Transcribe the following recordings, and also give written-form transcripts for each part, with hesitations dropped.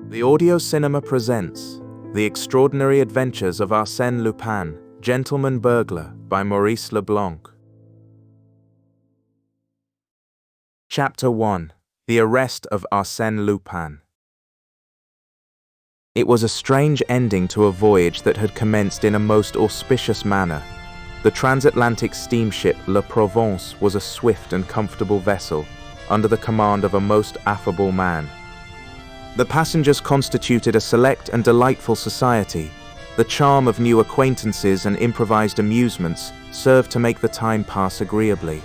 The Audio Cinema presents The Extraordinary Adventures of Arsène Lupin, Gentleman-Burglar by Maurice Leblanc. Chapter 1. The Arrest of Arsène Lupin. It was a strange ending to a voyage that had commenced in a most auspicious manner. The transatlantic steamship La Provence was a swift and comfortable vessel, under the command of a most affable man. The passengers constituted a select and delightful society. The charm of new acquaintances and improvised amusements served to make the time pass agreeably.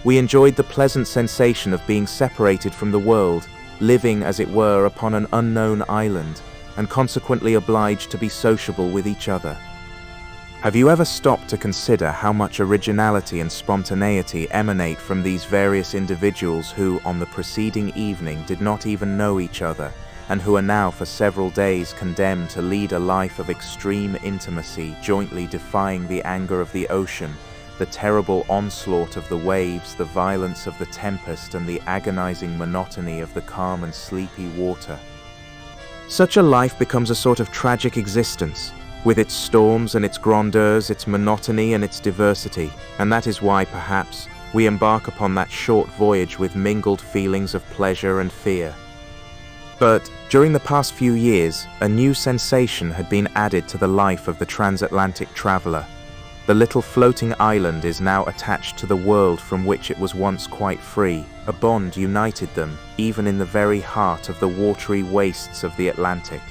We enjoyed the pleasant sensation of being separated from the world, living, as it were, upon an unknown island, and consequently obliged to be sociable with each other. Have you ever stopped to consider how much originality and spontaneity emanate from these various individuals who, on the preceding evening, did not even know each other, and who are now for several days condemned to lead a life of extreme intimacy, jointly defying the anger of the ocean, the terrible onslaught of the waves, the violence of the tempest, and the agonizing monotony of the calm and sleepy water? Such a life becomes a sort of tragic existence, with its storms and its grandeurs, its monotony and its diversity, and that is why, perhaps, we embark upon that short voyage with mingled feelings of pleasure and fear. But, during the past few years, a new sensation had been added to the life of the transatlantic traveler. The little floating island is now attached to the world from which it was once quite free. A bond united them, even in the very heart of the watery wastes of the Atlantic.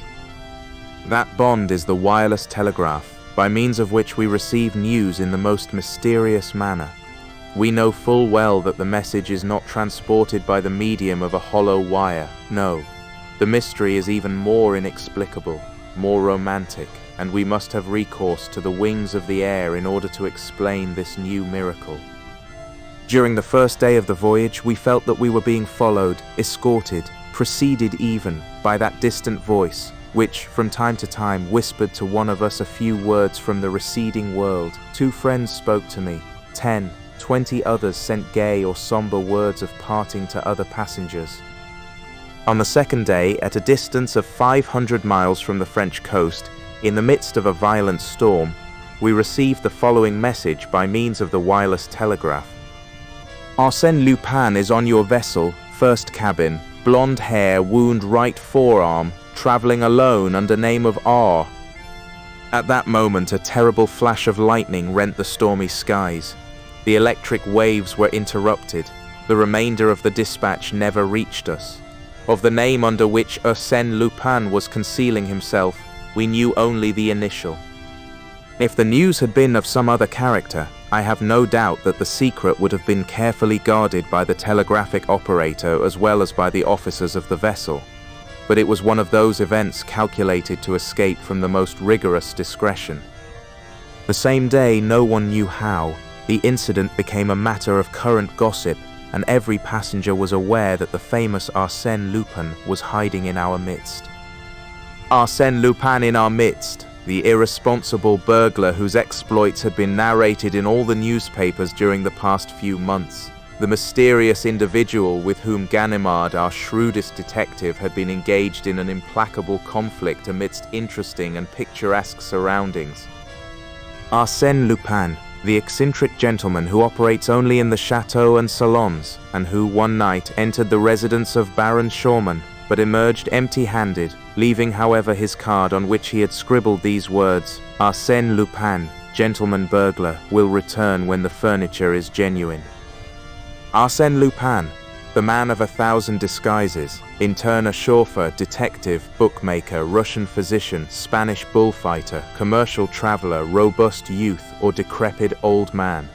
That bond is the wireless telegraph, by means of which we receive news in the most mysterious manner. We know full well that the message is not transported by the medium of a hollow wire. No, the mystery is even more inexplicable, more romantic, and we must have recourse to the wings of the air in order to explain this new miracle. During the first day of the voyage, we felt that we were being followed, escorted, preceded even, by that distant voice, which, from time to time, whispered to one of us a few words from the receding world. 2 friends spoke to me. 10, 20 others sent gay or somber words of parting to other passengers. On the second day, at a distance of 500 miles from the French coast, in the midst of a violent storm, we received the following message by means of the wireless telegraph. Arsène Lupin is on your vessel, first cabin, blonde hair, wound right forearm, traveling alone under name of R. At that moment, a terrible flash of lightning rent the stormy skies. The electric waves were interrupted. The remainder of the dispatch never reached us. Of the name under which Arsène Lupin was concealing himself, we knew only the initial. If the news had been of some other character, I have no doubt that the secret would have been carefully guarded by the telegraphic operator as well as by the officers of the vessel. But it was one of those events calculated to escape from the most rigorous discretion. The same day, no one knew how, the incident became a matter of current gossip, and every passenger was aware that the famous Arsène Lupin was hiding in our midst. Arsène Lupin in our midst, the irresponsible burglar whose exploits had been narrated in all the newspapers during the past few months. The mysterious individual with whom Ganimard, our shrewdest detective, had been engaged in an implacable conflict amidst interesting and picturesque surroundings. Arsène Lupin, the eccentric gentleman who operates only in the chateaux and salons, and who one night entered the residence of Baron Schaumann, but emerged empty-handed, leaving however his card on which he had scribbled these words, Arsène Lupin, Gentleman-Burglar, will return when the furniture is genuine. Arsène Lupin, the man of 1,000 disguises, in turn a chauffeur, detective, bookmaker, Russian physician, Spanish bullfighter, commercial traveler, robust youth, or decrepit old man.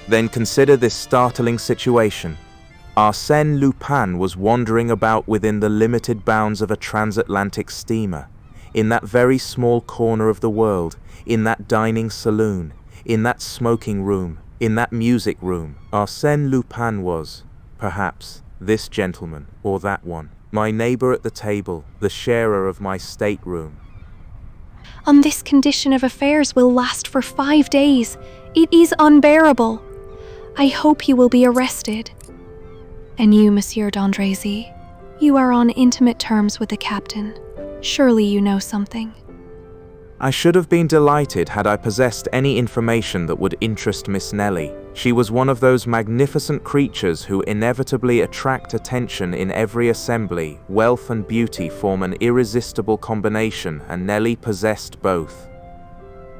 Then consider this startling situation. Arsène Lupin was wandering about within the limited bounds of a transatlantic steamer, in that very small corner of the world, in that dining saloon, in that smoking room, in that music room. Arsène Lupin was, perhaps, this gentleman, or that one, my neighbor at the table, the sharer of my stateroom. On this condition of affairs will last for 5 days. It is unbearable. I hope you will be arrested. And you, Monsieur d'Andrézy, You are on intimate terms with the captain. Surely you know something. I should have been delighted had I possessed any information that would interest Miss Nellie. She was one of those magnificent creatures who inevitably attract attention in every assembly. Wealth and beauty form an irresistible combination, and Nellie possessed both.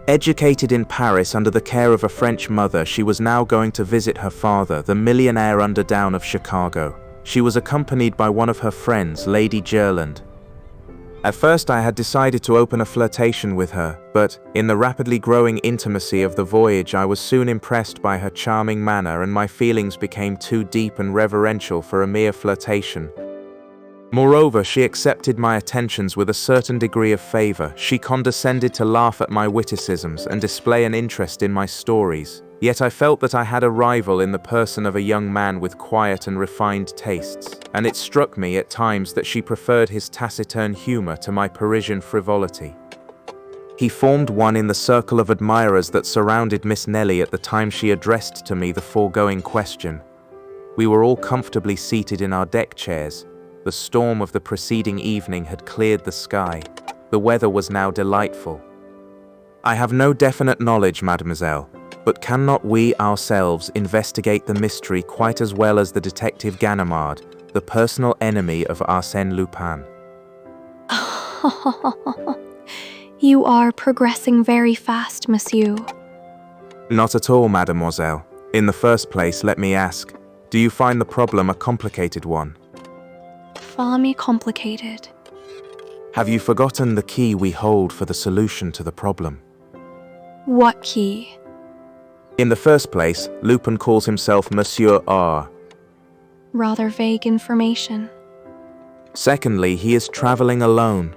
Educated in Paris under the care of a French mother, she was now going to visit her father, the millionaire underdown of Chicago. She was accompanied by one of her friends, Lady Gerland. At first I had decided to open a flirtation with her, but in the rapidly growing intimacy of the voyage I was soon impressed by her charming manner, and my feelings became too deep and reverential for a mere flirtation. Moreover, she accepted my attentions with a certain degree of favor. She condescended to laugh at my witticisms and display an interest in my stories. Yet I felt that I had a rival in the person of a young man with quiet and refined tastes, and it struck me at times that she preferred his taciturn humor to my Parisian frivolity. He formed one in the circle of admirers that surrounded Miss Nellie at the time she addressed to me the foregoing question. We were all comfortably seated in our deck chairs. The storm of the preceding evening had cleared the sky. The weather was now delightful. "I have no definite knowledge, mademoiselle, but cannot we ourselves investigate the mystery quite as well as the detective Ganimard, the personal enemy of Arsène Lupin?" You are progressing very fast, monsieur. "Not at all, mademoiselle. In the first place, let me ask, do you find the problem a complicated one?" Far complicated. "Have you forgotten the key we hold for the solution to the problem?" What key? In the first place, Lupin calls himself Monsieur R. Rather vague information. Secondly, he is traveling alone.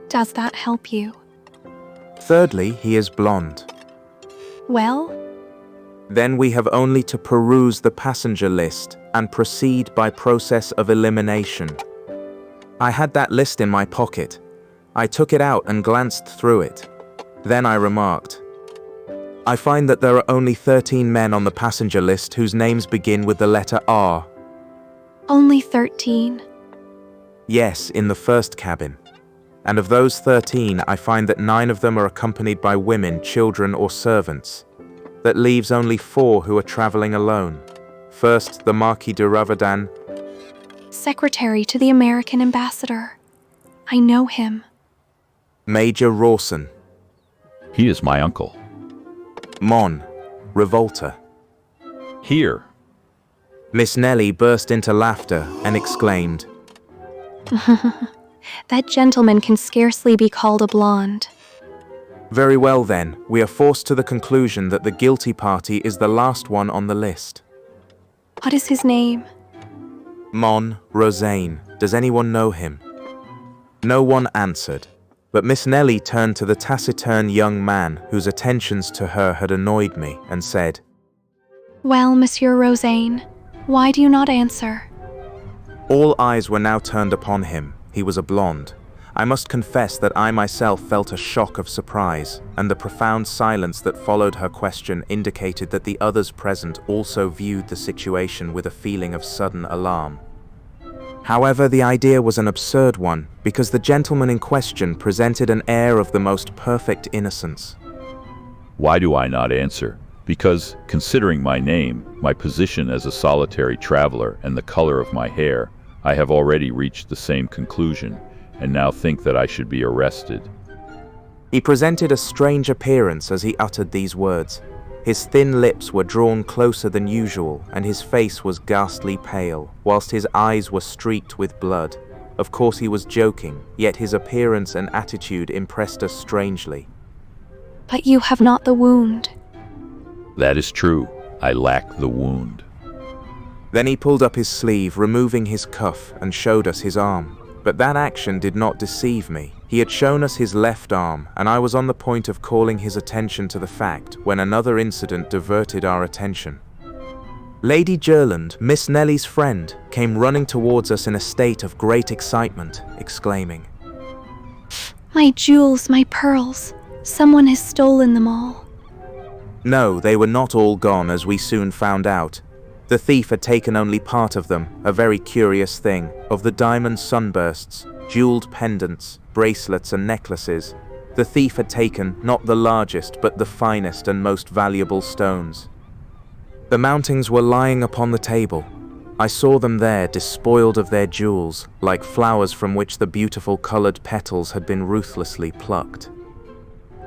Does that help you? Thirdly, he is blonde. Well? Then we have only to peruse the passenger list and proceed by process of elimination. I had that list in my pocket. I took it out and glanced through it. Then I remarked, "I find that there are only 13 men on the passenger list whose names begin with the letter R." Only 13? Yes, in the first cabin. And of those 13, I find that 9 of them are accompanied by women, children, or servants. That leaves only 4 who are traveling alone. First, the Marquis de Raverdan. Secretary to the American ambassador. I know him. Major Rawson. He is my uncle. Mon, Revolter. Here. Miss Nellie burst into laughter and exclaimed, That gentleman can scarcely be called a blonde. "Very well then, we are forced to the conclusion that the guilty party is the last one on the list." What is his name? Mon Rosaine. Does anyone know him? No one answered, but Miss Nellie turned to the taciturn young man whose attentions to her had annoyed me and said, Well, Monsieur Rosaine, why do you not answer? All eyes were now turned upon him. He was a blonde. I must confess that I myself felt a shock of surprise, and the profound silence that followed her question indicated that the others present also viewed the situation with a feeling of sudden alarm. However, the idea was an absurd one, because the gentleman in question presented an air of the most perfect innocence. Why do I not answer? Because, considering my name, my position as a solitary traveler, and the color of my hair, I have already reached the same conclusion, and now think that I should be arrested. He presented a strange appearance as he uttered these words. His thin lips were drawn closer than usual, and his face was ghastly pale, whilst his eyes were streaked with blood. Of course he was joking, yet his appearance and attitude impressed us strangely. But you have not the wound. That is true. I lack the wound. Then he pulled up his sleeve, removing his cuff, and showed us his arm. But that action did not deceive me. He had shown us his left arm, and I was on the point of calling his attention to the fact when another incident diverted our attention. Lady Gerland, Miss Nellie's friend, came running towards us in a state of great excitement, exclaiming, My jewels, my pearls. Someone has stolen them all. No, they were not all gone, as we soon found out. The thief had taken only part of them, a very curious thing, of the diamond sunbursts, jeweled pendants, bracelets and necklaces. The thief had taken not the largest but the finest and most valuable stones. The mountings were lying upon the table. I saw them there, despoiled of their jewels, like flowers from which the beautiful colored petals had been ruthlessly plucked.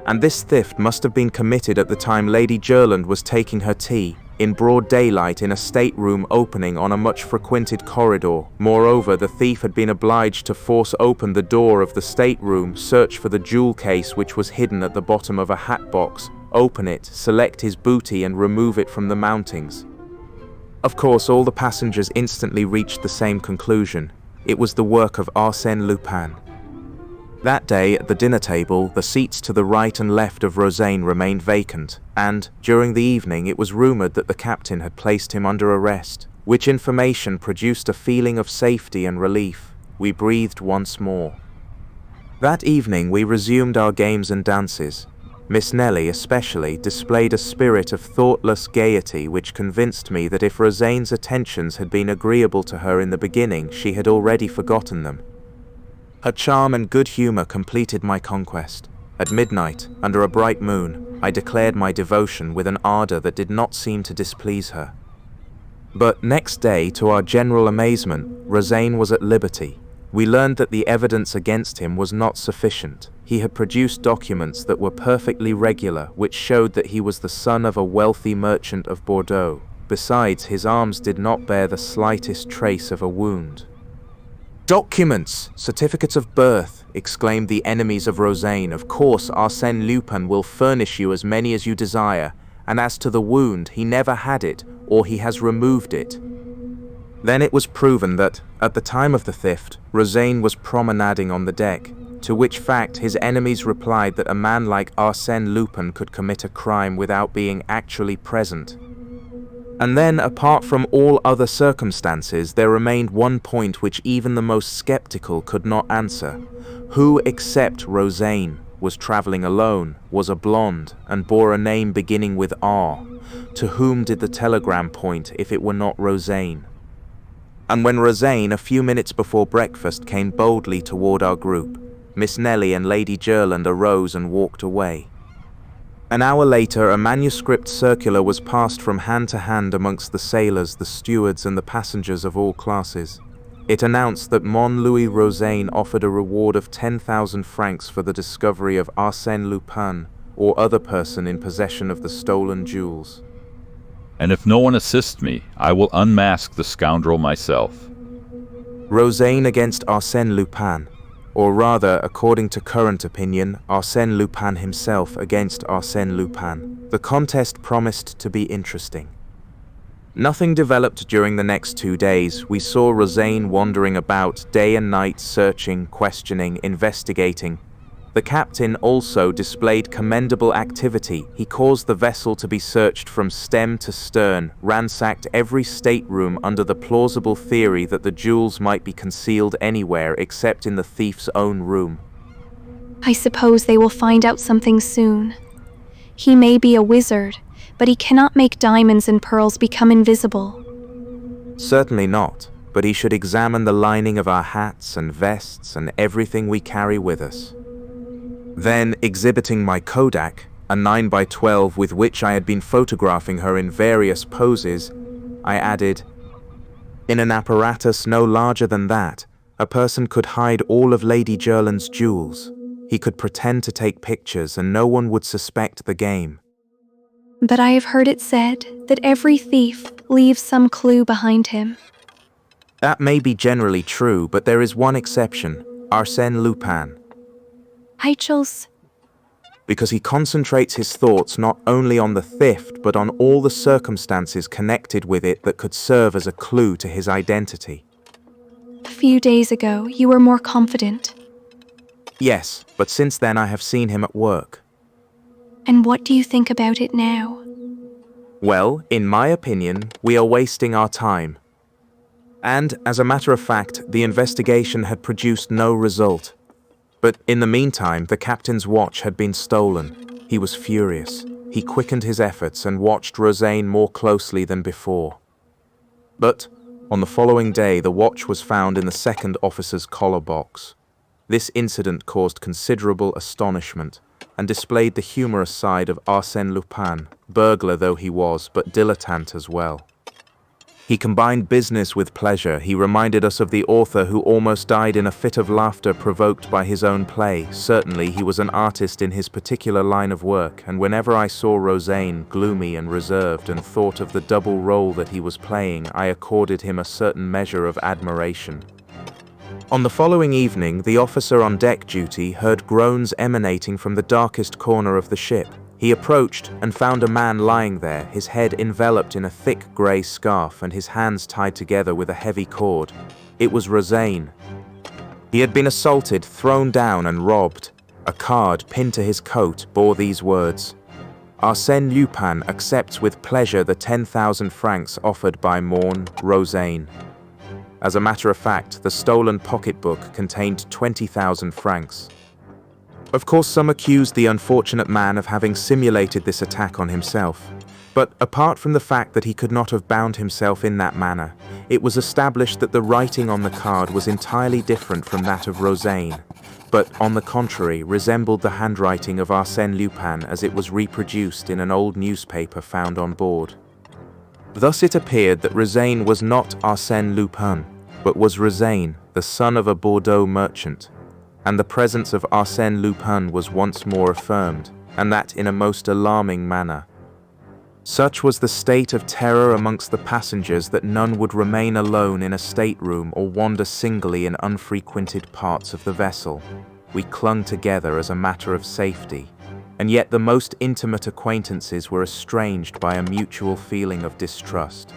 And this theft must have been committed at the time Lady Jerland was taking her tea, in broad daylight in a stateroom opening on a much frequented corridor. Moreover, the thief had been obliged to force open the door of the stateroom, search for the jewel case which was hidden at the bottom of a hat box, open it, select his booty and remove it from the mountings. Of course, all the passengers instantly reached the same conclusion. It was the work of Arsène Lupin. That day, at the dinner table, the seats to the right and left of Rosaine remained vacant, and, during the evening, it was rumoured that the captain had placed him under arrest, which information produced a feeling of safety and relief. We breathed once more. That evening, we resumed our games and dances. Miss Nelly, especially, displayed a spirit of thoughtless gaiety which convinced me that if Rosaine's attentions had been agreeable to her in the beginning, she had already forgotten them. Her charm and good humour completed my conquest. At midnight, under a bright moon, I declared my devotion with an ardour that did not seem to displease her. But next day, to our general amazement, Rosaine was at liberty. We learned that the evidence against him was not sufficient. He had produced documents that were perfectly regular, which showed that he was the son of a wealthy merchant of Bordeaux. Besides, his arms did not bear the slightest trace of a wound. "Documents! Certificates of birth!" exclaimed the enemies of Rosaine. "Of course, Arsène Lupin will furnish you as many as you desire, and as to the wound, he never had it, or he has removed it." Then it was proven that, at the time of the theft, Rosaine was promenading on the deck, to which fact his enemies replied that a man like Arsène Lupin could commit a crime without being actually present. And then, apart from all other circumstances, there remained one point which even the most skeptical could not answer. Who except Rosaine was travelling alone, was a blonde, and bore a name beginning with R? To whom did the telegram point if it were not Rosaine? And when Rosaine, a few minutes before breakfast, came boldly toward our group, Miss Nelly and Lady Jerland arose and walked away. An hour later, a manuscript circular was passed from hand to hand amongst the sailors, the stewards, and the passengers of all classes. It announced that Mon Louis Rosaine offered a reward of 10,000 francs for the discovery of Arsène Lupin or other person in possession of the stolen jewels. And if no one assists me, I will unmask the scoundrel myself. Rosaine against Arsène Lupin. Or rather, according to current opinion, Arsène Lupin himself against Arsène Lupin. The contest promised to be interesting. Nothing developed during the next 2 days. We saw Rosaine wandering about day and night, searching, questioning, investigating. The captain also displayed commendable activity. He caused the vessel to be searched from stem to stern, ransacked every stateroom under the plausible theory that the jewels might be concealed anywhere except in the thief's own room. I suppose they will find out something soon. He may be a wizard, but he cannot make diamonds and pearls become invisible. Certainly not, but he should examine the lining of our hats and vests and everything we carry with us. Then, exhibiting my Kodak, a 9x12 with which I had been photographing her in various poses, I added, "In an apparatus no larger than that, a person could hide all of Lady Jerland's jewels. He could pretend to take pictures and no one would suspect the game." But I have heard it said that every thief leaves some clue behind him. That may be generally true, but there is one exception, Arsène Lupin. I chose Because he concentrates his thoughts not only on the theft, but on all the circumstances connected with it that could serve as a clue to his identity. a few days ago you were more confident. Yes, but since then I have seen him at work. And what do you think about it now? Well, in my opinion, we are wasting our time. And, as a matter of fact, the investigation had produced no result. But in the meantime, the captain's watch had been stolen. He was furious. He quickened his efforts and watched Rosaine more closely than before. But on the following day, the watch was found in the second officer's collar box. This incident caused considerable astonishment and displayed the humorous side of Arsène Lupin, burglar though he was, but dilettante as well. He combined business with pleasure. He reminded us of the author who almost died in a fit of laughter provoked by his own play. Certainly, he was an artist in his particular line of work, and whenever I saw Rosaine, gloomy and reserved, and thought of the double role that he was playing, I accorded him a certain measure of admiration. On the following evening, the officer on deck duty heard groans emanating from the darkest corner of the ship. He approached and found a man lying there, his head enveloped in a thick grey scarf and his hands tied together with a heavy cord. It was Rosaine. He had been assaulted, thrown down and robbed. A card pinned to his coat bore these words: Arsène Lupin accepts with pleasure the 10,000 francs offered by Morne, Rosaine. As a matter of fact, the stolen pocketbook contained 20,000 francs. Of course, some accused the unfortunate man of having simulated this attack on himself. But apart from the fact that he could not have bound himself in that manner, it was established that the writing on the card was entirely different from that of Rosaine, but on the contrary resembled the handwriting of Arsène Lupin as it was reproduced in an old newspaper found on board. Thus it appeared that Rosaine was not Arsène Lupin, but was Rosaine, the son of a Bordeaux merchant, and the presence of Arsène Lupin was once more affirmed, and that in a most alarming manner. Such was the state of terror amongst the passengers that none would remain alone in a stateroom or wander singly in unfrequented parts of the vessel. We clung together as a matter of safety, and yet the most intimate acquaintances were estranged by a mutual feeling of distrust.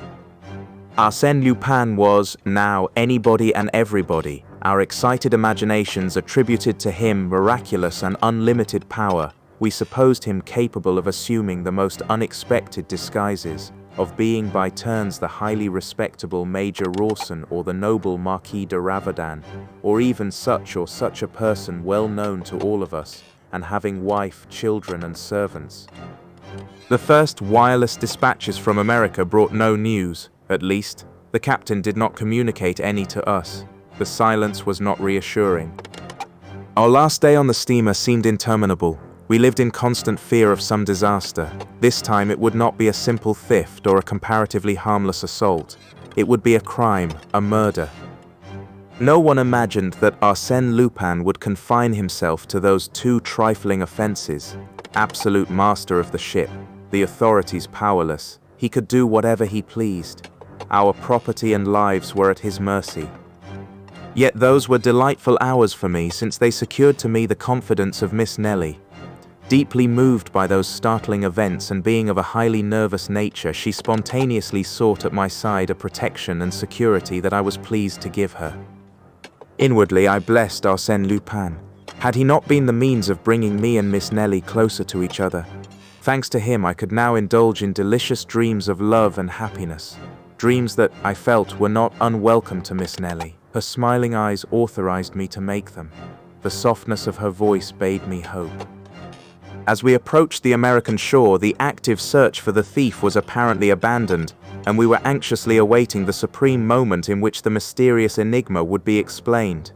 Arsène Lupin was, now, anybody and everybody. Our excited imaginations attributed to him miraculous and unlimited power. We supposed him capable of assuming the most unexpected disguises, of being by turns the highly respectable Major Rawson or the noble Marquis de Raverdan, or even such or such a person well known to all of us, and having wife, children, and servants. The first wireless dispatches from America brought no news. At least, the captain did not communicate any to us. The silence was not reassuring. Our last day on the steamer seemed interminable. We lived in constant fear of some disaster. This time it would not be a simple theft or a comparatively harmless assault. It would be a crime, a murder. No one imagined that Arsène Lupin would confine himself to those two trifling offenses. Absolute master of the ship, the authorities powerless. He could do whatever he pleased. Our property and lives were at his mercy. Yet those were delightful hours for me, since they secured to me the confidence of Miss Nelly. Deeply moved by those startling events and being of a highly nervous nature, she spontaneously sought at my side a protection and security that I was pleased to give her. Inwardly, I blessed Arsène Lupin. Had he not been the means of bringing me and Miss Nelly closer to each other? Thanks to him, I could now indulge in delicious dreams of love and happiness. Dreams that, I felt, were not unwelcome to Miss Nelly. Her smiling eyes authorized me to make them. The softness of her voice bade me hope. As we approached the American shore, the active search for the thief was apparently abandoned, and we were anxiously awaiting the supreme moment in which the mysterious enigma would be explained.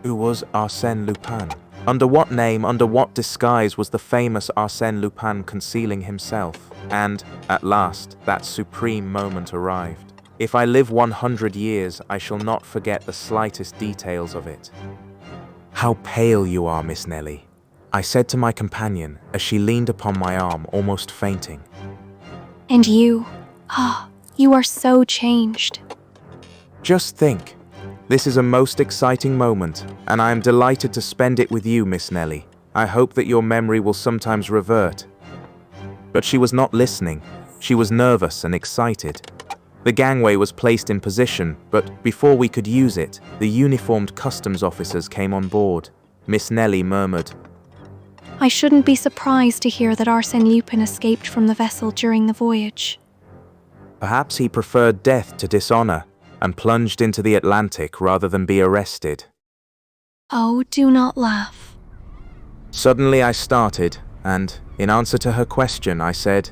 Who was Arsène Lupin? Under what name, under what disguise was the famous Arsène Lupin concealing himself? And, at last, that supreme moment arrived. If I live 100 years, I shall not forget the slightest details of it. How pale you are, Miss Nelly, I said to my companion as she leaned upon my arm, almost fainting. And you, you are so changed. Just think. This is a most exciting moment, and I am delighted to spend it with you, Miss Nelly. I hope that your memory will sometimes revert. But she was not listening. She was nervous and excited. The gangway was placed in position, but before we could use it, the uniformed customs officers came on board. Miss Nelly murmured, I shouldn't be surprised to hear that Arsène Lupin escaped from the vessel during the voyage. Perhaps he preferred death to dishonor, and plunged into the Atlantic rather than be arrested. Oh, do not laugh. Suddenly I started, and, in answer to her question, I said,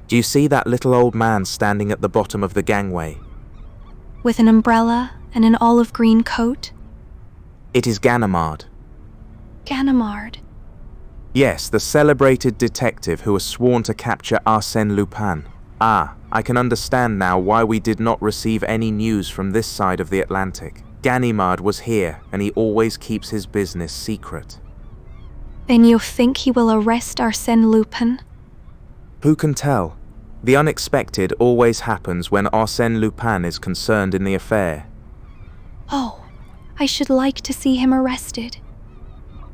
Do you see that little old man standing at the bottom of the gangway? With an umbrella and an olive green coat? It is Ganimard. Ganimard. Yes, the celebrated detective who was sworn to capture Arsène Lupin. Ah, I can understand now why we did not receive any news from this side of the Atlantic. Ganimard was here, and he always keeps his business secret. Then you think he will arrest Arsène Lupin? Who can tell? The unexpected always happens when Arsène Lupin is concerned in the affair. Oh, I should like to see him arrested.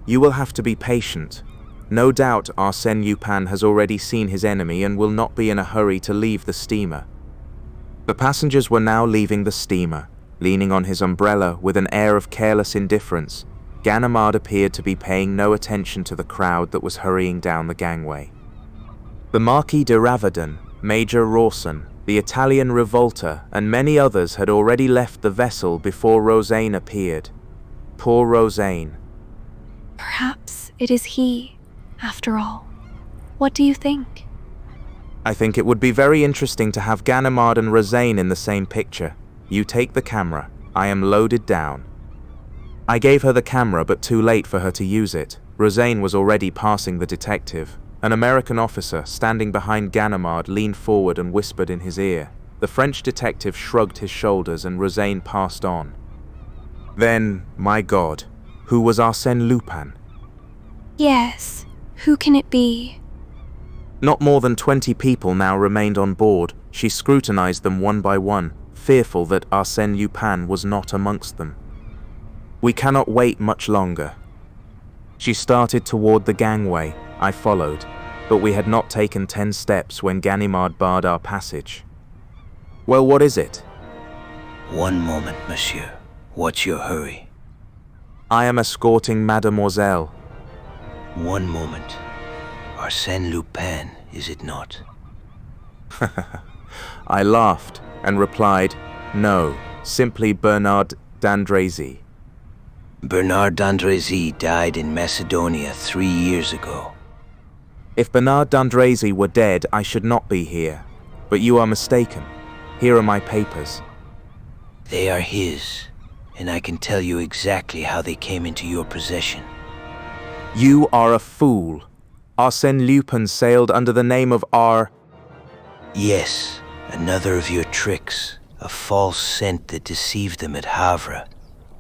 You will have to be patient. No doubt Arsène Lupin has already seen his enemy and will not be in a hurry to leave the steamer. The passengers were now leaving the steamer. Leaning on his umbrella with an air of careless indifference, Ganimard appeared to be paying no attention to the crowd that was hurrying down the gangway. The Marquis de Raverdan, Major Rawson, the Italian revolter, and many others had already left the vessel before Rosaine appeared. Poor Rosaine. Perhaps it is he, after all. What do you think? I think it would be very interesting to have Ganimard and Rosaine in the same picture. You take the camera. I am loaded down. I gave her the camera, but too late for her to use it. Rosaine was already passing the detective. An American officer, standing behind Ganimard, leaned forward and whispered in his ear. The French detective shrugged his shoulders and Rosaine passed on. Then, my God, who was Arsène Lupin? Yes, who can it be? Not more than 20 people now remained on board. She scrutinized them one by one, fearful that Arsène Lupin was not amongst them. We cannot wait much longer. She started toward the gangway. I followed, but we had not taken 10 steps when Ganimard barred our passage. Well, what is it? One moment, monsieur. What's your hurry? I am escorting Mademoiselle. One moment. Arsène Lupin, is it not? I laughed and replied, no, simply Bernard d'Andrézy. Bernard d'Andrézy died in Macedonia 3 years ago. If Bernard d'Andrézy were dead, I should not be here. But you are mistaken. Here are my papers. They are his, and I can tell you exactly how they came into your possession. You are a fool. Arsène Lupin sailed under the name of Yes, another of your tricks. A false scent that deceived them at Havre.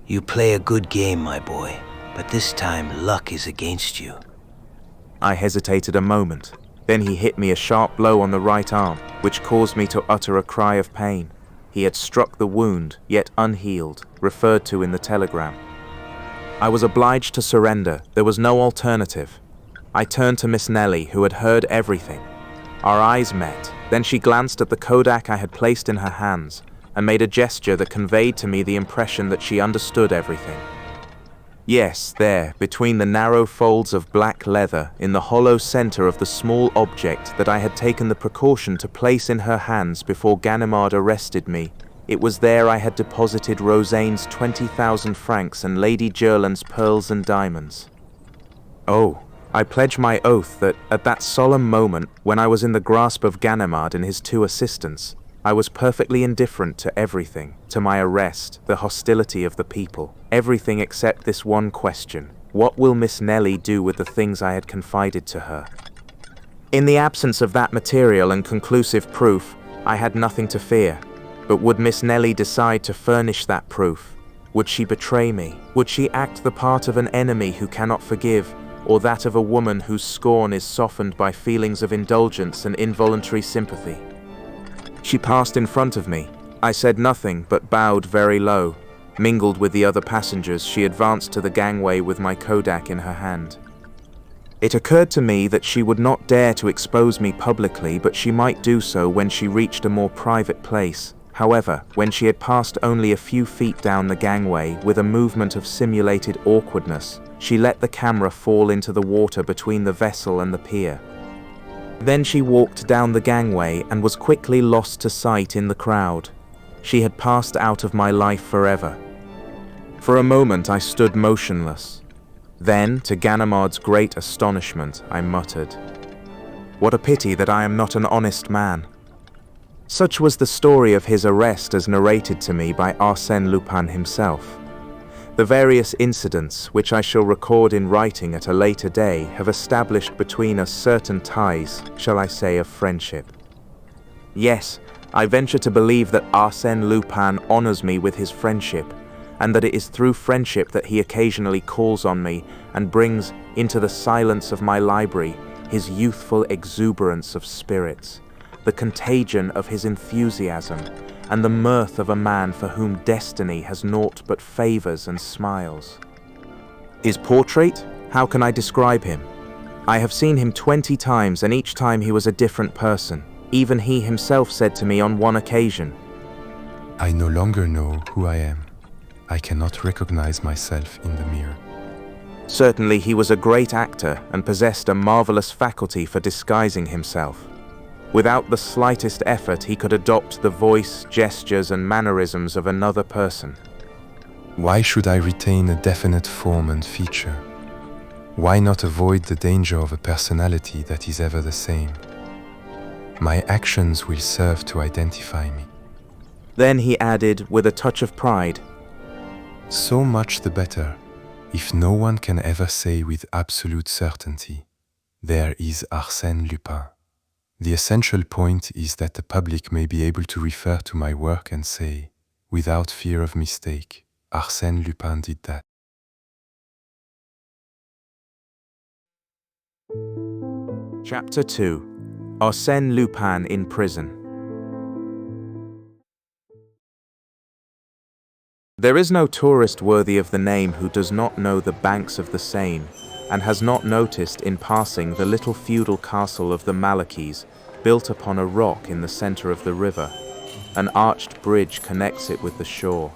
You play a good game, my boy, but this time luck is against you. I hesitated a moment. Then he hit me a sharp blow on the right arm, which caused me to utter a cry of pain. He had struck the wound, yet unhealed, referred to in the telegram. I was obliged to surrender. There was no alternative. I turned to Miss Nellie, who had heard everything. Our eyes met. Then she glanced at the kodak I had placed in her hands and made a gesture that conveyed to me the impression that she understood everything. Yes, there, between the narrow folds of black leather, in the hollow center of the small object that I had taken the precaution to place in her hands before Ganimard arrested me, it was there I had deposited Rosaine's 20,000 francs and Lady Jerland's pearls and diamonds. Oh, I pledge my oath that, at that solemn moment, when I was in the grasp of Ganimard and his 2 assistants, I was perfectly indifferent to everything, to my arrest, the hostility of the people, everything except this one question: what will Miss Nellie do with the things I had confided to her? In the absence of that material and conclusive proof, I had nothing to fear. But would Miss Nellie decide to furnish that proof? Would she betray me? Would she act the part of an enemy who cannot forgive, or that of a woman whose scorn is softened by feelings of indulgence and involuntary sympathy? She passed in front of me. I said nothing, but bowed very low. Mingled with the other passengers, she advanced to the gangway with my kodak in her hand. It occurred to me that she would not dare to expose me publicly, but she might do so when she reached a more private place. However, when she had passed only a few feet down the gangway, with a movement of simulated awkwardness, she let the camera fall into the water between the vessel and the pier. Then she walked down the gangway and was quickly lost to sight in the crowd. She had passed out of my life forever. For a moment I stood motionless. Then, to Ganimard's great astonishment, I muttered, What a pity that I am not an honest man. Such was the story of his arrest as narrated to me by Arsène Lupin himself. The various incidents, which I shall record in writing at a later day, have established between us certain ties, shall I say, of friendship. Yes, I venture to believe that Arsène Lupin honors me with his friendship, and that it is through friendship that he occasionally calls on me and brings into the silence of my library his youthful exuberance of spirits, the contagion of his enthusiasm, and the mirth of a man for whom destiny has naught but favors and smiles. His portrait? How can I describe him? I have seen him 20 times, and each time he was a different person. Even he himself said to me on one occasion, I no longer know who I am. I cannot recognize myself in the mirror. Certainly he was a great actor and possessed a marvelous faculty for disguising himself. Without the slightest effort, he could adopt the voice, gestures, and mannerisms of another person. Why should I retain a definite form and feature? Why not avoid the danger of a personality that is ever the same? My actions will serve to identify me. Then he added, with a touch of pride, So much the better, if no one can ever say with absolute certainty, there is Arsène Lupin. The essential point is that the public may be able to refer to my work and say, without fear of mistake, Arsène Lupin did that. Chapter 2. Arsène Lupin in prison. There is no tourist worthy of the name who does not know the banks of the Seine and has not noticed in passing the little feudal castle of the Malaquis, built upon a rock in the center of the river. An arched bridge connects it with the shore.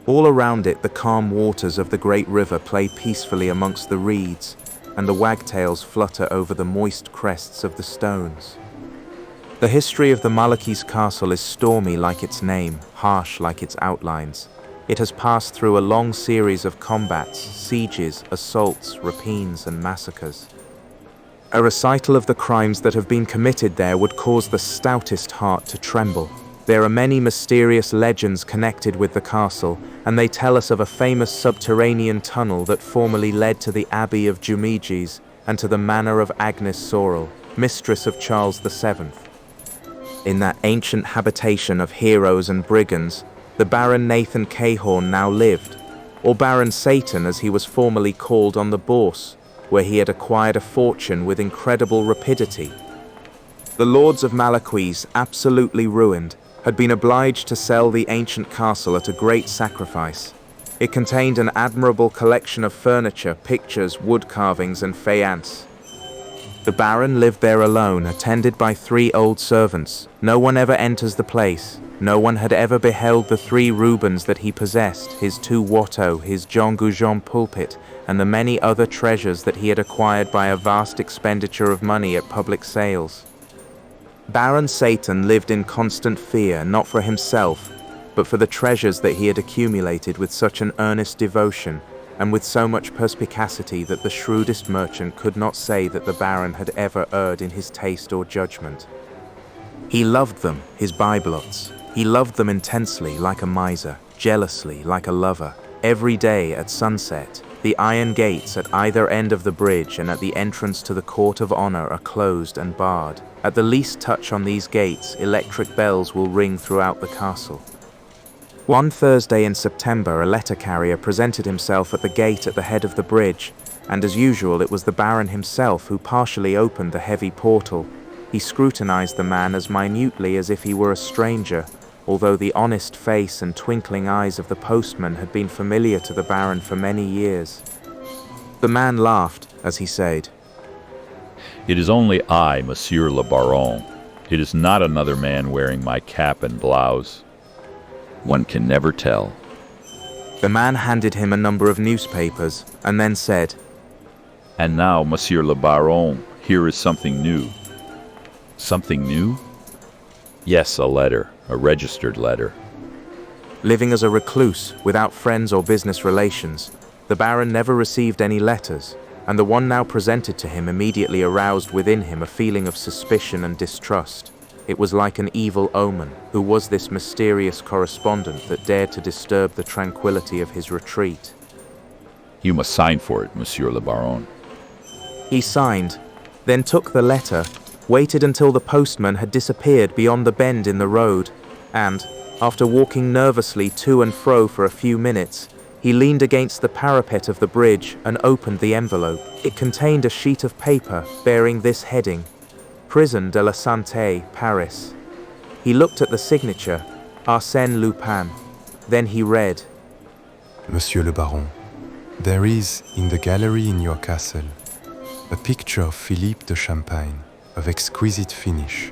All around it, the calm waters of the great river play peacefully amongst the reeds, and the wagtails flutter over the moist crests of the stones. The history of the Malaquis castle is stormy like its name, harsh like its outlines. It has passed through a long series of combats, sieges, assaults, rapines, and massacres. A recital of the crimes that have been committed there would cause the stoutest heart to tremble. There are many mysterious legends connected with the castle, and they tell us of a famous subterranean tunnel that formerly led to the Abbey of Jumiges and to the manor of Agnes Sorel, mistress of Charles VII. In that ancient habitation of heroes and brigands, the Baron Nathan Cahorn now lived, or Baron Satan as he was formerly called on the Bourse, where he had acquired a fortune with incredible rapidity. The lords of Malaquis, absolutely ruined, had been obliged to sell the ancient castle at a great sacrifice. It contained an admirable collection of furniture, pictures, wood carvings, and faience. The Baron lived there alone, attended by 3 old servants. No one ever enters the place. No one had ever beheld the 3 Rubens that he possessed, his 2 Watteau, his Jean Goujon pulpit, and the many other treasures that he had acquired by a vast expenditure of money at public sales. Baron Satan lived in constant fear, not for himself, but for the treasures that he had accumulated with such an earnest devotion, and with so much perspicacity that the shrewdest merchant could not say that the Baron had ever erred in his taste or judgment. He loved them, his bibelots. He loved them intensely, like a miser, jealously, like a lover. Every day at sunset, the iron gates at either end of the bridge and at the entrance to the Court of Honor are closed and barred. At the least touch on these gates, electric bells will ring throughout the castle. One Thursday in September, a letter carrier presented himself at the gate at the head of the bridge, and as usual it was the Baron himself who partially opened the heavy portal. He scrutinized the man as minutely as if he were a stranger, although the honest face and twinkling eyes of the postman had been familiar to the Baron for many years. The man laughed as he said, It is only I, Monsieur le Baron. It is not another man wearing my cap and blouse. One can never tell. The man handed him a number of newspapers and then said, And now, Monsieur le Baron, here is something new. Something new? Yes, a letter, a registered letter. Living as a recluse, without friends or business relations, the Baron never received any letters. and the one now presented to him immediately aroused within him a feeling of suspicion and distrust. It was like an evil omen. Who was this mysterious correspondent that dared to disturb the tranquility of his retreat? You must sign for it, Monsieur le Baron. He signed, then took the letter, waited until the postman had disappeared beyond the bend in the road, and, after walking nervously to and fro for a few minutes, he leaned against the parapet of the bridge and opened the envelope. It contained a sheet of paper bearing this heading: Prison de la Santé, Paris. He looked at the signature, Arsène Lupin. Then he read, Monsieur le Baron, there is, in the gallery in your castle, a picture of Philippe de Champagne, of exquisite finish,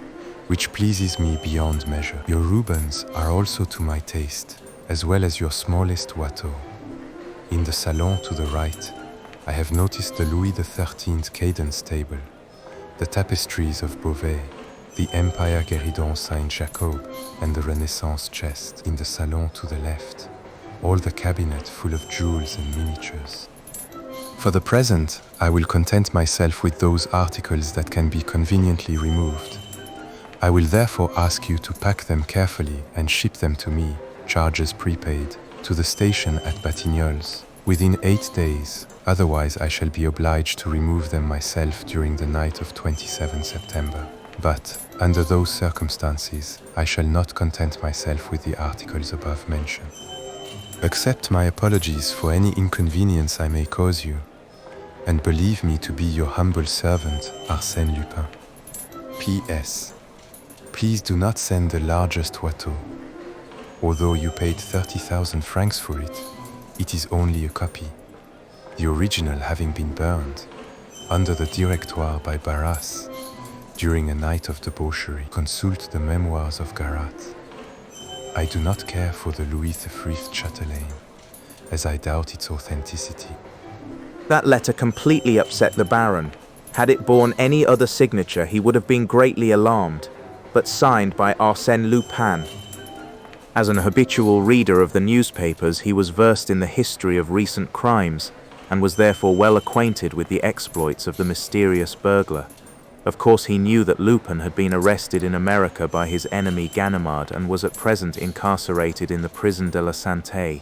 which pleases me beyond measure. Your Rubens are also to my taste, as well as your smallest Watteau. In the salon to the right, I have noticed the Louis XIII cadence table, the tapestries of Beauvais, the Empire Guéridon Saint-Jacob, and the Renaissance chest. In the salon to the left, all the cabinet full of jewels and miniatures. For the present, I will content myself with those articles that can be conveniently removed. I will therefore ask you to pack them carefully and ship them to me, charges prepaid, to the station at Batignolles, within 8 days, otherwise I shall be obliged to remove them myself during the night of 27 September. But, under those circumstances, I shall not content myself with the articles above mentioned. Accept my apologies for any inconvenience I may cause you, and believe me to be your humble servant, Arsène Lupin. P.S. Please do not send the largest Watteau. Although you paid 30,000 francs for it, it is only a copy, the original having been burned, under the Directoire by Barras, during a night of debauchery. Consult the memoirs of Garat. I do not care for the Louis XIII chatelaine, as I doubt its authenticity. That letter completely upset the Baron. Had it borne any other signature, he would have been greatly alarmed, but signed by Arsène Lupin. As an habitual reader of the newspapers, he was versed in the history of recent crimes, and was therefore well acquainted with the exploits of the mysterious burglar. Of course, he knew that Lupin had been arrested in America by his enemy Ganimard and was at present incarcerated in the Prison de la Santé.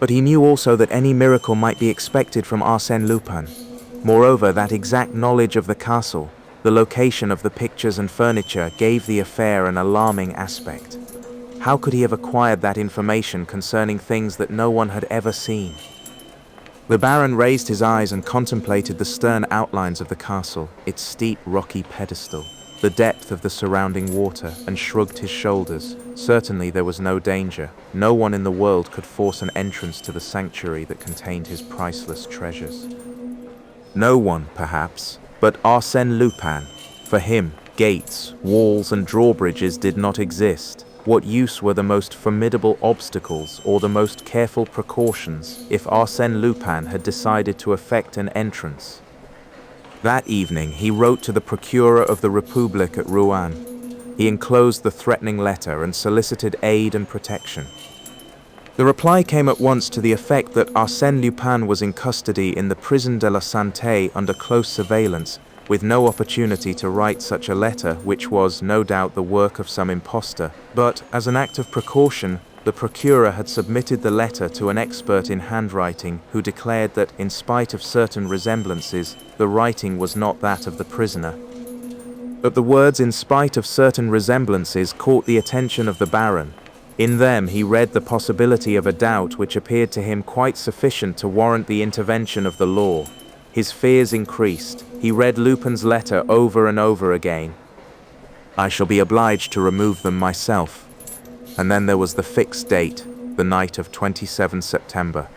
But he knew also that any miracle might be expected from Arsène Lupin. Moreover, that exact knowledge of the castle, the location of the pictures and furniture, gave the affair an alarming aspect. How could he have acquired that information concerning things that no one had ever seen? The Baron raised his eyes and contemplated the stern outlines of the castle, its steep rocky pedestal, the depth of the surrounding water, and shrugged his shoulders. Certainly there was no danger. No one in the world could force an entrance to the sanctuary that contained his priceless treasures. No one, perhaps, but Arsène Lupin. For him, gates, walls, and drawbridges did not exist. What use were the most formidable obstacles or the most careful precautions if Arsène Lupin had decided to effect an entrance? That evening, he wrote to the Procurer of the Republic at Rouen. He enclosed the threatening letter and solicited aid and protection. The reply came at once to the effect that Arsène Lupin was in custody in the Prison de la Santé under close surveillance, with no opportunity to write such a letter, which was, no doubt, the work of some impostor. But, as an act of precaution, the procurer had submitted the letter to an expert in handwriting, who declared that, in spite of certain resemblances, the writing was not that of the prisoner. But the words "in spite of certain resemblances" caught the attention of the Baron. In them he read the possibility of a doubt which appeared to him quite sufficient to warrant the intervention of the law. His fears increased. He read Lupin's letter over and over again. I shall be obliged to remove them myself. And then there was the fixed date, the night of 27 September.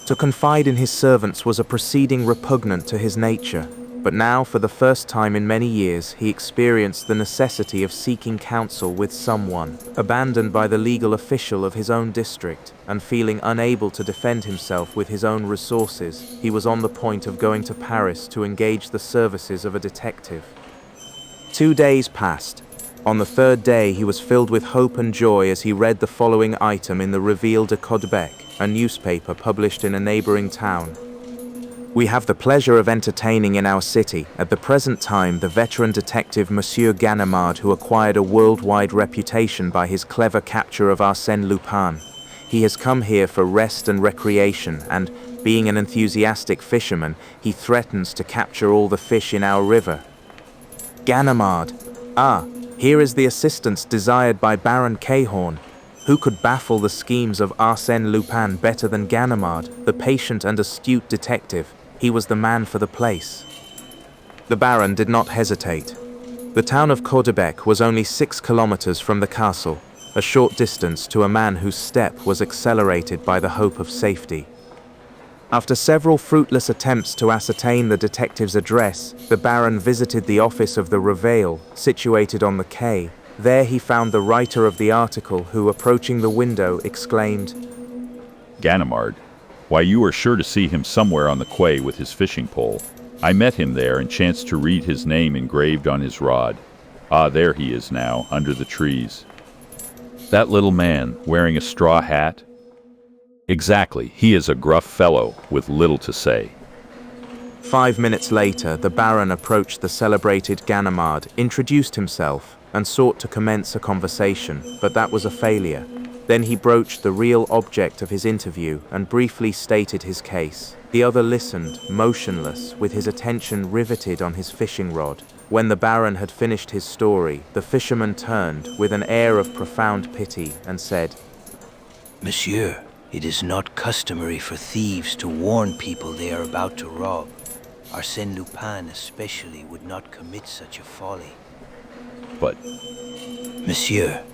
To confide in his servants was a proceeding repugnant to his nature, but now, for the first time in many years, he experienced the necessity of seeking counsel with someone. Abandoned by the legal official of his own district, and feeling unable to defend himself with his own resources, he was on the point of going to Paris to engage the services of a detective. 2 days passed. On the third day, he was filled with hope and joy as he read the following item in the Revue de Caudebec, a newspaper published in a neighboring town. We have the pleasure of entertaining in our city, at the present time, the veteran detective Monsieur Ganimard, who acquired a worldwide reputation by his clever capture of Arsène Lupin. He has come here for rest and recreation, and, being an enthusiastic fisherman, he threatens to capture all the fish in our river. Ganimard. Ah, here is the assistance desired by Baron Cahorn. Who could baffle the schemes of Arsène Lupin better than Ganimard, the patient and astute detective? He was the man for the place. The Baron did not hesitate. The town of Caudebec was only 6 kilometers from the castle, a short distance to a man whose step was accelerated by the hope of safety. After several fruitless attempts to ascertain the detective's address, the Baron visited the office of the Reveil, situated on the quay. There he found the writer of the article who, approaching the window, exclaimed, Ganimard. Why, you are sure to see him somewhere on the quay with his fishing pole. I met him there and chanced to read his name engraved on his rod. Ah, there he is now, under the trees. That little man, wearing a straw hat? Exactly, he is a gruff fellow with little to say. 5 minutes later, the Baron approached the celebrated Ganimard, introduced himself, and sought to commence a conversation, but that was a failure. Then he broached the real object of his interview and briefly stated his case. The other listened, motionless, with his attention riveted on his fishing rod. When the Baron had finished his story, the fisherman turned, with an air of profound pity, and said, Monsieur, it is not customary for thieves to warn people they are about to rob. Arsène Lupin especially would not commit such a folly. But, Monsieur,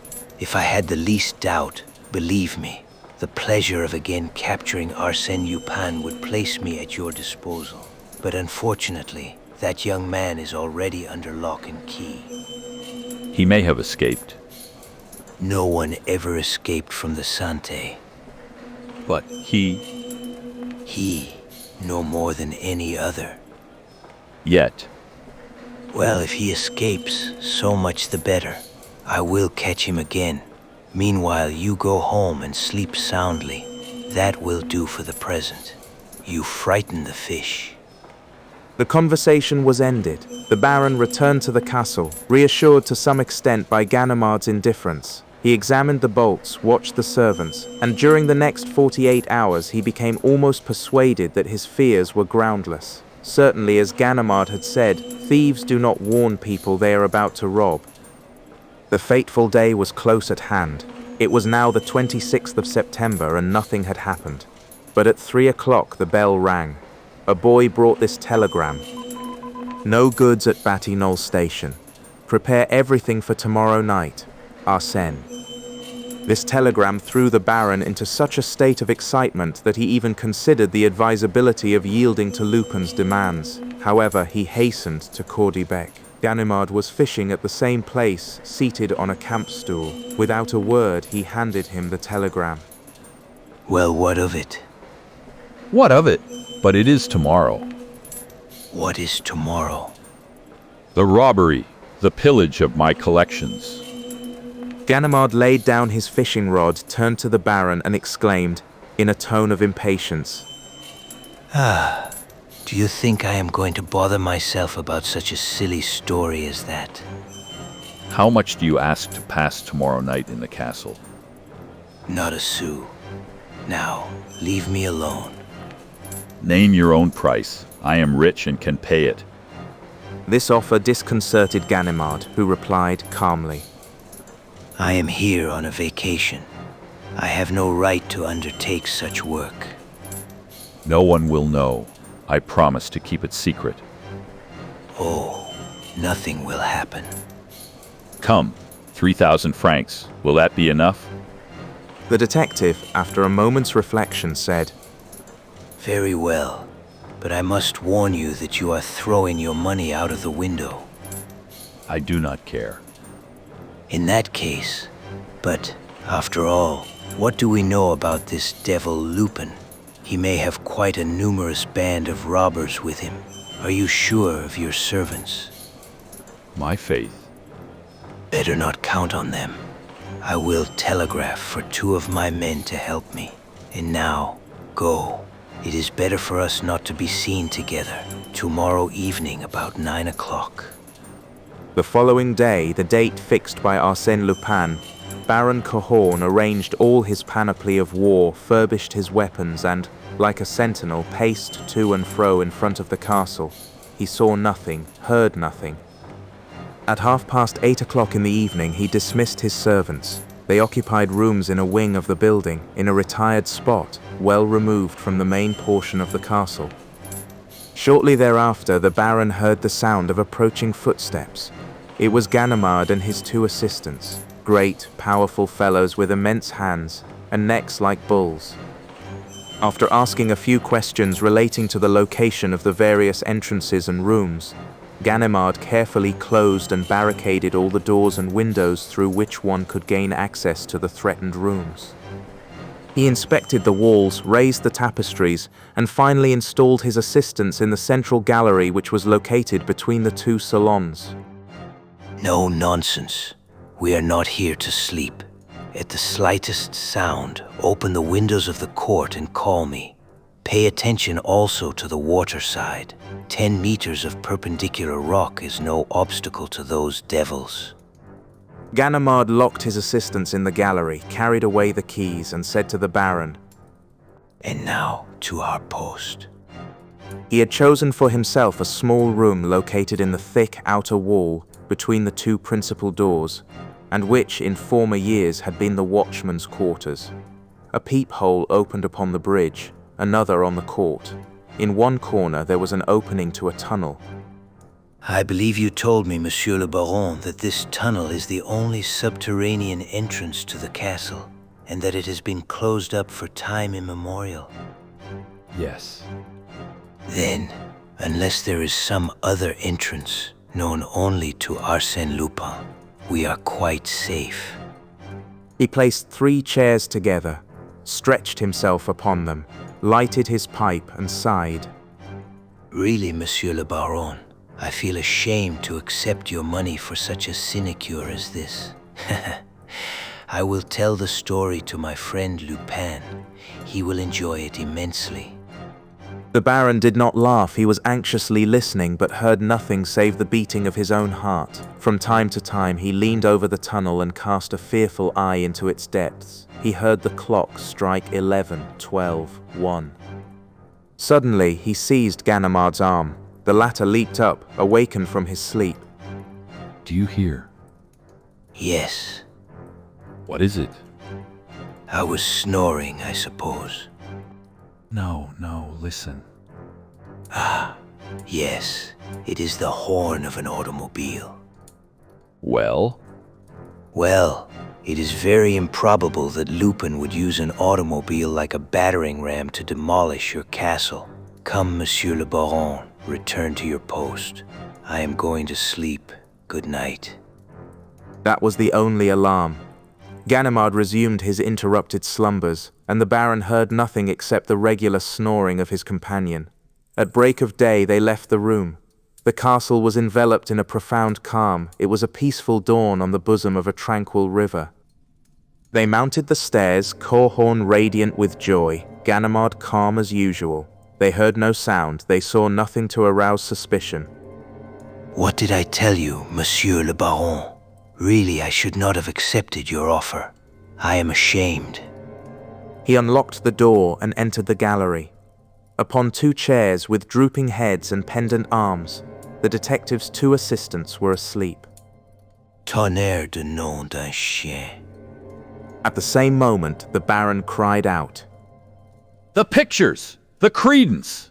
if I had the least doubt, believe me, the pleasure of again capturing Arsène Lupin would place me at your disposal. But unfortunately, that young man is already under lock and key. he may have escaped. No one ever escaped from the Santé. But he, no more than any other. yet, Well, if he escapes, so much the better. I will catch him again. Meanwhile, you go home and sleep soundly. That will do for the present. You frighten the fish. The conversation was ended. The Baron returned to the castle, reassured to some extent by Ganimard's indifference. He examined the bolts, watched the servants, and during the next 48 hours he became almost persuaded that his fears were groundless. Certainly, as Ganimard had said, thieves do not warn people they are about to rob. The fateful day was close at hand. It was now the 26th of September and nothing had happened. But at 3 o'clock the bell rang. A boy brought this telegram. No goods at Batignolles station. Prepare everything for tomorrow night. Arsène. This telegram threw the Baron into such a state of excitement that he even considered the advisability of yielding to Lupin's demands. However, he hastened to Caudebec. Ganimard was fishing at the same place, seated on a camp stool. Without a word, he handed him the telegram. Well, what of it? what of it? But it is tomorrow. What is tomorrow? The robbery, the pillage of my collections. Ganimard laid down his fishing rod, turned to the Baron and exclaimed, in a tone of impatience, Do you think I am going to bother myself about such a silly story as that? How much do you ask to pass tomorrow night in the castle? Not a sou. Now, leave me alone. Name your own price. I am rich and can pay it. This offer disconcerted Ganimard, who replied calmly, I am here on a vacation. I have no right to undertake such work. No one will know. I promise to keep it secret. Oh, nothing will happen. Come, 3,000 francs. Will that be enough? The detective, after a moment's reflection, said, Very well, but I must warn you that you are throwing your money out of the window. I do not care. In that case, but after all, what do we know about this devil Lupin? He may have quite a numerous band of robbers with him. Are you sure of your servants? My faith. Better not count on them. I will telegraph for 2 of my men to help me. And now, go. It is better for us not to be seen together. Tomorrow evening about 9 o'clock. The following day, the date fixed by Arsène Lupin, Baron Cahorn arranged all his panoply of war, furbished his weapons, and, like a sentinel, paced to and fro in front of the castle. He saw nothing, heard nothing. At 8:30 in the evening, he dismissed his servants. They occupied rooms in a wing of the building, in a retired spot, well removed from the main portion of the castle. Shortly thereafter, the Baron heard the sound of approaching footsteps. It was Ganimard and his 2 assistants, great, powerful fellows with immense hands and necks like bulls. After asking a few questions relating to the location of the various entrances and rooms, Ganimard carefully closed and barricaded all the doors and windows through which one could gain access to the threatened rooms. He inspected the walls, raised the tapestries, and finally installed his assistants in the central gallery which was located between the 2 salons. No nonsense. We are not here to sleep. At the slightest sound, open the windows of the court and call me. Pay attention also to the water side. 10 meters of perpendicular rock is no obstacle to those devils. Ganimard locked his assistants in the gallery, carried away the keys, and said to the Baron, And now to our post. He had chosen for himself a small room located in the thick outer wall between the 2 principal doors, and which in former years had been the watchman's quarters. A peephole opened upon the bridge, another on the court. In one corner there was an opening to a tunnel. I believe you told me, Monsieur le Baron, that this tunnel is the only subterranean entrance to the castle, and that it has been closed up for time immemorial. Yes. Then, unless there is some other entrance, known only to Arsène Lupin, we are quite safe. He placed 3 chairs together, stretched himself upon them, lighted his pipe and sighed. Really, Monsieur le Baron, I feel ashamed to accept your money for such a sinecure as this. I will tell the story to my friend Lupin. He will enjoy it immensely. The Baron did not laugh. He was anxiously listening, but heard nothing save the beating of his own heart. From time to time, he leaned over the tunnel and cast a fearful eye into its depths. He heard the clock strike 11, 12, 1. Suddenly, he seized Ganimard's arm. The latter leaped up, awakened from his sleep. Do you hear? Yes, What is it? I was snoring, I suppose. No, listen. Yes, it is the horn of an automobile. Well? Well, it is very improbable that Lupin would use an automobile like a battering ram to demolish your castle. Come, Monsieur le Baron, return to your post. I am going to sleep. Good night. That was the only alarm. Ganimard resumed his interrupted slumbers, and the Baron heard nothing except the regular snoring of his companion. At break of day they left the room. The castle was enveloped in a profound calm. It was a peaceful dawn on the bosom of a tranquil river. They mounted the stairs, Cahorn radiant with joy, Ganimard calm as usual. They heard no sound, they saw nothing to arouse suspicion. What did I tell you, Monsieur le Baron? Really, I should not have accepted your offer. I am ashamed. He unlocked the door and entered the gallery. Upon 2 chairs with drooping heads and pendant arms, the detective's 2 assistants were asleep. Tonnerre de nom d'un chien. At the same moment, the Baron cried out. The pictures! The credence!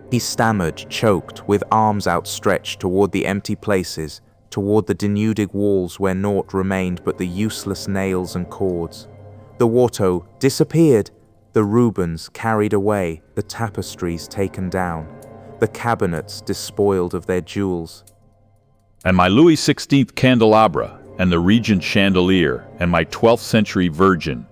He stammered, choked, with arms outstretched toward the empty places, toward the denuded walls where naught remained but the useless nails and cords. The Watteau disappeared, the Rubens carried away, the tapestries taken down, the cabinets despoiled of their jewels. And my Louis XVI candelabra, and the Regent chandelier, and my 12th century Virgin.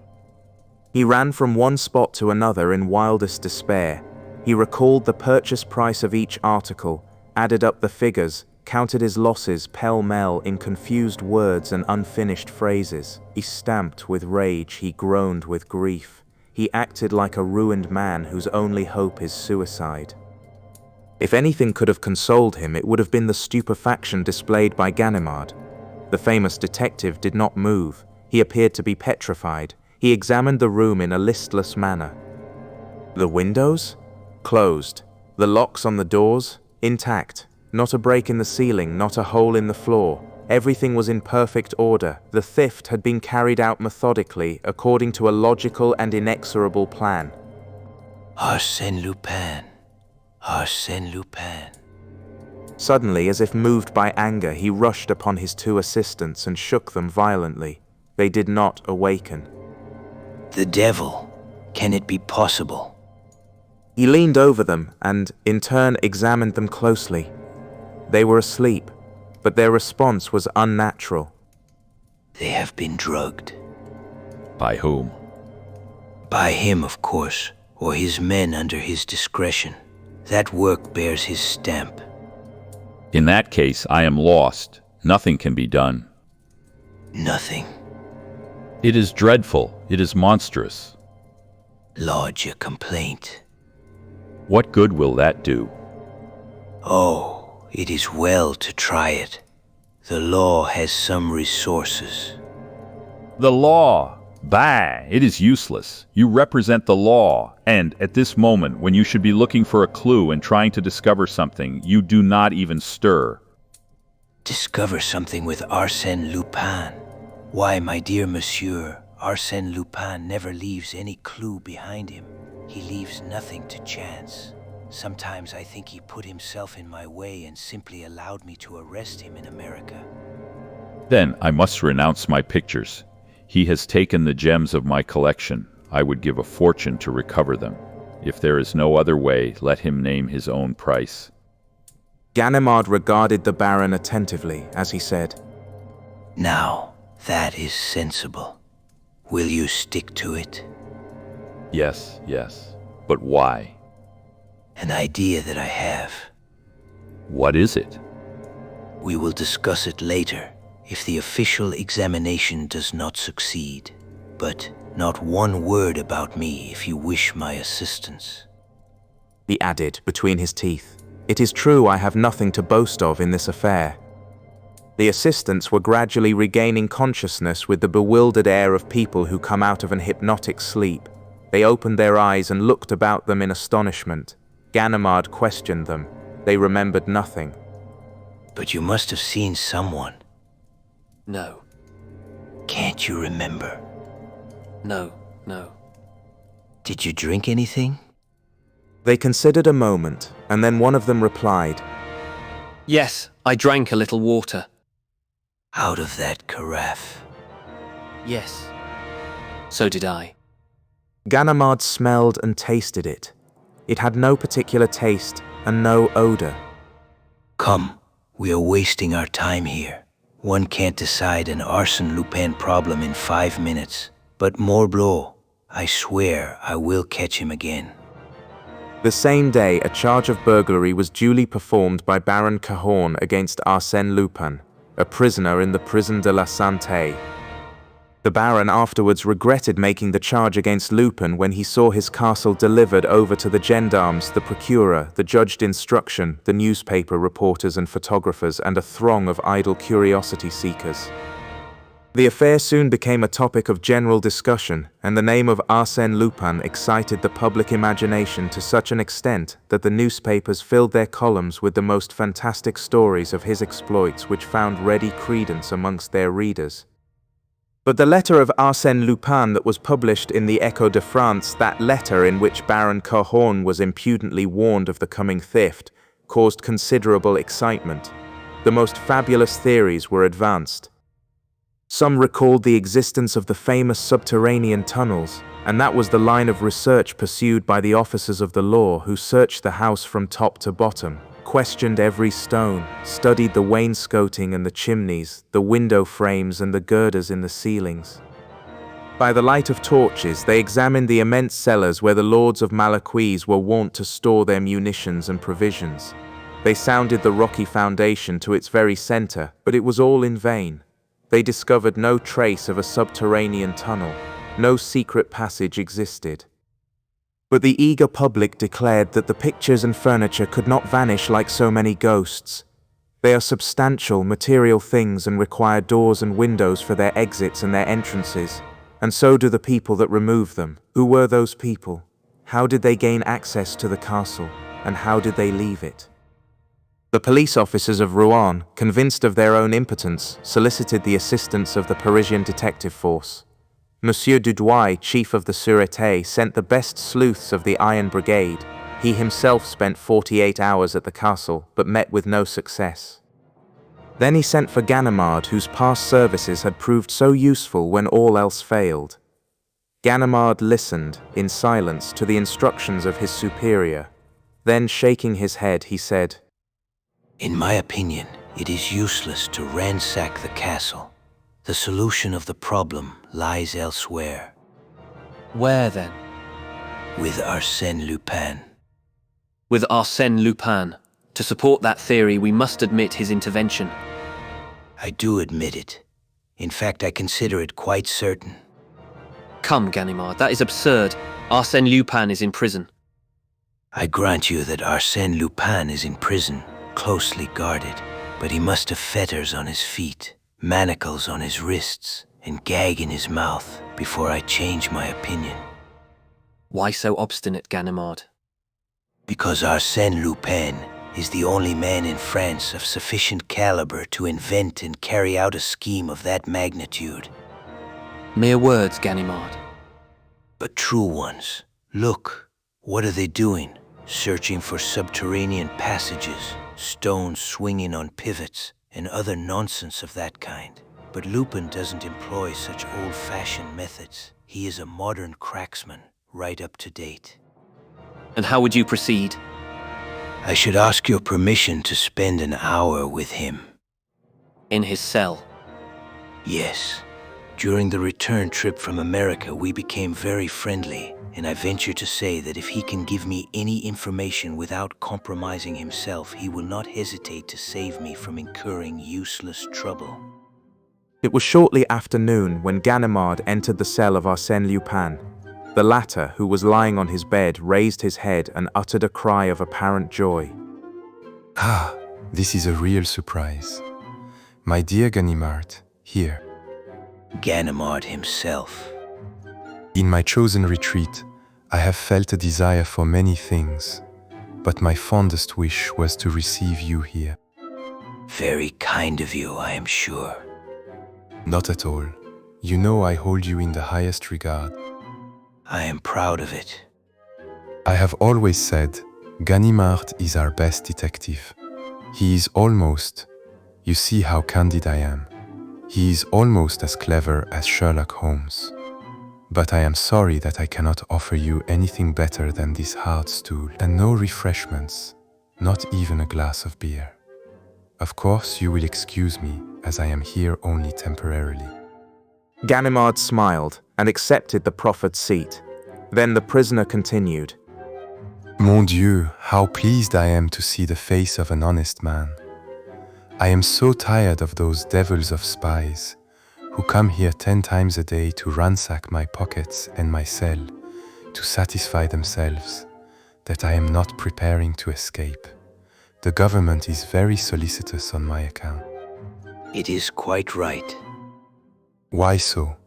He ran from one spot to another in wildest despair. He recalled the purchase price of each article, added up the figures, counted his losses pell-mell in confused words and unfinished phrases. He stamped with rage, he groaned with grief. he acted like a ruined man whose only hope is suicide. If anything could have consoled him, it would have been the stupefaction displayed by Ganimard. The famous detective did not move. He appeared to be petrified. He examined the room in a listless manner. The windows? Closed. The locks on the doors? Intact. Not a break in the ceiling, not a hole in the floor. Everything was in perfect order. The theft had been carried out methodically, according to a logical and inexorable plan. Arsène Lupin. Arsène Lupin. Suddenly, as if moved by anger, he rushed upon his two assistants and shook them violently. They did not awaken. The devil. Can it be possible? He leaned over them and, in turn, examined them closely. They were asleep, but their response was unnatural. They have been drugged. By whom? By him, of course, or his men under his discretion. That work bears his stamp. In that case, I am lost. Nothing can be done. Nothing. It is dreadful. It is monstrous. Lodge a complaint. What good will that do? Oh, it is well to try it. The law has some resources. The law! Bah! It is useless. You represent the law, and at this moment, when you should be looking for a clue and trying to discover something, you do not even stir. Discover something with Arsène Lupin. Why, my dear monsieur, Arsène Lupin never leaves any clue behind him. He leaves nothing to chance. Sometimes I think he put himself in my way and simply allowed me to arrest him in America. Then I must renounce my pictures. He has taken the gems of my collection. I would give a fortune to recover them. If there is no other way, let him name his own price. Ganimard regarded the Baron attentively as he said, Now, that is sensible. Will you stick to it? Yes, yes. But why? An idea that I have. What is it? We will discuss it later, if the official examination does not succeed. But not one word about me if you wish my assistance. he added between his teeth. It is true I have nothing to boast of in this affair. The assistants were gradually regaining consciousness with the bewildered air of people who come out of an hypnotic sleep. They opened their eyes and looked about them in astonishment. Ganimard questioned them. They remembered nothing. But you must have seen someone. No. Can't you remember? No. Did you drink anything? They considered a moment, and then one of them replied, Yes, I drank a little water. Out of that carafe. Yes. So did I. Ganimard smelled and tasted it. It had no particular taste and no odor. Come, we are wasting our time here. One can't decide an Arsène Lupin problem in 5 minutes. But Morbleu, I swear I will catch him again. The same day, a charge of burglary was duly performed by Baron Cahorn against Arsène Lupin, a prisoner in the Prison de la Santé. The Baron afterwards regretted making the charge against Lupin when he saw his castle delivered over to the gendarmes, the procurer, the judge d'instruction, the newspaper reporters and photographers, and a throng of idle curiosity seekers. The affair soon became a topic of general discussion, and the name of Arsène Lupin excited the public imagination to such an extent that the newspapers filled their columns with the most fantastic stories of his exploits, which found ready credence amongst their readers. But the letter of Arsène Lupin that was published in the Echo de France, that letter in which Baron Cahorn was impudently warned of the coming theft, caused considerable excitement. The most fabulous theories were advanced. Some recalled the existence of the famous subterranean tunnels, and that was the line of research pursued by the officers of the law who searched the house from top to bottom, questioned every stone, studied the wainscoting and the chimneys, the window frames and the girders in the ceilings. By the light of torches, they examined the immense cellars where the lords of Malaquise were wont to store their munitions and provisions. They sounded the rocky foundation to its very center, but it was all in vain. They discovered no trace of a subterranean tunnel. No secret passage existed. But the eager public declared that the pictures and furniture could not vanish like so many ghosts. They are substantial, material things and require doors and windows for their exits and their entrances. And so do the people that remove them. Who were those people? How did they gain access to the castle? And how did they leave it? The police officers of Rouen, convinced of their own impotence, solicited the assistance of the Parisian detective force. Monsieur Dudouis, chief of the Sûreté, sent the best sleuths of the Iron Brigade. He himself spent 48 hours at the castle, but met with no success. Then he sent for Ganimard, whose past services had proved so useful when all else failed. Ganimard listened, in silence, to the instructions of his superior. Then, shaking his head, he said, "In my opinion, it is useless to ransack the castle. The solution of the problem lies elsewhere. Where then? With Arsène Lupin." With Arsène Lupin. To support that theory, we must admit his intervention. I do admit it. In fact, I consider it quite certain. Come, Ganimard, that is absurd. Arsène Lupin is in prison. I grant you that Arsène Lupin is in prison, closely guarded, but he must have fetters on his feet, manacles on his wrists, and gag in his mouth before I change my opinion. Why so obstinate, Ganimard? Because Arsène Lupin is the only man in France of sufficient caliber to invent and carry out a scheme of that magnitude. Mere words, Ganimard. But true ones. Look, what are they doing? Searching for subterranean passages, stones swinging on pivots, and other nonsense of that kind. But Lupin doesn't employ such old-fashioned methods. He is a modern cracksman, right up to date. And how would you proceed? I should ask your permission to spend an hour with him. In his cell? Yes. During the return trip from America, we became very friendly, and I venture to say that if he can give me any information without compromising himself, he will not hesitate to save me from incurring useless trouble. It was shortly after noon when Ganimard entered the cell of Arsène Lupin. The latter, who was lying on his bed, raised his head and uttered a cry of apparent joy. Ah, this is a real surprise. My dear Ganimard, here. Ganimard himself. In my chosen retreat, I have felt a desire for many things, but my fondest wish was to receive you here. Very kind of you, I am sure. Not at all. You know I hold you in the highest regard. I am proud of it. I have always said, Ganimard is our best detective. He is almost, you see how candid I am, he is almost as clever as Sherlock Holmes. But I am sorry that I cannot offer you anything better than this hard stool and no refreshments, not even a glass of beer. Of course you will excuse me, as I am here only temporarily. Ganimard smiled and accepted the proffered seat. Then the prisoner continued. Mon Dieu, how pleased I am to see the face of an honest man. I am so tired of those devils of spies who come here 10 times a day to ransack my pockets and my cell to satisfy themselves that I am not preparing to escape. The government is very solicitous on my account. It is quite right. Why so?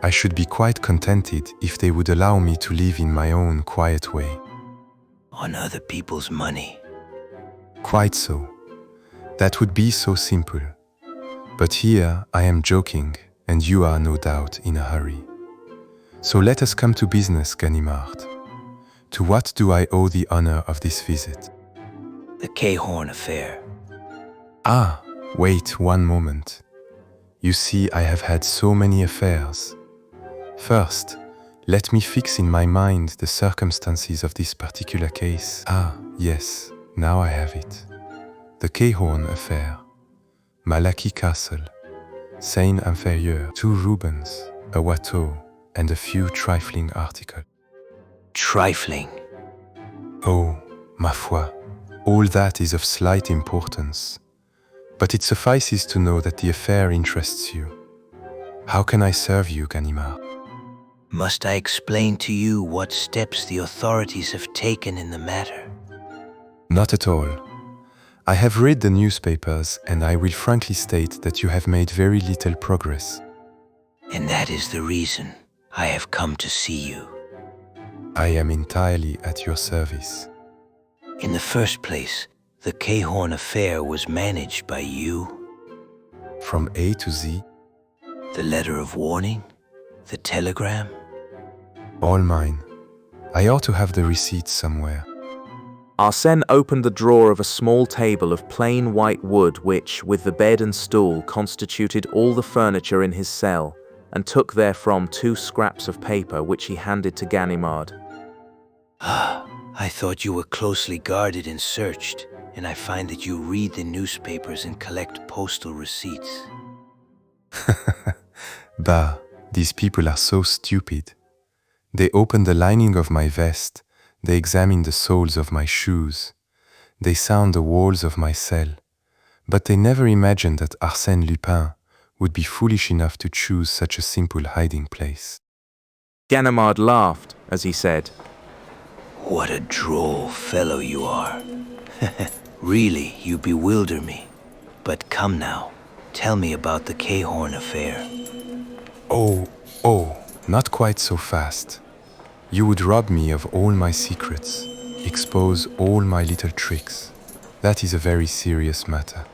I should be quite contented if they would allow me to live in my own quiet way. On other people's money. Quite so. That would be so simple. But here I am joking, and you are no doubt in a hurry. So let us come to business, Ganimard. To what do I owe the honor of this visit? The Cahorn affair. Ah, wait one moment. You see, I have had so many affairs. First, let me fix in my mind the circumstances of this particular case. Ah, yes, now I have it. The Cahorn affair, Malaquis Castle, Seine Inférieure, 2 Rubens, a Watteau, and a few trifling articles. Trifling? Oh, ma foi, all that is of slight importance. But it suffices to know that the affair interests you. How can I serve you, Ganimard? Must I explain to you what steps the authorities have taken in the matter? Not at all. I have read the newspapers, and I will frankly state that you have made very little progress. And that is the reason I have come to see you. I am entirely at your service. In the first place, the Cajon affair was managed by you. From A to Z, The letter of warning, the telegram. all mine. I ought to have the receipts somewhere. Arsène opened the drawer of a small table of plain white wood which, with the bed and stool, constituted all the furniture in his cell, and took therefrom 2 scraps of paper which he handed to Ganimard. I thought you were closely guarded and searched, and I find that you read the newspapers and collect postal receipts. Bah, these people are so stupid. They open the lining of my vest, they examine the soles of my shoes, they sound the walls of my cell, but they never imagined that Arsène Lupin would be foolish enough to choose such a simple hiding place. Ganimard laughed as he said, What a droll fellow you are. Really, you bewilder me. But come now, tell me about the Cajon affair. Oh, not quite so fast. You would rob me of all my secrets, expose all my little tricks. That is a very serious matter.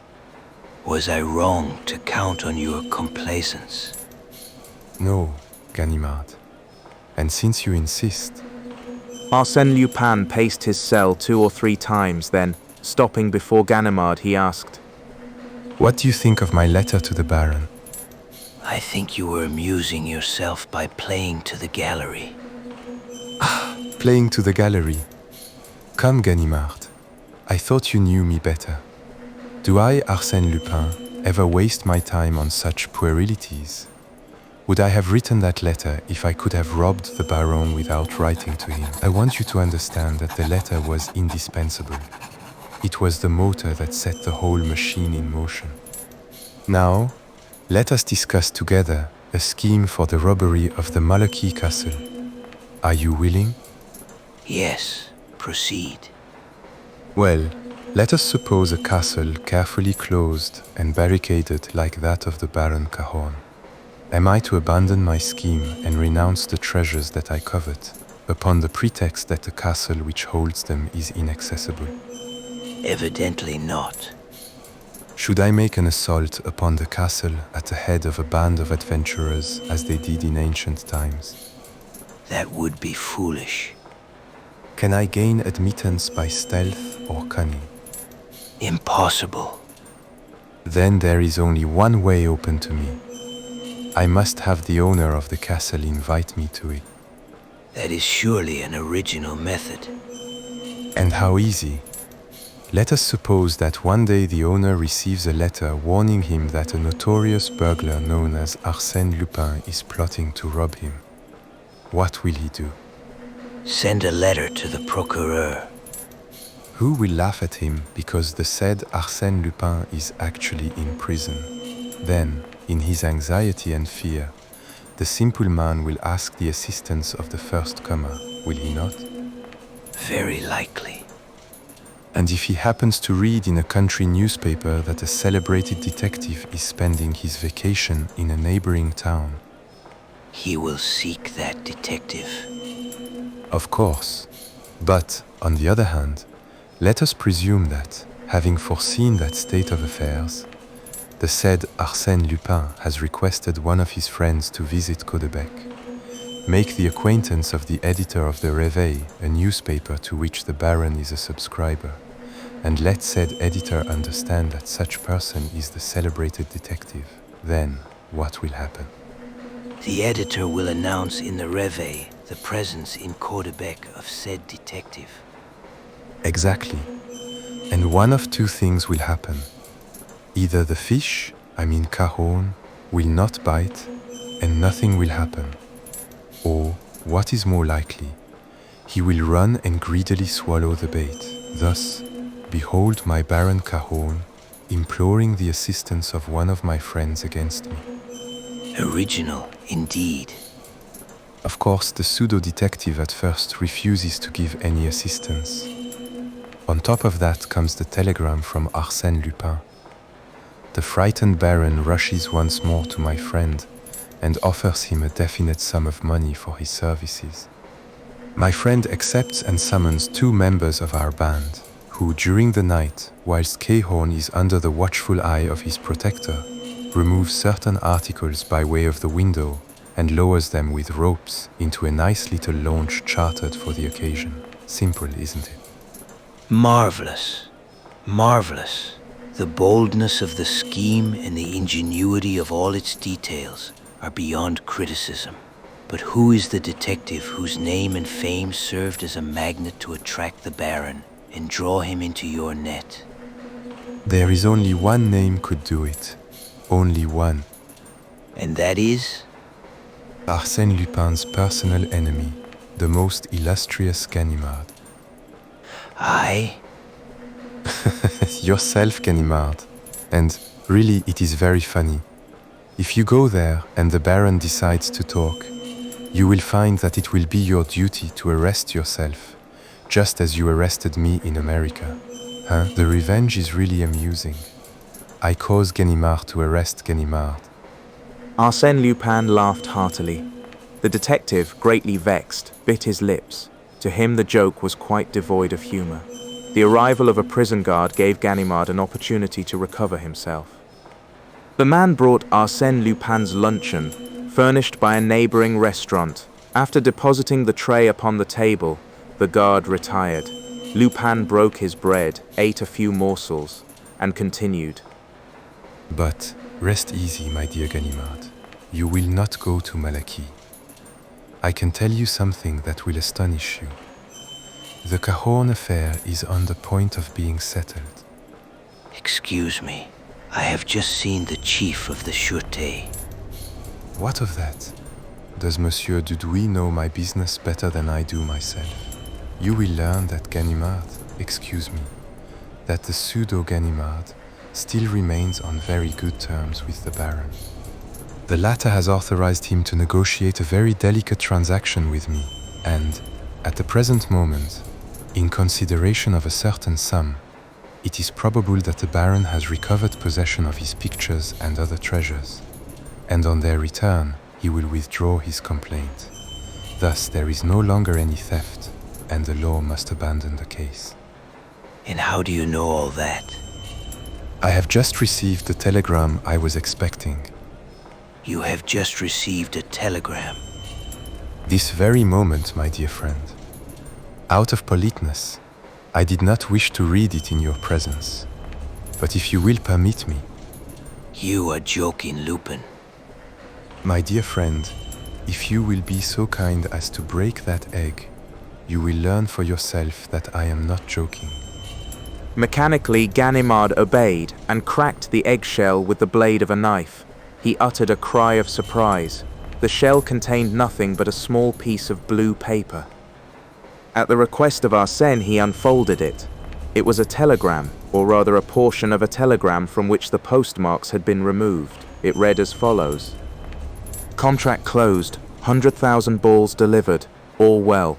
Was I wrong to count on your complaisance? No, Ganimard. And since you insist, Arsène Lupin paced his cell 2 or 3 times, then, stopping before Ganimard, he asked, what do you think of my letter to the Baron? I think you were amusing yourself by playing to the gallery. Playing to the gallery. Come, Ganimard. I thought you knew me better. Do I, Arsène Lupin, ever waste my time on such puerilities? Would I have written that letter if I could have robbed the Baron without writing to him? I want you to understand that the letter was indispensable. It was the motor that set the whole machine in motion. Now, let us discuss together a scheme for the robbery of the Malachi Castle. Are you willing? Yes, proceed. Well, let us suppose a castle carefully closed and barricaded like that of the Baron Cajon. Am I to abandon my scheme and renounce the treasures that I covet, upon the pretext that the castle which holds them is inaccessible? Evidently not. Should I make an assault upon the castle at the head of a band of adventurers as they did in ancient times? That would be foolish. Can I gain admittance by stealth or cunning? Impossible. Then there is only one way open to me. I must have the owner of the castle invite me to it. That is surely an original method. And how easy? Let us suppose that one day the owner receives a letter warning him that a notorious burglar known as Arsène Lupin is plotting to rob him. What will he do? Send a letter to the procureur. Who will laugh at him because the said Arsène Lupin is actually in prison? Then, in his anxiety and fear, the simple man will ask the assistance of the first comer, will he not? Very likely. And if he happens to read in a country newspaper that a celebrated detective is spending his vacation in a neighboring town, He will seek that detective. of course. But, on the other hand, let us presume that, having foreseen that state of affairs, the said Arsène Lupin has requested one of his friends to visit Caudebec, make the acquaintance of the editor of the Réveil, a newspaper to which the Baron is a subscriber, and let said editor understand that such person is the celebrated detective. Then, what will happen? The editor will announce in the Réveil the presence in Caudebec of said detective. Exactly. And one of 2 things will happen. Either the fish, Cajon, will not bite, and nothing will happen. Or, what is more likely, he will run and greedily swallow the bait. Thus, behold my Baron Cajon, imploring the assistance of one of my friends against me. Original, indeed. Of course, the pseudo-detective at first refuses to give any assistance. On top of that comes the telegram from Arsène Lupin. The frightened Baron rushes once more to my friend and offers him a definite sum of money for his services. My friend accepts and summons 2 members of our band, who during the night, whilst Cahorn is under the watchful eye of his protector, removes certain articles by way of the window and lowers them with ropes into a nice little launch chartered for the occasion. Simple, isn't it? Marvelous. Marvelous. The boldness of the scheme and the ingenuity of all its details are beyond criticism. But who is the detective whose name and fame served as a magnet to attract the Baron and draw him into your net? There is only one name could do it. Only one. And that is? Arsène Lupin's personal enemy, the most illustrious Ganimard. I? Yourself, Ganimard. And really, it is very funny. If you go there and the Baron decides to talk, you will find that it will be your duty to arrest yourself, just as you arrested me in America. The revenge is really amusing. I cause Ganimard to arrest Ganimard. Arsène Lupin laughed heartily. The detective, greatly vexed, bit his lips. To him the joke was quite devoid of humour. The arrival of a prison guard gave Ganimard an opportunity to recover himself. The man brought Arsène Lupin's luncheon, furnished by a neighbouring restaurant. After depositing the tray upon the table, the guard retired. Lupin broke his bread, ate a few morsels, and continued. But rest easy, my dear Ganimard. You will not go to Malaquis. I can tell you something that will astonish you. The Cahorn affair is on the point of being settled. Excuse me. I have just seen the chief of the Sûreté. What of that? Does Monsieur Dudouis know my business better than I do myself? You will learn that Ganimard, excuse me, that the pseudo-Ganimard still remains on very good terms with the Baron. The latter has authorized him to negotiate a very delicate transaction with me, and, at the present moment, in consideration of a certain sum, it is probable that the Baron has recovered possession of his pictures and other treasures, and on their return, he will withdraw his complaint. Thus, there is no longer any theft, and the law must abandon the case. And how do you know all that? I have just received the telegram I was expecting. You have just received a telegram. This very moment, my dear friend. Out of politeness, I did not wish to read it in your presence. But if you will permit me... You are joking, Lupin. My dear friend, if you will be so kind as to break that egg, you will learn for yourself that I am not joking. Mechanically, Ganimard obeyed and cracked the eggshell with the blade of a knife. He uttered a cry of surprise. The shell contained nothing but a small piece of blue paper. At the request of Arsène, he unfolded it. It was a telegram, or rather a portion of a telegram from which the postmarks had been removed. It read as follows. Contract closed. 100,000 balls delivered. All well.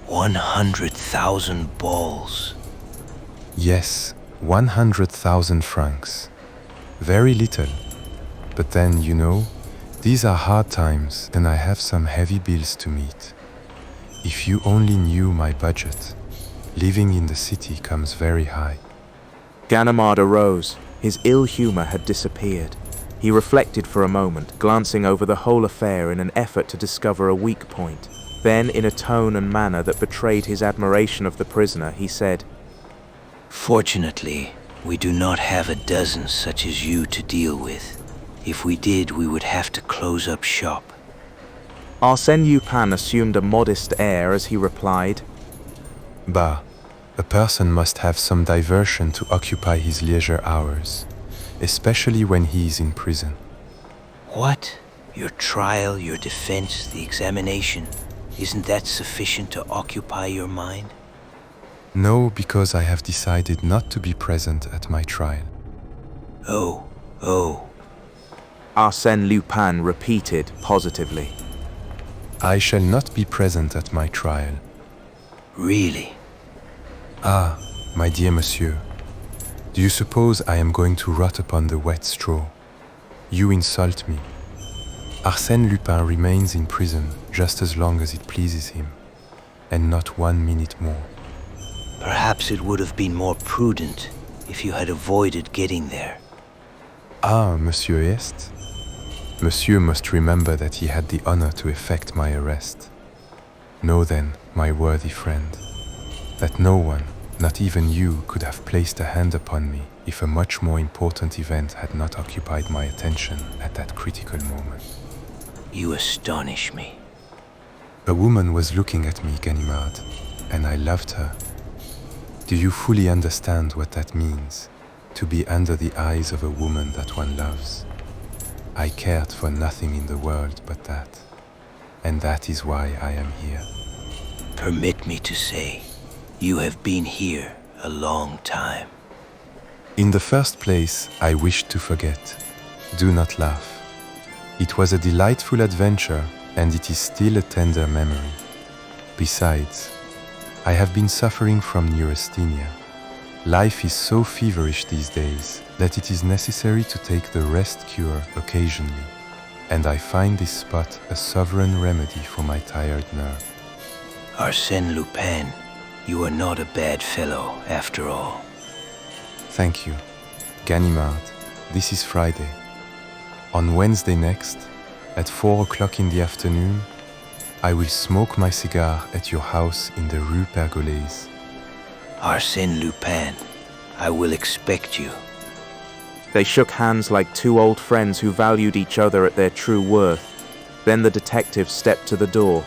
100,000 balls. Yes, 100,000 francs. Very little. But then, you know, these are hard times and I have some heavy bills to meet. If you only knew my budget, living in the city comes very high. Ganimard arose. His ill humour had disappeared. He reflected for a moment, glancing over the whole affair in an effort to discover a weak point. Then, in a tone and manner that betrayed his admiration of the prisoner, he said, Fortunately, we do not have a dozen such as you to deal with. If we did, we would have to close up shop. Arsène Lupin assumed a modest air as he replied, Bah, a person must have some diversion to occupy his leisure hours, especially when he is in prison. What? Your trial, your defense, the examination, isn't that sufficient to occupy your mind? No, because I have decided not to be present at my trial. Oh. Arsène Lupin repeated positively. I shall not be present at my trial. Really? Ah, my dear monsieur, do you suppose I am going to rot upon the wet straw? You insult me. Arsène Lupin remains in prison just as long as it pleases him, and not 1 minute more. Perhaps it would have been more prudent if you had avoided getting there. Ah, Monsieur est? Monsieur must remember that he had the honor to effect my arrest. Know then, my worthy friend, that no one, not even you, could have placed a hand upon me if a much more important event had not occupied my attention at that critical moment. You astonish me. A woman was looking at me, Ganimard, and I loved her. Do you fully understand what that means, to be under the eyes of a woman that one loves? I cared for nothing in the world but that, and that is why I am here. Permit me to say, you have been here a long time. In the first place, I wished to forget. Do not laugh. It was a delightful adventure, and it is still a tender memory. Besides, I have been suffering from neurasthenia. Life is so feverish these days that it is necessary to take the rest cure occasionally, and I find this spot a sovereign remedy for my tired nerve. Arsène Lupin, you are not a bad fellow after all. Thank you. Ganimard, this is Friday. On Wednesday next, at 4 o'clock in the afternoon, I will smoke my cigar at your house in the Rue Pergolese. Arsène Lupin, I will expect you. They shook hands like two old friends who valued each other at their true worth. Then the detective stepped to the door.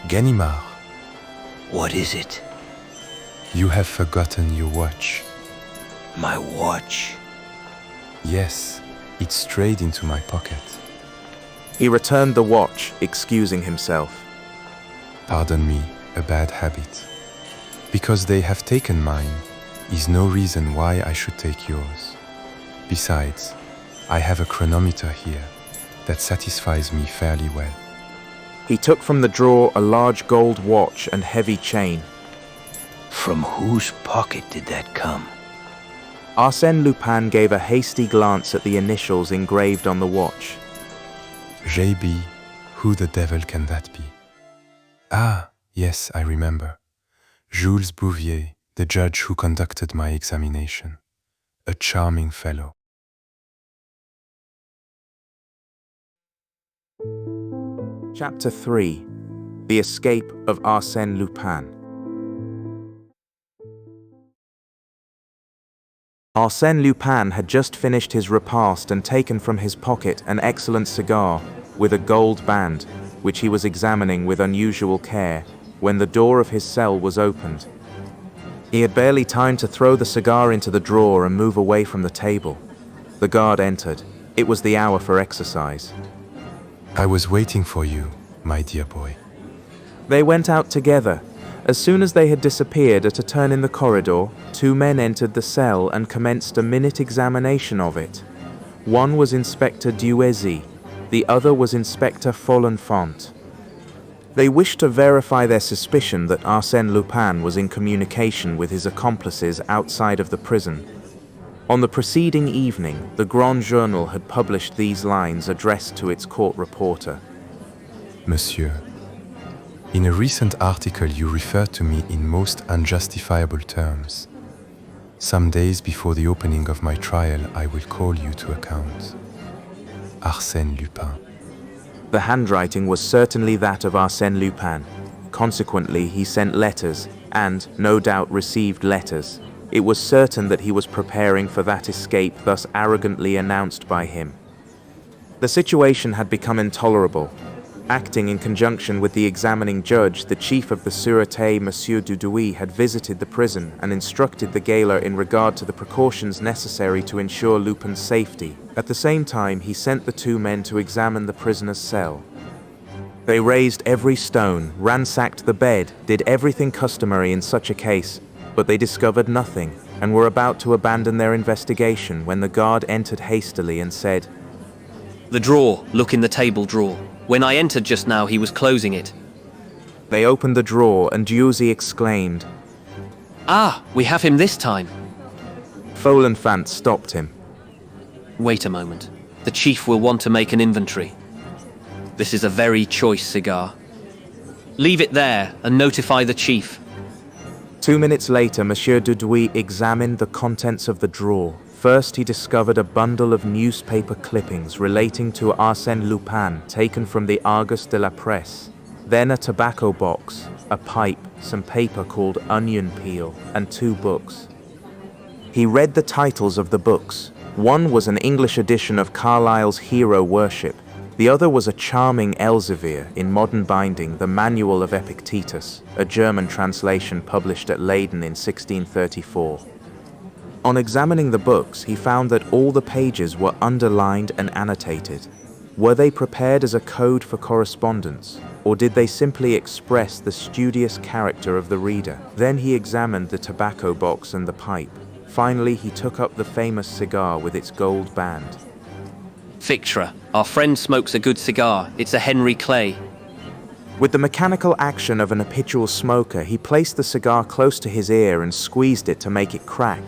Ganimard, What is it? you have forgotten your watch. My watch? Yes, it strayed into my pocket. He returned the watch, excusing himself. Pardon me, a bad habit. Because they have taken mine is no reason why I should take yours. Besides, I have a chronometer here that satisfies me fairly well. He took from the drawer a large gold watch and heavy chain. From whose pocket did that come? Arsène Lupin gave a hasty glance at the initials engraved on the watch. JB, who the devil can that be? Ah, yes, I remember. Jules Bouvier, the judge who conducted my examination. A charming fellow. Chapter 3. The Escape of Arsène Lupin. Arsène Lupin had just finished his repast and taken from his pocket an excellent cigar with a gold band, which he was examining with unusual care, when the door of his cell was opened. He had barely time to throw the cigar into the drawer and move away from the table. The guard entered. It was the hour for exercise. I was waiting for you, my dear boy. They went out together. As soon as they had disappeared at a turn in the corridor, two men entered the cell and commenced a minute examination of it. One was Inspector Duezy, the other was Inspector Folenfant. They wished to verify their suspicion that Arsène Lupin was in communication with his accomplices outside of the prison. On the preceding evening, the Grand Journal had published these lines addressed to its court reporter. Monsieur, in a recent article you referred to me in most unjustifiable terms. Some days before the opening of my trial, I will call you to account. Arsène Lupin. The handwriting was certainly that of Arsène Lupin. Consequently, he sent letters, and, no doubt, received letters. It was certain that he was preparing for that escape thus arrogantly announced by him. The situation had become intolerable. Acting in conjunction with the examining judge, the chief of the Sûreté, Monsieur Dudouis, had visited the prison and instructed the gaoler in regard to the precautions necessary to ensure Lupin's safety. At the same time, he sent the two men to examine the prisoner's cell. They raised every stone, ransacked the bed, did everything customary in such a case, but they discovered nothing and were about to abandon their investigation when the guard entered hastily and said, The drawer, look in the table drawer. When I entered just now, he was closing it. They opened the drawer and Giusy exclaimed. Ah, we have him this time. Folenfant stopped him. Wait a moment. The chief will want to make an inventory. This is a very choice cigar. Leave it there and notify the chief. 2 minutes later, Monsieur Dudouis examined the contents of the drawer. First, he discovered a bundle of newspaper clippings relating to Arsène Lupin taken from the Argus de la Presse. Then a tobacco box, a pipe, some paper called onion peel, and 2 books. He read the titles of the books. One was an English edition of Carlyle's Hero Worship. The other was a charming Elsevier, in modern binding, the Manual of Epictetus, a German translation published at Leyden in 1634. On examining the books, he found that all the pages were underlined and annotated. Were they prepared as a code for correspondence, or did they simply express the studious character of the reader? Then he examined the tobacco box and the pipe. Finally, he took up the famous cigar with its gold band. Victra, our friend smokes a good cigar. It's a Henry Clay. With the mechanical action of an habitual smoker, he placed the cigar close to his ear and squeezed it to make it crack.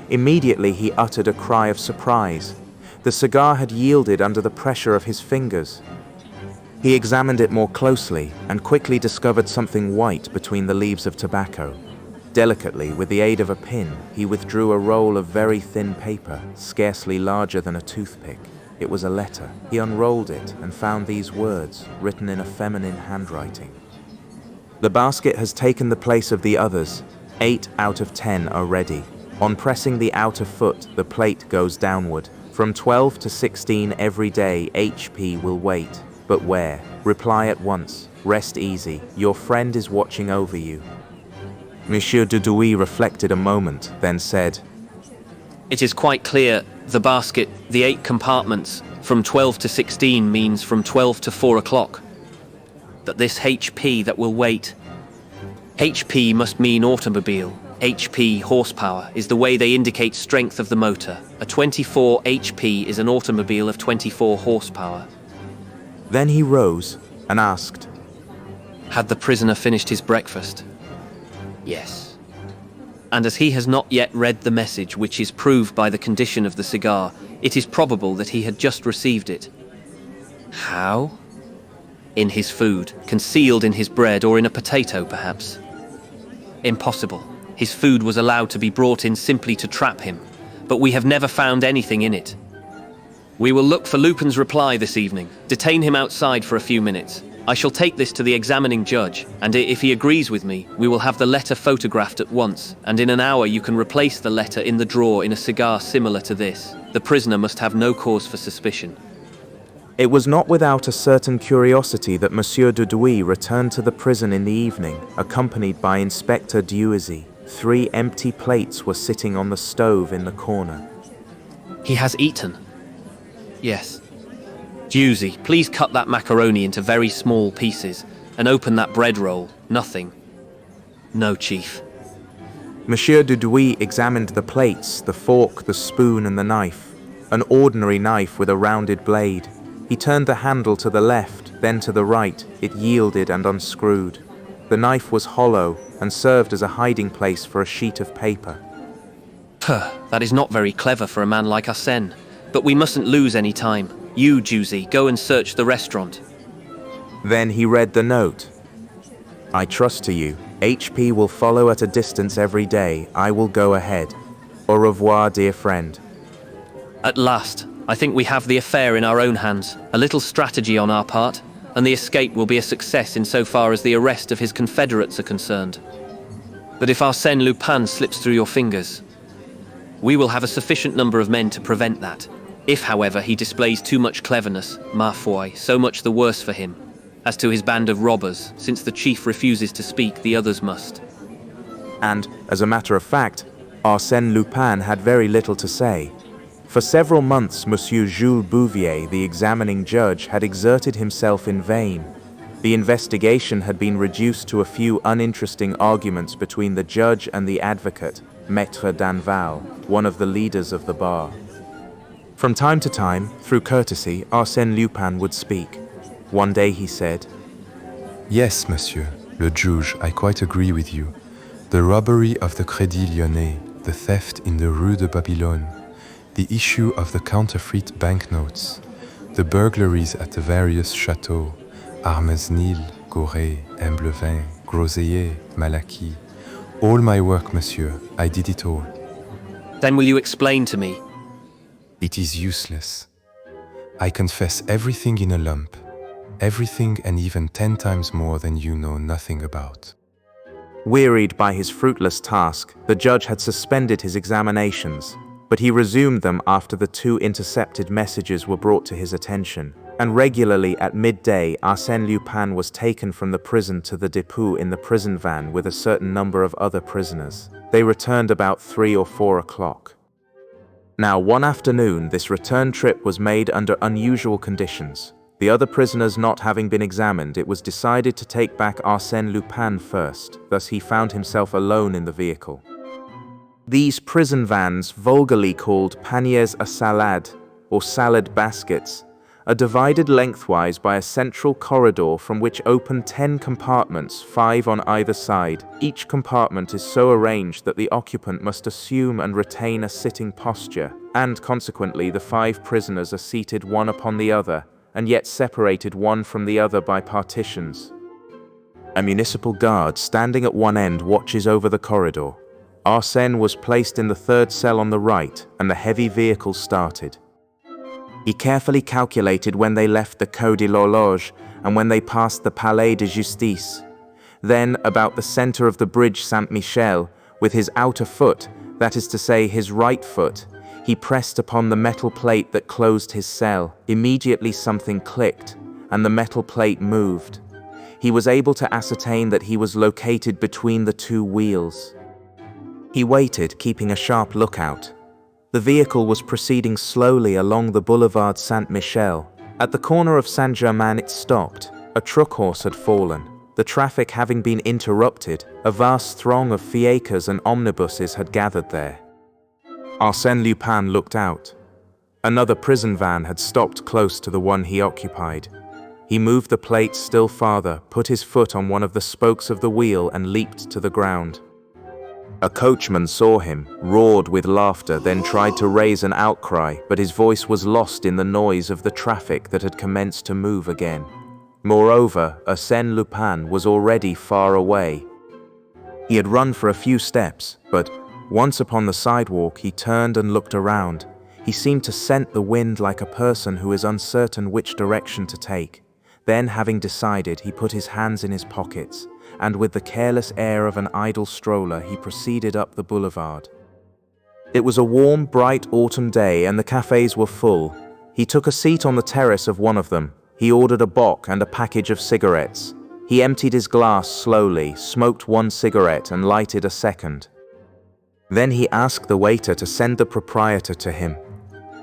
Immediately, he uttered a cry of surprise. The cigar had yielded under the pressure of his fingers. He examined it more closely and quickly discovered something white between the leaves of tobacco. Delicately, with the aid of a pin, he withdrew a roll of very thin paper, scarcely larger than a toothpick. It was a letter. He unrolled it and found these words, written in a feminine handwriting. The basket has taken the place of the others. 8 out of 10 are ready. On pressing the outer foot, the plate goes downward. From 12 to 16 every day, HP will wait. But where? Reply at once. Rest easy. Your friend is watching over you. Monsieur Dudouis reflected a moment, then said, It is quite clear. The basket, the 8 compartments, from 12 to 16 means from 12 to 4 o'clock. That this HP that will wait. HP must mean automobile. HP, horsepower, is the way they indicate strength of the motor. A 24 HP is an automobile of 24 horsepower. Then he rose and asked, Had the prisoner finished his breakfast? Yes. And as he has not yet read the message, which is proved by the condition of the cigar, it is probable that he had just received it. How? In his food, concealed in his bread, or in a potato, perhaps. Impossible. His food was allowed to be brought in simply to trap him, but we have never found anything in it. We will look for Lupin's reply this evening. Detain him outside for a few minutes. I shall take this to the examining judge, and if he agrees with me, we will have the letter photographed at once, and in an hour you can replace the letter in the drawer in a cigar similar to this. The prisoner must have no cause for suspicion. It was not without a certain curiosity that Monsieur Dudouis returned to the prison in the evening, accompanied by Inspector Giusy. 3 empty plates were sitting on the stove in the corner. He has eaten. Yes. Giusy, please cut that macaroni into very small pieces and open that bread roll. Nothing. No, Chief. Monsieur Dudouis examined the plates, the fork, the spoon, and the knife. An ordinary knife with a rounded blade. He turned the handle to the left, then to the right. It yielded and unscrewed. The knife was hollow and served as a hiding place for a sheet of paper. Puh, that is not very clever for a man like Arsène. But we mustn't lose any time. You, Giusy, go and search the restaurant. Then he read the note. I trust to you. HP will follow at a distance every day. I will go ahead. Au revoir, dear friend. At last, I think we have the affair in our own hands. A little strategy on our part, and the escape will be a success insofar as the arrest of his confederates are concerned. But if Arsène Lupin slips through your fingers, we will have a sufficient number of men to prevent that. If, however, he displays too much cleverness, ma foi, so much the worse for him. As to his band of robbers, since the chief refuses to speak, the others must. And, as a matter of fact, Arsène Lupin had very little to say. For several months, Monsieur Jules Bouvier, the examining judge, had exerted himself in vain. The investigation had been reduced to a few uninteresting arguments between the judge and the advocate, Maître Danval, one of the leaders of the bar. From time to time, through courtesy, Arsène Lupin would speak. One day he said, Yes, monsieur, le juge, I quite agree with you. The robbery of the Crédit Lyonnais, the theft in the Rue de Babylone, the issue of the counterfeit banknotes, the burglaries at the various châteaux, Armesnil, Gorée, Emblevin, Groseilliers, Malaquis. All my work, monsieur, I did it all. Then will you explain to me? It is useless. I confess everything in a lump, everything and even 10 times more than you know nothing about. Wearied by his fruitless task, the judge had suspended his examinations, but he resumed them after the 2 intercepted messages were brought to his attention, and regularly at midday Arsène Lupin was taken from the prison to the dépôt in the prison van with a certain number of other prisoners. They returned about 3 or 4 o'clock. Now, one afternoon, this return trip was made under unusual conditions. The other prisoners not having been examined, it was decided to take back Arsène Lupin first, thus he found himself alone in the vehicle. These prison vans, vulgarly called paniers à salade, or salad baskets, are divided lengthwise by a central corridor from which open 10 compartments, 5 on either side. Each compartment is so arranged that the occupant must assume and retain a sitting posture, and consequently the 5 prisoners are seated one upon the other, and yet separated one from the other by partitions. A municipal guard standing at one end watches over the corridor. Arsène was placed in the 3rd cell on the right, and the heavy vehicle started. He carefully calculated when they left the Quai de l'Horloge and when they passed the Palais de Justice. Then, about the center of the bridge Saint-Michel, with his outer foot, that is to say his right foot, he pressed upon the metal plate that closed his cell. Immediately something clicked, and the metal plate moved. He was able to ascertain that he was located between the 2 wheels. He waited, keeping a sharp lookout. The vehicle was proceeding slowly along the boulevard Saint-Michel. At the corner of Saint-Germain it stopped. A truck horse had fallen. The traffic having been interrupted, a vast throng of fiacres and omnibuses had gathered there. Arsène Lupin looked out. Another prison van had stopped close to the one he occupied. He moved the plate still farther, put his foot on one of the spokes of the wheel and leaped to the ground. A coachman saw him, roared with laughter, then tried to raise an outcry, but his voice was lost in the noise of the traffic that had commenced to move again. Moreover, Arsène Lupin was already far away. He had run for a few steps, but once upon the sidewalk he turned and looked around. He seemed to scent the wind like a person who is uncertain which direction to take. Then, having decided, he put his hands in his pockets, and with the careless air of an idle stroller he proceeded up the boulevard. It was a warm, bright autumn day and the cafes were full. He took a seat on the terrace of one of them. He ordered a bock and a package of cigarettes. He emptied his glass slowly, smoked 1 cigarette and lighted a second. Then he asked the waiter to send the proprietor to him.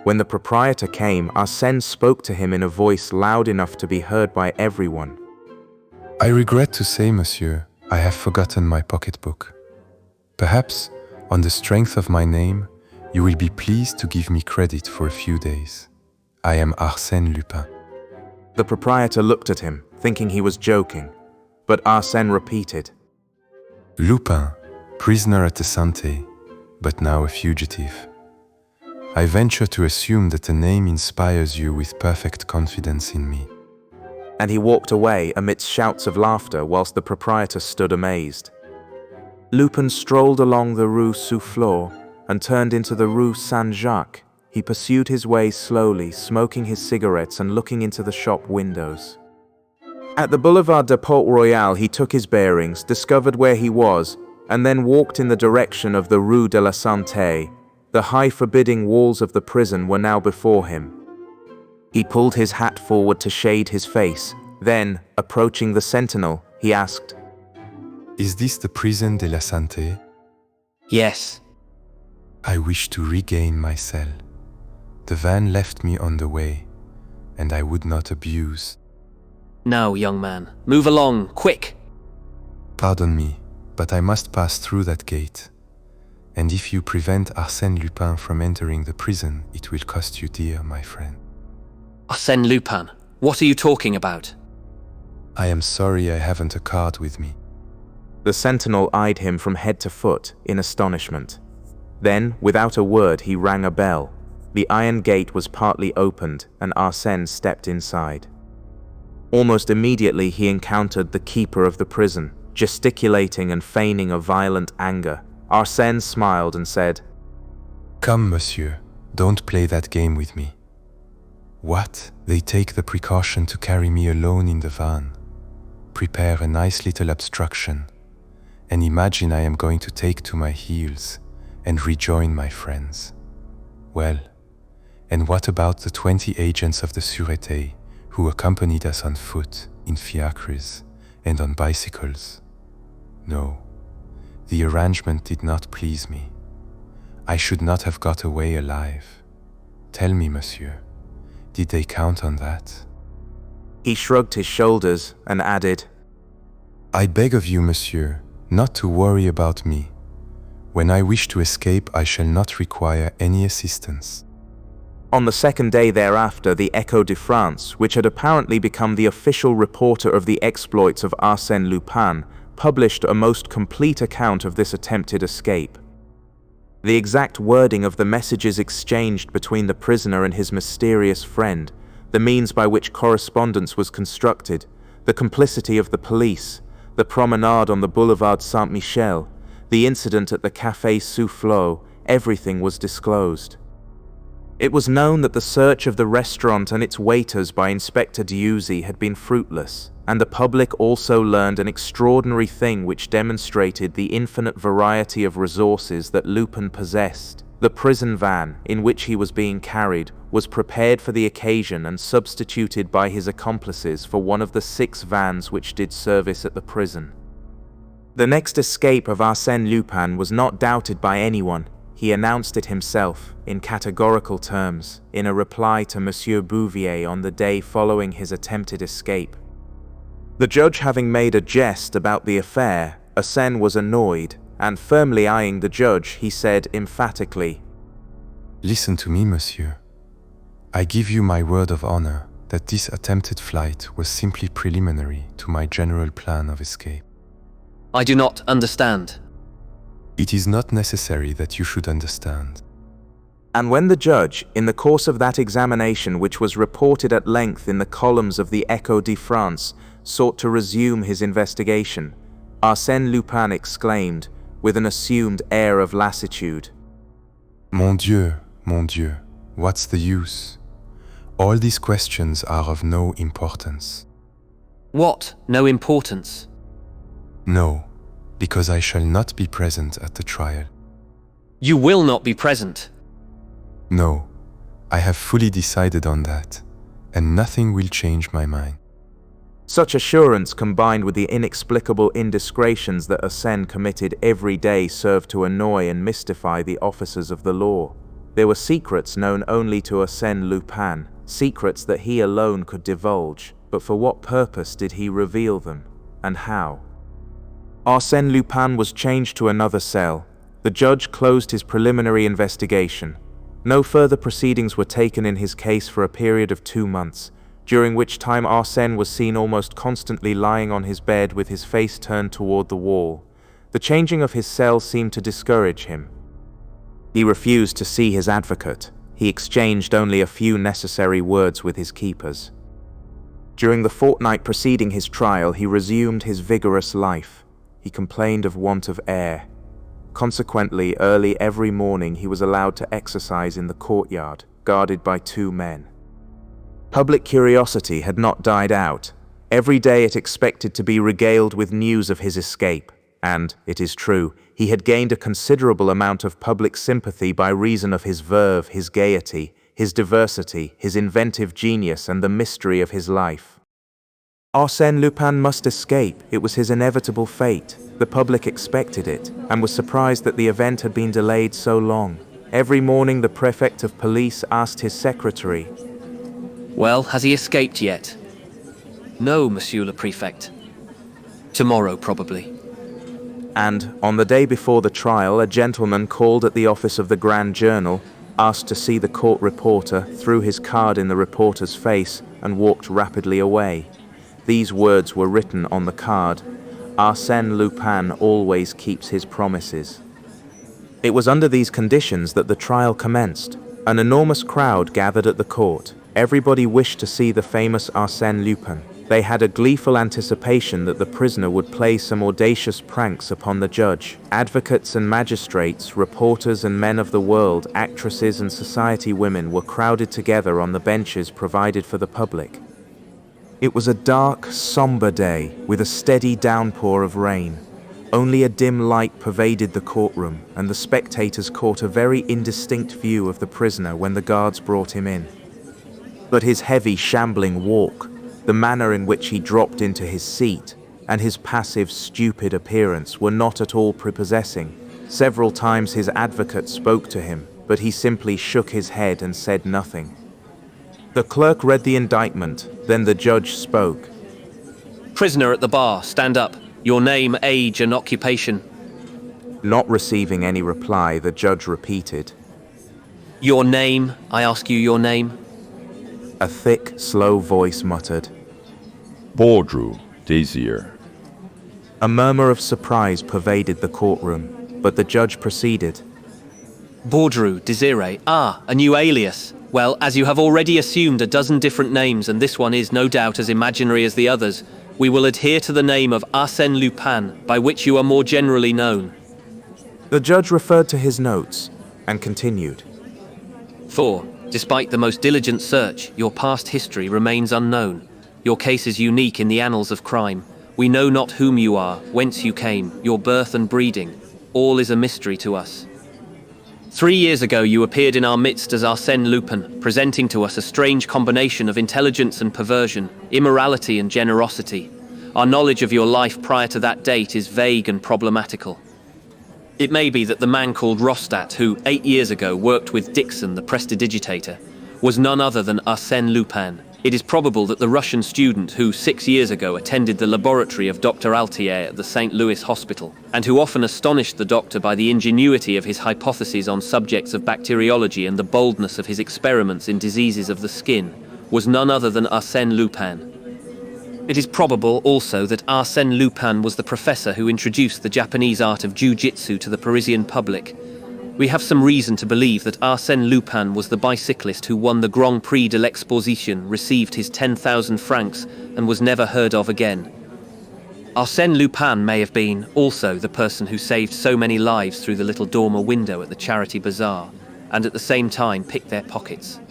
When the proprietor came, Arsène spoke to him in a voice loud enough to be heard by everyone. I regret to say, monsieur, I have forgotten my pocketbook. Perhaps, on the strength of my name, you will be pleased to give me credit for a few days. I am Arsène Lupin. The proprietor looked at him, thinking he was joking, but Arsène repeated, Lupin, prisoner at the Santé, but now a fugitive. I venture to assume that the name inspires you with perfect confidence in me. And he walked away amidst shouts of laughter whilst the proprietor stood amazed. Lupin strolled along the Rue Soufflot and turned into the Rue Saint-Jacques. He pursued his way slowly, smoking his cigarettes and looking into the shop windows. At the Boulevard de Port-Royal he took his bearings, discovered where he was, and then walked in the direction of the Rue de la Santé. The high forbidding walls of the prison were now before him. He pulled his hat forward to shade his face. Then, approaching the sentinel, he asked, Is this the prison de la Santé? Yes. I wish to regain my cell. The van left me on the way, and I would not abuse. Now, young man, move along, quick! Pardon me, but I must pass through that gate. And if you prevent Arsène Lupin from entering the prison, it will cost you dear, my friend. Arsène Lupin, what are you talking about? I am sorry I haven't a card with me. The sentinel eyed him from head to foot in astonishment. Then, without a word, he rang a bell. The iron gate was partly opened, and Arsène stepped inside. Almost immediately he encountered the keeper of the prison, gesticulating and feigning a violent anger. Arsène smiled and said, Come, monsieur, don't play that game with me. What? They take the precaution to carry me alone in the van. Prepare a nice little obstruction, and imagine I am going to take to my heels and rejoin my friends. Well, and what about the 20 agents of the Sûreté who accompanied us on foot, in fiacres, and on bicycles? No, the arrangement did not please me. I should not have got away alive. Tell me, monsieur, did they count on that? He shrugged his shoulders and added, I beg of you, monsieur, not to worry about me. When I wish to escape, I shall not require any assistance. On the second day thereafter, the Echo de France, which had apparently become the official reporter of the exploits of Arsène Lupin, published a most complete account of this attempted escape. The exact wording of the messages exchanged between the prisoner and his mysterious friend, the means by which correspondence was constructed, the complicity of the police, the promenade on the Boulevard Saint-Michel, the incident at the Café Soufflot, everything was disclosed. It was known that the search of the restaurant and its waiters by Inspector Dieuzy had been fruitless, and the public also learned an extraordinary thing which demonstrated the infinite variety of resources that Lupin possessed. The prison van, in which he was being carried, was prepared for the occasion and substituted by his accomplices for one of the 6 vans which did service at the prison. The next escape of Arsène Lupin was not doubted by anyone. He announced it himself, in categorical terms, in a reply to Monsieur Bouvier on the day following his attempted escape. The judge having made a jest about the affair, Arsène was annoyed, and firmly eyeing the judge, he said emphatically, Listen to me, monsieur. I give you my word of honor that this attempted flight was simply preliminary to my general plan of escape. I do not understand. It is not necessary that you should understand. And when the judge, in the course of that examination which was reported at length in the columns of the Echo de France, sought to resume his investigation, Arsène Lupin exclaimed, with an assumed air of lassitude, Mon Dieu, what's the use? All these questions are of no importance. What? No importance? No, because I shall not be present at the trial. You will not be present. No, I have fully decided on that, and nothing will change my mind. Such assurance, combined with the inexplicable indiscretions that Arsène committed every day, served to annoy and mystify the officers of the law. There were secrets known only to Arsène Lupin, secrets that he alone could divulge, but for what purpose did he reveal them, and how? Arsène Lupin was changed to another cell. The judge closed his preliminary investigation. No further proceedings were taken in his case for a period of 2 months, during which time Arsène was seen almost constantly lying on his bed with his face turned toward the wall. The changing of his cell seemed to discourage him. He refused to see his advocate. He exchanged only a few necessary words with his keepers. During the fortnight preceding his trial, he resumed his vigorous life. He complained of want of air. Consequently, early every morning he was allowed to exercise in the courtyard, guarded by 2 men. Public curiosity had not died out. Every day it expected to be regaled with news of his escape, and, it is true, he had gained a considerable amount of public sympathy by reason of his verve, his gaiety, his diversity, his inventive genius, and the mystery of his life. Arsène Lupin must escape. It was his inevitable fate. The public expected it, and was surprised that the event had been delayed so long. Every morning the prefect of police asked his secretary, Well, has he escaped yet? No, Monsieur le Préfect. Tomorrow, probably. And, on the day before the trial, a gentleman called at the office of the Grand Journal, asked to see the court reporter, threw his card in the reporter's face, and walked rapidly away. These words were written on the card: "Arsène Lupin always keeps his promises." It was under these conditions that the trial commenced. An enormous crowd gathered at the court. Everybody wished to see the famous Arsène Lupin. They had a gleeful anticipation that the prisoner would play some audacious pranks upon the judge. Advocates and magistrates, reporters and men of the world, actresses and society women were crowded together on the benches provided for the public. It was a dark, somber day with a steady downpour of rain. Only a dim light pervaded the courtroom, and the spectators caught a very indistinct view of the prisoner when the guards brought him in. But his heavy, shambling walk, the manner in which he dropped into his seat, and his passive, stupid appearance were not at all prepossessing. Several times his advocate spoke to him, but he simply shook his head and said nothing. The clerk read the indictment, then the judge spoke. Prisoner at the bar, stand up. Your name, age, and occupation. Not receiving any reply, the judge repeated. Your name, I ask you your name. A thick, slow voice muttered. Baudru, Désir. A murmur of surprise pervaded the courtroom, but the judge proceeded. Baudru, Désiré. Ah, a new alias. Well, as you have already assumed a dozen different names, and this one is no doubt as imaginary as the others, we will adhere to the name of Arsène Lupin, by which you are more generally known. The judge referred to his notes and continued. For, despite the most diligent search, your past history remains unknown. Your case is unique in the annals of crime. We know not whom you are, whence you came, your birth and breeding. All is a mystery to us. 3 years ago you appeared in our midst as Arsène Lupin, presenting to us a strange combination of intelligence and perversion, immorality and generosity. Our knowledge of your life prior to that date is vague and problematical. It may be that the man called Rostat, who 8 years ago worked with Dixon, the prestidigitator, was none other than Arsène Lupin. It is probable that the Russian student who 6 years ago attended the laboratory of Dr. Altier at the St. Louis Hospital, and who often astonished the doctor by the ingenuity of his hypotheses on subjects of bacteriology and the boldness of his experiments in diseases of the skin, was none other than Arsène Lupin. It is probable also that Arsène Lupin was the professor who introduced the Japanese art of jiu-jitsu to the Parisian public. We have some reason to believe that Arsène Lupin was the bicyclist who won the Grand Prix de l'Exposition, received his 10,000 francs, and was never heard of again. Arsène Lupin may have been, also, the person who saved so many lives through the little dormer window at the charity bazaar, and at the same time picked their pockets.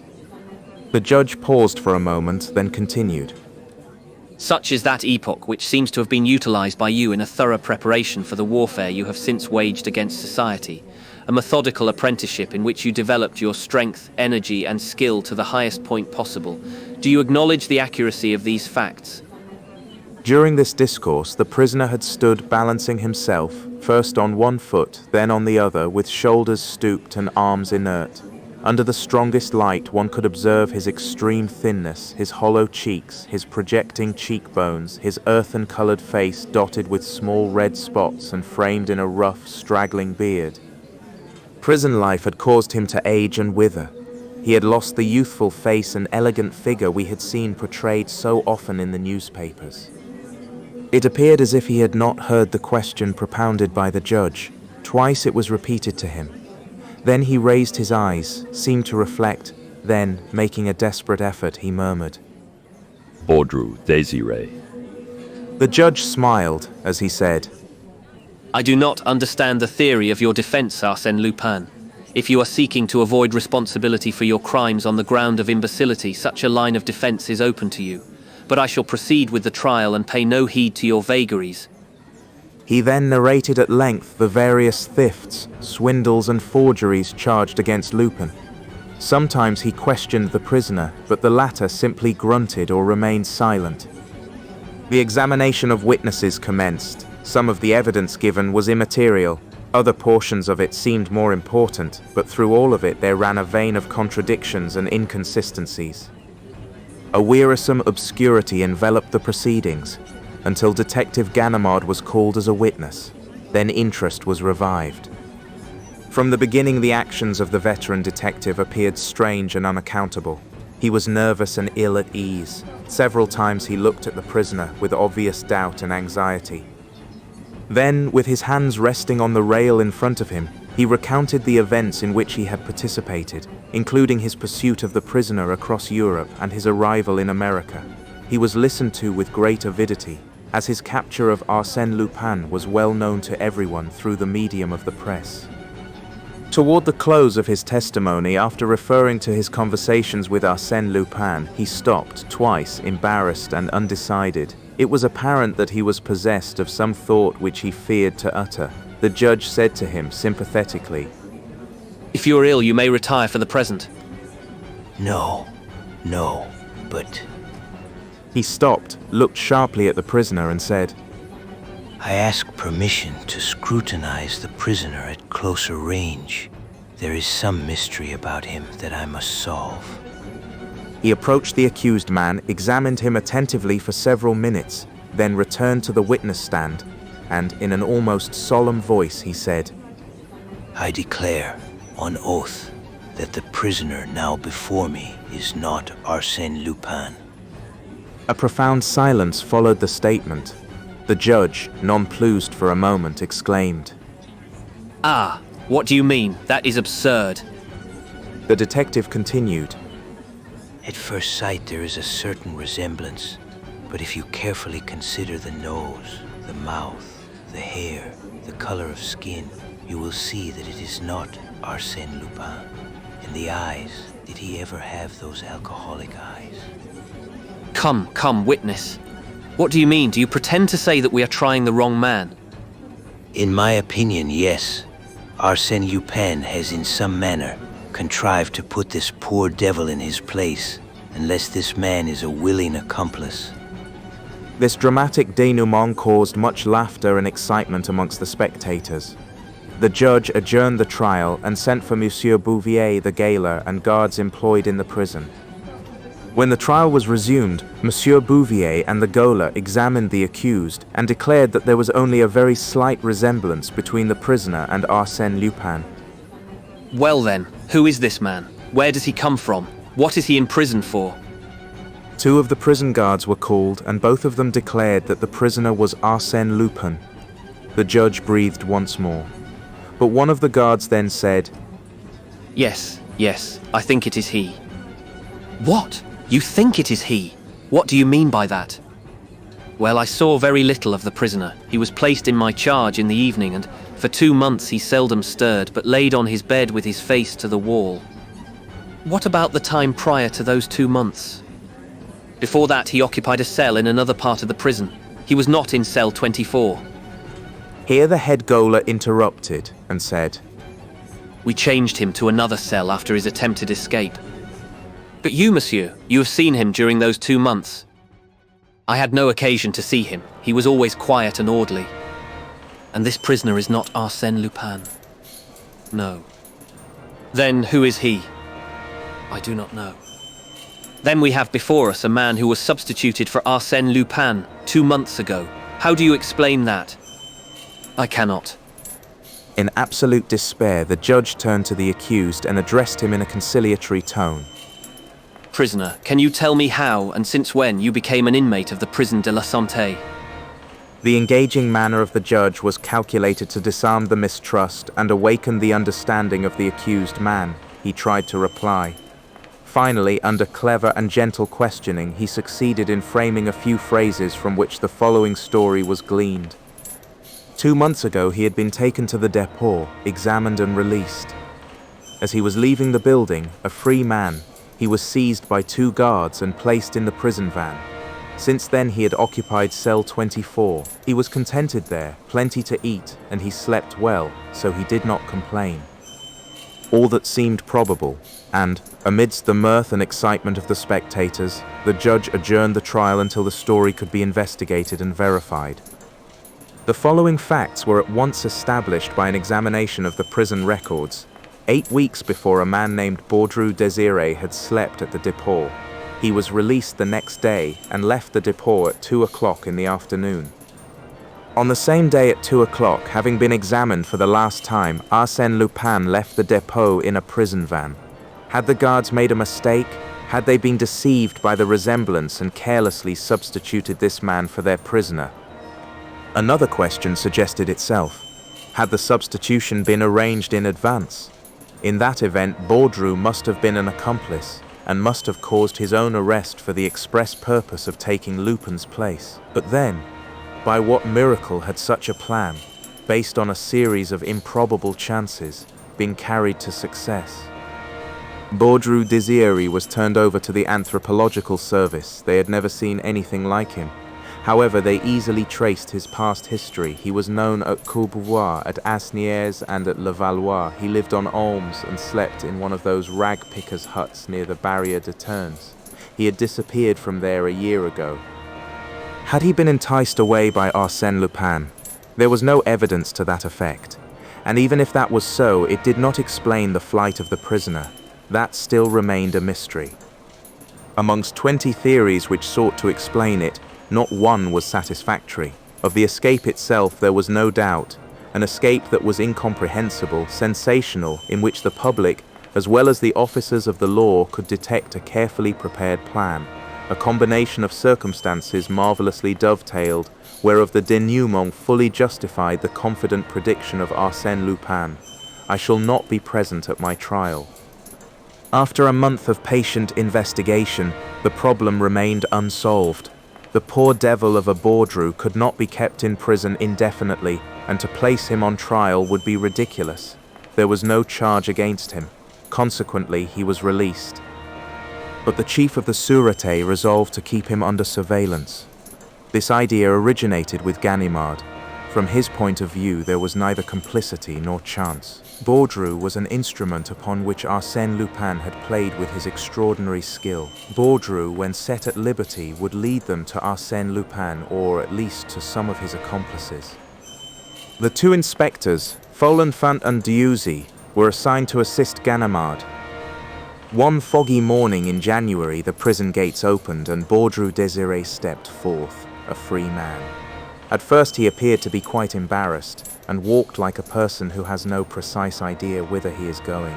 The judge paused for a moment, then continued. Such is that epoch which seems to have been utilized by you in a thorough preparation for the warfare you have since waged against society. A methodical apprenticeship in which you developed your strength, energy, and skill to the highest point possible. Do you acknowledge the accuracy of these facts? During this discourse, the prisoner had stood balancing himself, first on one foot, then on the other, with shoulders stooped and arms inert. Under the strongest light, one could observe his extreme thinness, his hollow cheeks, his projecting cheekbones, his earthen-colored face dotted with small red spots and framed in a rough, straggling beard. Prison life had caused him to age and wither. He had lost the youthful face and elegant figure we had seen portrayed so often in the newspapers. It appeared as if he had not heard the question propounded by the judge. Twice it was repeated to him. Then he raised his eyes, seemed to reflect, then, making a desperate effort, he murmured, Baudru, Désiré. The judge smiled as he said, I do not understand the theory of your defense, Arsène Lupin. If you are seeking to avoid responsibility for your crimes on the ground of imbecility, such a line of defense is open to you. But I shall proceed with the trial and pay no heed to your vagaries. He then narrated at length the various thefts, swindles and forgeries charged against Lupin. Sometimes he questioned the prisoner, but the latter simply grunted or remained silent. The examination of witnesses commenced. Some of the evidence given was immaterial. Other portions of it seemed more important, but through all of it there ran a vein of contradictions and inconsistencies. A wearisome obscurity enveloped the proceedings, until Detective Ganimard was called as a witness. Then interest was revived. From the beginning, the actions of the veteran detective appeared strange and unaccountable. He was nervous and ill at ease. Several times he looked at the prisoner with obvious doubt and anxiety. Then, with his hands resting on the rail in front of him, he recounted the events in which he had participated, including his pursuit of the prisoner across Europe and his arrival in America. He was listened to with great avidity, as his capture of Arsène Lupin was well known to everyone through the medium of the press. Toward the close of his testimony, after referring to his conversations with Arsène Lupin, he stopped twice, embarrassed and undecided. It was apparent that he was possessed of some thought which he feared to utter. The judge said to him sympathetically, If you are ill, you may retire for the present. No, but He stopped, looked sharply at the prisoner and said, I ask permission to scrutinize the prisoner at closer range. There is some mystery about him that I must solve. He approached the accused man, examined him attentively for several minutes, then returned to the witness stand, and in an almost solemn voice he said, I declare, on oath, that the prisoner now before me is not Arsène Lupin. A profound silence followed the statement. The judge, nonplussed for a moment, exclaimed, Ah, what do you mean? That is absurd. The detective continued, At first sight there is a certain resemblance, but if you carefully consider the nose, the mouth, the hair, the color of skin, you will see that it is not Arsène Lupin. And the eyes, did he ever have those alcoholic eyes? Come, witness. What do you mean? Do you pretend to say that we are trying the wrong man? In my opinion, yes. Arsène Lupin has in some manner contrived to put this poor devil in his place, unless this man is a willing accomplice. This dramatic denouement caused much laughter and excitement amongst the spectators. The judge adjourned the trial and sent for Monsieur Bouvier, the gaoler, and guards employed in the prison. When the trial was resumed, Monsieur Bouvier and the gaoler examined the accused and declared that there was only a very slight resemblance between the prisoner and Arsène Lupin. Well then, who is this man? Where does he come from? What is he in prison for? Two of the prison guards were called, and both of them declared that the prisoner was Arsène Lupin. The judge breathed once more. But one of the guards then said, Yes, I think it is he. What? You think it is he? What do you mean by that? Well, I saw very little of the prisoner. He was placed in my charge in the evening, and for 2 months he seldom stirred, but laid on his bed with his face to the wall. What about the time prior to those 2 months? Before that, he occupied a cell in another part of the prison. He was not in cell 24. Here the head gaoler interrupted and said, We changed him to another cell after his attempted escape. But you, monsieur, you have seen him during those 2 months. I had no occasion to see him. He was always quiet and orderly. And this prisoner is not Arsène Lupin. No. Then who is he? I do not know. Then we have before us a man who was substituted for Arsène Lupin 2 months ago. How do you explain that? I cannot. In absolute despair, the judge turned to the accused and addressed him in a conciliatory tone. Prisoner, can you tell me how and since when you became an inmate of the prison de la Santé? The engaging manner of the judge was calculated to disarm the mistrust and awaken the understanding of the accused man. He tried to reply. Finally, under clever and gentle questioning, he succeeded in framing a few phrases from which the following story was gleaned. 2 months ago, he had been taken to the dépôt, examined and released. As he was leaving the building, a free man, he was seized by 2 guards and placed in the prison van. Since then, he had occupied cell 24. He was contented there, plenty to eat, and he slept well, so he did not complain. All that seemed probable, and, amidst the mirth and excitement of the spectators, the judge adjourned the trial until the story could be investigated and verified. The following facts were at once established by an examination of the prison records. 8 weeks before a man named Baudru Désiré had slept at the dépôt. He was released the next day and left the dépôt at 2 o'clock in the afternoon. On the same day at 2 o'clock, having been examined for the last time, Arsène Lupin left the dépôt in a prison van. Had the guards made a mistake? Had they been deceived by the resemblance and carelessly substituted this man for their prisoner? Another question suggested itself. Had the substitution been arranged in advance? In that event, Baudru must have been an accomplice and must have caused his own arrest for the express purpose of taking Lupin's place. But then, by what miracle had such a plan, based on a series of improbable chances, been carried to success? Baudru Désiré was turned over to the anthropological service. They had never seen anything like him. However, they easily traced his past history. He was known at Courbevoie, at Asnières, and at Levallois. He lived on alms and slept in one of those rag pickers' huts near the Barrière de Turns. He had disappeared from there a year ago. Had he been enticed away by Arsène Lupin? There was no evidence to that effect. And even if that was so, it did not explain the flight of the prisoner. That still remained a mystery. Amongst 20 theories which sought to explain it, not one was satisfactory. Of the escape itself there was no doubt, an escape that was incomprehensible, sensational, in which the public, as well as the officers of the law, could detect a carefully prepared plan, a combination of circumstances marvelously dovetailed, whereof the denouement fully justified the confident prediction of Arsène Lupin. I shall not be present at my trial. After a month of patient investigation, the problem remained unsolved. The poor devil of a Baudru could not be kept in prison indefinitely, and to place him on trial would be ridiculous. There was no charge against him. Consequently, he was released. But the chief of the Sûreté resolved to keep him under surveillance. This idea originated with Ganimard. From his point of view, there was neither complicity nor chance. Baudru was an instrument upon which Arsène Lupin had played with his extraordinary skill. Baudru, when set at liberty, would lead them to Arsène Lupin, or at least to some of his accomplices. The two inspectors, Folenfant and Dieuzy, were assigned to assist Ganimard. One foggy morning in January, the prison gates opened and Baudru Désiré stepped forth, a free man. At first he appeared to be quite embarrassed, and walked like a person who has no precise idea whither he is going.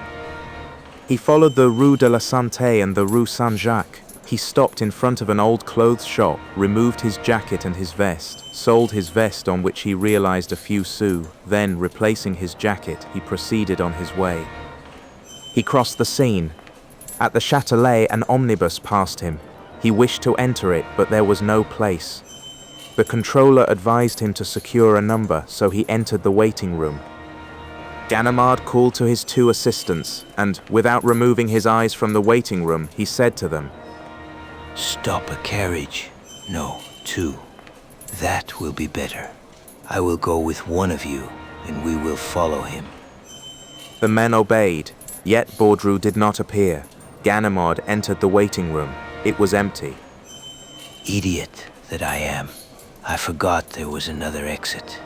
He followed the Rue de la Santé and the Rue Saint-Jacques. He stopped in front of an old clothes shop, removed his jacket and his vest, sold his vest on which he realized a few sous, then, replacing his jacket, he proceeded on his way. He crossed the Seine. At the Châtelet, an omnibus passed him. He wished to enter it, but there was no place. The controller advised him to secure a number, so he entered the waiting room. Ganimard called to his two assistants, and, without removing his eyes from the waiting room, he said to them, "Stop a carriage. No, two. That will be better. I will go with one of you, and we will follow him." The men obeyed, yet Baudru did not appear. Ganimard entered the waiting room. It was empty. Idiot that I am. I forgot there was another exit.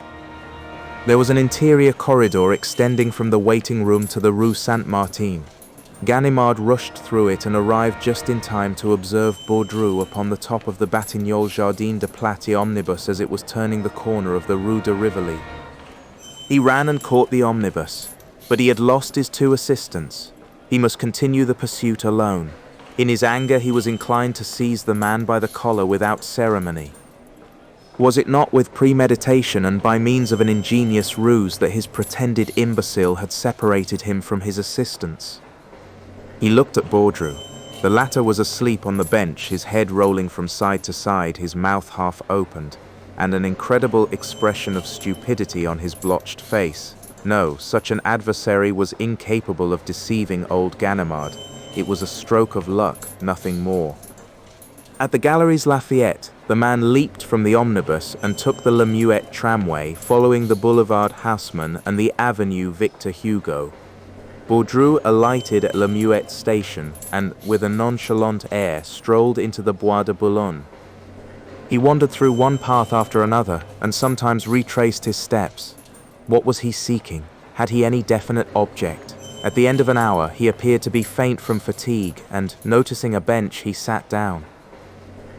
There was an interior corridor extending from the waiting room to the Rue Saint-Martin. Ganimard rushed through it and arrived just in time to observe Baudru upon the top of the Batignolles Jardin de Platy omnibus as it was turning the corner of the Rue de Rivoli. He ran and caught the omnibus, but he had lost his two assistants. He must continue the pursuit alone. In his anger, he was inclined to seize the man by the collar without ceremony. Was it not with premeditation and by means of an ingenious ruse that his pretended imbecile had separated him from his assistants? He looked at Baudru. The latter was asleep on the bench, his head rolling from side to side, his mouth half opened, and an incredible expression of stupidity on his blotched face. No, such an adversary was incapable of deceiving old Ganimard. It was a stroke of luck, nothing more. At the Galeries Lafayette, the man leaped from the omnibus and took the La Muette tramway, following the Boulevard Haussmann and the Avenue Victor Hugo. Baudru alighted at La Muette station and, with a nonchalant air, strolled into the Bois de Boulogne. He wandered through one path after another and sometimes retraced his steps. What was he seeking? Had he any definite object? At the end of an hour, he appeared to be faint from fatigue and, noticing a bench, he sat down.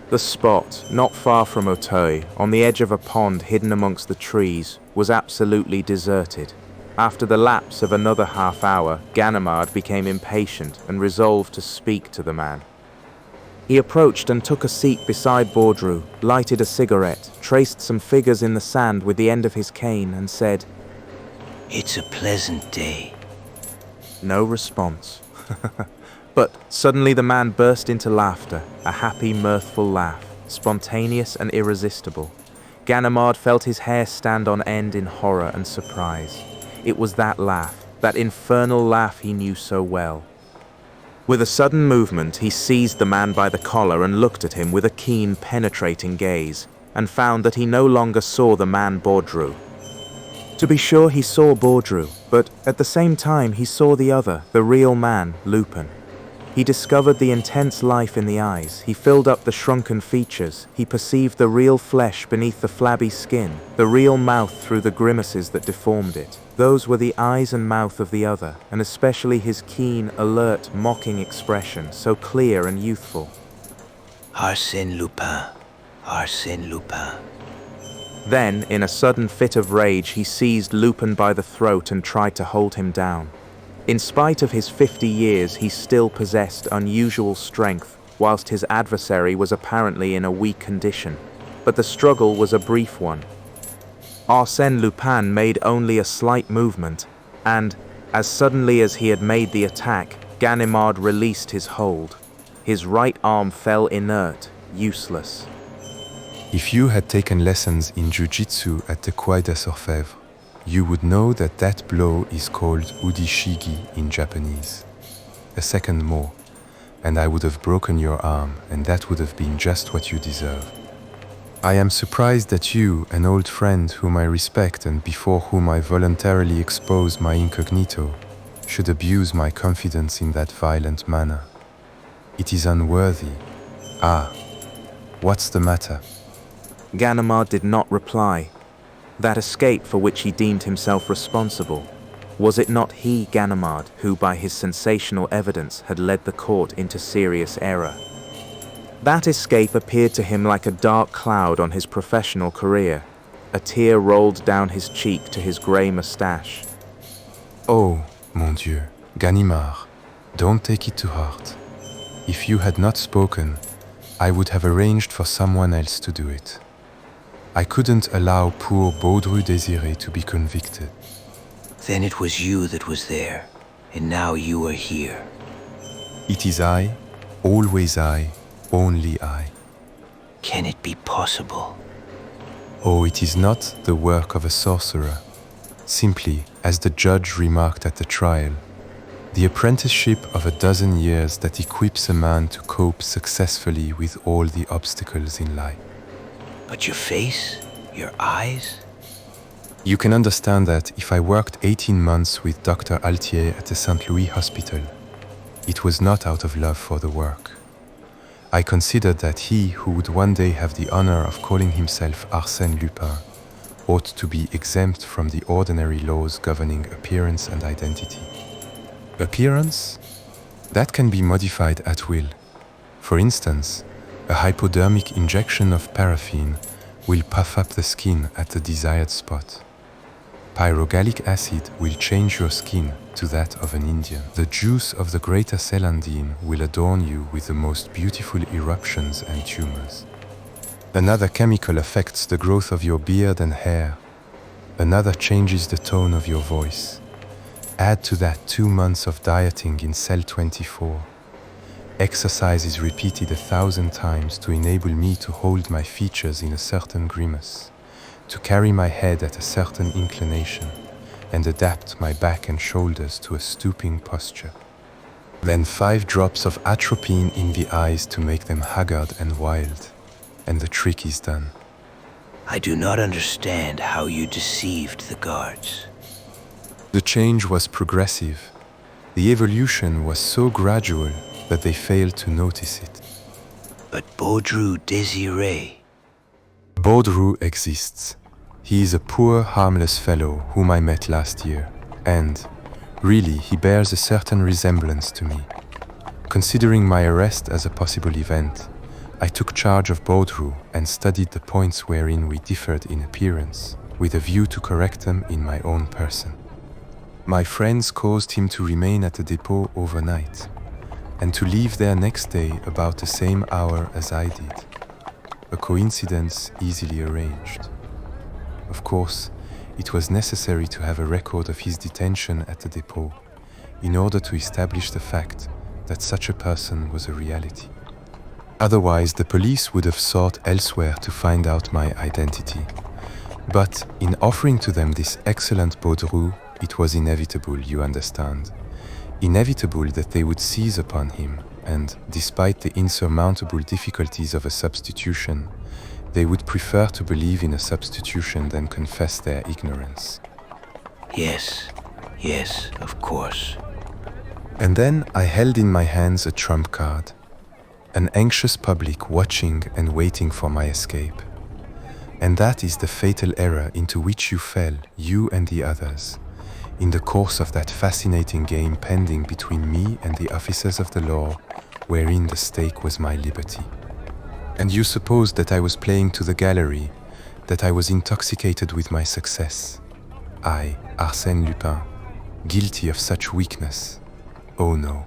The spot, not far from Auteuil, on the edge of a pond hidden amongst the trees, was absolutely deserted. After the lapse of another half hour, Ganimard became impatient and resolved to speak to the man. He approached and took a seat beside Baudru, lighted a cigarette, traced some figures in the sand with the end of his cane, and said, "It's a pleasant day." No response. But suddenly the man burst into laughter, a happy, mirthful laugh, spontaneous and irresistible. Ganimard felt his hair stand on end in horror and surprise. It was that laugh, that infernal laugh he knew so well. With a sudden movement, he seized the man by the collar and looked at him with a keen, penetrating gaze, and found that he no longer saw the man Baudru. To be sure, he saw Baudru, but at the same time he saw the other, the real man, Lupin. He discovered the intense life in the eyes, he filled up the shrunken features, he perceived the real flesh beneath the flabby skin, the real mouth through the grimaces that deformed it. Those were the eyes and mouth of the other, and especially his keen, alert, mocking expression, so clear and youthful. Arsène Lupin. Arsène Lupin. Then, in a sudden fit of rage, he seized Lupin by the throat and tried to hold him down. In spite of his 50 years, he still possessed unusual strength, whilst his adversary was apparently in a weak condition. But the struggle was a brief one. Arsène Lupin made only a slight movement, and, as suddenly as he had made the attack, Ganimard released his hold. His right arm fell inert, useless. If you had taken lessons in jiu-jitsu at the Quai des Orfèvres, you would know that that blow is called udishigi in Japanese. A second more, and I would have broken your arm, and that would have been just what you deserve. I am surprised that you, an old friend whom I respect and before whom I voluntarily expose my incognito, should abuse my confidence in that violent manner. It is unworthy. Ah, what's the matter? Ganimard did not reply. That escape for which he deemed himself responsible, was it not he, Ganimard, who by his sensational evidence had led the court into serious error? That escape appeared to him like a dark cloud on his professional career. A tear rolled down his cheek to his grey moustache. Oh, mon Dieu, Ganimard, don't take it to heart. If you had not spoken, I would have arranged for someone else to do it. I couldn't allow poor Baudru Désiré to be convicted. Then it was you that was there, and now you are here. It is I, always I, only I. Can it be possible? Oh, it is not the work of a sorcerer. Simply, as the judge remarked at the trial, the apprenticeship of a dozen years that equips a man to cope successfully with all the obstacles in life. But your face, your eyes? You can understand that if I worked 18 months with Dr. Altier at the St. Louis Hospital, it was not out of love for the work. I considered that he who would one day have the honor of calling himself Arsène Lupin ought to be exempt from the ordinary laws governing appearance and identity. Appearance? That can be modified at will. For instance, a hypodermic injection of paraffin will puff up the skin at the desired spot. Pyrogallic acid will change your skin to that of an Indian. The juice of the greater celandine will adorn you with the most beautiful eruptions and tumors. Another chemical affects the growth of your beard and hair. Another changes the tone of your voice. Add to that 2 months of dieting in cell 24. Exercise is repeated 1,000 times to enable me to hold my features in a certain grimace, to carry my head at a certain inclination, and adapt my back and shoulders to a stooping posture. Then 5 drops of atropine in the eyes to make them haggard and wild, and the trick is done. I do not understand how you deceived the guards. The change was progressive. The evolution was so gradual that they failed to notice it. But Baudru Désiré... Baudru exists. He is a poor, harmless fellow whom I met last year, and, really, he bears a certain resemblance to me. Considering my arrest as a possible event, I took charge of Baudru and studied the points wherein we differed in appearance, with a view to correct them in my own person. My friends caused him to remain at the depot overnight, and to leave there next day about the same hour as I did. A coincidence easily arranged. Of course, it was necessary to have a record of his detention at the depot in order to establish the fact that such a person was a reality. Otherwise, the police would have sought elsewhere to find out my identity. But in offering to them this excellent Baudru, it was inevitable, you understand. Inevitable that they would seize upon him, and despite the insurmountable difficulties of a substitution, they would prefer to believe in a substitution than confess their ignorance. Yes, of course. And then I held in my hands a trump card, an anxious public watching and waiting for my escape. And that is the fatal error into which you fell, you and the others, in the course of that fascinating game pending between me and the officers of the law, wherein the stake was my liberty. And you supposed that I was playing to the gallery, that I was intoxicated with my success. I, Arsène Lupin, guilty of such weakness. Oh no.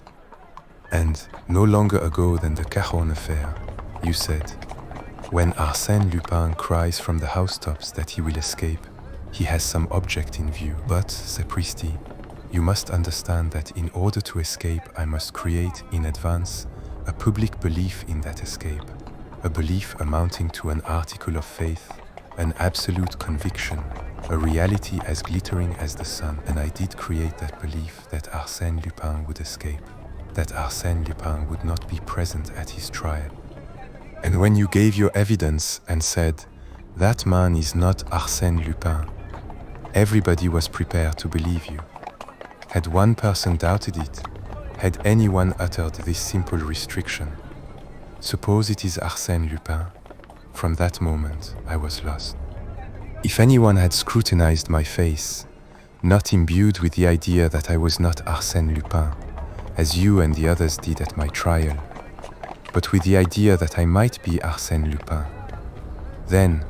And no longer ago than the Caron affair, you said, when Arsène Lupin cries from the housetops that he will escape, he has some object in view. But, sapristi, you must understand that in order to escape, I must create in advance a public belief in that escape, a belief amounting to an article of faith, an absolute conviction, a reality as glittering as the sun. And I did create that belief that Arsène Lupin would escape, that Arsène Lupin would not be present at his trial. And when you gave your evidence and said, that man is not Arsène Lupin, everybody was prepared to believe you. Had one person doubted it, had anyone uttered this simple restriction, suppose it is Arsène Lupin, from that moment I was lost. If anyone had scrutinized my face, not imbued with the idea that I was not Arsène Lupin, as you and the others did at my trial, but with the idea that I might be Arsène Lupin, then,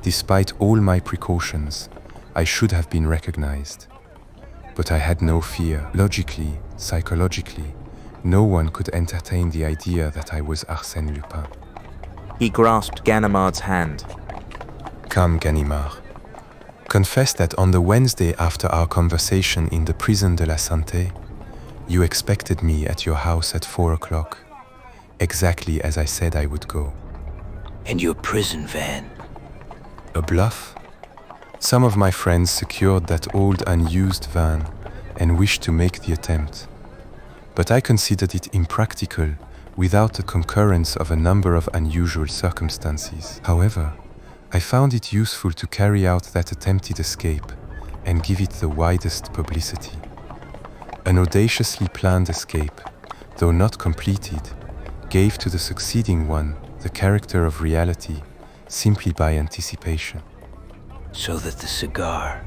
despite all my precautions, I should have been recognized. But I had no fear. Logically, psychologically, no one could entertain the idea that I was Arsène Lupin. He grasped Ganimard's hand. Come, Ganimard. Confess that on the Wednesday after our conversation in the prison de la Santé, you expected me at your house at 4 o'clock, exactly as I said I would go. And your prison van? A bluff? Some of my friends secured that old unused van and wished to make the attempt. But I considered it impractical without the concurrence of a number of unusual circumstances. However, I found it useful to carry out that attempted escape and give it the widest publicity. An audaciously planned escape, though not completed, gave to the succeeding one the character of reality simply by anticipation. So that the cigar,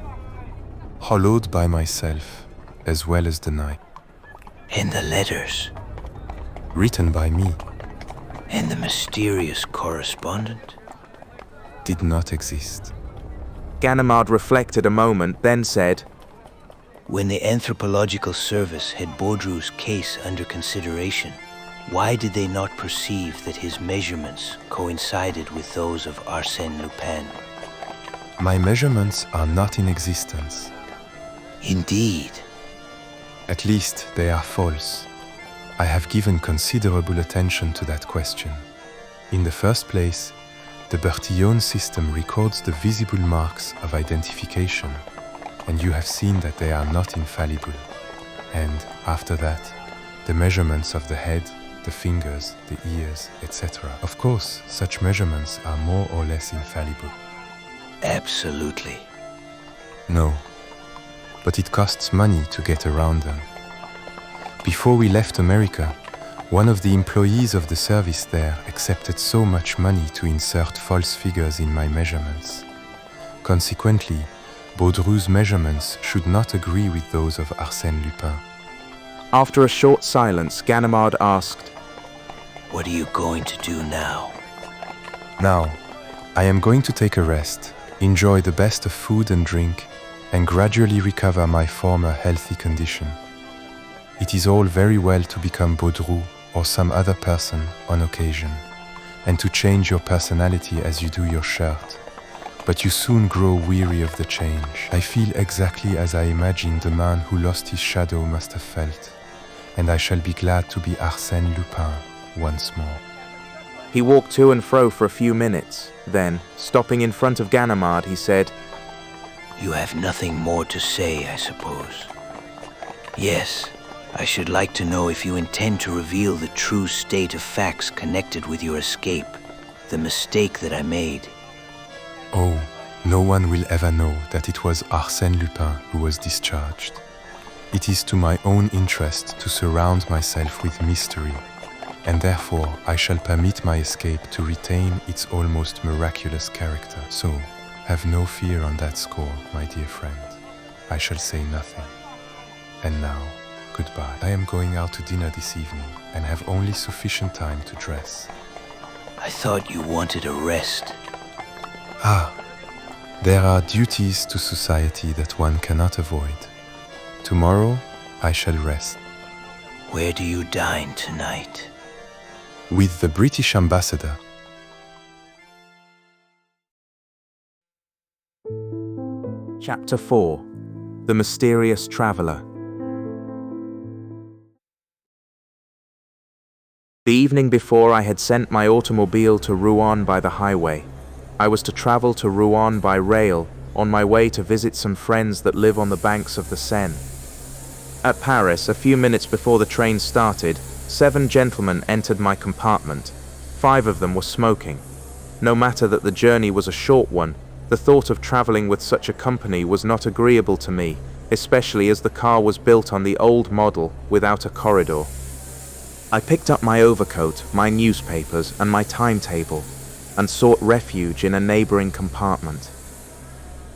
hollowed by myself as well as the night, and the letters, written by me, and the mysterious correspondent, did not exist. Ganimard reflected a moment, then said, when the Anthropological Service had Baudru's case under consideration, why did they not perceive that his measurements coincided with those of Arsène Lupin? My measurements are not in existence. Indeed. At least they are false. I have given considerable attention to that question. In the first place, the Bertillon system records the visible marks of identification, and you have seen that they are not infallible. And after that, the measurements of the head, the fingers, the ears, etc. Of course, such measurements are more or less infallible. Absolutely. No, but it costs money to get around them. Before we left America, one of the employees of the service there accepted so much money to insert false figures in my measurements. Consequently, Baudru's measurements should not agree with those of Arsène Lupin. After a short silence, Ganimard asked, what are you going to do now? Now, I am going to take a rest, enjoy the best of food and drink, and gradually recover my former healthy condition. It is all very well to become Baudroux or some other person on occasion, and to change your personality as you do your shirt. But you soon grow weary of the change. I feel exactly as I imagined the man who lost his shadow must have felt, and I shall be glad to be Arsène Lupin once more. He walked to and fro for a few minutes. Then, stopping in front of Ganimard, he said, You have nothing more to say, I suppose. Yes, I should like to know if you intend to reveal the true state of facts connected with your escape, the mistake that I made. Oh, no one will ever know that it was Arsène Lupin who was discharged. It is to my own interest to surround myself with mystery, and therefore I shall permit my escape to retain its almost miraculous character. So, have no fear on that score, my dear friend. I shall say nothing. And now, goodbye. I am going out to dinner this evening, and have only sufficient time to dress. I thought you wanted a rest. Ah, there are duties to society that one cannot avoid. Tomorrow, I shall rest. Where do you dine tonight? With the British ambassador. Chapter 4. The Mysterious Traveller. The evening before, I had sent my automobile to Rouen by the highway. I was to travel to Rouen by rail, on my way to visit some friends that live on the banks of the Seine. At Paris, a few minutes before the train started, 7 gentlemen entered my compartment. 5 of them were smoking. No matter that the journey was a short one, the thought of traveling with such a company was not agreeable to me, especially as the car was built on the old model without a corridor. I picked up my overcoat, my newspapers, and my timetable, and sought refuge in a neighboring compartment.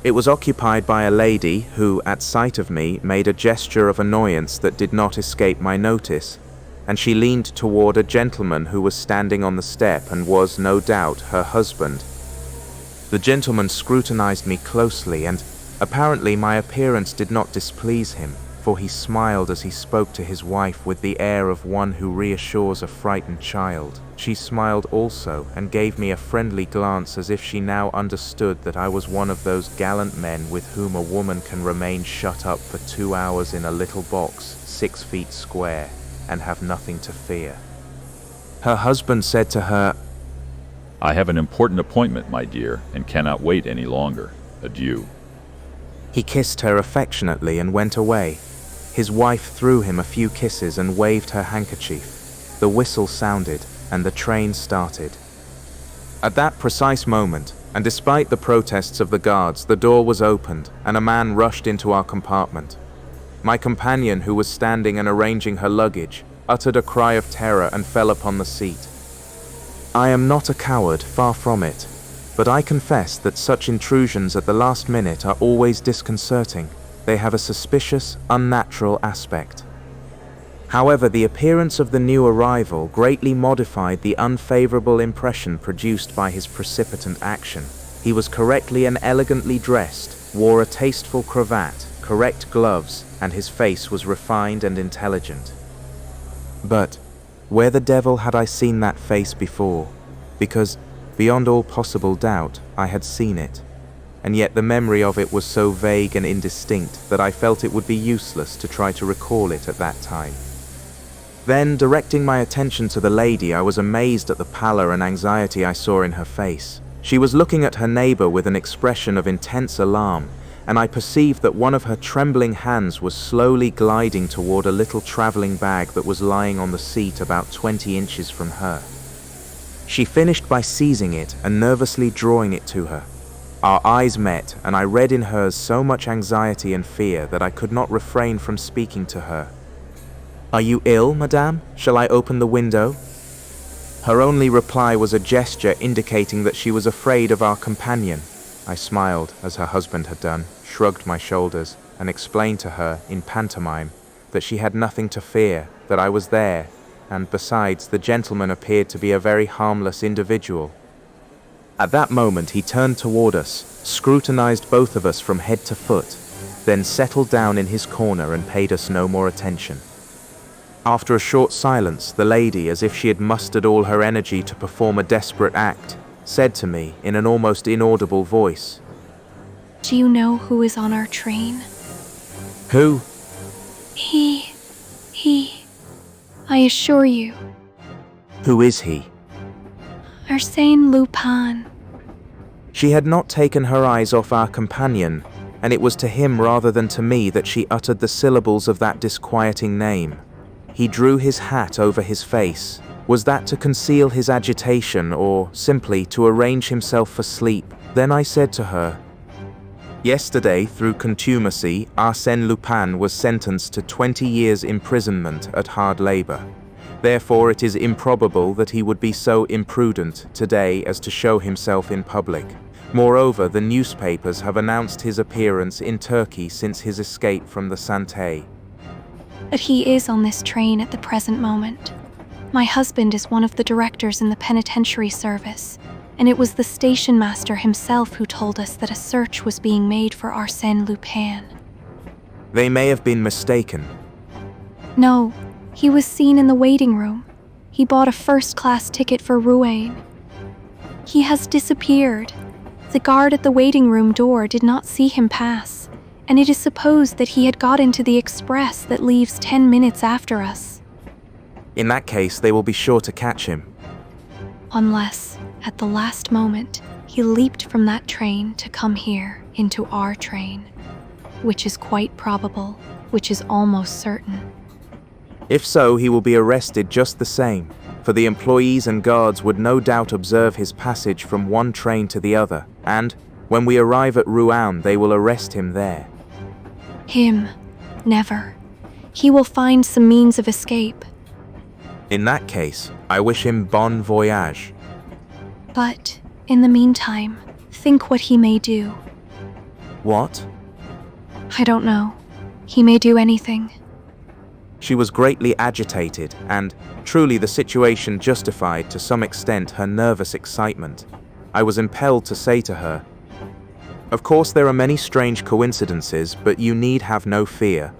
It was occupied by a lady who, at sight of me, made a gesture of annoyance that did not escape my notice, and she leaned toward a gentleman who was standing on the step and was, no doubt, her husband. The gentleman scrutinized me closely, and apparently my appearance did not displease him, for he smiled as he spoke to his wife with the air of one who reassures a frightened child. She smiled also, and gave me a friendly glance as if she now understood that I was one of those gallant men with whom a woman can remain shut up for 2 hours in a little box 6 feet square and have nothing to fear. Her husband said to her, I have an important appointment, my dear, and cannot wait any longer. Adieu. He kissed her affectionately and went away. His wife threw him a few kisses and waved her handkerchief. The whistle sounded, and the train started. At that precise moment, and despite the protests of the guards, the door was opened, and a man rushed into our compartment. My companion, who was standing and arranging her luggage, uttered a cry of terror and fell upon the seat. I am not a coward, far from it, but I confess that such intrusions at the last minute are always disconcerting. They have a suspicious, unnatural aspect. However, the appearance of the new arrival greatly modified the unfavorable impression produced by his precipitant action. He was correctly and elegantly dressed, wore a tasteful cravat, correct gloves, and his face was refined and intelligent. But where the devil had I seen that face before? Because, beyond all possible doubt, I had seen it, and yet the memory of it was so vague and indistinct that I felt it would be useless to try to recall it at that time. Then, directing my attention to the lady, I was amazed at the pallor and anxiety I saw in her face. She was looking at her neighbor with an expression of intense alarm, and I perceived that one of her trembling hands was slowly gliding toward a little traveling bag that was lying on the seat about 20 inches from her. She finished by seizing it and nervously drawing it to her. Our eyes met, and I read in hers so much anxiety and fear that I could not refrain from speaking to her. "Are you ill, madame? Shall I open the window?" Her only reply was a gesture indicating that she was afraid of our companion. I smiled, as her husband had done, shrugged my shoulders, and explained to her, in pantomime, that she had nothing to fear, that I was there, and besides, the gentleman appeared to be a very harmless individual. At that moment, he turned toward us, scrutinized both of us from head to foot, then settled down in his corner and paid us no more attention. After a short silence, the lady, as if she had mustered all her energy to perform a desperate act, said to me in an almost inaudible voice, Do you know who is on our train? "Who?" He. I assure you. "Who is he?" Arsène Lupin. She had not taken her eyes off our companion, and it was to him rather than to me that she uttered the syllables of that disquieting name. He drew his hat over his face. Was that to conceal his agitation or simply to arrange himself for sleep? Then I said to her, "Yesterday, through contumacy, Arsène Lupin was sentenced to 20 years imprisonment at hard labor. Therefore, it is improbable that he would be so imprudent today as to show himself in public. Moreover, the newspapers have announced his appearance in Turkey since his escape from the Santé." But he is on this train at the present moment. My husband is one of the directors in the penitentiary service, and it was the station master himself who told us that a search was being made for Arsène Lupin. They may have been mistaken. No, he was seen in the waiting room. He bought a first-class ticket for Rouen. He has disappeared. The guard at the waiting room door did not see him pass, and it is supposed that he had got into the express that leaves 10 minutes after us. In that case, they will be sure to catch him. Unless, at the last moment, he leaped from that train to come here into our train, which is quite probable, which is almost certain. If so, he will be arrested just the same, for the employees and guards would no doubt observe his passage from one train to the other, and, when we arrive at Rouen, they will arrest him there. Him? Never. He will find some means of escape. In that case, I wish him bon voyage. But, in the meantime, think what he may do. What? I don't know. He may do anything. She was greatly agitated, and truly the situation justified to some extent her nervous excitement. I was impelled to say to her, "Of course there are many strange coincidences, but you need have no fear.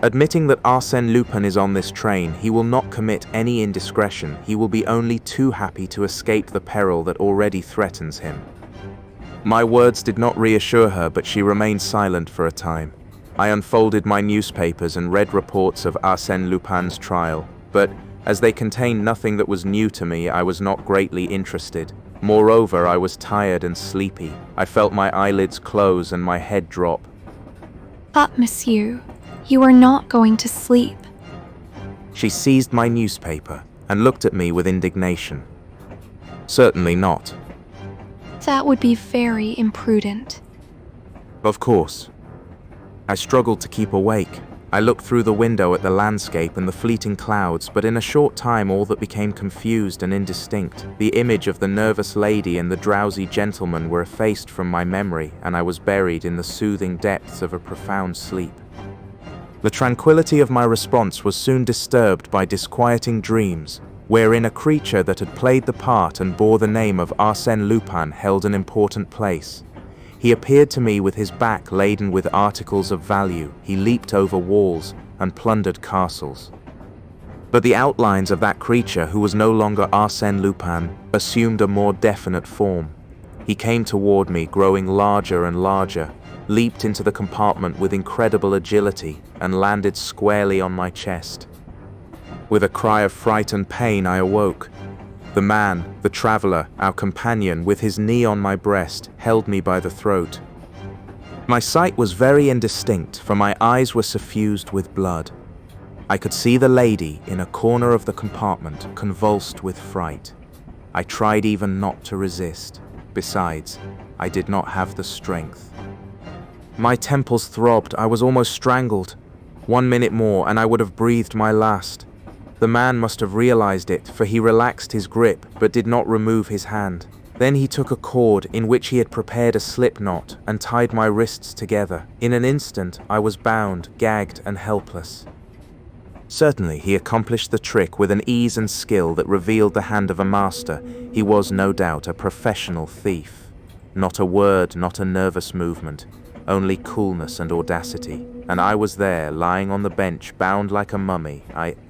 Admitting that Arsène Lupin is on this train, he will not commit any indiscretion. He will be only too happy to escape the peril that already threatens him." My words did not reassure her, but she remained silent for a time. I unfolded my newspapers and read reports of Arsène Lupin's trial, but as they contained nothing that was new to me, I was not greatly interested. Moreover, I was tired and sleepy. I felt my eyelids close and my head drop. But, monsieur, you are not going to sleep. She seized my newspaper and looked at me with indignation. "Certainly not." That would be very imprudent. "Of course." I struggled to keep awake. I looked through the window at the landscape and the fleeting clouds, but in a short time all that became confused and indistinct. The image of the nervous lady and the drowsy gentleman were effaced from my memory, and I was buried in the soothing depths of a profound sleep. The tranquility of my response was soon disturbed by disquieting dreams, wherein a creature that had played the part and bore the name of Arsène Lupin held an important place. He appeared to me with his back laden with articles of value. He leaped over walls and plundered castles. But the outlines of that creature, who was no longer Arsène Lupin, assumed a more definite form. He came toward me, growing larger and larger, leaped into the compartment with incredible agility, and landed squarely on my chest. With a cry of fright and pain, I awoke. The man, the traveler, our companion, with his knee on my breast, held me by the throat. My sight was very indistinct, for my eyes were suffused with blood. I could see the lady in a corner of the compartment, convulsed with fright. I tried even not to resist. Besides, I did not have the strength. My temples throbbed. I was almost strangled. 1 minute more, and I would have breathed my last. The man must have realized it, for he relaxed his grip, but did not remove his hand. Then he took a cord in which he had prepared a slip knot and tied my wrists together. In an instant, I was bound, gagged, and helpless. Certainly, he accomplished the trick with an ease and skill that revealed the hand of a master. He was, no doubt, a professional thief. Not a word, not a nervous movement, only coolness and audacity. And I was there, lying on the bench, bound like a mummy.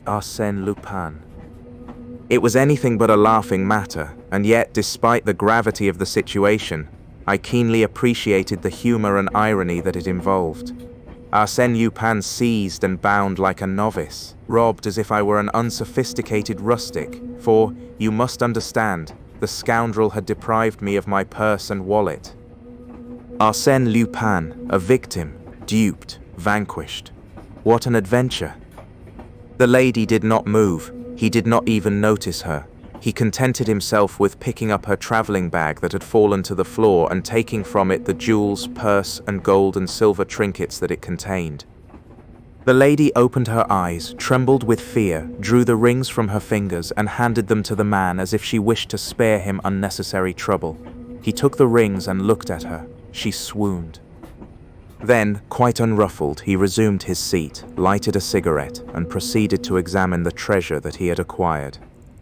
Arsène Lupin. It was anything but a laughing matter, and yet, despite the gravity of the situation, I keenly appreciated the humor and irony that it involved. Arsène Lupin seized and bound like a novice, robbed as if I were an unsophisticated rustic, for, you must understand, the scoundrel had deprived me of my purse and wallet. Arsène Lupin, a victim, duped, vanquished. What an adventure! The lady did not move. He did not even notice her. He contented himself with picking up her traveling bag that had fallen to the floor and taking from it the jewels, purse, and gold and silver trinkets that it contained. The lady opened her eyes, trembled with fear, drew the rings from her fingers, and handed them to the man as if she wished to spare him unnecessary trouble. He took the rings and looked at her. She swooned. Then, quite unruffled, he resumed his seat, lighted a cigarette, and proceeded to examine the treasure that he had acquired.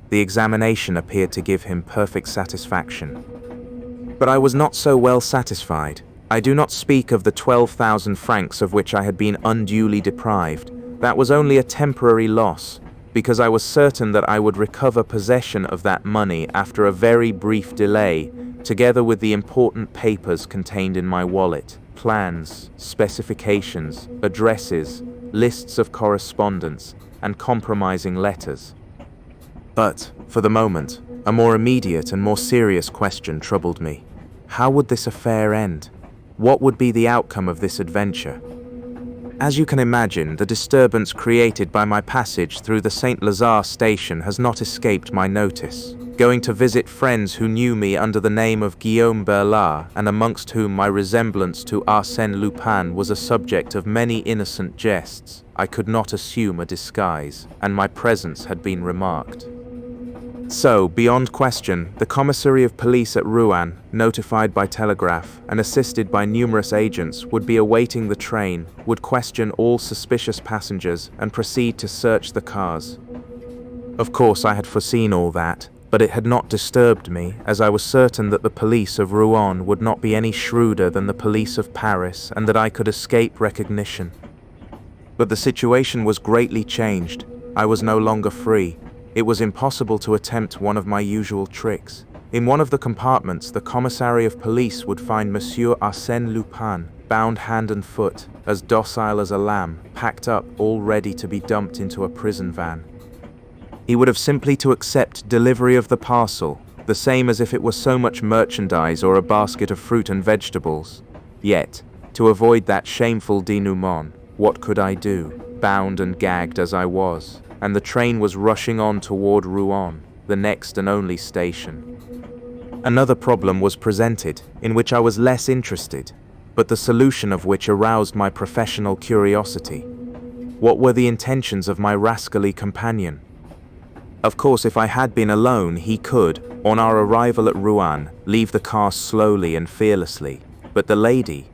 The examination appeared to give him perfect satisfaction. But I was not so well satisfied. I do not speak of the 12,000 francs of which I had been unduly deprived. That was only a temporary loss, because I was certain that I would recover possession of that money after a very brief delay, together with the important papers contained in my wallet. Plans, specifications, addresses, lists of correspondence, and compromising letters. But, for the moment, a more immediate and more serious question troubled me. How would this affair end? What would be the outcome of this adventure? As you can imagine, the disturbance created by my passage through the Saint Lazare station has not escaped my notice. Going to visit friends who knew me under the name of Guillaume Burglar, and amongst whom my resemblance to Arsène Lupin was a subject of many innocent jests, I could not assume a disguise, and my presence had been remarked. So, beyond question, the commissary of police at Rouen, notified by telegraph and assisted by numerous agents, would be awaiting the train, would question all suspicious passengers, and proceed to search the cars. Of course, I had foreseen all that, but it had not disturbed me, as I was certain that the police of Rouen would not be any shrewder than the police of Paris, and that I could escape recognition. But the situation was greatly changed. I was no longer free. It was impossible to attempt one of my usual tricks. In one of the compartments, the commissary of police would find Monsieur Arsène Lupin, bound hand and foot, as docile as a lamb, packed up, all ready to be dumped into a prison van. He would have simply to accept delivery of the parcel, the same as if it were so much merchandise or a basket of fruit and vegetables. Yet, to avoid that shameful denouement, what could I do, bound and gagged as I was? And the train was rushing on toward Rouen, the next and only station. Another problem was presented, in which I was less interested, but the solution of which aroused my professional curiosity. What were the intentions of my rascally companion? Of course, if I had been alone, he could, on our arrival at Rouen, leave the car slowly and fearlessly. But the lady,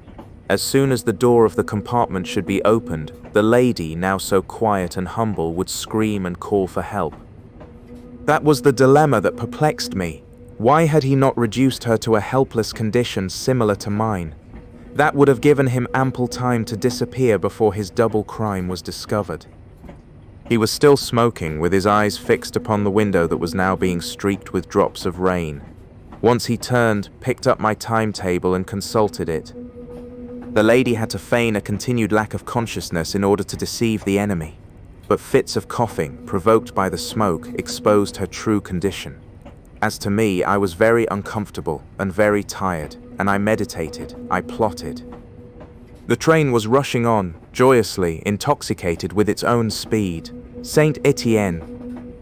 as soon as the door of the compartment should be opened, the lady, now so quiet and humble, would scream and call for help. That was the dilemma that perplexed me. Why had he not reduced her to a helpless condition similar to mine? That would have given him ample time to disappear before his double crime was discovered. He was still smoking, with his eyes fixed upon the window that was now being streaked with drops of rain. Once he turned, picked up my timetable and consulted it. The lady had to feign a continued lack of consciousness in order to deceive the enemy, but fits of coughing, provoked by the smoke, exposed her true condition. As to me, I was very uncomfortable and very tired, and I meditated, I plotted. The train was rushing on, joyously, intoxicated with its own speed. Saint Etienne.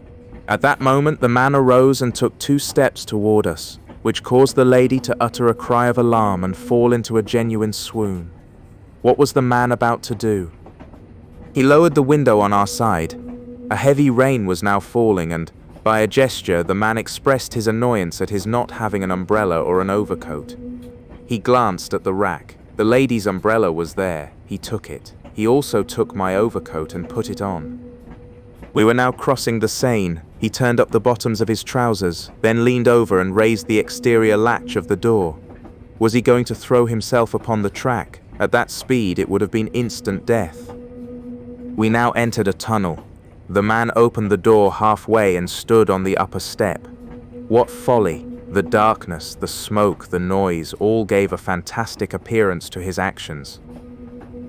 At that moment, the man arose and took 2 steps toward us, which caused the lady to utter a cry of alarm and fall into a genuine swoon. What was the man about to do? He lowered the window on our side. A heavy rain was now falling, and, by a gesture, the man expressed his annoyance at his not having an umbrella or an overcoat. He glanced at the rack. The lady's umbrella was there. He took it. He also took my overcoat and put it on. We were now crossing the Seine. He turned up the bottoms of his trousers, then leaned over and raised the exterior latch of the door. Was he going to throw himself upon the track? At that speed, it would have been instant death. We now entered a tunnel. The man opened the door halfway and stood on the upper step. What folly! The darkness, the smoke, the noise all gave a fantastic appearance to his actions.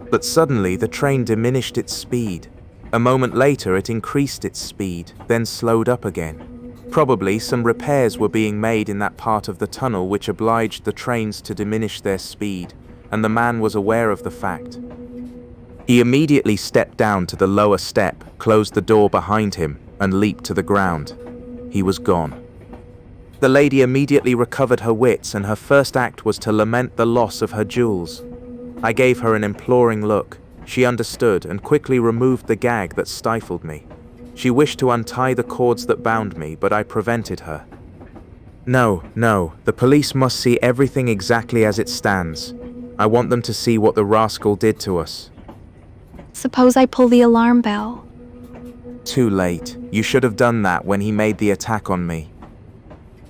But suddenly the train diminished its speed. A moment later it increased its speed, then slowed up again. Probably some repairs were being made in that part of the tunnel which obliged the trains to diminish their speed, and the man was aware of the fact. He immediately stepped down to the lower step, closed the door behind him, and leaped to the ground. He was gone. The lady immediately recovered her wits, and her first act was to lament the loss of her jewels. I gave her an imploring look. She understood and quickly removed the gag that stifled me. She wished to untie the cords that bound me, but I prevented her. No, the police must see everything exactly as it stands. I want them to see what the rascal did to us. Suppose I pull the alarm bell. Too late. You should have done that when he made the attack on me.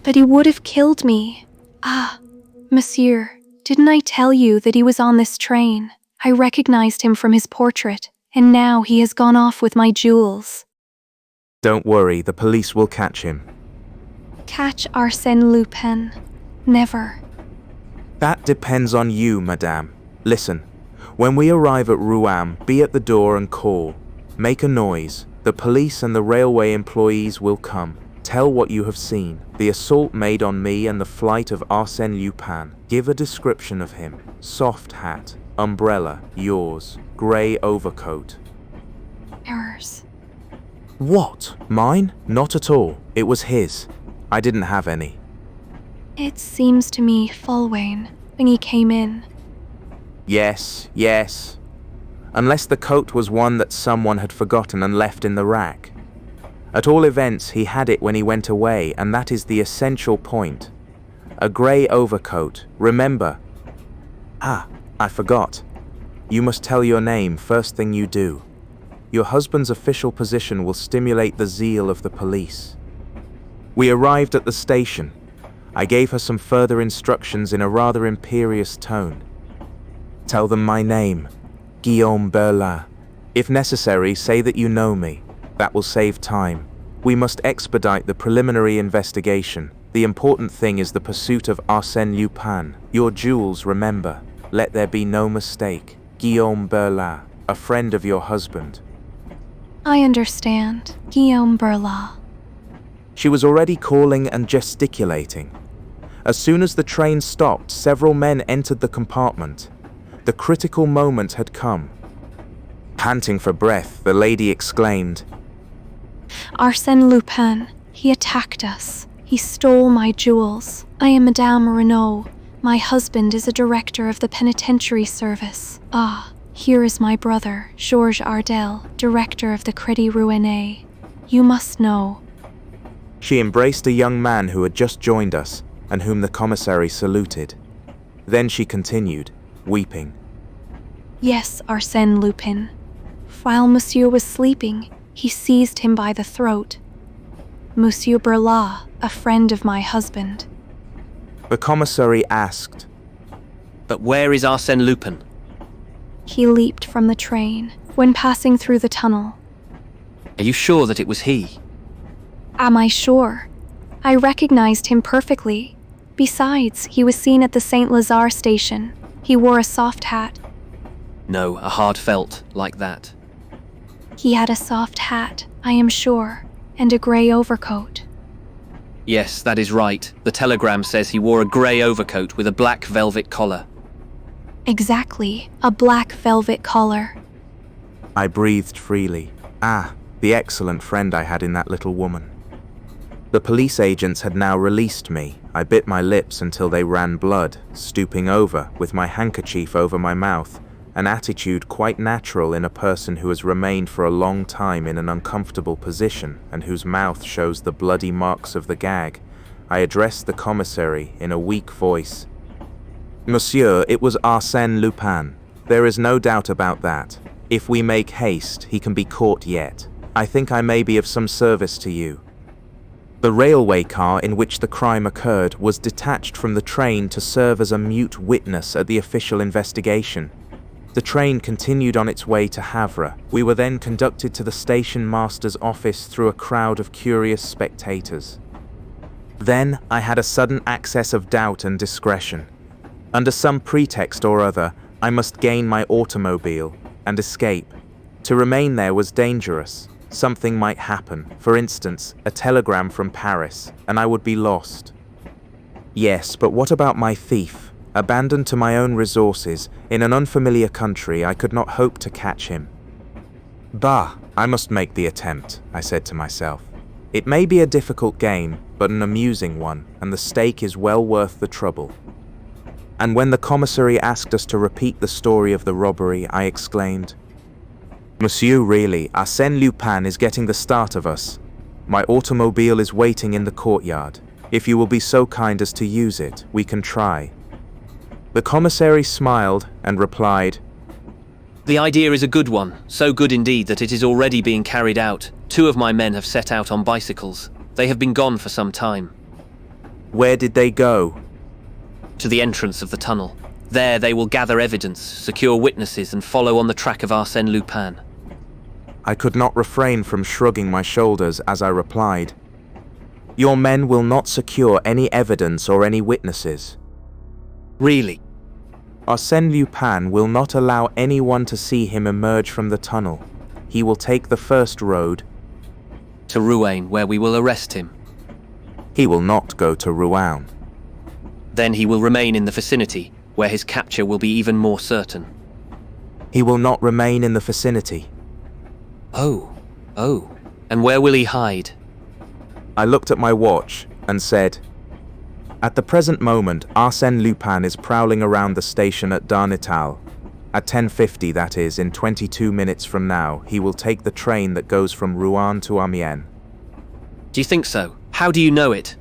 But he would have killed me. Ah, monsieur, didn't I tell you that he was on this train? I recognized him from his portrait, and now he has gone off with my jewels. Don't worry, the police will catch him. Catch Arsène Lupin? Never. That depends on you, madame. Listen, when we arrive at Rouen, be at the door and call. Make a noise. The police and the railway employees will come. Tell what you have seen, the assault made on me and the flight of Arsène Lupin. Give a description of him. Soft hat, umbrella, yours, grey overcoat. Errors. What? Mine? Not at all. It was his. I didn't have any. It seems to me Fulwain, when he came in. Yes. Unless the coat was one that someone had forgotten and left in the rack. At all events, he had it when he went away, and that is the essential point. A grey overcoat, remember. Ah, I forgot. You must tell your name first thing you do. Your husband's official position will stimulate the zeal of the police. We arrived at the station. I gave her some further instructions in a rather imperious tone. Tell them my name, Gentleman-Burglar. If necessary, say that you know me. That will save time. We must expedite the preliminary investigation. The important thing is the pursuit of Arsène Lupin. Your jewels, remember. Let there be no mistake. Gentleman-Burglar, a friend of your husband. I understand. Gentleman-Burglar. She was already calling and gesticulating. As soon as the train stopped, several men entered the compartment. The critical moment had come. Panting for breath, the lady exclaimed, Arsène Lupin, he attacked us. He stole my jewels. I am Madame Renaud. My husband is a director of the penitentiary service. Ah, here is my brother, Georges Ardel, director of the Crédit Rouennais. You must know. She embraced a young man who had just joined us, and whom the commissary saluted. Then she continued, weeping. Yes, Arsène Lupin. While Monsieur was sleeping, he seized him by the throat. Monsieur Burglar, a friend of my husband. The commissary asked, But where is Arsène Lupin? He leaped from the train when passing through the tunnel. Are you sure that it was he? Am I sure? I recognized him perfectly. Besides, he was seen at the Saint Lazare station. He wore a soft hat. No, a hard felt, like that. He had a soft hat, I am sure, and a grey overcoat. Yes, that is right. The telegram says he wore a grey overcoat with a black velvet collar. Exactly, a black velvet collar. I breathed freely. Ah, the excellent friend I had in that little woman. The police agents had now released me. I bit my lips until they ran blood, stooping over, with my handkerchief over my mouth, an attitude quite natural in a person who has remained for a long time in an uncomfortable position and whose mouth shows the bloody marks of the gag. I addressed the commissary in a weak voice. Monsieur, it was Arsène Lupin. There is no doubt about that. If we make haste, he can be caught yet. I think I may be of some service to you." The railway car in which the crime occurred was detached from the train to serve as a mute witness at the official investigation. The train continued on its way to Havre. We were then conducted to the station master's office through a crowd of curious spectators. Then I had a sudden access of doubt and discretion. Under some pretext or other, I must gain my automobile and escape. To remain there was dangerous. Something might happen, for instance, a telegram from Paris, and I would be lost. Yes, but what about my thief? Abandoned to my own resources, in an unfamiliar country, I could not hope to catch him. Bah, I must make the attempt, I said to myself. It may be a difficult game, but an amusing one, and the stake is well worth the trouble. And when the commissary asked us to repeat the story of the robbery, I exclaimed, "Monsieur, really, Arsène Lupin is getting the start of us. My automobile is waiting in the courtyard. If you will be so kind as to use it, we can try." The commissary smiled and replied, The idea is a good one, so good indeed that it is already being carried out. 2 of my men have set out on bicycles. They have been gone for some time. "Where did they go?" To the entrance of the tunnel. There they will gather evidence, secure witnesses, and follow on the track of Arsène Lupin. I could not refrain from shrugging my shoulders as I replied, "Your men will not secure any evidence or any witnesses. Really? Arsène Lupin will not allow anyone to see him emerge from the tunnel. He will take the first road." To Rouen, where we will arrest him. "He will not go to Rouen." Then he will remain in the vicinity, where his capture will be even more certain. "He will not remain in the vicinity." Oh. And where will he hide? I looked at my watch and said, "At the present moment, Arsène Lupin is prowling around the station at Darnétal. At 10:50, that is, in 22 minutes from now, he will take the train that goes from Rouen to Amiens." Do you think so? How do you know it?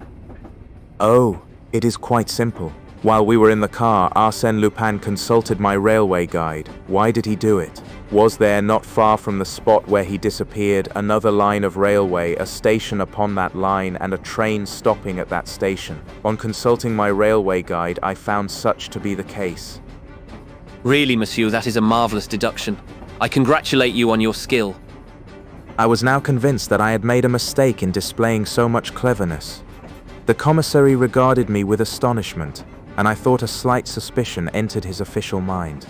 "Oh, it is quite simple. While we were in the car, Arsène Lupin consulted my railway guide. Why did he do it? Was there, not far from the spot where he disappeared, another line of railway, a station upon that line, and a train stopping at that station? On consulting my railway guide, I found such to be the case." Really, monsieur, that is a marvelous deduction. I congratulate you on your skill. I was now convinced that I had made a mistake in displaying so much cleverness. The commissary regarded me with astonishment, and I thought a slight suspicion entered his official mind.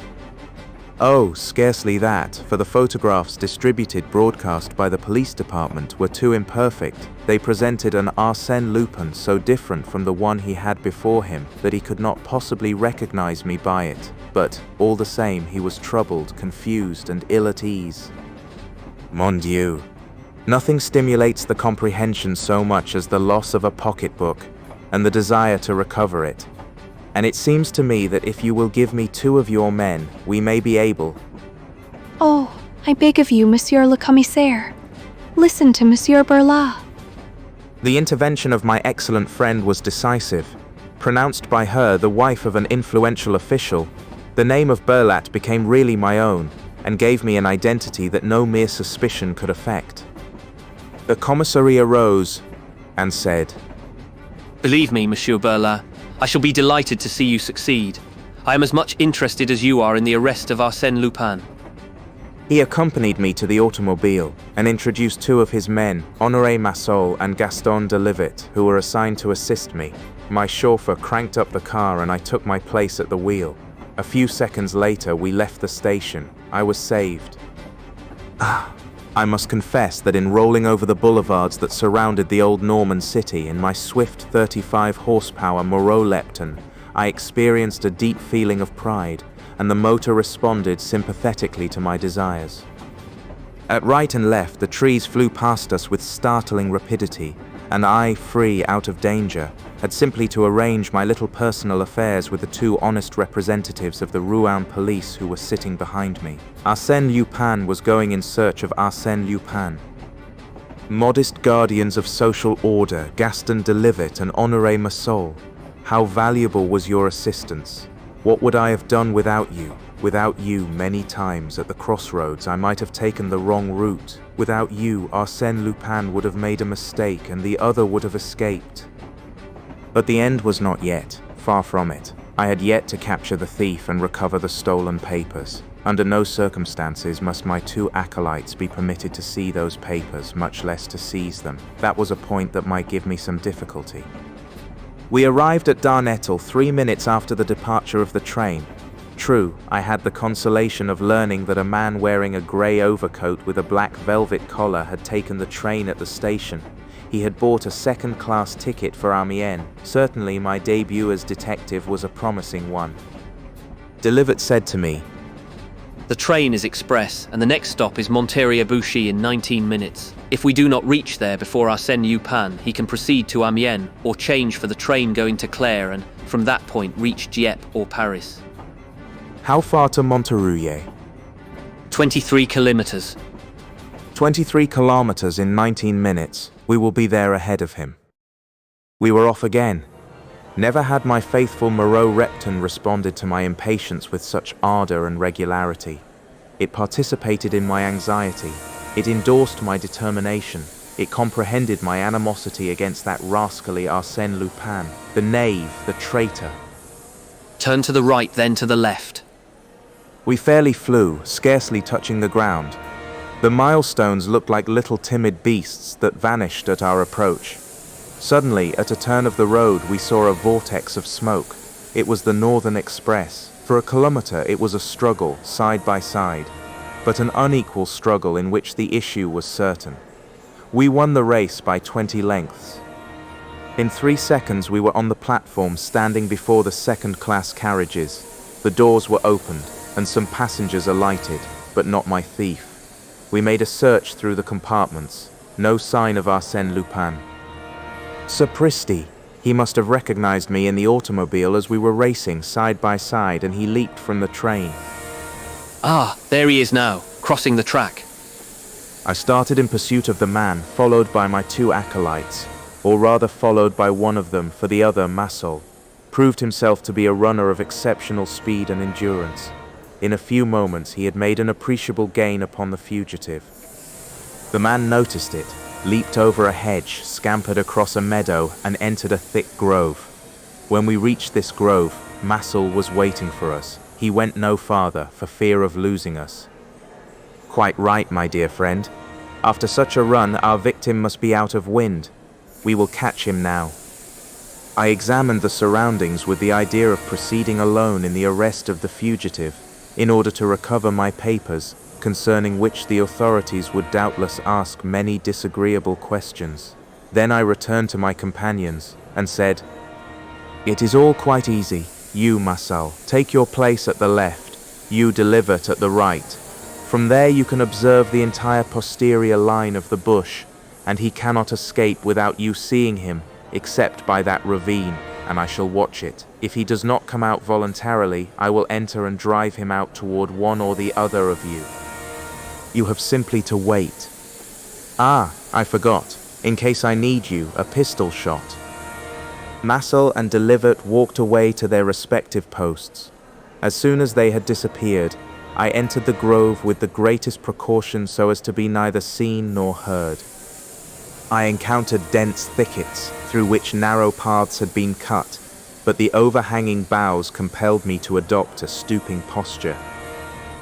Oh, scarcely that, for the photographs distributed broadcast by the police department were too imperfect. They presented an Arsène Lupin so different from the one he had before him that he could not possibly recognize me by it. But, all the same, he was troubled, confused, and ill at ease. Mon Dieu. Nothing stimulates the comprehension so much as the loss of a pocketbook and the desire to recover it. And it seems to me that if you will give me 2 of your men, we may be able. Oh, I beg of you, Monsieur le Commissaire. Listen to Monsieur Burglar. The intervention of my excellent friend was decisive. Pronounced by her, the wife of an influential official, the name of Burglar became really my own, and gave me an identity that no mere suspicion could affect. The commissary arose and said, Believe me, Monsieur Burglar, I shall be delighted to see you succeed. I am as much interested as you are in the arrest of Arsène Lupin. He accompanied me to the automobile and introduced 2 of his men, Honoré Massol and Gaston de Livet, who were assigned to assist me. My chauffeur cranked up the car and I took my place at the wheel. A few seconds later, we left the station. I was saved. I must confess that in rolling over the boulevards that surrounded the old Norman city in my swift 35 horsepower Moreau Lepton, I experienced a deep feeling of pride, and the motor responded sympathetically to my desires. At right and left, the trees flew past us with startling rapidity, and I, free, out of danger, had simply to arrange my little personal affairs with the 2 honest representatives of the Rouen police who were sitting behind me. Arsène Lupin was going in search of Arsène Lupin. Modest guardians of social order, Gaston de Livet and Honoré Massol, how valuable was your assistance? What would I have done without you? Without you, many times at the crossroads, I might have taken the wrong route. Without you, Arsène Lupin would have made a mistake and the other would have escaped. But the end was not yet, far from it. I had yet to capture the thief and recover the stolen papers. Under no circumstances must my two acolytes be permitted to see those papers, much less to seize them. That was a point that might give me some difficulty. We arrived at Darnétal 3 minutes after the departure of the train. True, I had the consolation of learning that a man wearing a grey overcoat with a black velvet collar had taken the train at the station. He had bought a second-class ticket for Amiens. Certainly my debut as detective was a promising one. Delivet said to me, The train is express, and the next stop is Montereau-Bouchy in 19 minutes. If we do not reach there before Arsène Lupin, he can proceed to Amiens, or change for the train going to Clare, and from that point reach Dieppe or Paris. How far to Montereau? 23 kilometers. 23 kilometers in 19 minutes. We will be there ahead of him. We were off again. Never had my faithful Moreau Repton responded to my impatience with such ardor and regularity. It participated in my anxiety. It endorsed my determination. It comprehended my animosity against that rascally Arsène Lupin, the knave, the traitor. Turn to the right, then to the left. We fairly flew, scarcely touching the ground. The milestones looked like little timid beasts that vanished at our approach. Suddenly, at a turn of the road, we saw a vortex of smoke. It was the Northern Express. For a kilometer, it was a struggle, side by side, but an unequal struggle in which the issue was certain. We won the race by 20 lengths. In 3 seconds, we were on the platform, standing before the second-class carriages. The doors were opened, and some passengers alighted, but not my thief. We made a search through the compartments. No sign of Arsène Lupin. Sapristi! He must have recognized me in the automobile as we were racing side by side, and he leaped from the train. Ah, there he is now, crossing the track. I started in pursuit of the man, followed by my 2 acolytes, or rather followed by one of them, for the other, Massol, proved himself to be a runner of exceptional speed and endurance. In a few moments he had made an appreciable gain upon the fugitive. The man noticed it, leaped over a hedge, scampered across a meadow, and entered a thick grove. When we reached this grove, Massol was waiting for us. He went no farther, for fear of losing us. Quite right, my dear friend. After such a run, our victim must be out of wind. We will catch him now. I examined the surroundings with the idea of proceeding alone in the arrest of the fugitive, in order to recover my papers, concerning which the authorities would doubtless ask many disagreeable questions. Then I returned to my companions and said, It is all quite easy. You, Massol, take your place at the left. You, Delivet, at the right. From there you can observe the entire posterior line of the bush, and he cannot escape without you seeing him, except by that ravine, and I shall watch it. If he does not come out voluntarily, I will enter and drive him out toward one or the other of you. You have simply to wait. Ah, I forgot. In case I need you, a pistol shot. Massol and Delivet walked away to their respective posts. As soon as they had disappeared, I entered the grove with the greatest precaution so as to be neither seen nor heard. I encountered dense thickets, through which narrow paths had been cut, but the overhanging boughs compelled me to adopt a stooping posture.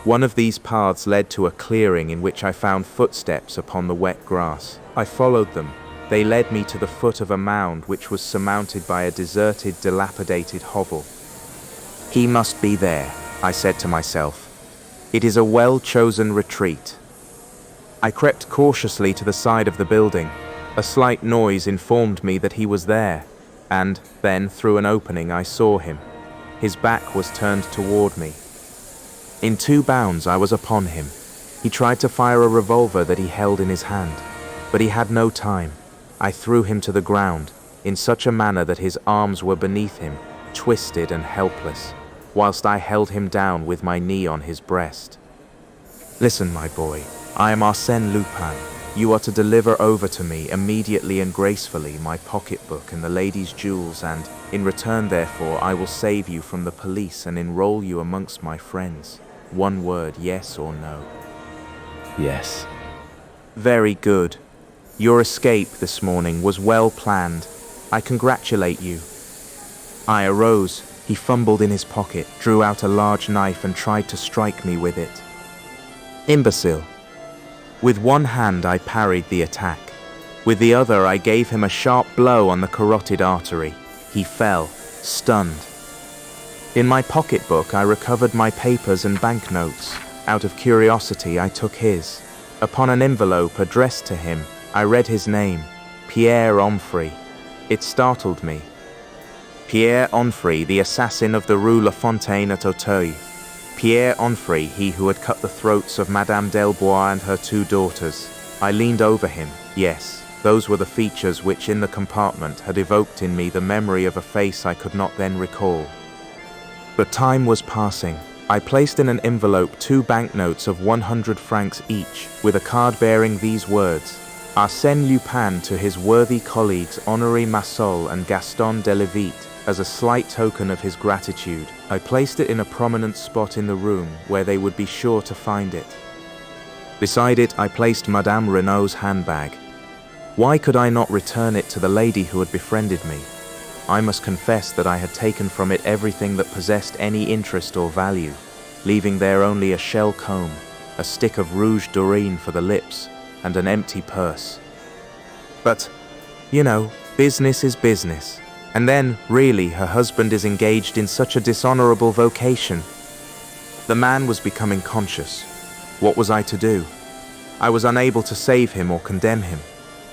One of these paths led to a clearing in which I found footsteps upon the wet grass. I followed them. They led me to the foot of a mound which was surmounted by a deserted, dilapidated hovel. He must be there, I said to myself. It is a well-chosen retreat. I crept cautiously to the side of the building. A slight noise informed me that he was there, and then, through an opening, I saw him. His back was turned toward me. In 2 bounds I was upon him. He tried to fire a revolver that he held in his hand, but he had no time. I threw him to the ground, in such a manner that his arms were beneath him, twisted and helpless, whilst I held him down with my knee on his breast. Listen, my boy, I am Arsène Lupin. You are to deliver over to me, immediately and gracefully, my pocketbook and the lady's jewels, and, in return therefore, I will save you from the police and enroll you amongst my friends. One word, yes or no. Yes. Very good. Your escape this morning was well planned. I congratulate you. I arose. He fumbled in his pocket, drew out a large knife and tried to strike me with it. Imbecile. With one hand I parried the attack. With the other I gave him a sharp blow on the carotid artery. He fell, stunned. In my pocketbook I recovered my papers and banknotes. Out of curiosity I took his. Upon an envelope addressed to him, I read his name, Pierre Onfray. It startled me. Pierre Onfray, the assassin of the Rue La Fontaine at Auteuil. Pierre Onfray, he who had cut the throats of Madame Delbois and her 2 daughters. I leaned over him. Yes, those were the features which in the compartment had evoked in me the memory of a face I could not then recall. But time was passing. I placed in an envelope 2 banknotes of 100 francs each, with a card bearing these words: Arsène Lupin to his worthy colleagues Honoré Massol and Gaston Delevitte. As a slight token of his gratitude, I placed it in a prominent spot in the room where they would be sure to find it. Beside it, I placed Madame Renaud's handbag. Why could I not return it to the lady who had befriended me? I must confess that I had taken from it everything that possessed any interest or value, leaving there only a shell comb, a stick of rouge d'orine for the lips, and an empty purse. But, you know, business is business. And then, really, her husband is engaged in such a dishonorable vocation. The man was becoming conscious. What was I to do? I was unable to save him or condemn him.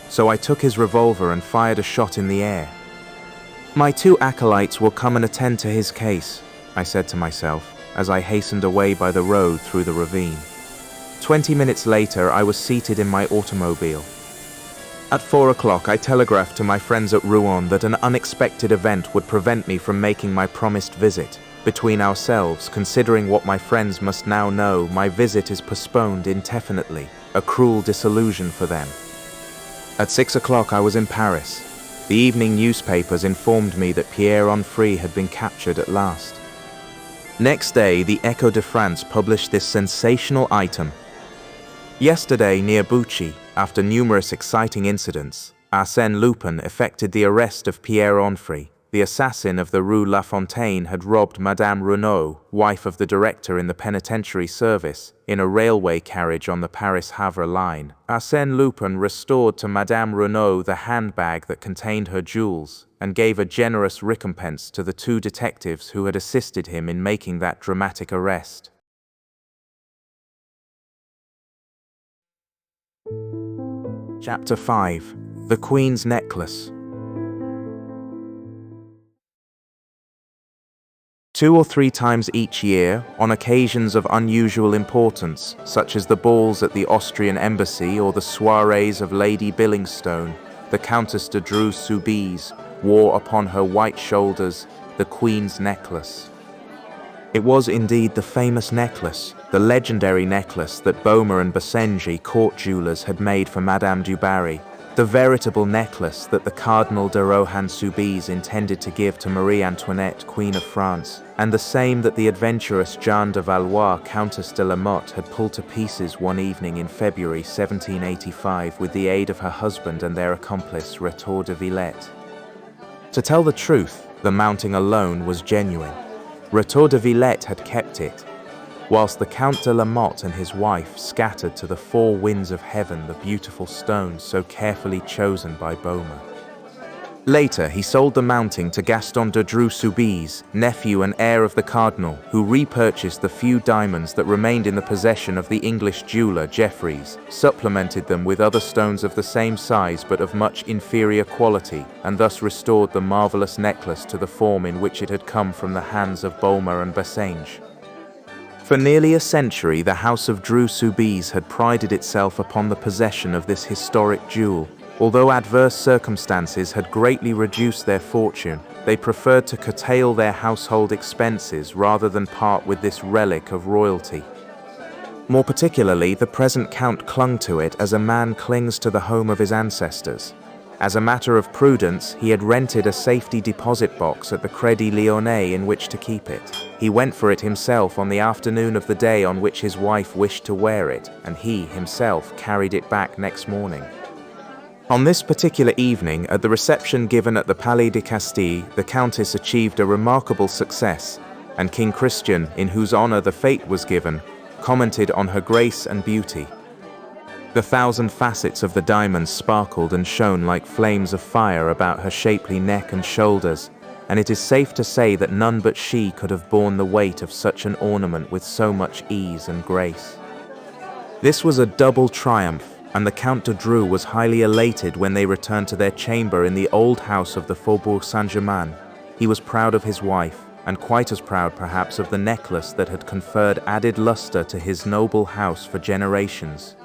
So I took his revolver and fired a shot in the air. My 2 acolytes will come and attend to his case, I said to myself, as I hastened away by the road through the ravine. 20 minutes later, I was seated in my automobile. At 4 o'clock, I telegraphed to my friends at Rouen that an unexpected event would prevent me from making my promised visit. Between ourselves, considering what my friends must now know, my visit is postponed indefinitely, a cruel disillusion for them. At 6 o'clock, I was in Paris. The evening newspapers informed me that Pierre Onfray had been captured at last. Next day, the Echo de France published this sensational item. Yesterday, near Bucci, after numerous exciting incidents, Arsène Lupin effected the arrest of Pierre Onfray. The assassin of the Rue La Fontaine had robbed Madame Renaud, wife of the director in the penitentiary service, in a railway carriage on the Paris-Havre line. Arsène Lupin restored to Madame Renaud the handbag that contained her jewels, and gave a generous recompense to the 2 detectives who had assisted him in making that dramatic arrest. Chapter 5. The Queen's Necklace. 2 or 3 times each year, on occasions of unusual importance, such as the balls at the Austrian embassy or the soirees of Lady Billingstone, the Countess de Dreux-Soubise wore upon her white shoulders the Queen's necklace. It was indeed the famous necklace, the legendary necklace that Baume and Bassenji court jewelers had made for Madame du Barry, the veritable necklace that the Cardinal de Rohan-Soubise intended to give to Marie Antoinette, Queen of France, and the same that the adventurous Jeanne de Valois, Countess de la Motte, had pulled to pieces one evening in February 1785 with the aid of her husband and their accomplice Retour de Villette. To tell the truth, the mounting alone was genuine. Retour de Villette had kept it, whilst the Count de la Motte and his wife scattered to the 4 winds of heaven the beautiful stones so carefully chosen by Baume. Later, he sold the mounting to Gaston de Dreux-Soubise, nephew and heir of the Cardinal, who repurchased the few diamonds that remained in the possession of the English jeweller Jeffreys, supplemented them with other stones of the same size but of much inferior quality, and thus restored the marvellous necklace to the form in which it had come from the hands of Baume and Bassenji. For nearly a century, the House of Dreux-Soubise had prided itself upon the possession of this historic jewel. Although adverse circumstances had greatly reduced their fortune, they preferred to curtail their household expenses rather than part with this relic of royalty. More particularly, the present Count clung to it as a man clings to the home of his ancestors. As a matter of prudence, he had rented a safety deposit box at the Crédit Lyonnais in which to keep it. He went for it himself on the afternoon of the day on which his wife wished to wear it, and he himself carried it back next morning. On this particular evening, at the reception given at the Palais de Castille, the Countess achieved a remarkable success, and King Christian, in whose honor the fete was given, commented on her grace and beauty. The 1,000 facets of the diamonds sparkled and shone like flames of fire about her shapely neck and shoulders, and it is safe to say that none but she could have borne the weight of such an ornament with so much ease and grace. This was a double triumph, and the Count de Dreux was highly elated when they returned to their chamber in the old house of the Faubourg Saint-Germain. He was proud of his wife, and quite as proud perhaps of the necklace that had conferred added luster to his noble house for generations.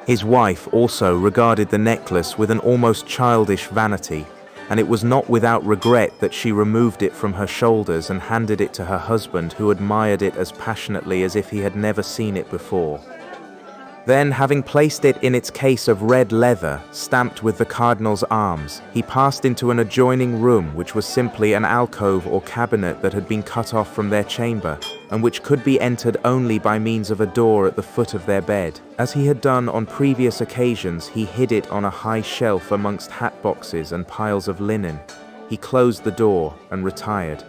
His wife also regarded the necklace with an almost childish vanity, and it was not without regret that she removed it from her shoulders and handed it to her husband, who admired it as passionately as if he had never seen it before. Then, having placed it in its case of red leather, stamped with the cardinal's arms, he passed into an adjoining room which was simply an alcove or cabinet that had been cut off from their chamber, and which could be entered only by means of a door at the foot of their bed. As he had done on previous occasions, he hid it on a high shelf amongst hat boxes and piles of linen. He closed the door and retired.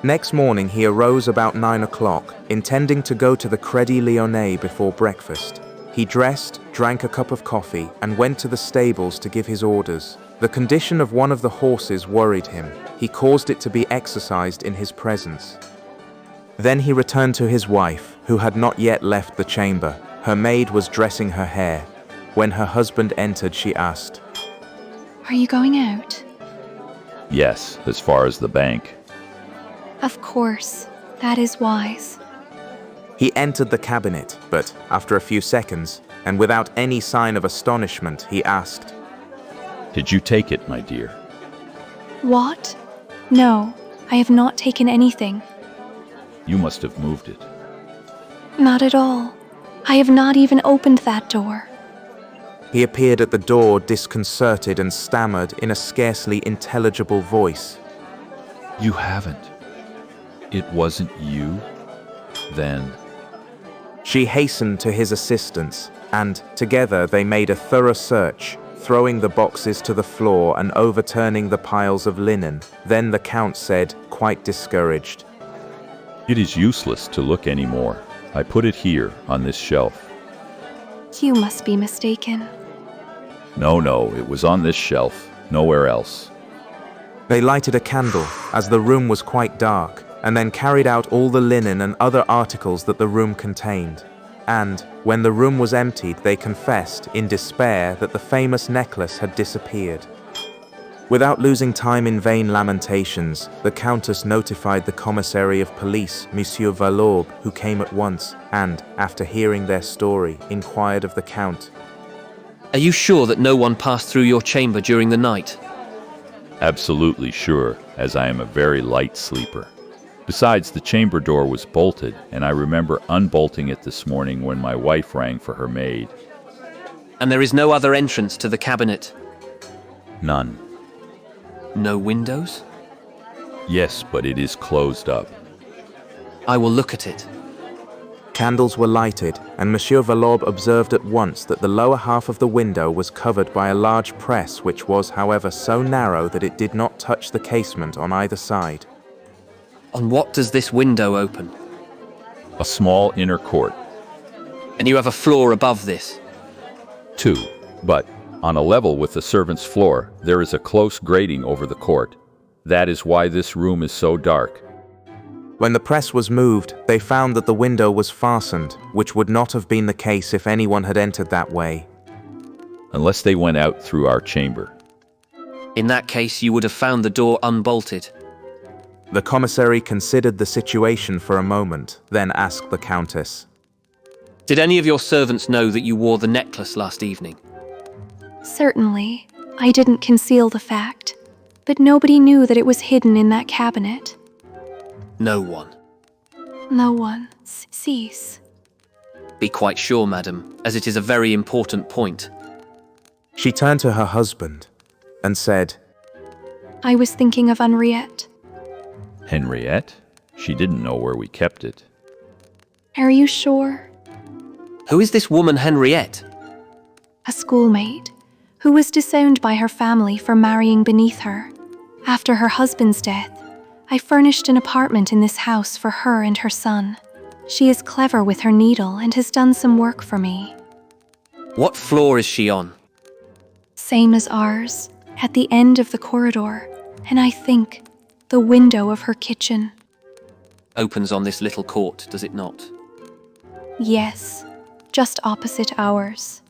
Next morning he arose about 9 o'clock, intending to go to the Crédit Lyonnais before breakfast. He dressed, drank a cup of coffee, and went to the stables to give his orders. The condition of one of the horses worried him. He caused it to be exercised in his presence. Then he returned to his wife, who had not yet left the chamber. Her maid was dressing her hair. When her husband entered, she asked, Are you going out? Yes, as far as the bank. Of course, that is wise. He entered the cabinet, but after a few seconds, and without any sign of astonishment, he asked, Did you take it, my dear? What? No, I have not taken anything. You must have moved it. Not at all. I have not even opened that door. He appeared at the door disconcerted and stammered in a scarcely intelligible voice. You haven't. It wasn't you? Then... She hastened to his assistance, and together they made a thorough search, throwing the boxes to the floor and overturning the piles of linen. Then the Count said, quite discouraged, It is useless to look any more. I put it here, on this shelf. You must be mistaken. No, it was on this shelf, nowhere else. They lighted a candle, as the room was quite dark, and then carried out all the linen and other articles that the room contained. And, when the room was emptied, they confessed, in despair, that the famous necklace had disappeared. Without losing time in vain lamentations, the Countess notified the commissary of police, Monsieur Valorbe, who came at once, and, after hearing their story, inquired of the Count. Are you sure that no one passed through your chamber during the night? Absolutely sure, as I am a very light sleeper. Besides, the chamber door was bolted, and I remember unbolting it this morning when my wife rang for her maid. And there is no other entrance to the cabinet? None. No windows? Yes, but it is closed up. I will look at it. Candles were lighted, and Monsieur Valorbe observed at once that the lower half of the window was covered by a large press, which was, however, so narrow that it did not touch the casement on either side. On what does this window open? A small inner court. And you have a floor above this? 2. But, on a level with the servants' floor, there is a close grating over the court. That is why this room is so dark. When the press was moved, they found that the window was fastened, which would not have been the case if anyone had entered that way. Unless they went out through our chamber. In that case, you would have found the door unbolted. The commissary considered the situation for a moment, then asked the Countess. Did any of your servants know that you wore the necklace last evening? Certainly, I didn't conceal the fact, but nobody knew that it was hidden in that cabinet. No one. No one. Cease. Be quite sure, madam, as it is a very important point. She turned to her husband and said, I was thinking of Henriette. Henriette? She didn't know where we kept it. Are you sure? Who is this woman Henriette? A schoolmate who was disowned by her family for marrying beneath her. After her husband's death, I furnished an apartment in this house for her and her son. She is clever with her needle and has done some work for me. What floor is she on? Same as ours, at the end of the corridor, and I think the window of her kitchen. Opens on this little court, does it not? Yes, just opposite ours.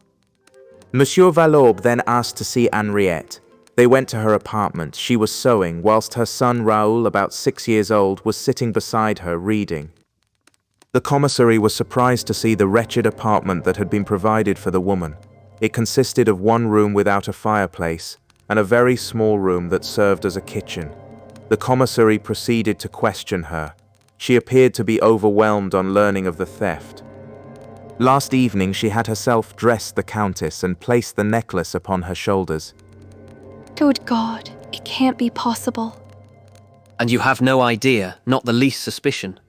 Monsieur Valorbe then asked to see Henriette. They went to her apartment. She was sewing, whilst her son Raoul, about 6 years old, was sitting beside her reading. The commissary was surprised to see the wretched apartment that had been provided for the woman. It consisted of one room without a fireplace and a very small room that served as a kitchen. The commissary proceeded to question her. She appeared to be overwhelmed on learning of the theft. Last evening she had herself dressed the countess and placed the necklace upon her shoulders. Good God, it can't be possible. And you have no idea, not the least suspicion.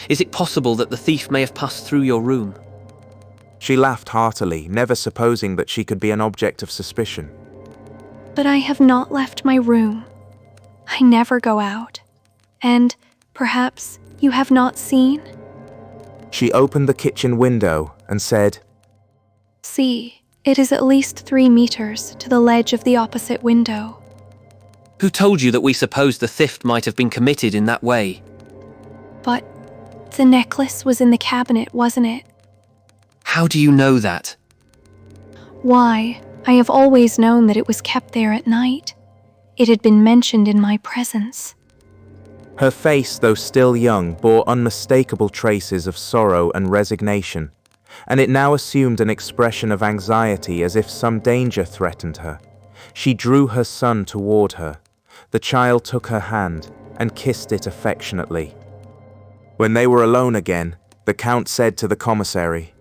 Is it possible that the thief may have passed through your room? She laughed heartily, never supposing that she could be an object of suspicion. But I have not left my room. I never go out. And perhaps you have not seen? She opened the kitchen window and said, See, it is at least 3 meters to the ledge of the opposite window. Who told you that we supposed the theft might have been committed in that way? But the necklace was in the cabinet, wasn't it? How do you know that? Why, I have always known that it was kept there at night. It had been mentioned in my presence. Her face, though still young, bore unmistakable traces of sorrow and resignation, and it now assumed an expression of anxiety as if some danger threatened her. She drew her son toward her. The child took her hand and kissed it affectionately. When they were alone again, the Count said to the commissary,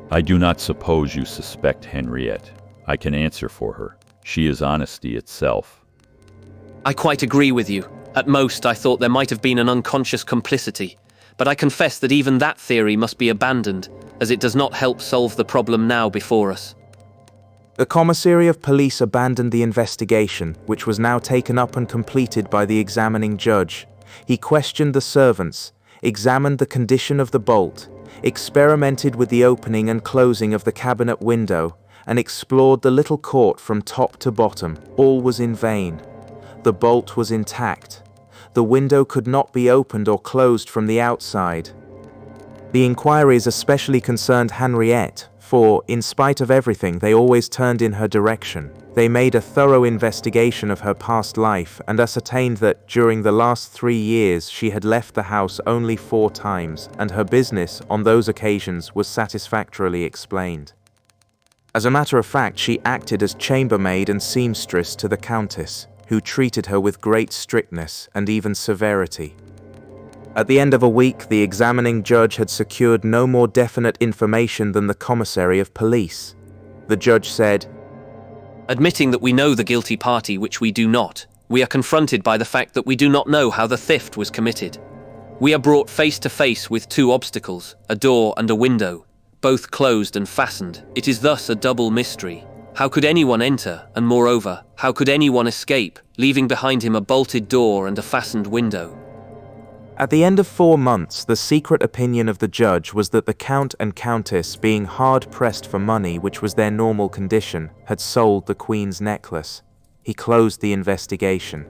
I do not suppose you suspect Henriette. I can answer for her. She is honesty itself. I quite agree with you. At most, I thought there might have been an unconscious complicity, but I confess that even that theory must be abandoned, as it does not help solve the problem now before us. The commissary of police abandoned the investigation, which was now taken up and completed by the examining judge. He questioned the servants, examined the condition of the bolt, experimented with the opening and closing of the cabinet window, and explored the little court from top to bottom. All was in vain. The bolt was intact. The window could not be opened or closed from the outside. The inquiries especially concerned Henriette, for, in spite of everything, they always turned in her direction. They made a thorough investigation of her past life and ascertained that, during the last 3 years, she had left the house only 4 times, and her business, on those occasions, was satisfactorily explained. As a matter of fact, she acted as chambermaid and seamstress to the Countess, who treated her with great strictness and even severity. At the end of a week, the examining judge had secured no more definite information than the commissary of police. The judge said, Admitting that we know the guilty party, which we do not, we are confronted by the fact that we do not know how the theft was committed. We are brought face to face with 2 obstacles, a door and a window, both closed and fastened. It is thus a double mystery. How could anyone enter, and moreover, how could anyone escape, leaving behind him a bolted door and a fastened window? At the end of 4 months, the secret opinion of the judge was that the Count and Countess, being hard-pressed for money, which was their normal condition, had sold the Queen's necklace. He closed the investigation.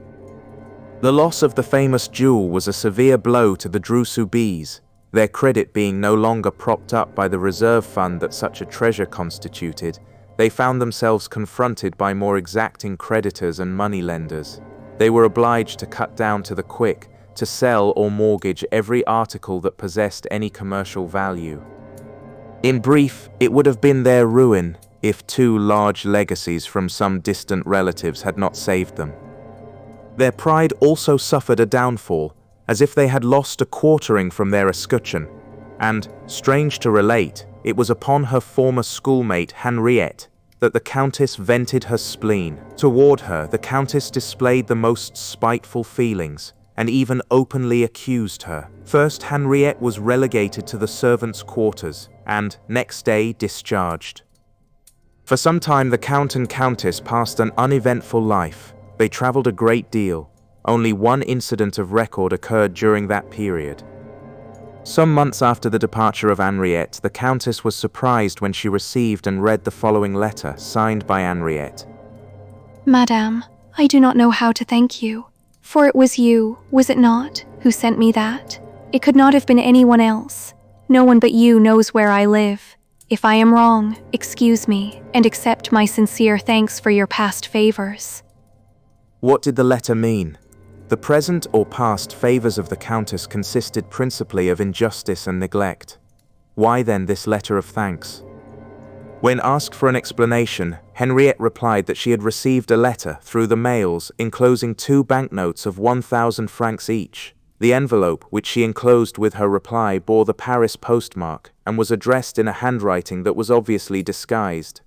The loss of the famous jewel was a severe blow to the Dreux-Soubise, their credit being no longer propped up by the reserve fund that such a treasure constituted. They found themselves confronted by more exacting creditors and moneylenders. They were obliged to cut down to the quick, to sell or mortgage every article that possessed any commercial value. In brief, it would have been their ruin if 2 large legacies from some distant relatives had not saved them. Their pride also suffered a downfall, as if they had lost a quartering from their escutcheon, and, strange to relate, it was upon her former schoolmate Henriette, that the Countess vented her spleen. Toward her, the Countess displayed the most spiteful feelings, and even openly accused her. First, Henriette was relegated to the servants' quarters, and, next day, discharged. For some time, the Count and Countess passed an uneventful life. They traveled a great deal. Only one incident of record occurred during that period. Some months after the departure of Henriette, the Countess was surprised when she received and read the following letter, signed by Henriette. Madame, I do not know how to thank you, for it was you, was it not, who sent me that? It could not have been anyone else. No one but you knows where I live. If I am wrong, excuse me, and accept my sincere thanks for your past favors. What did the letter mean? The present or past favors of the Countess consisted principally of injustice and neglect. Why then this letter of thanks? When asked for an explanation, Henriette replied that she had received a letter through the mails enclosing 2 banknotes of 1,000 francs each. The envelope, which she enclosed with her reply, bore the Paris postmark and was addressed in a handwriting that was obviously disguised.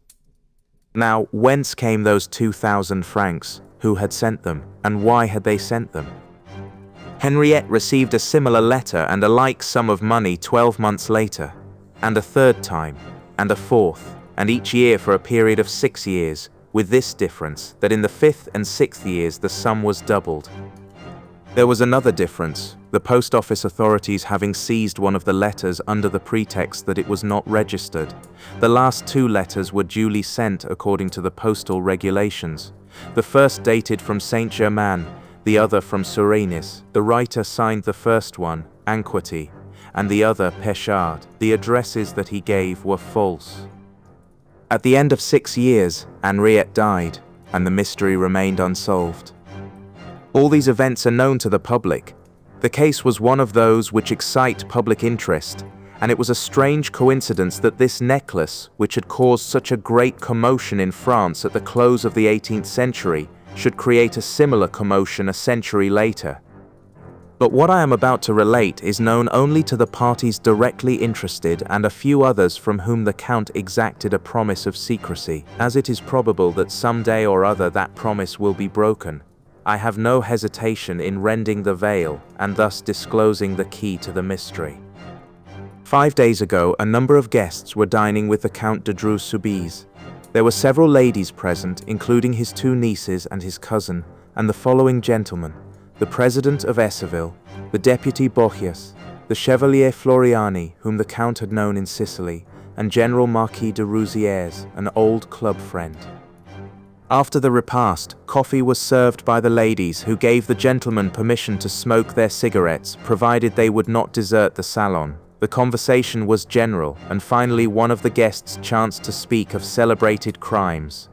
Now, whence came those 2,000 francs? Who had sent them, and why had they sent them? Henriette received a similar letter and a like sum of money 12 months later, and a third time, and a fourth, and each year for a period of 6 years, with this difference, that in the 5th and 6th years the sum was doubled. There was another difference, the post office authorities having seized one of the letters under the pretext that it was not registered. The last 2 letters were duly sent according to the postal regulations. The first dated from Saint-Germain, the other from Suresnes. The writer signed the first one, Anquety, and the other Péchard. The addresses that he gave were false. At the end of 6 years, Henriette died, and the mystery remained unsolved. All these events are known to the public. The case was one of those which excite public interest, and it was a strange coincidence that this necklace, which had caused such a great commotion in France at the close of the 18th century, should create a similar commotion a century later. But what I am about to relate is known only to the parties directly interested and a few others from whom the Count exacted a promise of secrecy. As it is probable that some day or other that promise will be broken, I have no hesitation in rending the veil and thus disclosing the key to the mystery. 5 days ago, a number of guests were dining with the Count de Dreux-Soubise. There were several ladies present, including his 2 nieces and his cousin, and the following gentlemen: the President of Esseville, the Deputy Bochius, the Chevalier Floriani, whom the Count had known in Sicily, and General Marquis de Rouzières, an old club friend. After the repast, coffee was served by the ladies, who gave the gentlemen permission to smoke their cigarettes, provided they would not desert the salon. The conversation was general, and finally one of the guests chanced to speak of celebrated crimes.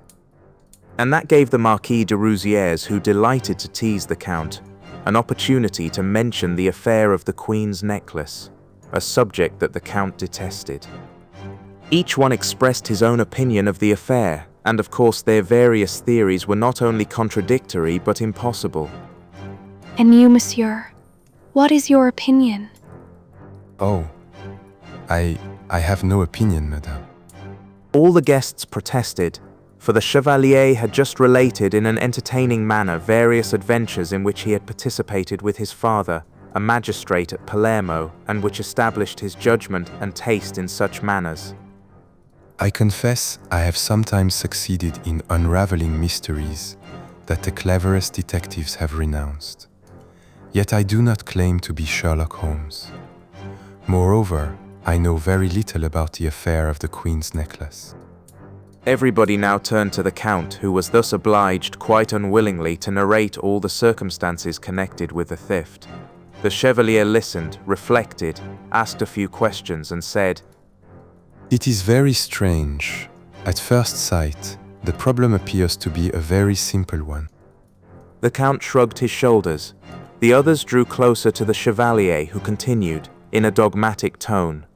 And that gave the Marquis de Rouzières, who delighted to tease the Count, an opportunity to mention the affair of the Queen's necklace, a subject that the Count detested. Each one expressed his own opinion of the affair, and of course their various theories were not only contradictory but impossible. And you, monsieur, what is your opinion? Oh, I have no opinion, madame. All the guests protested, for the Chevalier had just related in an entertaining manner various adventures in which he had participated with his father, a magistrate at Palermo, and which established his judgment and taste in such matters. I confess I have sometimes succeeded in unraveling mysteries that the cleverest detectives have renounced. Yet I do not claim to be Sherlock Holmes. Moreover, I know very little about the affair of the Queen's necklace. Everybody now turned to the Count, who was thus obliged, quite unwillingly, to narrate all the circumstances connected with the theft. The Chevalier listened, reflected, asked a few questions, and said, It is very strange. At first sight, the problem appears to be a very simple one. The Count shrugged his shoulders. The others drew closer to the Chevalier, who continued, in a dogmatic tone.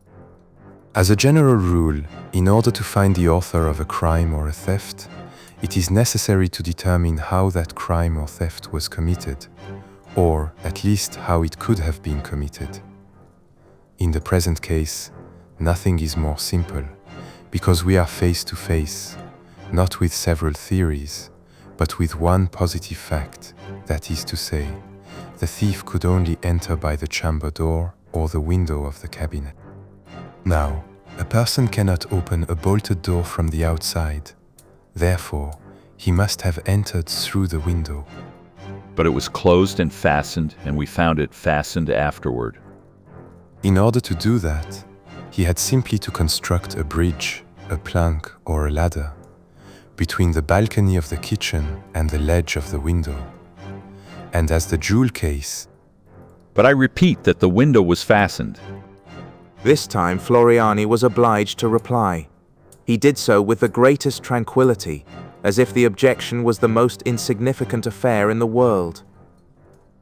As a general rule, in order to find the author of a crime or a theft, it is necessary to determine how that crime or theft was committed, or at least how it could have been committed. In the present case, nothing is more simple, because we are face to face, not with several theories, but with one positive fact, that is to say, the thief could only enter by the chamber door or the window of the cabinet. Now, a person cannot open a bolted door from the outside. Therefore, he must have entered through the window. But it was closed and fastened, and we found it fastened afterward. In order to do that, he had simply to construct a bridge, a plank or a ladder, between the balcony of the kitchen and the ledge of the window. And as the jewel case... But I repeat that the window was fastened. This time Floriani was obliged to reply. He did so with the greatest tranquility, as if the objection was the most insignificant affair in the world.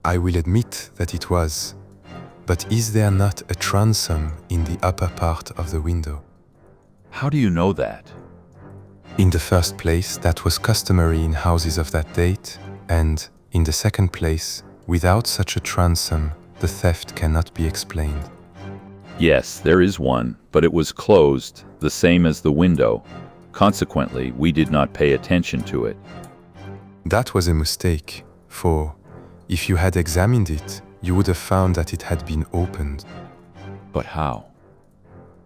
I will admit that it was. But is there not a transom in the upper part of the window? How do you know that? In the first place, that was customary in houses of that date, and, in the second place, without such a transom, the theft cannot be explained. Yes, there is one, but it was closed, the same as the window. Consequently, we did not pay attention to it. That was a mistake, for, if you had examined it, you would have found that it had been opened. But how?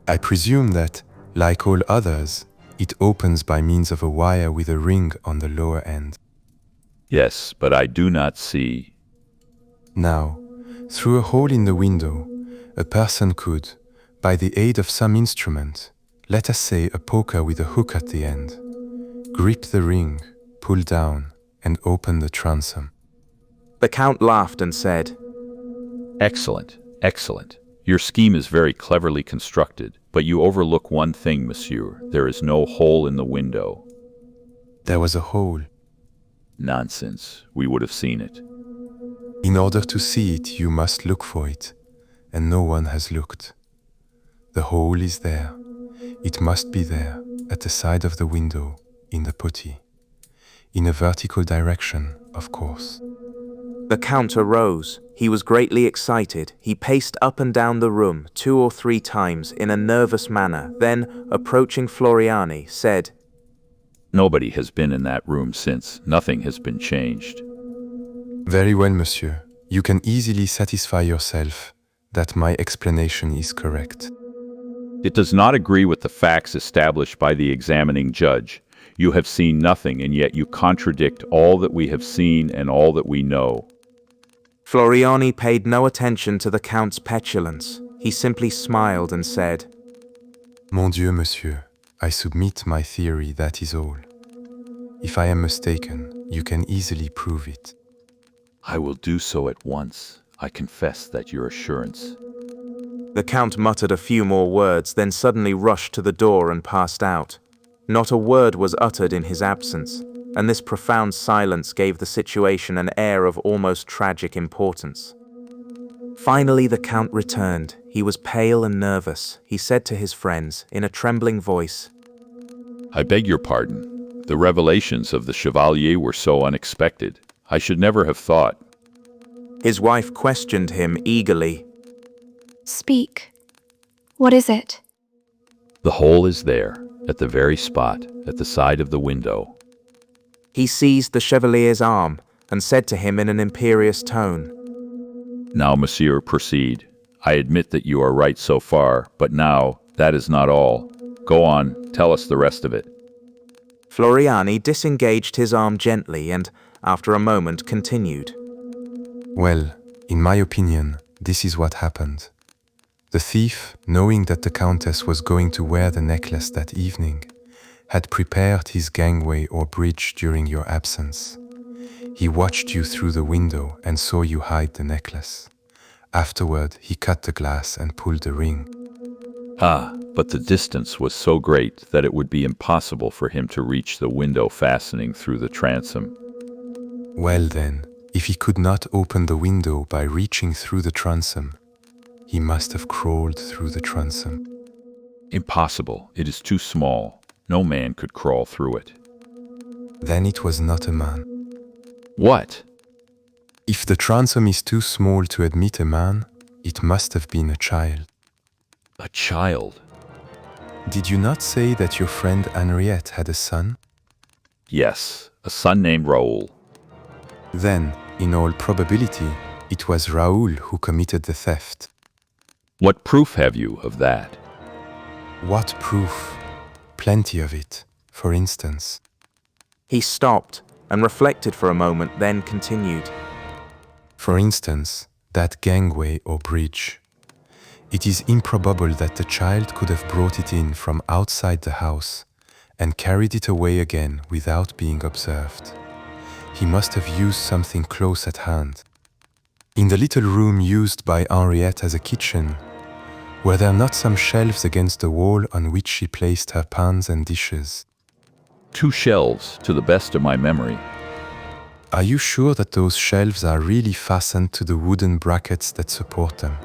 I presume that, like all others, it opens by means of a wire with a ring on the lower end. Yes, but I do not see. Now, through a hole in the window, a person could, by the aid of some instrument, let us say a poker with a hook at the end, grip the ring, pull down, and open the transom. The Count laughed and said, Excellent, excellent. Your scheme is very cleverly constructed, but you overlook one thing, monsieur. There is no hole in the window. There was a hole. Nonsense. We would have seen it. In order to see it, you must look for it, and no one has looked. The hole is there. It must be there, at the side of the window, in the putty. In a vertical direction, of course. The Count arose. He was greatly excited. He paced up and down the room 2 or 3 times in a nervous manner, then, approaching Floriani, said, Nobody has been in that room since. Nothing has been changed. Very well, monsieur. You can easily satisfy yourself that my explanation is correct. It does not agree with the facts established by the examining judge. You have seen nothing, and yet you contradict all that we have seen and all that we know. Floriani paid no attention to the Count's petulance. He simply smiled and said, Mon Dieu, monsieur, I submit my theory, that is all. If I am mistaken, you can easily prove it. I will do so at once. I confess that your assurance. The Count muttered a few more words, then suddenly rushed to the door and passed out. Not a word was uttered in his absence, and this profound silence gave the situation an air of almost tragic importance. Finally, the Count returned. He was pale and nervous. He said to his friends, in a trembling voice, I beg your pardon. The revelations of the Chevalier were so unexpected. I should never have thought. His wife questioned him eagerly. Speak. What is it? The hole is there, at the very spot, at the side of the window. He seized the Chevalier's arm and said to him in an imperious tone, Now, monsieur, proceed. I admit that you are right so far, but now, that is not all. Go on, tell us the rest of it. Floriani disengaged his arm gently and, after a moment, continued. Well, in my opinion, this is what happened. The thief, knowing that the Countess was going to wear the necklace that evening, had prepared his gangway or bridge during your absence. He watched you through the window and saw you hide the necklace. Afterward, he cut the glass and pulled the ring. Ah, but the distance was so great that it would be impossible for him to reach the window fastening through the transom. Well then, if he could not open the window by reaching through the transom, he must have crawled through the transom. Impossible. It is too small. No man could crawl through it. Then it was not a man. What? If the transom is too small to admit a man, it must have been a child. A child? Did you not say that your friend Henriette had a son? Yes, a son named Raoul. Then, in all probability, it was Raoul who committed the theft. What proof have you of that? What proof? Plenty of it. For instance, He stopped and reflected for a moment, then continued. For instance, that gangway or bridge. It is improbable that the child could have brought it in from outside the house and carried it away again without being observed. He must have used something close at hand. In the little room used by Henriette as a kitchen, were there not some shelves against the wall on which she placed her pans and dishes? 2 shelves, to the best of my memory. Are you sure that those shelves are really fastened to the wooden brackets that support them?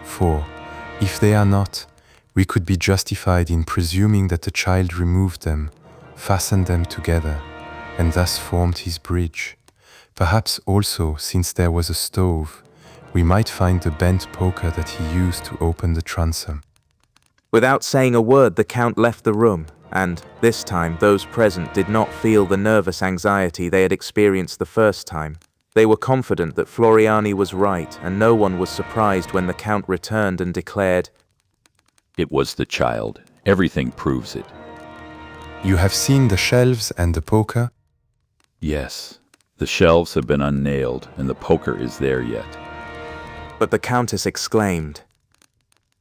For, if they are not, we could be justified in presuming that the child removed them, fastened them together, and thus formed his bridge. Perhaps also, since there was a stove, we might find the bent poker that he used to open the transom. Without saying a word, the Count left the room, and, this time, those present did not feel the nervous anxiety they had experienced the first time. They were confident that Floriani was right, and no one was surprised when the Count returned and declared, It was the child. Everything proves it. You have seen the shelves and the poker? Yes, the shelves have been unnailed, and the poker is there yet. But the Countess exclaimed,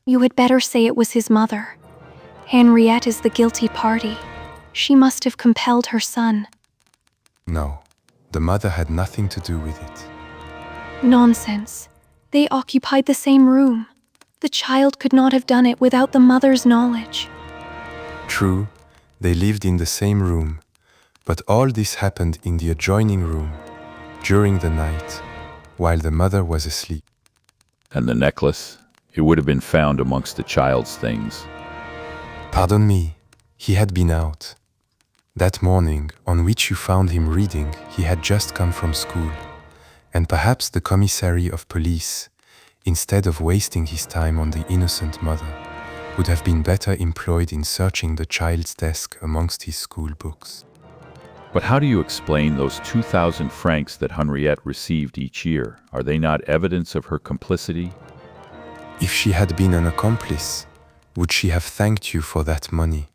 You had better say it was his mother. Henriette is the guilty party. She must have compelled her son. No, the mother had nothing to do with it. Nonsense. They occupied the same room. The child could not have done it without the mother's knowledge. True, they lived in the same room, but all this happened in the adjoining room, during the night, while the mother was asleep. And the necklace? It would have been found amongst the child's things. Pardon me, he had been out. That morning on which you found him reading, he had just come from school, and perhaps the commissary of police, instead of wasting his time on the innocent mother, would have been better employed in searching the child's desk amongst his school books. But how do you explain those 2,000 francs that Henriette received each year? Are they not evidence of her complicity? If she had been an accomplice, would she have thanked you for that money?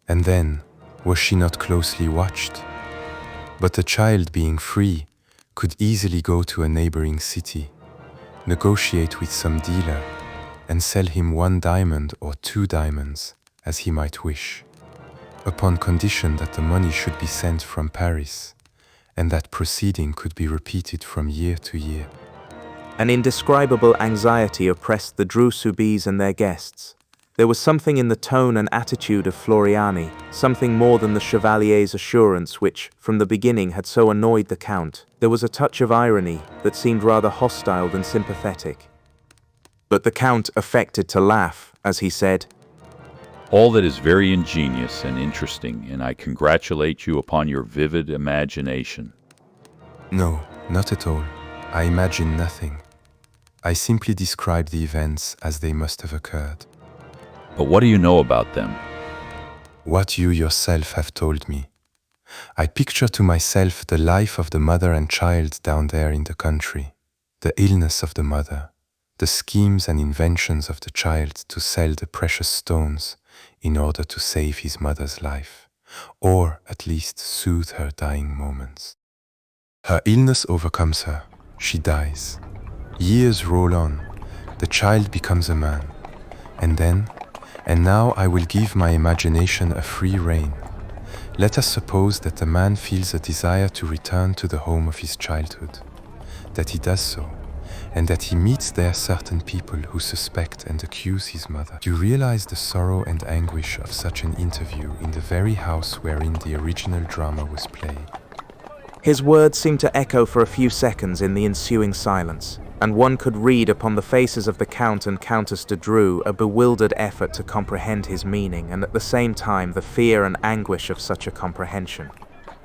And then, was she not closely watched? But the child, being free, could easily go to a neighboring city, negotiate with some dealer, and sell him 1 diamond or 2 diamonds, as he might wish, upon condition that the money should be sent from Paris, and that proceeding could be repeated from year to year. An indescribable anxiety oppressed the Dreux-Soubise and their guests. There was something in the tone and attitude of Floriani, something more than the Chevalier's assurance which, from the beginning, had so annoyed the Count. There was a touch of irony that seemed rather hostile than sympathetic. But the Count affected to laugh, as he said, All that is very ingenious and interesting, and I congratulate you upon your vivid imagination. No, not at all. I imagine nothing. I simply describe the events as they must have occurred. But what do you know about them? What you yourself have told me. I picture to myself the life of the mother and child down there in the country, the illness of the mother, the schemes and inventions of the child to sell the precious stones in order to save his mother's life, or at least soothe her dying moments. Her illness overcomes her. She dies. Years roll on. The child becomes a man. And now I will give my imagination a free rein. Let us suppose that the man feels a desire to return to the home of his childhood, that he does so, and that he meets there certain people who suspect and accuse his mother. You realize the sorrow and anguish of such an interview in the very house wherein the original drama was played. His words seemed to echo for a few seconds in the ensuing silence, and one could read upon the faces of the Count and Countess de Dreux a bewildered effort to comprehend his meaning, and at the same time the fear and anguish of such a comprehension.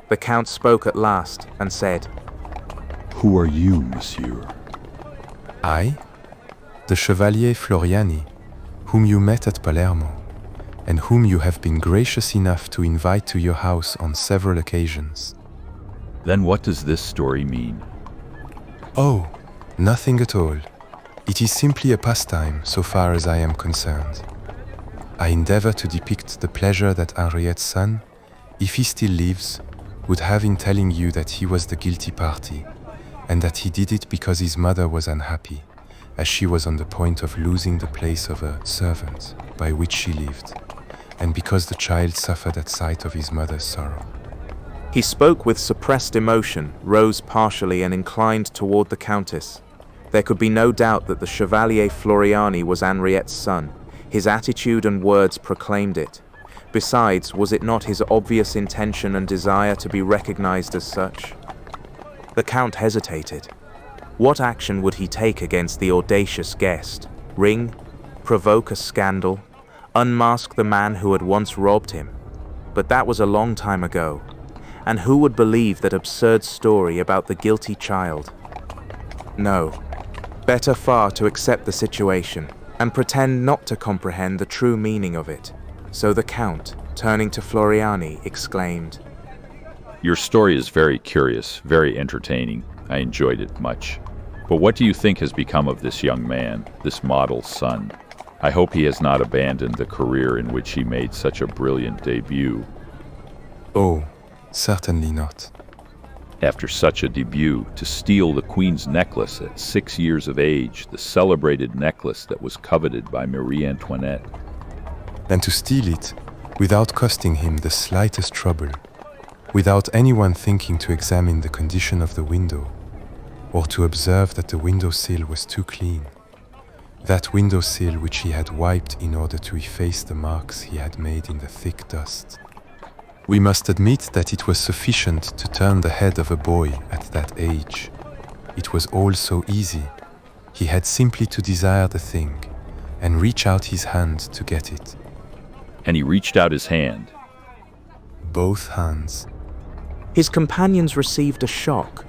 The Count spoke at last, and said, Who are you, monsieur? I? The Chevalier Floriani, whom you met at Palermo. and whom you have been gracious enough to invite to your house on several occasions. Then what does this story mean? Oh, nothing at all. It is simply a pastime, so far as I am concerned. I endeavor to depict the pleasure that Henriette's son, if he still lives, would have in telling you that he was the guilty party, and that he did it because his mother was unhappy, as she was on the point of losing the place of a servant by which she lived, and because the child suffered at sight of his mother's sorrow. He spoke with suppressed emotion, rose partially and inclined toward the Countess. There could be no doubt that the Chevalier Floriani was Henriette's son. His attitude and words proclaimed it. Besides, was it not his obvious intention and desire to be recognized as such? The Count hesitated. What action would he take against the audacious guest? Ring? Provoke a scandal? Unmask the man who had once robbed him? But that was a long time ago. And who would believe that absurd story about the guilty child? No. Better far to accept the situation and pretend not to comprehend the true meaning of it. So the Count, turning to Floriani, exclaimed, Your story is very curious, very entertaining. I enjoyed it much. But what do you think has become of this young man, this model's son? I hope he has not abandoned the career in which he made such a brilliant debut. Oh, certainly not. After such a debut, to steal the Queen's necklace at 6 years of age, the celebrated necklace that was coveted by Marie Antoinette. And to steal it without costing him the slightest trouble, without anyone thinking to examine the condition of the window, or to observe that the windowsill was too clean, that windowsill which he had wiped in order to efface the marks he had made in the thick dust. We must admit that it was sufficient to turn the head of a boy at that age. It was all so easy. He had simply to desire the thing and reach out his hand to get it. And he reached out his hand. Both hands. His companions received a shock.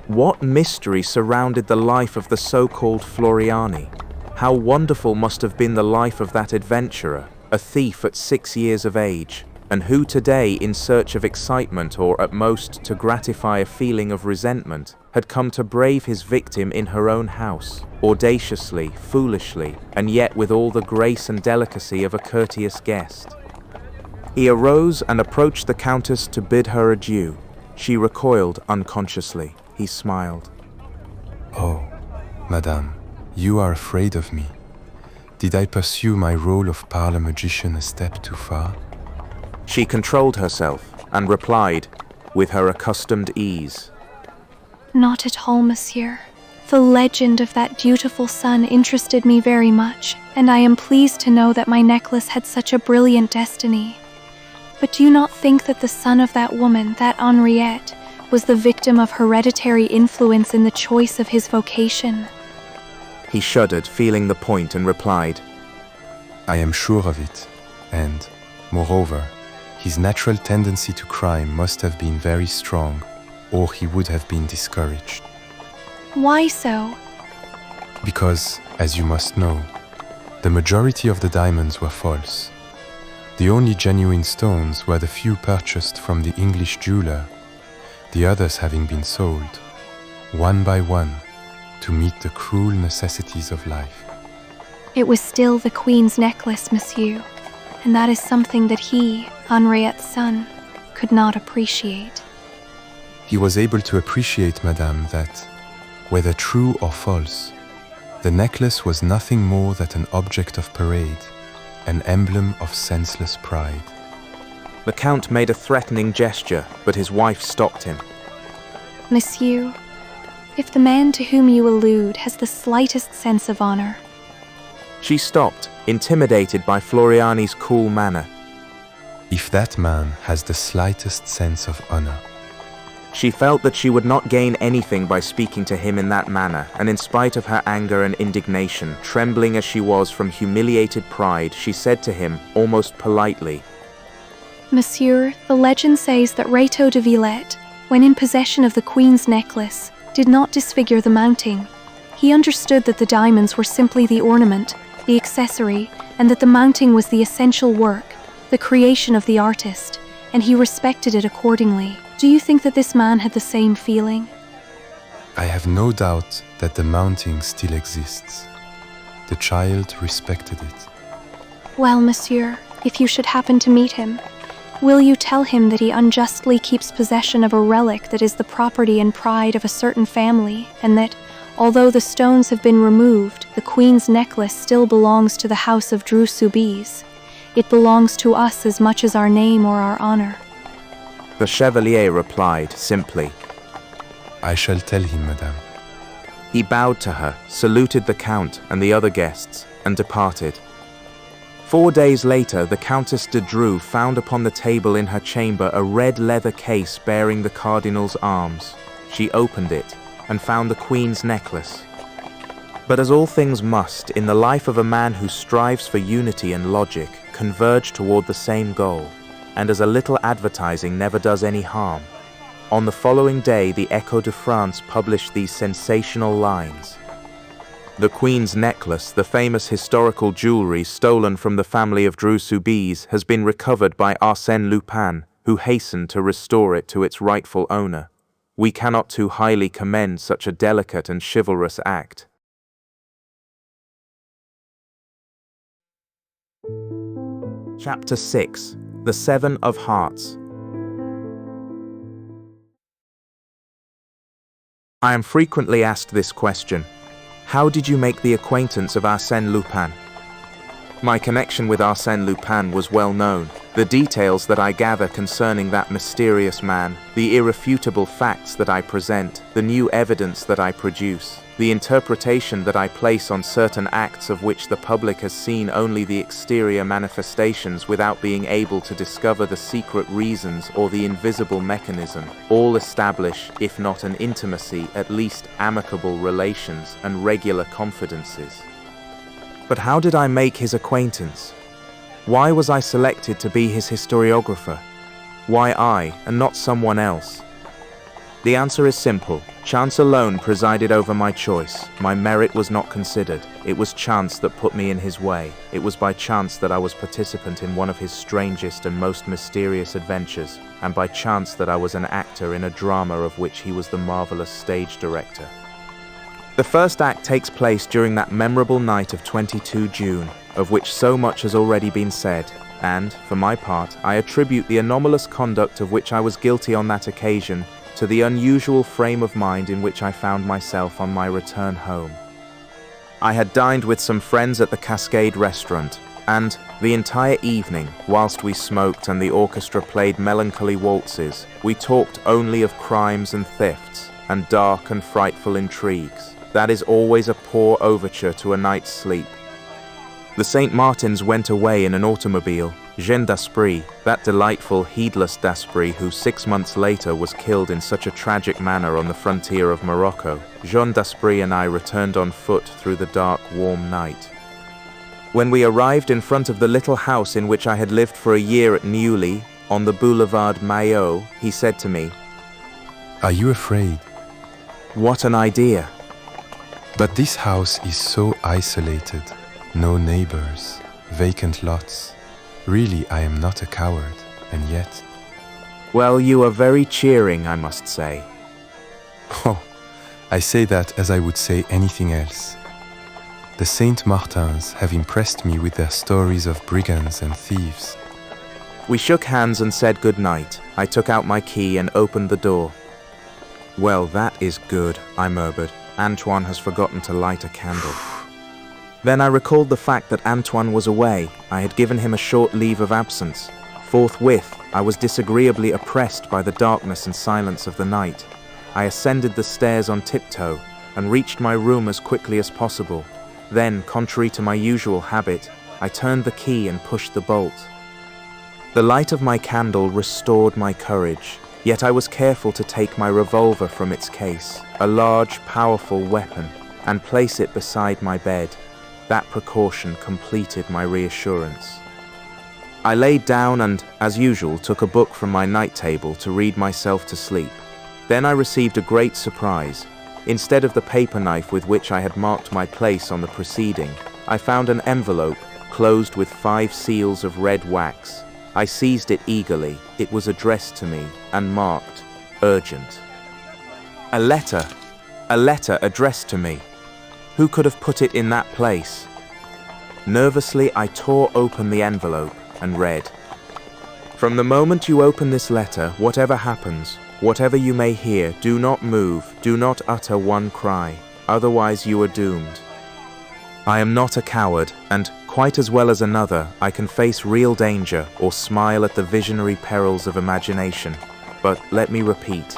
What mystery surrounded the life of the so-called Floriani? How wonderful must have been the life of that adventurer, a thief at 6 years of age, and who today, in search of excitement or at most to gratify a feeling of resentment, had come to brave his victim in her own house, audaciously, foolishly, and yet with all the grace and delicacy of a courteous guest. He arose and approached the Countess to bid her adieu. She recoiled unconsciously. He smiled. Oh, Madame, you are afraid of me. Did I pursue my role of parlor magician a step too far? She controlled herself and replied, with her accustomed ease, Not at all, monsieur. The legend of that dutiful son interested me very much, and I am pleased to know that my necklace had such a brilliant destiny. But do you not think that the son of that woman, that Henriette, was the victim of hereditary influence in the choice of his vocation? He shuddered, feeling the point, and replied, I am sure of it, and, moreover, his natural tendency to crime must have been very strong, or he would have been discouraged. Why so? Because, as you must know, the majority of the diamonds were false. The only genuine stones were the few purchased from the English jeweler, the others having been sold, one by one, to meet the cruel necessities of life. It was still the Queen's necklace, monsieur, and that is something that he, Henriette's son, could not appreciate. He was able to appreciate, Madame, that, whether true or false, the necklace was nothing more than an object of parade, an emblem of senseless pride. The Count made a threatening gesture, but his wife stopped him. Monsieur, if the man to whom you allude has the slightest sense of honor. She stopped, intimidated by Floriani's cool manner. If that man has the slightest sense of honor. She felt that she would not gain anything by speaking to him in that manner, and in spite of her anger and indignation, trembling as she was from humiliated pride, she said to him, almost politely, Monsieur, the legend says that Rétaux de Villette, when in possession of the Queen's necklace, did not disfigure the mounting. He understood that the diamonds were simply the ornament, the accessory, and that the mounting was the essential work, the creation of the artist, and he respected it accordingly. Do you think that this man had the same feeling? I have no doubt that the mounting still exists. The child respected it. Well, monsieur, if you should happen to meet him, will you tell him that he unjustly keeps possession of a relic that is the property and pride of a certain family, and that, although the stones have been removed, the Queen's necklace still belongs to the house of Dreux-Soubise. It belongs to us as much as our name or our honor. The Chevalier replied simply. I shall tell him, madame. He bowed to her, saluted the Count and the other guests, and departed. 4 days later, the Countess de Dreux found upon the table in her chamber a red leather case bearing the Cardinal's arms. She opened it and found the Queen's necklace. But as all things must, in the life of a man who strives for unity and logic, converge toward the same goal, and as a little advertising never does any harm, on the following day the Echo de France published these sensational lines. The Queen's necklace, the famous historical jewelry stolen from the family of Dreux-Soubise, has been recovered by Arsène Lupin, who hastened to restore it to its rightful owner. We cannot too highly commend such a delicate and chivalrous act. Chapter 6. The Seven of Hearts. I am frequently asked this question. How did you make the acquaintance of Arsène Lupin? My connection with Arsène Lupin was well known. The details that I gather concerning that mysterious man, the irrefutable facts that I present, the new evidence that I produce, the interpretation that I place on certain acts of which the public has seen only the exterior manifestations without being able to discover the secret reasons or the invisible mechanism, all establish, if not an intimacy, at least amicable relations and regular confidences. But how did I make his acquaintance? Why was I selected to be his historiographer? Why I, and not someone else? The answer is simple. Chance alone presided over my choice. My merit was not considered. It was chance that put me in his way. It was by chance that I was participant in one of his strangest and most mysterious adventures, and by chance that I was an actor in a drama of which he was the marvelous stage director. The first act takes place during that memorable night of 22 June, of which so much has already been said, and, for my part, I attribute the anomalous conduct of which I was guilty on that occasion to the unusual frame of mind in which I found myself on my return home. I had dined with some friends at the Cascade restaurant, and, the entire evening, whilst we smoked and the orchestra played melancholy waltzes, we talked only of crimes and thefts, and dark and frightful intrigues. That is always a poor overture to a night's sleep. The St. Martins went away in an automobile. Jean d'Aspry, that delightful, heedless d'Aspry who 6 months later was killed in such a tragic manner on the frontier of Morocco, Jean d'Aspry and I returned on foot through the dark, warm night. When we arrived in front of the little house in which I had lived for a year at Neuilly, on the boulevard Maillot, he said to me, Are you afraid? What an idea! But this house is so isolated. No neighbors, vacant lots. Really, I am not a coward, and yet... Well, you are very cheering, I must say. Oh, I say that as I would say anything else. The Saint Martins have impressed me with their stories of brigands and thieves. We shook hands and said good night. I took out my key and opened the door. Well, that is good, I murmured. Antoine has forgotten to light a candle. Then I recalled the fact that Antoine was away. I had given him a short leave of absence. Forthwith, I was disagreeably oppressed by the darkness and silence of the night. I ascended the stairs on tiptoe and reached my room as quickly as possible. Then, contrary to my usual habit, I turned the key and pushed the bolt. The light of my candle restored my courage, yet I was careful to take my revolver from its case, a large, powerful weapon, and place it beside my bed. That precaution completed my reassurance. I laid down and, as usual, took a book from my night table to read myself to sleep. Then I received a great surprise. Instead of the paper knife with which I had marked my place on the preceding, I found an envelope, closed with 5 seals of red wax. I seized it eagerly. It was addressed to me and marked urgent. A letter addressed to me. Who could have put it in that place? Nervously, I tore open the envelope and read, "From the moment you open this letter, whatever happens, whatever you may hear, do not move, do not utter one cry, otherwise you are doomed. I am not a coward, and, quite as well as another, I can face real danger or smile at the visionary perils of imagination. But let me repeat,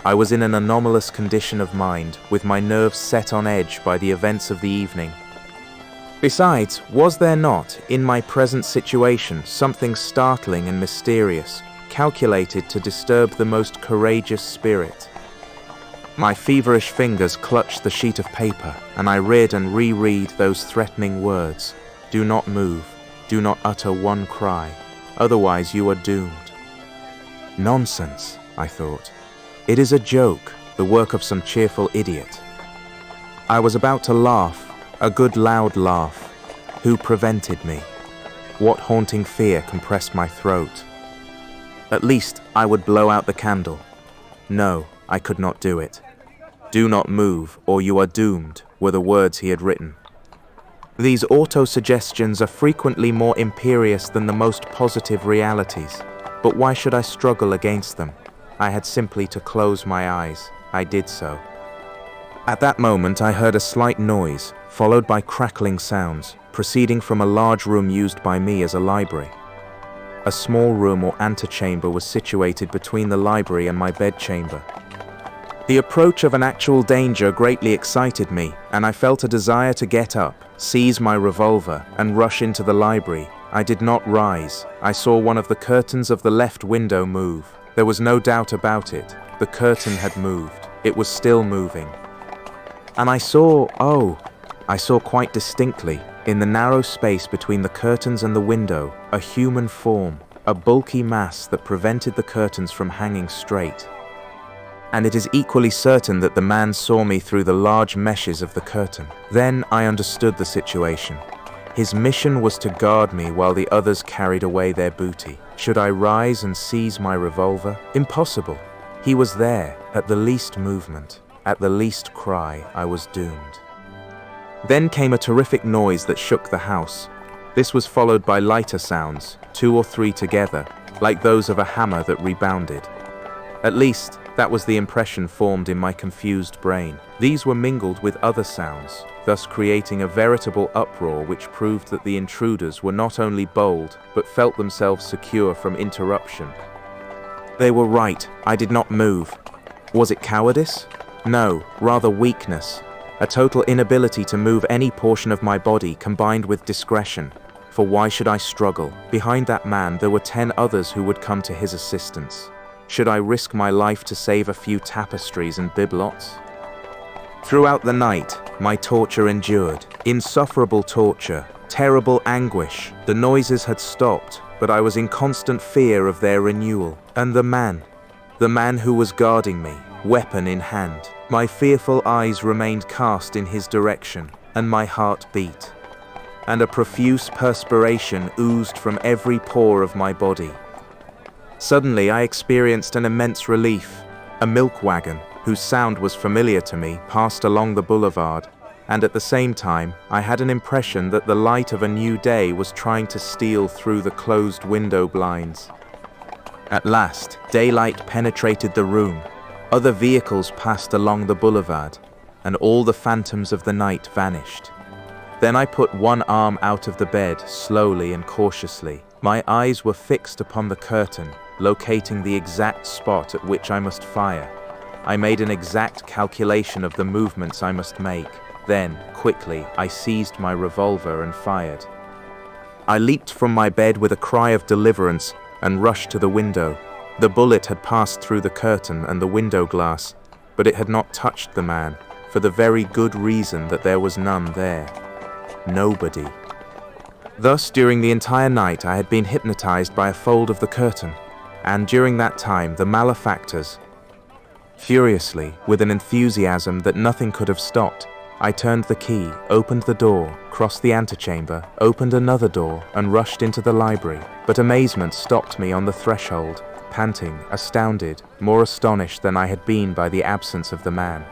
I was in an anomalous condition of mind, with my nerves set on edge by the events of the evening. Besides, was there not, in my present situation, something startling and mysterious, calculated to disturb the most courageous spirit? My feverish fingers clutched the sheet of paper, and I read and reread those threatening words. Do not move, do not utter one cry, otherwise you are doomed. Nonsense, I thought. It is a joke, the work of some cheerful idiot. I was about to laugh, a good loud laugh. Who prevented me? What haunting fear compressed my throat? At least I would blow out the candle. No, I could not do it. Do not move, or you are doomed, were the words he had written. These auto-suggestions are frequently more imperious than the most positive realities, but why should I struggle against them? I had simply to close my eyes. I did so. At that moment I heard a slight noise, followed by crackling sounds, proceeding from a large room used by me as a library. A small room or antechamber was situated between the library and my bedchamber. The approach of an actual danger greatly excited me, and I felt a desire to get up, seize my revolver, and rush into the library. I did not rise. I saw one of the curtains of the left window move. There was no doubt about it. The curtain had moved. It was still moving. And I saw quite distinctly, in the narrow space between the curtains and the window, a human form, a bulky mass that prevented the curtains from hanging straight. And it is equally certain that the man saw me through the large meshes of the curtain. Then I understood the situation. His mission was to guard me while the others carried away their booty. Should I rise and seize my revolver? Impossible. He was there, at the least movement. At the least cry, I was doomed. Then came a terrific noise that shook the house. This was followed by lighter sounds, 2 or 3 together, like those of a hammer that rebounded. At least, that was the impression formed in my confused brain. These were mingled with other sounds, thus creating a veritable uproar which proved that the intruders were not only bold, but felt themselves secure from interruption. They were right, I did not move. Was it cowardice? No, rather weakness. A total inability to move any portion of my body combined with discretion. For why should I struggle? Behind that man there were 10 others who would come to his assistance. Should I risk my life to save a few tapestries and bibelots? Throughout the night, my torture endured. Insufferable torture, terrible anguish. The noises had stopped, but I was in constant fear of their renewal. And the man who was guarding me, weapon in hand. My fearful eyes remained cast in his direction, and my heart beat. And a profuse perspiration oozed from every pore of my body. Suddenly I experienced an immense relief. A milk wagon, whose sound was familiar to me, passed along the boulevard, and at the same time I had an impression that the light of a new day was trying to steal through the closed window blinds. At last, daylight penetrated the room. Other vehicles passed along the boulevard, and all the phantoms of the night vanished. Then I put one arm out of the bed, slowly and cautiously. My eyes were fixed upon the curtain, locating the exact spot at which I must fire. I made an exact calculation of the movements I must make. Then, quickly, I seized my revolver and fired. I leaped from my bed with a cry of deliverance and rushed to the window. The bullet had passed through the curtain and the window glass, but it had not touched the man, for the very good reason that there was none there. Nobody. Thus, during the entire night, I had been hypnotized by a fold of the curtain, and during that time, the malefactors, furiously, with an enthusiasm that nothing could have stopped, I turned the key, opened the door, crossed the antechamber, opened another door, and rushed into the library. But amazement stopped me on the threshold, panting, astounded, more astonished than I had been by the absence of the man.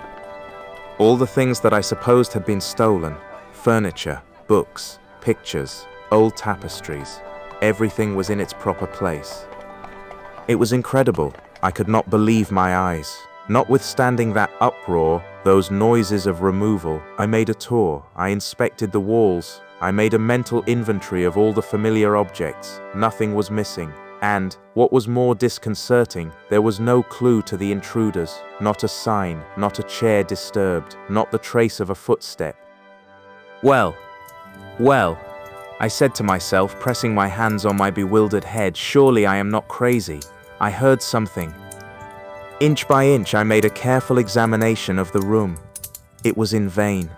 All the things that I supposed had been stolen, furniture, books, pictures, old tapestries, everything was in its proper place. It was incredible. I could not believe my eyes. Notwithstanding that uproar, those noises of removal, I made a tour, I inspected the walls, I made a mental inventory of all the familiar objects. Nothing was missing. And, what was more disconcerting, there was no clue to the intruders, not a sign, not a chair disturbed, not the trace of a footstep. Well, I said to myself, pressing my hands on my bewildered head, surely I am not crazy. I heard something. Inch by inch, I made a careful examination of the room. It was in vain.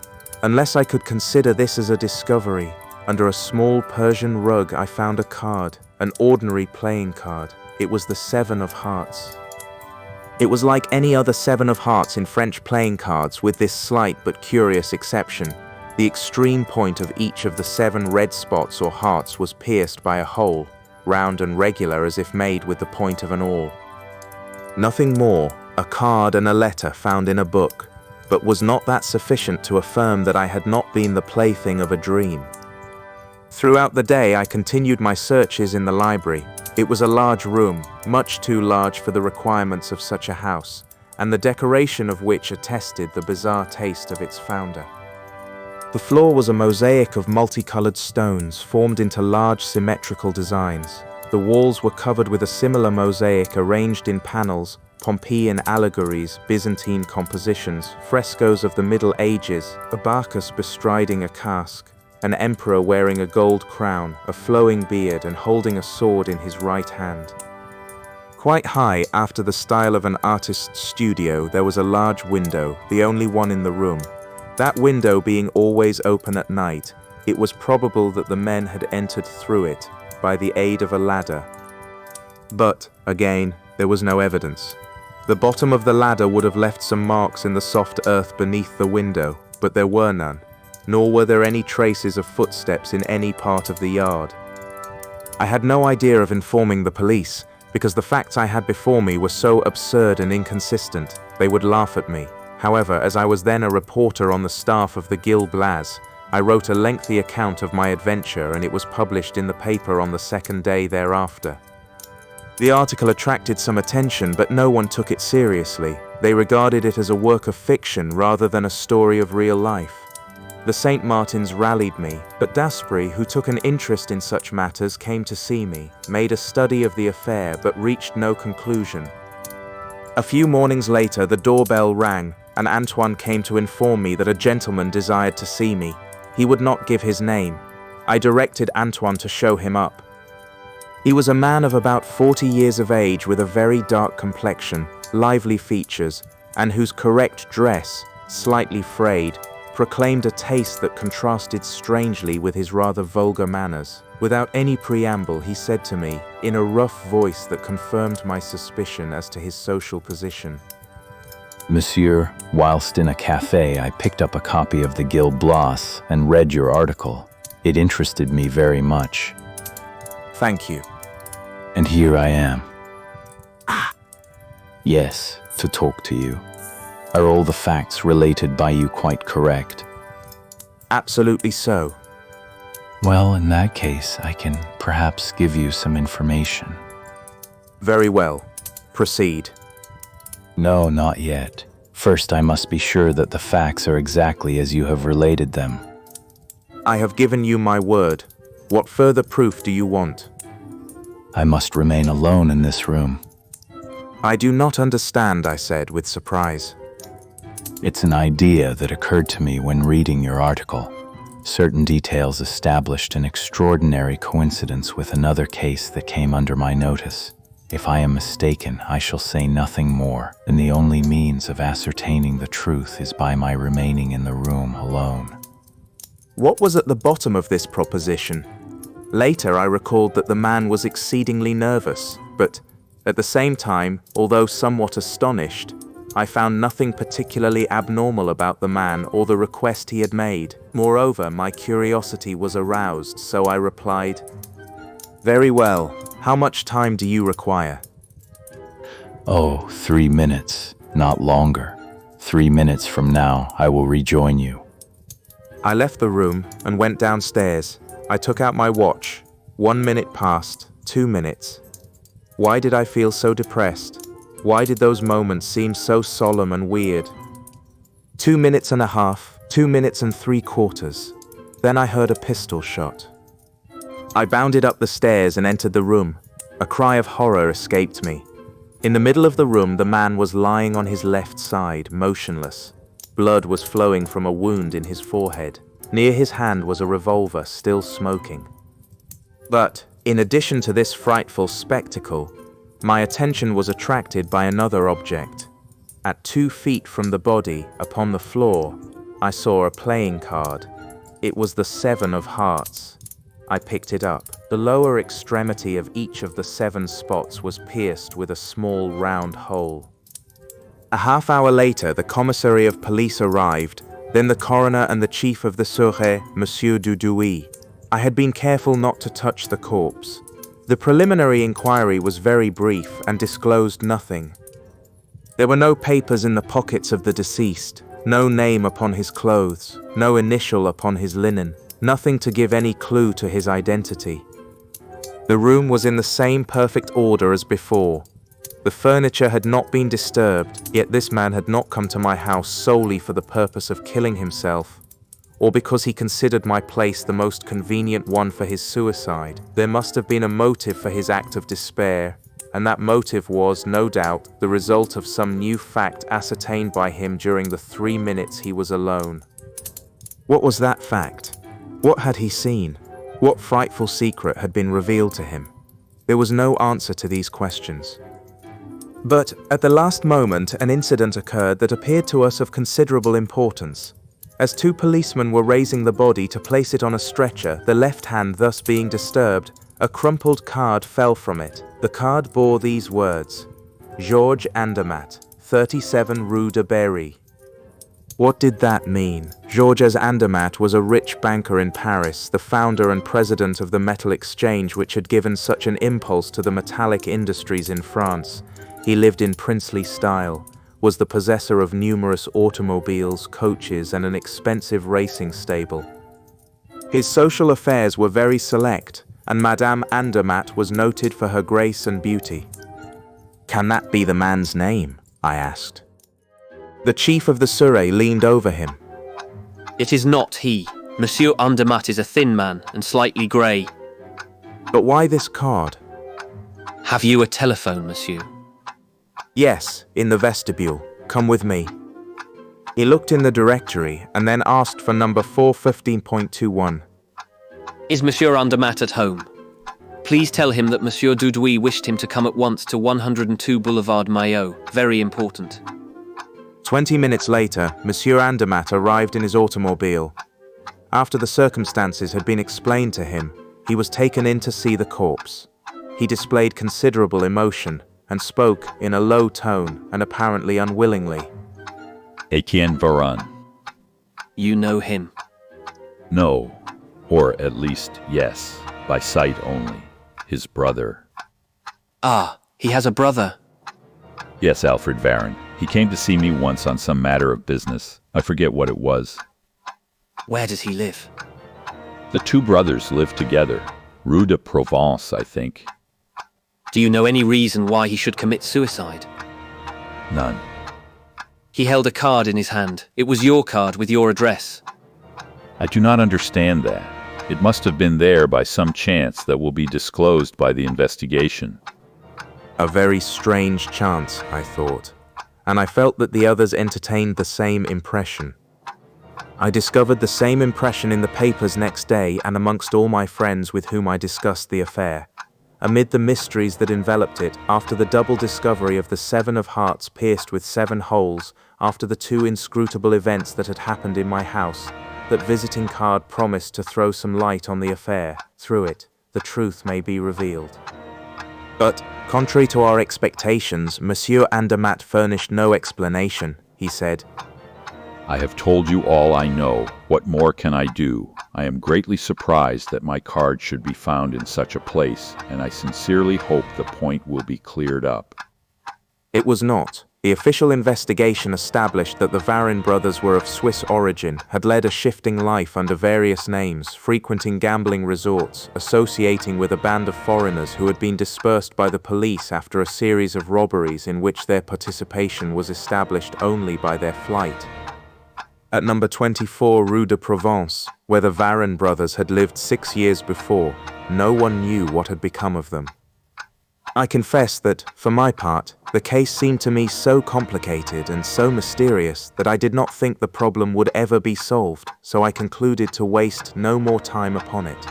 Unless I could consider this as a discovery, under a small Persian rug I found a card, an ordinary playing card. It was the 7 of hearts. It was like any other 7 of hearts in French playing cards, with this slight but curious exception. The extreme point of each of the 7 red spots or hearts was pierced by a hole, round and regular as if made with the point of an awl. Nothing more, a card and a letter found in a book, but was not that sufficient to affirm that I had not been the plaything of a dream? Throughout the day I continued my searches in the library. It was a large room, much too large for the requirements of such a house, and the decoration of which attested the bizarre taste of its founder. The floor was a mosaic of multicolored stones formed into large symmetrical designs. The walls were covered with a similar mosaic arranged in panels, Pompeian allegories, Byzantine compositions, frescoes of the Middle Ages, a Bacchus bestriding a cask, an emperor wearing a gold crown, a flowing beard, and holding a sword in his right hand. Quite high, after the style of an artist's studio, there was a large window, the only one in the room. That window being always open at night, it was probable that the men had entered through it by the aid of a ladder. But, again, there was no evidence. The bottom of the ladder would have left some marks in the soft earth beneath the window, but there were none, nor were there any traces of footsteps in any part of the yard. I had no idea of informing the police, because the facts I had before me were so absurd and inconsistent, they would laugh at me. However, as I was then a reporter on the staff of the Gil Blas, I wrote a lengthy account of my adventure, and it was published in the paper on the second day thereafter. The article attracted some attention, but no one took it seriously. They regarded it as a work of fiction rather than a story of real life. The St. Martins rallied me, but Dasbury, who took an interest in such matters, came to see me, made a study of the affair, but reached no conclusion. A few mornings later, the doorbell rang, and Antoine came to inform me that a gentleman desired to see me. He would not give his name. I directed Antoine to show him up. He was a man of about 40 years of age with a very dark complexion, lively features, and whose correct dress, slightly frayed, proclaimed a taste that contrasted strangely with his rather vulgar manners. Without any preamble, he said to me, in a rough voice that confirmed my suspicion as to his social position, Monsieur, whilst in a cafe, I picked up a copy of the Gil Blas and read your article. It interested me very much. Thank you. And here I am. Yes, to talk to you. Are all the facts related by you quite correct? Absolutely so. Well, in that case, I can perhaps give you some information. Very well. Proceed. No, not yet. First, I must be sure that the facts are exactly as you have related them. I have given you my word. What further proof do you want? I must remain alone in this room. I do not understand, I said with surprise. It's an idea that occurred to me when reading your article. Certain details established an extraordinary coincidence with another case that came under my notice. If I am mistaken, I shall say nothing more, and the only means of ascertaining the truth is by my remaining in the room alone. What was at the bottom of this proposition? Later, I recalled that the man was exceedingly nervous, but, at the same time, although somewhat astonished, I found nothing particularly abnormal about the man or the request he had made. Moreover, my curiosity was aroused, so I replied, "Very well. How much time do you require?" Oh, 3 minutes, not longer. 3 minutes from now, I will rejoin you. I left the room and went downstairs. I took out my watch. 1 minute passed, 2 minutes. Why did I feel so depressed? Why did those moments seem so solemn and weird? 2 minutes and a half, 2 minutes and 3/4. Then I heard a pistol shot. I bounded up the stairs and entered the room. A cry of horror escaped me. In the middle of the room, the man was lying on his left side, motionless. Blood was flowing from a wound in his forehead. Near his hand was a revolver, still smoking. But, in addition to this frightful spectacle, my attention was attracted by another object. At 2 feet from the body, upon the floor, I saw a playing card. It was the 7 of hearts. I picked it up. The lower extremity of each of the 7 spots was pierced with a small round hole. A half-hour later, the commissary of police arrived, then the coroner and the chief of the Sûreté, Monsieur Dudouis. I had been careful not to touch the corpse. The preliminary inquiry was very brief and disclosed nothing. There were no papers in the pockets of the deceased, no name upon his clothes, no initial upon his linen, nothing to give any clue to his identity. The room was in the same perfect order as before. The furniture had not been disturbed, yet this man had not come to my house solely for the purpose of killing himself, or because he considered my place the most convenient one for his suicide. There must have been a motive for his act of despair, and that motive was, no doubt, the result of some new fact ascertained by him during the 3 minutes he was alone. What was that fact? What had he seen? What frightful secret had been revealed to him? There was no answer to these questions. But at the last moment, an incident occurred that appeared to us of considerable importance. As 2 policemen were raising the body to place it on a stretcher, the left hand thus being disturbed, a crumpled card fell from it. The card bore these words: Georges Andermatt, 37 Rue de Berry. What did that mean? Georges Andermatt was a rich banker in Paris, the founder and president of the metal exchange which had given such an impulse to the metallic industries in France. He lived in princely style, was the possessor of numerous automobiles, coaches, and an expensive racing stable. His social affairs were very select, and Madame Andermatt was noted for her grace and beauty. "Can that be the man's name?" I asked. The chief of the Sûreté leaned over him. It is not he. Monsieur Andermatt is a thin man and slightly grey. But why this card? Have you a telephone, monsieur? Yes, in the vestibule. Come with me. He looked in the directory and then asked for number 415.21. Is Monsieur Andermatt at home? Please tell him that Monsieur Dudouis wished him to come at once to 102 Boulevard Maillot. Very important. 20 minutes later, Monsieur Andermatt arrived in his automobile. After the circumstances had been explained to him, he was taken in to see the corpse. He displayed considerable emotion and spoke in a low tone and apparently unwillingly. Etienne Varun. You know him? No, or at least yes, by sight only. His brother. Ah, he has a brother. Yes, Alfred Varun. He came to see me once on some matter of business. I forget what it was. Where does he live? The 2 brothers live together. Rue de Provence, I think. Do you know any reason why he should commit suicide? None. He held a card in his hand. It was your card with your address. I do not understand that. It must have been there by some chance that will be disclosed by the investigation. A very strange chance, I thought, and I felt that the others entertained the same impression. I discovered the same impression in the papers next day and amongst all my friends with whom I discussed the affair. Amid the mysteries that enveloped it, after the double discovery of the 7 of hearts pierced with 7 holes, after the 2 inscrutable events that had happened in my house, that visiting card promised to throw some light on the affair. Through it, the truth may be revealed. But Contrary to our expectations, Monsieur Andermatt furnished no explanation, he said. I have told you all I know. What more can I do? I am greatly surprised that my card should be found in such a place, and I sincerely hope the point will be cleared up. It was not. The official investigation established that the Varin brothers were of Swiss origin, had led a shifting life under various names, frequenting gambling resorts, associating with a band of foreigners who had been dispersed by the police after a series of robberies in which their participation was established only by their flight. At number 24 Rue de Provence, where the Varin brothers had lived 6 years before, no one knew what had become of them. I confess that, for my part, the case seemed to me so complicated and so mysterious that I did not think the problem would ever be solved, so I concluded to waste no more time upon it.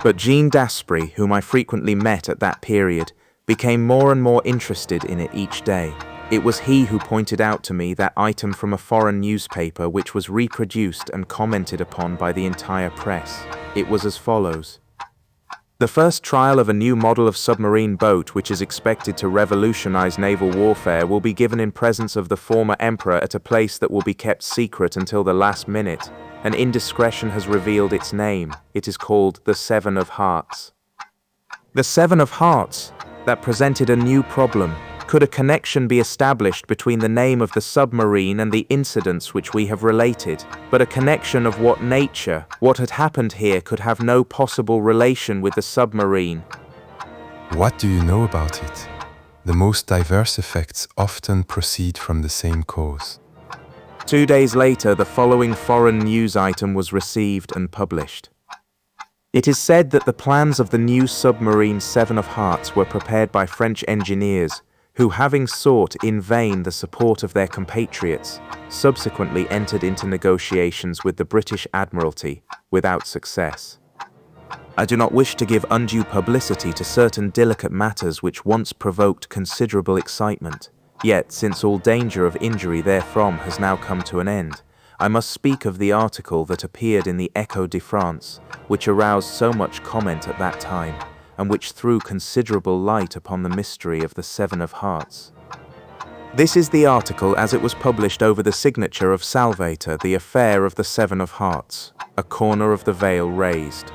But Jean Daspry, whom I frequently met at that period, became more and more interested in it each day. It was he who pointed out to me that item from a foreign newspaper which was reproduced and commented upon by the entire press. It was as follows. The first trial of a new model of submarine boat which is expected to revolutionize naval warfare will be given in presence of the former emperor at a place that will be kept secret until the last minute. An indiscretion has revealed its name. It is called the Seven of Hearts. The Seven of Hearts? That presented a new problem. Could a connection be established between the name of the submarine and the incidents which we have related? But a connection of what nature? What had happened here could have no possible relation with the submarine. What do you know about it? The most diverse effects often proceed from the same cause. 2 days later, the following foreign news item was received and published. It is said that the plans of the new submarine Seven of Hearts were prepared by French engineers, who, having sought in vain the support of their compatriots, subsequently entered into negotiations with the British Admiralty without success. I do not wish to give undue publicity to certain delicate matters which once provoked considerable excitement, yet, since all danger of injury therefrom has now come to an end, I must speak of the article that appeared in the Echo de France, which aroused so much comment at that time, and which threw considerable light upon the mystery of the Seven of Hearts. This is the article as it was published over the signature of Salvator, The Affair of the Seven of Hearts, a corner of the veil raised.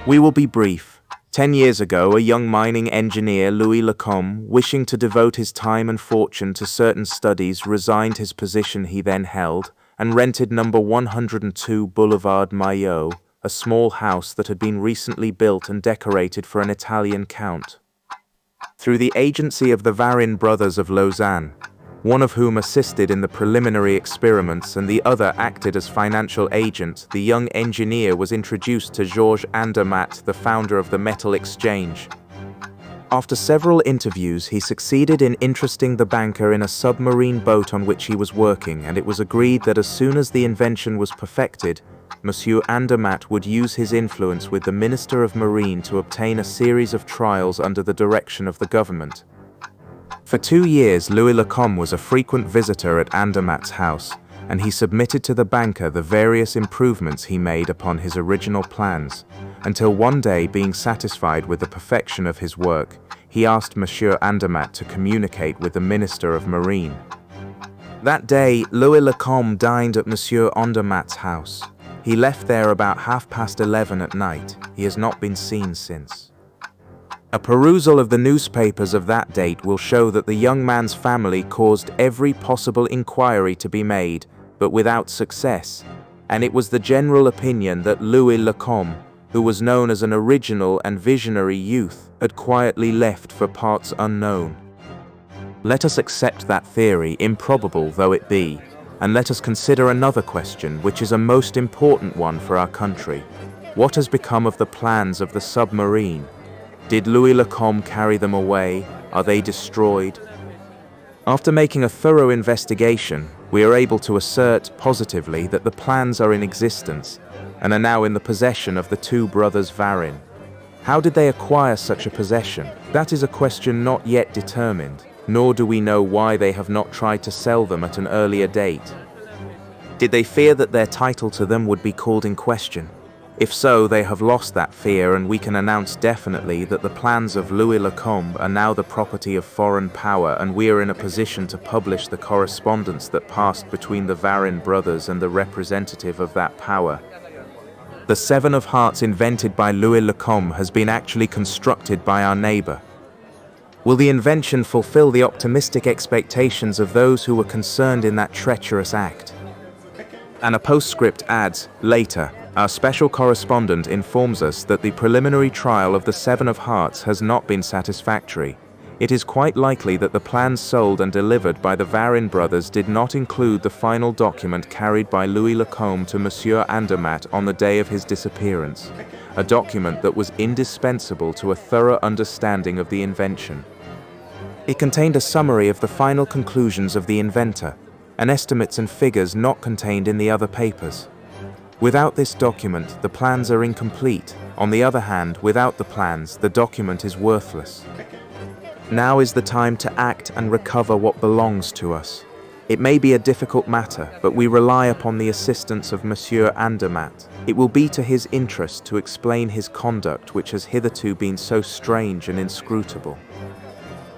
We will be brief. 10 years ago, a young mining engineer, Louis Lacombe, wishing to devote his time and fortune to certain studies, resigned his position he then held and rented number 102 Boulevard Maillot, a small house that had been recently built and decorated for an Italian count. Through the agency of the Varin brothers of Lausanne, one of whom assisted in the preliminary experiments and the other acted as financial agent, the young engineer was introduced to Georges Andermatt, the founder of the Metal Exchange. After several interviews, he succeeded in interesting the banker in a submarine boat on which he was working, and it was agreed that as soon as the invention was perfected, Monsieur Andermatt would use his influence with the Minister of Marine to obtain a series of trials under the direction of the government. For 2 years, Louis Lacombe was a frequent visitor at Andermatt's house, and he submitted to the banker the various improvements he made upon his original plans, until one day, being satisfied with the perfection of his work, he asked Monsieur Andermatt to communicate with the Minister of Marine. That day, Louis Lacombe dined at Monsieur Andermatt's house. He left there about 11:30 at night. He has not been seen since. A perusal of the newspapers of that date will show that the young man's family caused every possible inquiry to be made, but without success, and it was the general opinion that Louis Lacombe, who was known as an original and visionary youth, had quietly left for parts unknown. Let us accept that theory, improbable though it be, and let us consider another question, which is a most important one for our country. What has become of the plans of the submarine? Did Louis Lacombe carry them away? Are they destroyed? After making a thorough investigation, we are able to assert positively that the plans are in existence and are now in the possession of the two brothers Varin. How did they acquire such a possession? That is a question not yet determined, nor do we know why they have not tried to sell them at an earlier date. Did they fear that their title to them would be called in question? If so, they have lost that fear, and we can announce definitely that the plans of Louis Lacombe are now the property of foreign power, and we are in a position to publish the correspondence that passed between the Varin brothers and the representative of that power. The Seven of Hearts invented by Louis Lacombe has been actually constructed by our neighbor. Will the invention fulfill the optimistic expectations of those who were concerned in that treacherous act? And a postscript adds, later, our special correspondent informs us that the preliminary trial of the Seven of Hearts has not been satisfactory. It is quite likely that the plans sold and delivered by the Varin brothers did not include the final document carried by Louis Lacombe to Monsieur Andermatt on the day of his disappearance, a document that was indispensable to a thorough understanding of the invention. It contained a summary of the final conclusions of the inventor, and estimates and figures not contained in the other papers. Without this document, the plans are incomplete. On the other hand, without the plans, the document is worthless. Now is the time to act and recover what belongs to us. It may be a difficult matter, but we rely upon the assistance of Monsieur Andermatt. It will be to his interest to explain his conduct, which has hitherto been so strange and inscrutable.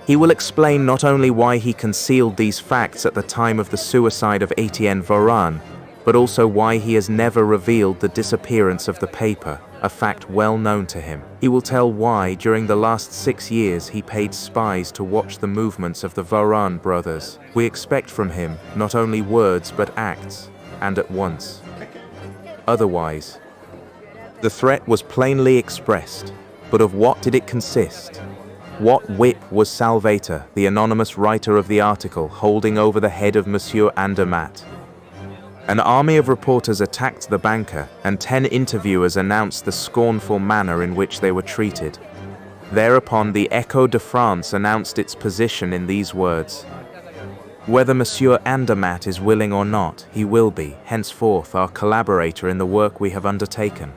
He will explain not only why he concealed these facts at the time of the suicide of Etienne Varan, but also why he has never revealed the disappearance of the paper, a fact well known to him. He will tell why, during the last 6 years, he paid spies to watch the movements of the Varan brothers. We expect from him not only words but acts, and at once. Otherwise, the threat was plainly expressed, but of what did it consist? What whip was Salvator, the anonymous writer of the article, holding over the head of Monsieur Andermatt? An army of reporters attacked the banker, and 10 interviewers announced the scornful manner in which they were treated. Thereupon the Echo de France announced its position in these words: "Whether Monsieur Andermatt is willing or not, he will be, henceforth, our collaborator in the work we have undertaken."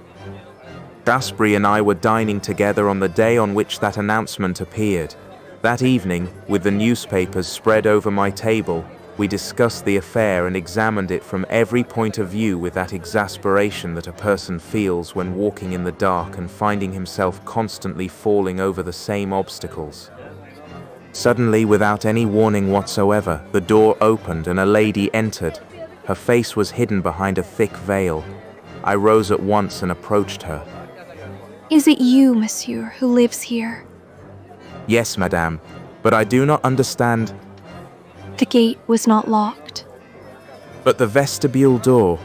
Dasbury and I were dining together on the day on which that announcement appeared. That evening, with the newspapers spread over my table, we discussed the affair and examined it from every point of view with that exasperation that a person feels when walking in the dark and finding himself constantly falling over the same obstacles. Suddenly, without any warning whatsoever, the door opened and a lady entered. Her face was hidden behind a thick veil. I rose at once and approached her. Is it you, monsieur, who lives here? "Yes, madame, but I do not understand." The gate was not locked. "But the vestibule door."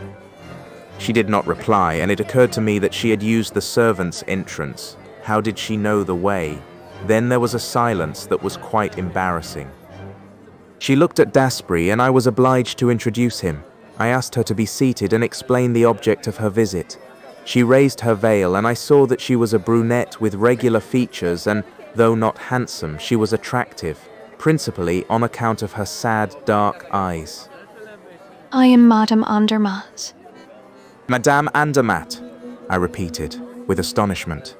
She did not reply, and it occurred to me that she had used the servants' entrance. How did she know the way? Then there was a silence that was quite embarrassing. She looked at Dasbury, and I was obliged to introduce him. I asked her to be seated and explain the object of her visit. She raised her veil, and I saw that she was a brunette with regular features, and, though not handsome, she was attractive, principally on account of her sad, dark eyes. I am Madame Andermatt. "Madame Andermatt," I repeated, with astonishment.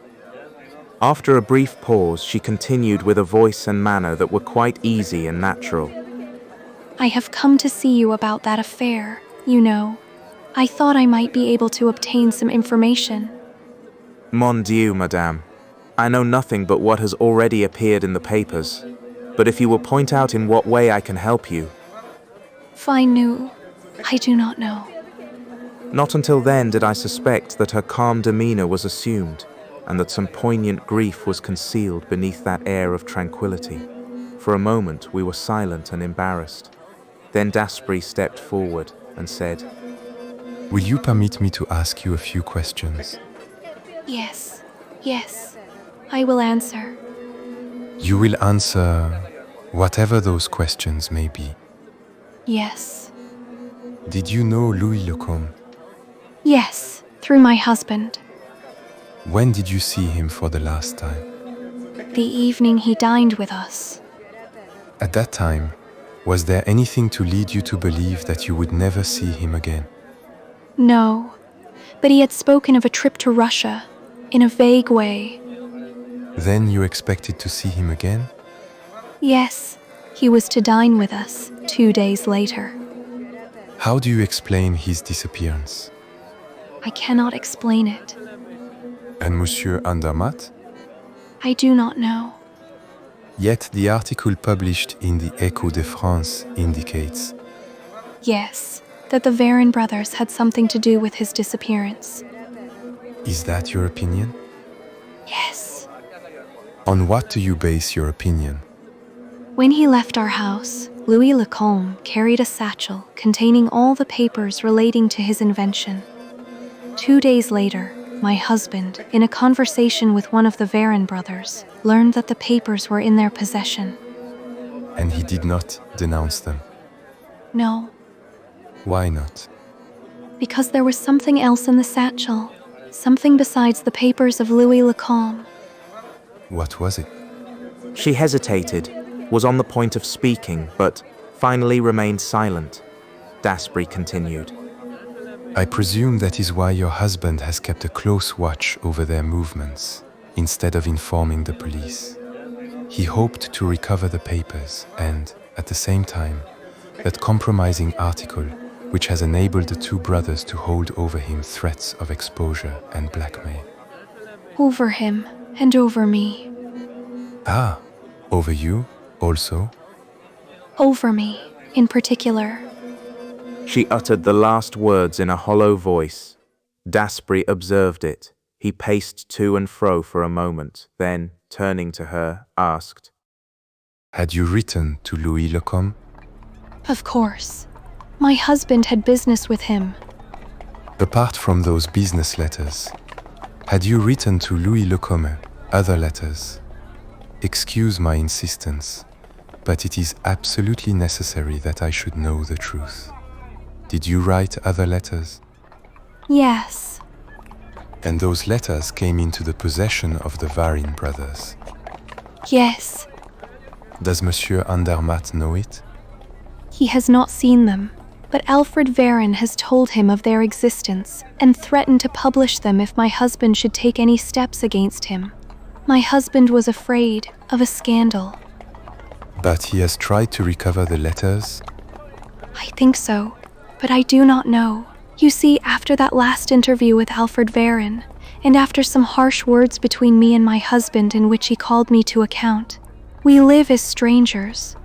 After a brief pause, she continued with a voice and manner that were quite easy and natural. I have come to see you about that affair, you know. I thought I might be able to obtain some information. "Mon Dieu, madame. I know nothing but what has already appeared in the papers. But if you will point out in what way I can help you." Fine nous, I do not know. Not until then did I suspect that her calm demeanor was assumed, and that some poignant grief was concealed beneath that air of tranquility. For a moment we were silent and embarrassed. Then Dasbury stepped forward and said, Will you permit me to ask you a few questions? Yes, I will answer. You will answer whatever those questions may be. Yes. Did you know Louis Lacombe? Yes, through my husband. When did you see him for the last time? The evening he dined with us. At that time, was there anything to lead you to believe that you would never see him again? No, but he had spoken of a trip to Russia, in a vague way. Then you expected to see him again? Yes, he was to dine with us 2 days later. How do you explain his disappearance? I cannot explain it. And Monsieur Andermatt? I do not know. Yet the article published in the Echo de France indicates. Yes, that the Varin brothers had something to do with his disappearance. Is that your opinion? Yes. On what do you base your opinion? When he left our house, Louis Lacombe carried a satchel containing all the papers relating to his invention. 2 days later, my husband, in a conversation with one of the Varin brothers, learned that the papers were in their possession. And he did not denounce them. No, Why not? because there was something else in the satchel, something besides the papers of Louis Lacombe. What was it? She hesitated, was on the point of speaking, but finally remained silent. Dasbury continued. I presume that is why your husband has kept a close watch over their movements, instead of informing the police. He hoped to recover the papers and, at the same time, that compromising article which has enabled the two brothers to hold over him threats of exposure and blackmail. Over him and over me. Ah, over you also? Over me, in particular. She uttered the last words in a hollow voice. Dasbury observed it. He paced to and fro for a moment, then, turning to her, asked, Had you written to Louis Lacombe? Of course. My husband had business with him. Apart from those business letters, had you written to Louis Lacombe other letters? Excuse my insistence, but it is absolutely necessary that I should know the truth. Did you write other letters? Yes. And those letters came into the possession of the Varin brothers. Yes. Does Monsieur Andermatt know it? He has not seen them, but Alfred Varin has told him of their existence and threatened to publish them if my husband should take any steps against him. My husband was afraid of a scandal. But he has tried to recover the letters? I think so, but I do not know. You see, after that last interview with Alfred Varin, and after some harsh words between me and my husband in which he called me to account, we live as strangers.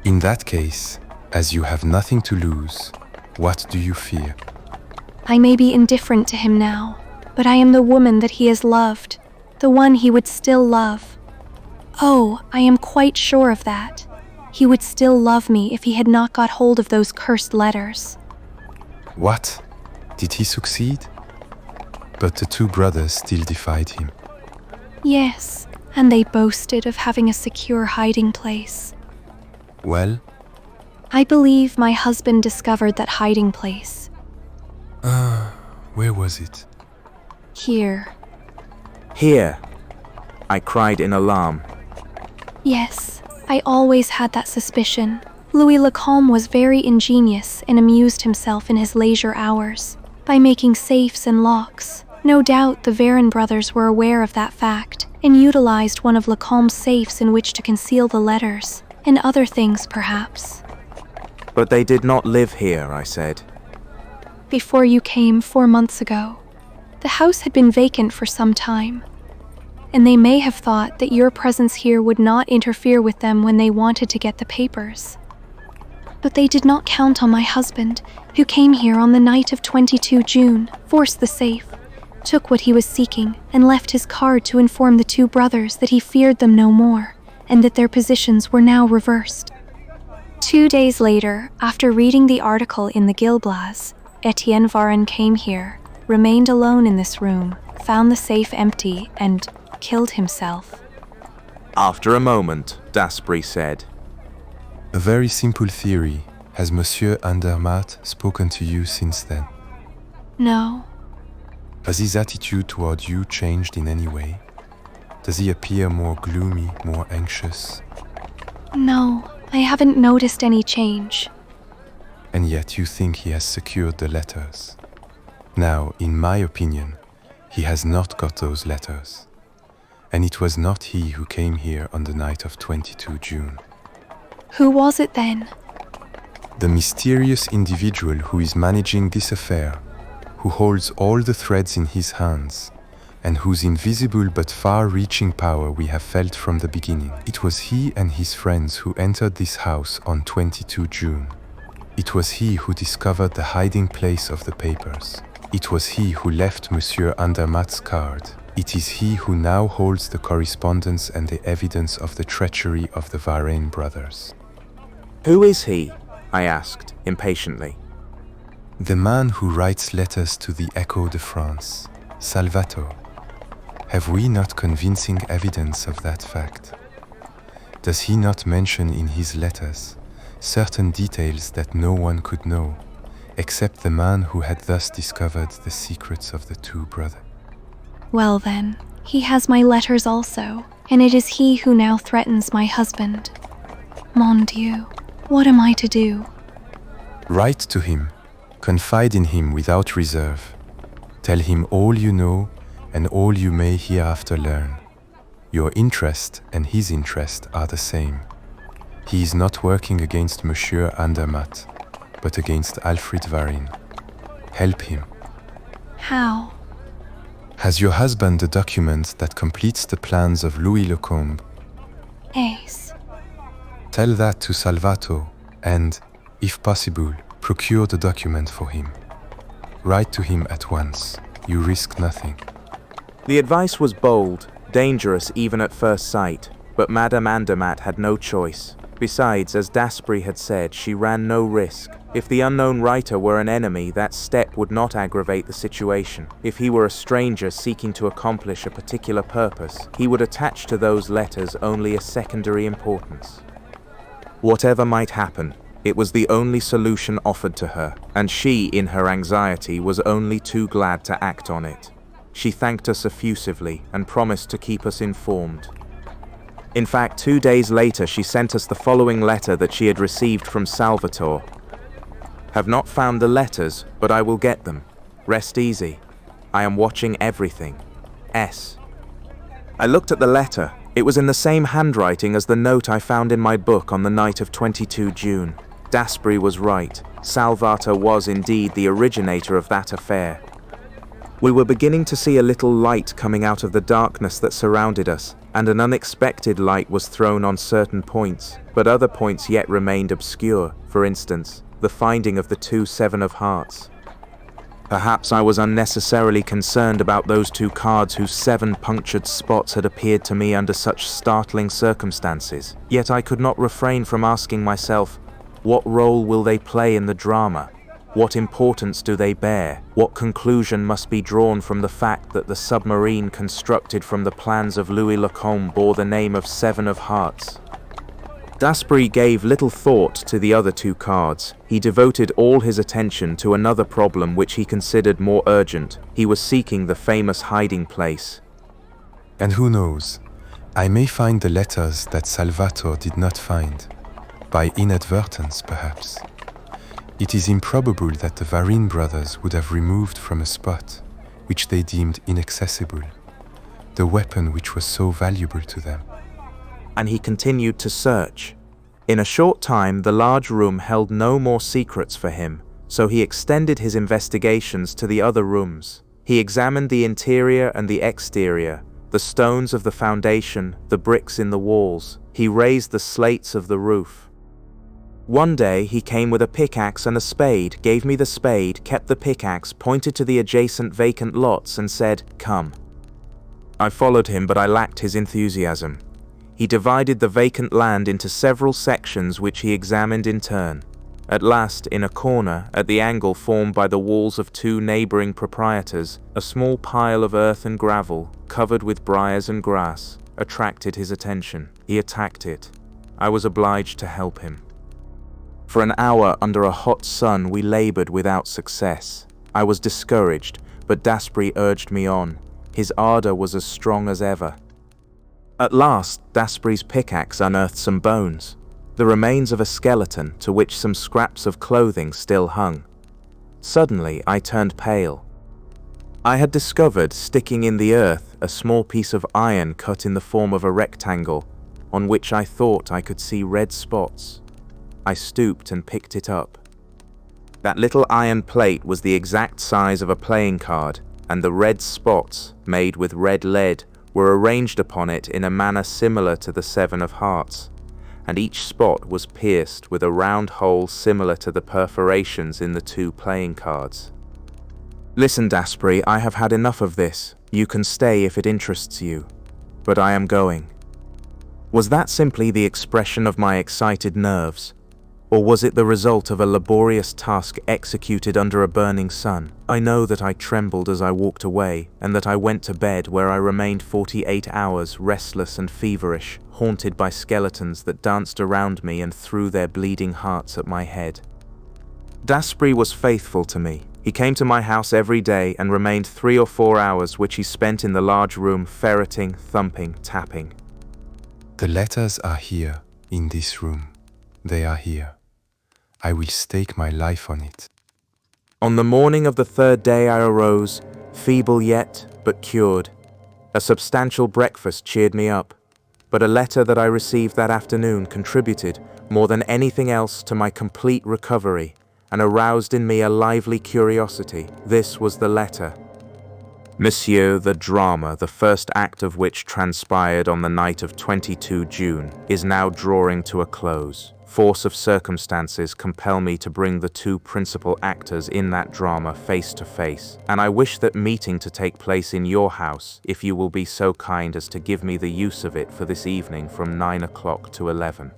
In that case, as you have nothing to lose, what do you fear? I may be indifferent to him now, but I am the woman that he has loved, the one he would still love. Oh, I am quite sure of that. He would still love me if he had not got hold of those cursed letters. What? Did he succeed? But the two brothers still defied him. Yes, and they boasted of having a secure hiding place. Well? I believe my husband discovered that hiding place. Where was it? Here. Here! I cried in alarm. Yes, I always had that suspicion. Louis Lacombe was very ingenious and amused himself in his leisure hours by making safes and locks. No doubt the Varin brothers were aware of that fact and utilized one of Lacombe's safes in which to conceal the letters, and other things perhaps. But they did not live here, I said. Before you came 4 months ago, the house had been vacant for some time, and they may have thought that your presence here would not interfere with them when they wanted to get the papers. But they did not count on my husband, who came here on the night of 22 June, forced the safe, took what he was seeking, and left his card to inform the two brothers that he feared them no more, and that their positions were now reversed. 2 days later, after reading the article in the Gil Blas, Etienne Varin came here, remained alone in this room, found the safe empty, and killed himself. After a moment, Dasbury said, A very simple theory. Has Monsieur Andermatt spoken to you since then? No. Has his attitude toward you changed in any way? Does he appear more gloomy, more anxious? No, I haven't noticed any change. And yet you think he has secured the letters. Now, in my opinion, he has not got those letters. And it was not he who came here on the night of 22 June. Who was it then? The mysterious individual who is managing this affair, who holds all the threads in his hands, and whose invisible but far-reaching power we have felt from the beginning. It was he and his friends who entered this house on 22 June. It was he who discovered the hiding place of the papers. It was he who left Monsieur Andermatt's card. It is he who now holds the correspondence and the evidence of the treachery of the Varenne brothers. Who is he? I asked, impatiently. The man who writes letters to the Echo de France, Salvator. Have we not convincing evidence of that fact? Does he not mention in his letters certain details that no one could know, except the man who had thus discovered the secrets of the two brothers? Well then, he has my letters also, and it is he who now threatens my husband. Mon Dieu, what am I to do? Write to him, confide in him without reserve. Tell him all you know and all you may hereafter learn. Your interest and his interest are the same. He is not working against Monsieur Andermatt, but against Alfred Varenne. Help him. How? Has your husband the document that completes the plans of Louis Lecombe? Ace. Tell that to Salvator and, if possible, procure the document for him. Write to him at once. You risk nothing. The advice was bold, dangerous even at first sight, but Madame Andermatt had no choice. Besides, as Daspry had said, she ran no risk. If the unknown writer were an enemy, that step would not aggravate the situation. If he were a stranger seeking to accomplish a particular purpose, he would attach to those letters only a secondary importance. Whatever might happen, it was the only solution offered to her, and she, in her anxiety, was only too glad to act on it. She thanked us effusively and promised to keep us informed. In fact, 2 days later she sent us the following letter that she had received from Salvator. Have not found the letters, but I will get them. Rest easy. I am watching everything. S. I looked at the letter. It was in the same handwriting as the note I found in my book on the night of 22 June. Daspry was right. Salvator was indeed the originator of that affair. We were beginning to see a little light coming out of the darkness that surrounded us, and an unexpected light was thrown on certain points, but other points yet remained obscure. For instance, the finding of the 2 7 of hearts. Perhaps I was unnecessarily concerned about those 2 cards whose 7 punctured spots had appeared to me under such startling circumstances. Yet I could not refrain from asking myself, what role will they play in the drama? What importance do they bear? What conclusion must be drawn from the fact that the submarine constructed from the plans of Louis Lecombe bore the name of 7 of Hearts? Daspry gave little thought to the other 2 cards. He devoted all his attention to another problem which he considered more urgent. He was seeking the famous hiding place. And who knows, I may find the letters that Salvator did not find. By inadvertence, perhaps. It is improbable that the Varenne brothers would have removed from a spot which they deemed inaccessible the weapon which was so valuable to them. And he continued to search. In a short time, the large room held no more secrets for him, so he extended his investigations to the other rooms. He examined the interior and the exterior, the stones of the foundation, the bricks in the walls. He raised the slates of the roof. One day he came with a pickaxe and a spade, gave me the spade, kept the pickaxe, pointed to the adjacent vacant lots and said, "Come." I followed him, but I lacked his enthusiasm. He divided the vacant land into several sections which he examined in turn. At last, in a corner, at the angle formed by the walls of 2 neighboring proprietors, a small pile of earth and gravel, covered with briars and grass, attracted his attention. He attacked it. I was obliged to help him. For an hour under a hot sun we labored without success. I was discouraged, but Daspry urged me on. His ardor was as strong as ever. At last, Daspry's pickaxe unearthed some bones, the remains of a skeleton to which some scraps of clothing still hung. Suddenly, I turned pale. I had discovered, sticking in the earth, a small piece of iron cut in the form of a rectangle, on which I thought I could see red spots. I stooped and picked it up. That little iron plate was the exact size of a playing card. and the red spots, made with red lead, were arranged upon it in a manner similar to the 7 of hearts, and each spot was pierced with a round hole similar to the perforations in the 2 playing cards. Listen, Daspry, I have had enough of this. You can stay if it interests you, but I am going. Was that simply the expression of my excited nerves? Or was it the result of a laborious task executed under a burning sun? I know that I trembled as I walked away, and that I went to bed, where I remained 48 hours, restless and feverish, haunted by skeletons that danced around me and threw their bleeding hearts at my head. Daspry was faithful to me. He came to my house every day and remained 3 or 4 hours, which he spent in the large room ferreting, thumping, tapping. The letters are here, in this room. They are here. I will stake my life on it. On the morning of the 3rd day I arose, feeble yet, but cured. A substantial breakfast cheered me up, but a letter that I received that afternoon contributed, more than anything else, to my complete recovery, and aroused in me a lively curiosity. This was the letter. Monsieur, the drama, the first act of which transpired on the night of 22 June, is now drawing to a close. Force of circumstances compel me to bring the 2 principal actors in that drama face to face, and I wish that meeting to take place in your house, if you will be so kind as to give me the use of it for this evening from 9 o'clock to 11.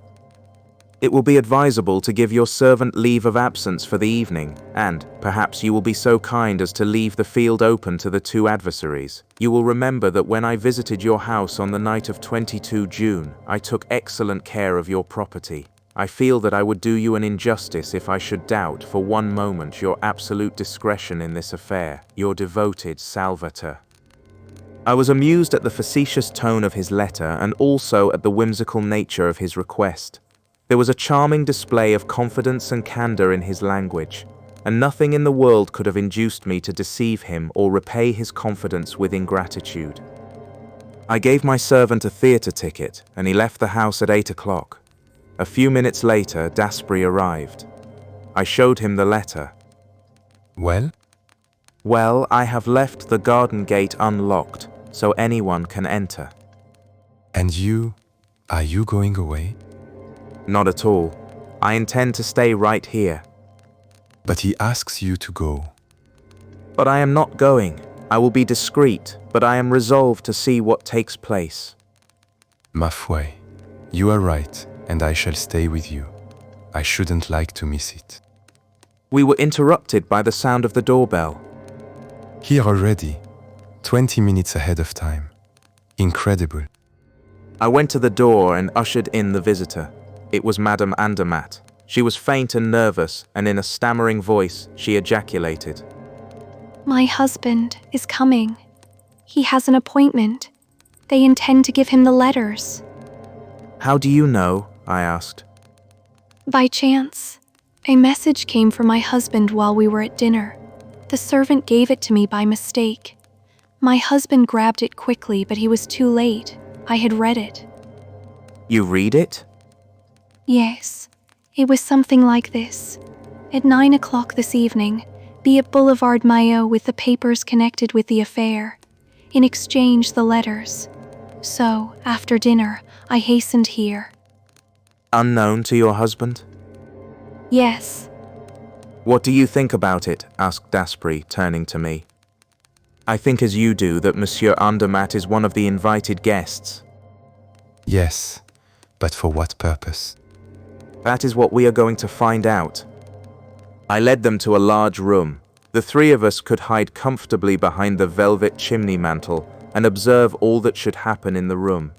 It will be advisable to give your servant leave of absence for the evening, and perhaps you will be so kind as to leave the field open to the 2 adversaries. You will remember that when I visited your house on the night of 22 June, I took excellent care of your property. I feel that I would do you an injustice if I should doubt for one moment your absolute discretion in this affair. Your devoted Salvator. I was amused at the facetious tone of his letter and also at the whimsical nature of his request. There was a charming display of confidence and candor in his language, and nothing in the world could have induced me to deceive him or repay his confidence with ingratitude. I gave my servant a theatre ticket, and he left the house at 8 o'clock. A few minutes later, Daspry arrived. I showed him the letter. Well? Well, I have left the garden gate unlocked, so anyone can enter. And you? Are you going away? Not at all. I intend to stay right here. But he asks you to go. But I am not going. I will be discreet, but I am resolved to see what takes place. Ma foi, you are right, and I shall stay with you. I shouldn't like to miss it. We were interrupted by the sound of the doorbell. Here already, 20 minutes ahead of time. Incredible. I went to the door and ushered in the visitor. It was Madame Andermatt. She was faint and nervous, and in a stammering voice, she ejaculated, My husband is coming. He has an appointment. They intend to give him the letters. How do you know? I asked. By chance. A message came from my husband while we were at dinner. The servant gave it to me by mistake. My husband grabbed it quickly, but he was too late. I had read it. You read it? Yes. It was something like this. At 9 o'clock this evening, be at Boulevard Maillot with the papers connected with the affair. In exchange, the letters. So, after dinner, I hastened here. Unknown to your husband? Yes. What do you think about it? Asked Daspry, turning to me. I think as you do that Monsieur Andermatt is one of the invited guests. Yes, but for what purpose? That is what we are going to find out. I led them to a large room. The 3 of us could hide comfortably behind the velvet chimney mantel and observe all that should happen in the room.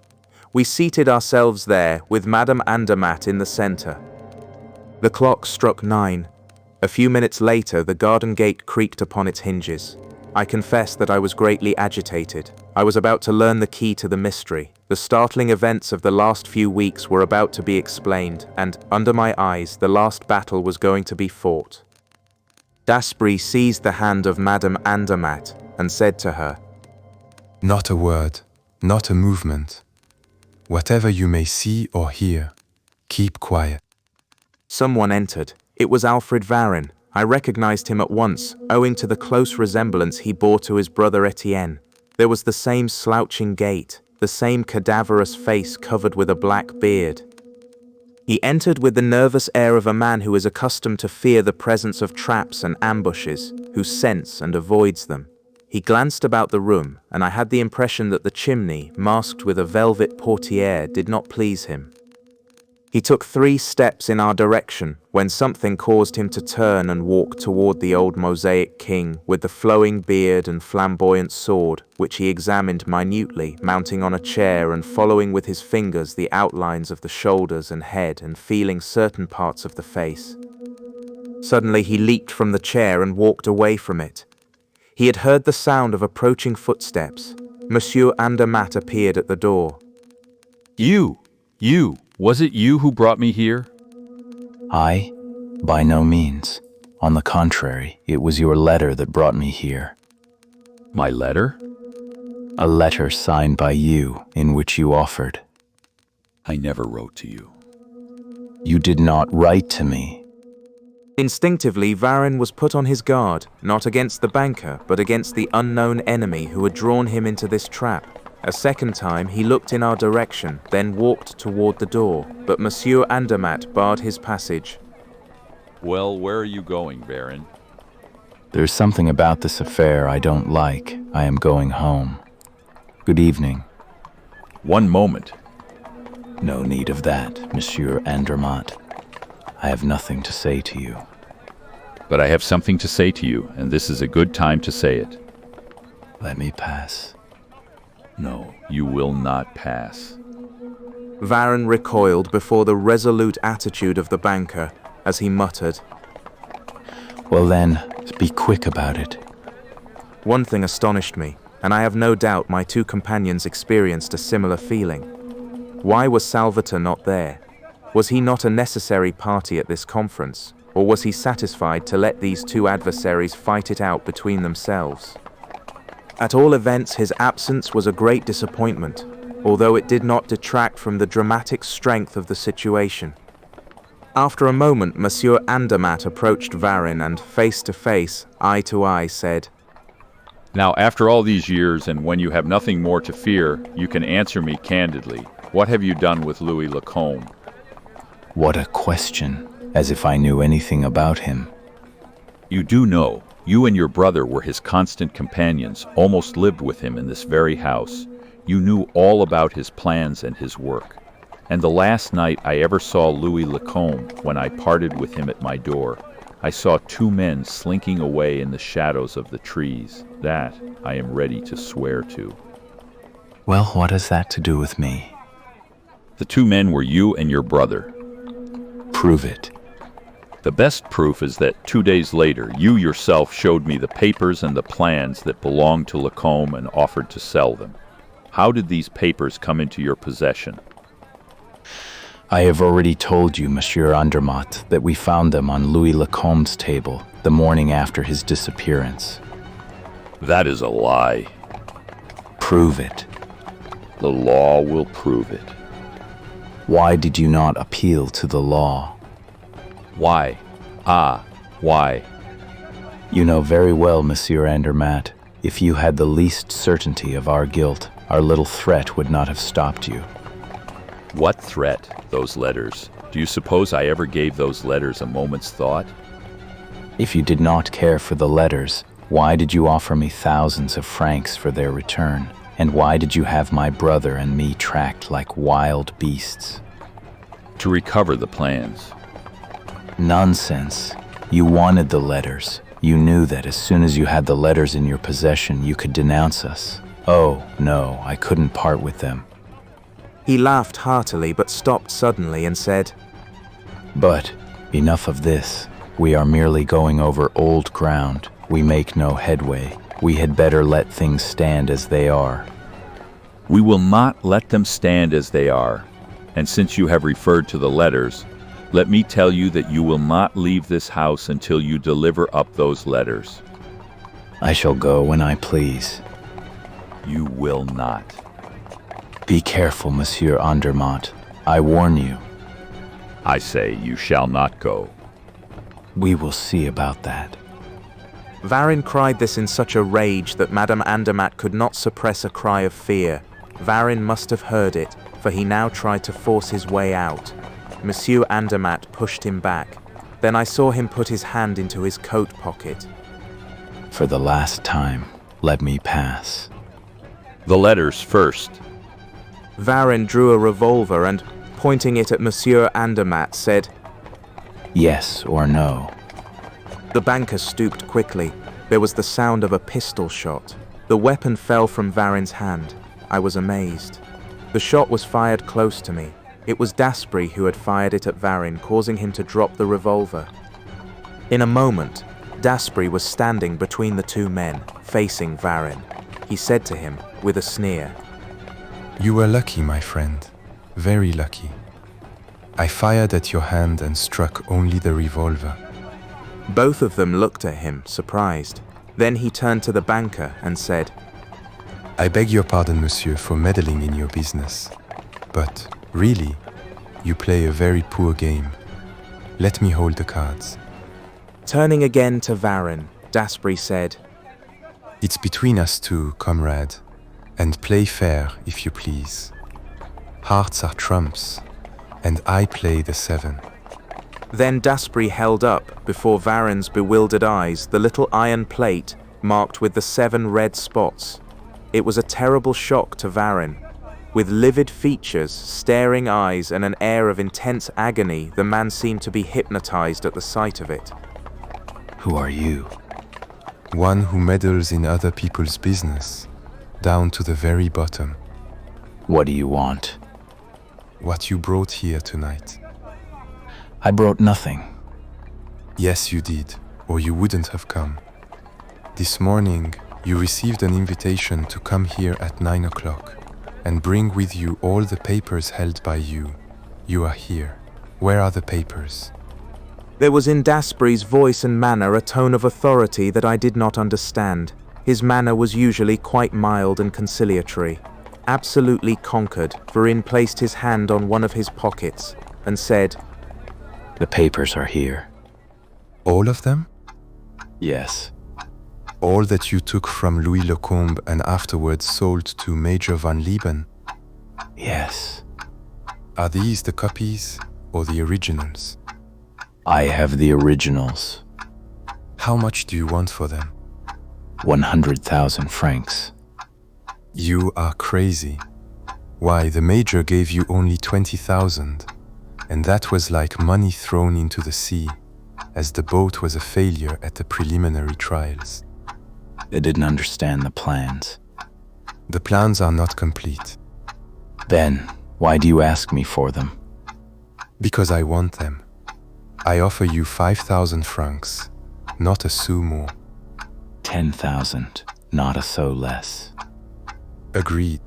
We seated ourselves there, with Madame Andermatt in the center. The clock struck 9. A few minutes later, the garden gate creaked upon its hinges. I confess that I was greatly agitated. I was about to learn the key to the mystery. The startling events of the last few weeks were about to be explained, and, under my eyes, the last battle was going to be fought. Daspry seized the hand of Madame Andermatt and said to her, Not a word, not a movement. Whatever you may see or hear, keep quiet. Someone entered. It was Alfred Varron. I recognized him at once, owing to the close resemblance he bore to his brother Etienne. There was the same slouching gait, the same cadaverous face covered with a black beard. He entered with the nervous air of a man who is accustomed to fear the presence of traps and ambushes, who scents and avoids them. He glanced about the room, and I had the impression that the chimney, masked with a velvet portière, did not please him. He took 3 steps in our direction when something caused him to turn and walk toward the old mosaic king with the flowing beard and flamboyant sword, which he examined minutely, mounting on a chair and following with his fingers the outlines of the shoulders and head and feeling certain parts of the face. Suddenly he leaped from the chair and walked away from it. He had heard the sound of approaching footsteps. Monsieur Andermatt appeared at the door. You! Was it you who brought me here? I? By no means. On the contrary, it was your letter that brought me here. My letter? A letter signed by you, in which you offered. I never wrote to you. You did not write to me. Instinctively, Varron was put on his guard, not against the banker, but against the unknown enemy who had drawn him into this trap. A second time he looked in our direction, then walked toward the door, but Monsieur Andermatt barred his passage. Well, where are you going, Baron? There's something about this affair I don't like. I am going home. Good evening. One moment. No need of that, Monsieur Andermatt. I have nothing to say to you. But I have something to say to you, and this is a good time to say it. Let me pass. No, you will not pass. Varron recoiled before the resolute attitude of the banker as he muttered, Well then, be quick about it. One thing astonished me, and I have no doubt my 2 companions experienced a similar feeling. Why was Salvator not there? Was he not a necessary party at this conference, or was he satisfied to let these 2 adversaries fight it out between themselves? At all events, his absence was a great disappointment, although it did not detract from the dramatic strength of the situation. After a moment, Monsieur Andermatt approached Varron and, face to face, eye to eye, said, Now, after all these years, and when you have nothing more to fear, you can answer me candidly. What have you done with Louis Lacombe? What a question, as if I knew anything about him. You do know. You and your brother were his constant companions, almost lived with him in this very house. You knew all about his plans and his work. And the last night I ever saw Louis Lacombe, when I parted with him at my door, I saw 2 men slinking away in the shadows of the trees. That I am ready to swear to. Well, what has that to do with me? The 2 men were you and your brother. Prove it. The best proof is that 2 days later, you yourself showed me the papers and the plans that belonged to Lacombe and offered to sell them. How did these papers come into your possession? I have already told you, Monsieur Andermatt, that we found them on Louis Lacombe's table the morning after his disappearance. That is a lie. Prove it. The law will prove it. Why did you not appeal to the law? Why? Why? You know very well, Monsieur Andermatt, if you had the least certainty of our guilt, our little threat would not have stopped you. What threat? Those letters. Do you suppose I ever gave those letters a moment's thought? If you did not care for the letters, why did you offer me thousands of francs for their return? And why did you have my brother and me tracked like wild beasts? To recover the plans. Nonsense. You wanted the letters. You knew that as soon as you had the letters in your possession, you could denounce us. Oh, no, I couldn't part with them. He laughed heartily but stopped suddenly and said, But enough of this. We are merely going over old ground. We make no headway. We had better let things stand as they are. We will not let them stand as they are. And since you have referred to the letters, let me tell you that you will not leave this house until you deliver up those letters. I shall go when I please. You will not. Be careful, Monsieur Andermatt. I warn you. I say you shall not go. We will see about that. Varin cried this in such a rage that Madame Andermatt could not suppress a cry of fear. Varin must have heard it, for he now tried to force his way out. Monsieur Andermatt pushed him back. Then I saw him put his hand into his coat pocket. For the last time, let me pass. The letters first. Varin drew a revolver and, pointing it at Monsieur Andermatt, said, Yes or no? The banker stooped quickly. There was the sound of a pistol shot. The weapon fell from Varin's hand. I was amazed. The shot was fired close to me. It was Daspry who had fired it at Varin, causing him to drop the revolver. In a moment, Daspry was standing between the two men, facing Varin. He said to him, with a sneer, You were lucky, my friend. Very lucky. I fired at your hand and struck only the revolver. Both of them looked at him, surprised. Then he turned to the banker and said, I beg your pardon, monsieur, for meddling in your business. But, really, you play a very poor game. Let me hold the cards. Turning again to Varin, Daspry said, It's between us two, comrade, and play fair, if you please. Hearts are trumps, and I play the 7. Then Daspry held up, before Varin's bewildered eyes, the little iron plate marked with the 7 red spots. It was a terrible shock to Varin. With livid features, staring eyes, and an air of intense agony, the man seemed to be hypnotized at the sight of it. Who are you? One who meddles in other people's business, down to the very bottom. What do you want? What you brought here tonight. I brought nothing. Yes, you did, or you wouldn't have come. This morning, you received an invitation to come here at 9 o'clock and bring with you all the papers held by you. You are here. Where are the papers? There was in Daspry's voice and manner a tone of authority that I did not understand. His manner was usually quite mild and conciliatory. Absolutely conquered, Varin placed his hand on one of his pockets and said, The papers are here. All of them? Yes. All that you took from Louis Lecombe and afterwards sold to Major van Lieben? Yes. Are these the copies or the originals? I have the originals. How much do you want for them? 100,000 francs. You are crazy. Why, the Major gave you only 20,000, and that was like money thrown into the sea, as the boat was a failure at the preliminary trials. They didn't understand the plans. The plans are not complete. Then, why do you ask me for them? Because I want them. I offer you 5,000 francs, not a sou more. 10,000, not a so less. Agreed.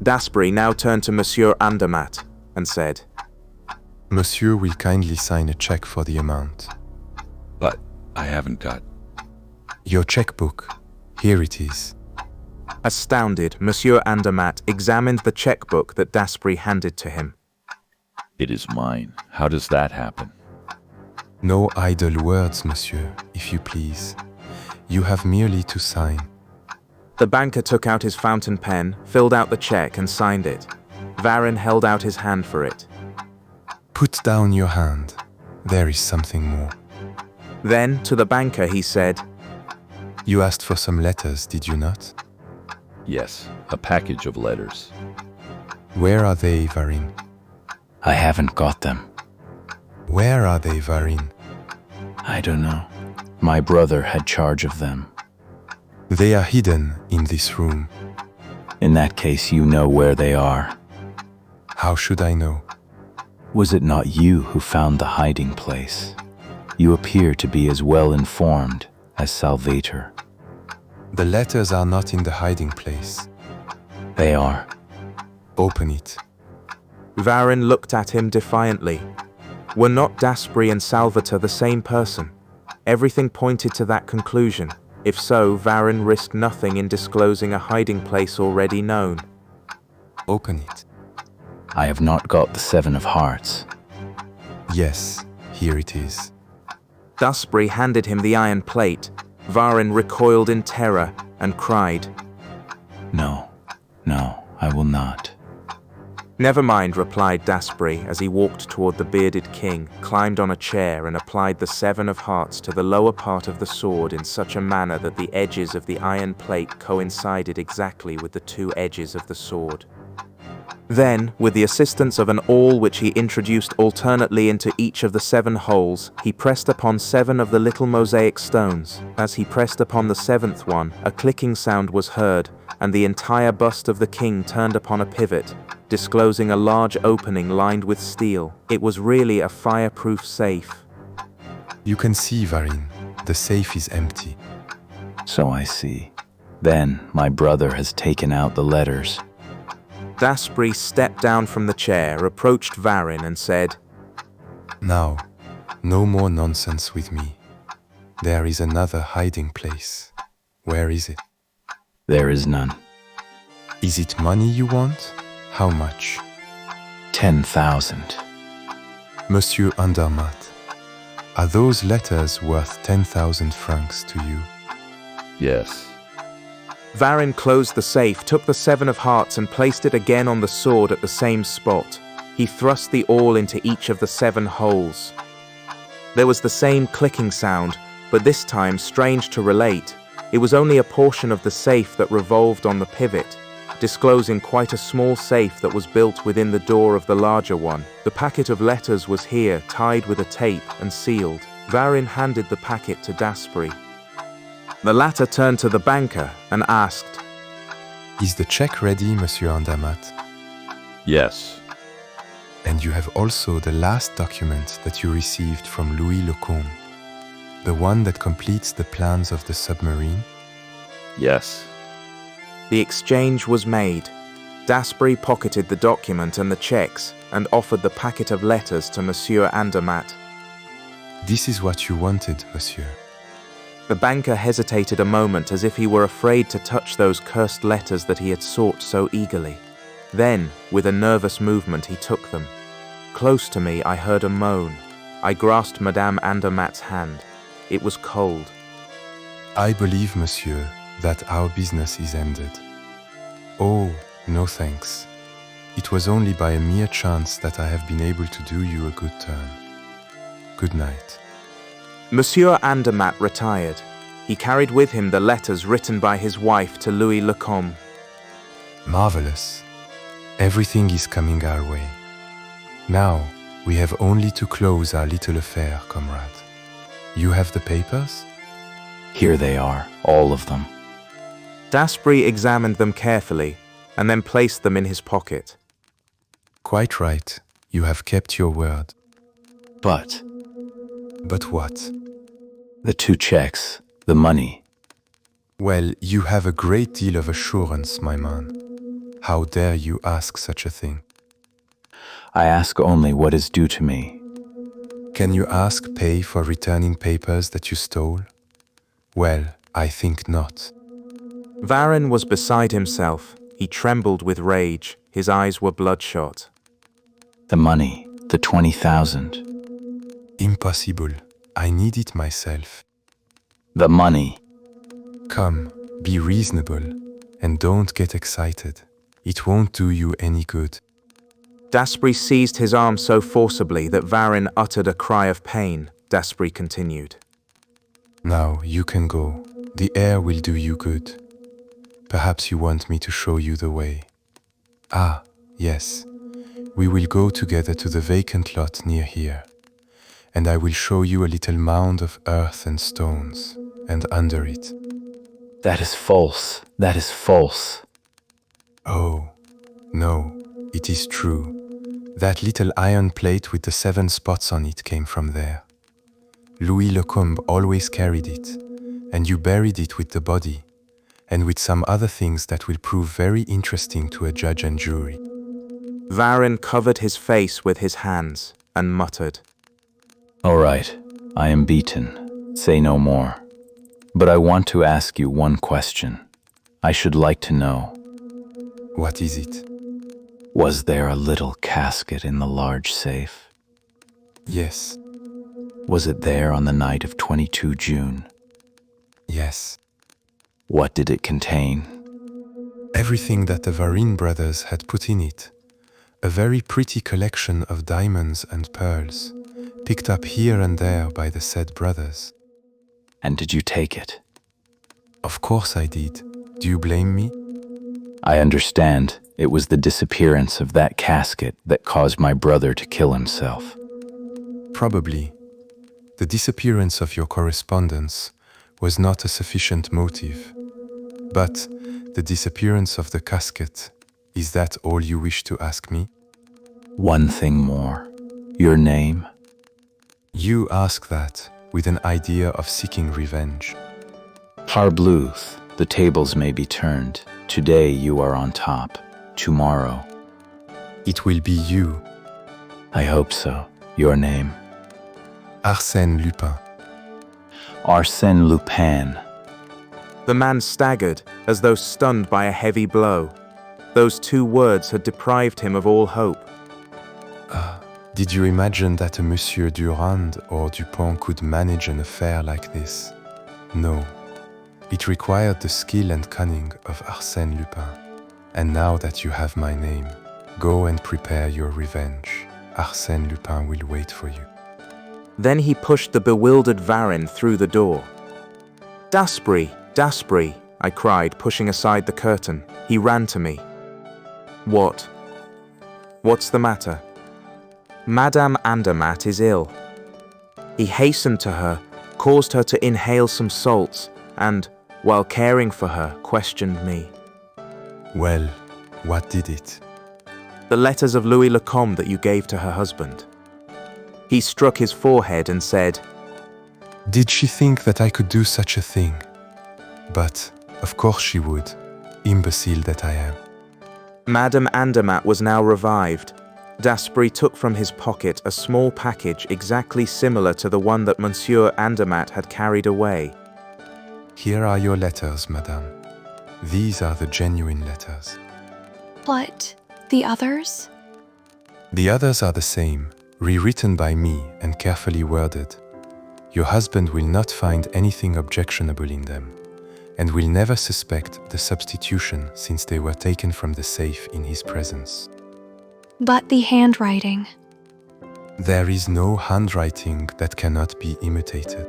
Daspry now turned to Monsieur Andermatt and said, Monsieur will kindly sign a check for the amount. But I haven't got... Your checkbook. Here it is. Astounded, Monsieur Andermatt examined the checkbook that Daspry handed to him. It is mine. How does that happen? No idle words, monsieur, if you please. You have merely to sign. The banker took out his fountain pen, filled out the check and signed it. Varin held out his hand for it. Put down your hand. There is something more. Then, to the banker, he said, You asked for some letters, did you not? Yes, a package of letters. Where are they, Varin? I haven't got them. Where are they, Varin? I don't know. My brother had charge of them. They are hidden in this room. In that case, you know where they are. How should I know? Was it not you who found the hiding place? You appear to be as well informed as Salvator. The letters are not in the hiding place. They are. Open it. Varin looked at him defiantly. Were not Daspry and Salvator the same person? Everything pointed to that conclusion. If so, Varin risked nothing in disclosing a hiding place already known. Open it. I have not got the 7 of hearts. Yes, here it is. Dustbury handed him the iron plate. Varin recoiled in terror and cried, No, I will not. "Never mind," replied Dastbury as he walked toward the bearded king, climbed on a chair and applied the 7 of hearts to the lower part of the sword in such a manner that the edges of the iron plate coincided exactly with the 2 edges of the sword. Then, with the assistance of an awl which he introduced alternately into each of the 7 holes, he pressed upon 7 of the little mosaic stones. As he pressed upon the 7th one, a clicking sound was heard, and the entire bust of the king turned upon a pivot, disclosing a large opening lined with steel. It was really a fireproof safe. You can see, Varin, the safe is empty. So I see. Then my brother has taken out the letters. Dastbury stepped down from the chair, approached Varin and said, Now, no more nonsense with me. There is another hiding place. Where is it? There is none. Is it money you want? How much? 10,000. Monsieur Andermatt, are those letters worth 10,000 francs to you? Yes. Varin closed the safe, took the 7 of hearts and placed it again on the sword at the same spot. He thrust the awl into each of the 7 holes. There was the same clicking sound, but this time, strange to relate, it was only a portion of the safe that revolved on the pivot, disclosing quite a small safe that was built within the door of the larger one. The packet of letters was here, tied with a tape and sealed. Varin handed the packet to Dastbury. The latter turned to the banker and asked, Is the check ready, Monsieur Andermatt? Yes. And you have also the last document that you received from Louis Lecomte, the one that completes the plans of the submarine? Yes. The exchange was made. Dastbury pocketed the document and the checks and offered the packet of letters to Monsieur Andermatt. This is what you wanted, monsieur. The banker hesitated a moment as if he were afraid to touch those cursed letters that he had sought so eagerly. Then, with a nervous movement, he took them. Close to me, I heard a moan. I grasped Madame Andermatt's hand. It was cold. I believe, monsieur, that our business is ended. Oh, no thanks. It was only by a mere chance that I have been able to do you a good turn. Good night. Monsieur Andermatt retired. He carried with him the letters written by his wife to Louis Lecomte. Marvelous. Everything is coming our way. Now, we have only to close our little affair, comrade. You have the papers? Here they are, all of them. Dastbury examined them carefully and then placed them in his pocket. Quite right. You have kept your word. But But what? the 2 checks, the money. Well, you have a great deal of assurance, my man. How dare you ask such a thing? I ask only what is due to me. Can you ask pay for returning papers that you stole? Well, I think not. Varin was beside himself. He trembled with rage. His eyes were bloodshot. The money, the 20,000. Impossible. I need it myself. The money. Come, be reasonable, and don't get excited. It won't do you any good. Dastbury seized his arm so forcibly that Varin uttered a cry of pain. Dastbury continued. Now you can go. The air will do you good. Perhaps you want me to show you the way. Ah, yes. We will go together to the vacant lot near here, and I will show you a little mound of earth and stones, and under it. That is false. That is false. Oh, no, it is true. That little iron plate with the 7 spots on it came from there. Louis Lecomte always carried it, and you buried it with the body, and with some other things that will prove very interesting to a judge and jury. Varin covered his face with his hands and muttered. All right, I am beaten. Say no more. But I want to ask you one question. I should like to know. What is it? Was there a little casket in the large safe? Yes. Was it there on the night of 22 June? Yes. What did it contain? Everything that the Varin brothers had put in it. A very pretty collection of diamonds and pearls, picked up here and there by the said brothers. And did you take it? Of course I did. Do you blame me? I understand it was the disappearance of that casket that caused my brother to kill himself. Probably. The disappearance of your correspondence was not a sufficient motive. But the disappearance of the casket, is that all you wish to ask me? One thing more. Your name? You ask that with an idea of seeking revenge. Harbluth, the tables may be turned. Today you are on top. Tomorrow. It will be you. I hope so. Your name? Arsène Lupin. Arsène Lupin. The man staggered, as though stunned by a heavy blow. Those two words had deprived him of all hope. Did you imagine that a Monsieur Durand or Dupont could manage an affair like this? No. It required the skill and cunning of Arsène Lupin. And now that you have my name, go and prepare your revenge. Arsène Lupin will wait for you. Then he pushed the bewildered Varin through the door. Daspry, Daspry, I cried, pushing aside the curtain. He ran to me. What? What's the matter? Madame Andermatt is ill. He hastened to her, caused her to inhale some salts, and, while caring for her, questioned me. Well, what did it? The letters of Louis Lecomte that you gave to her husband. He struck his forehead and said, Did she think that I could do such a thing? But, of course she would, imbecile that I am. Madame Andermatt was now revived. Daspry took from his pocket a small package exactly similar to the one that Monsieur Andermatt had carried away. Here are your letters, madame. These are the genuine letters. But the others? The others are the same, rewritten by me and carefully worded. Your husband will not find anything objectionable in them, and will never suspect the substitution since they were taken from the safe in his presence. But the handwriting. There is no handwriting that cannot be imitated.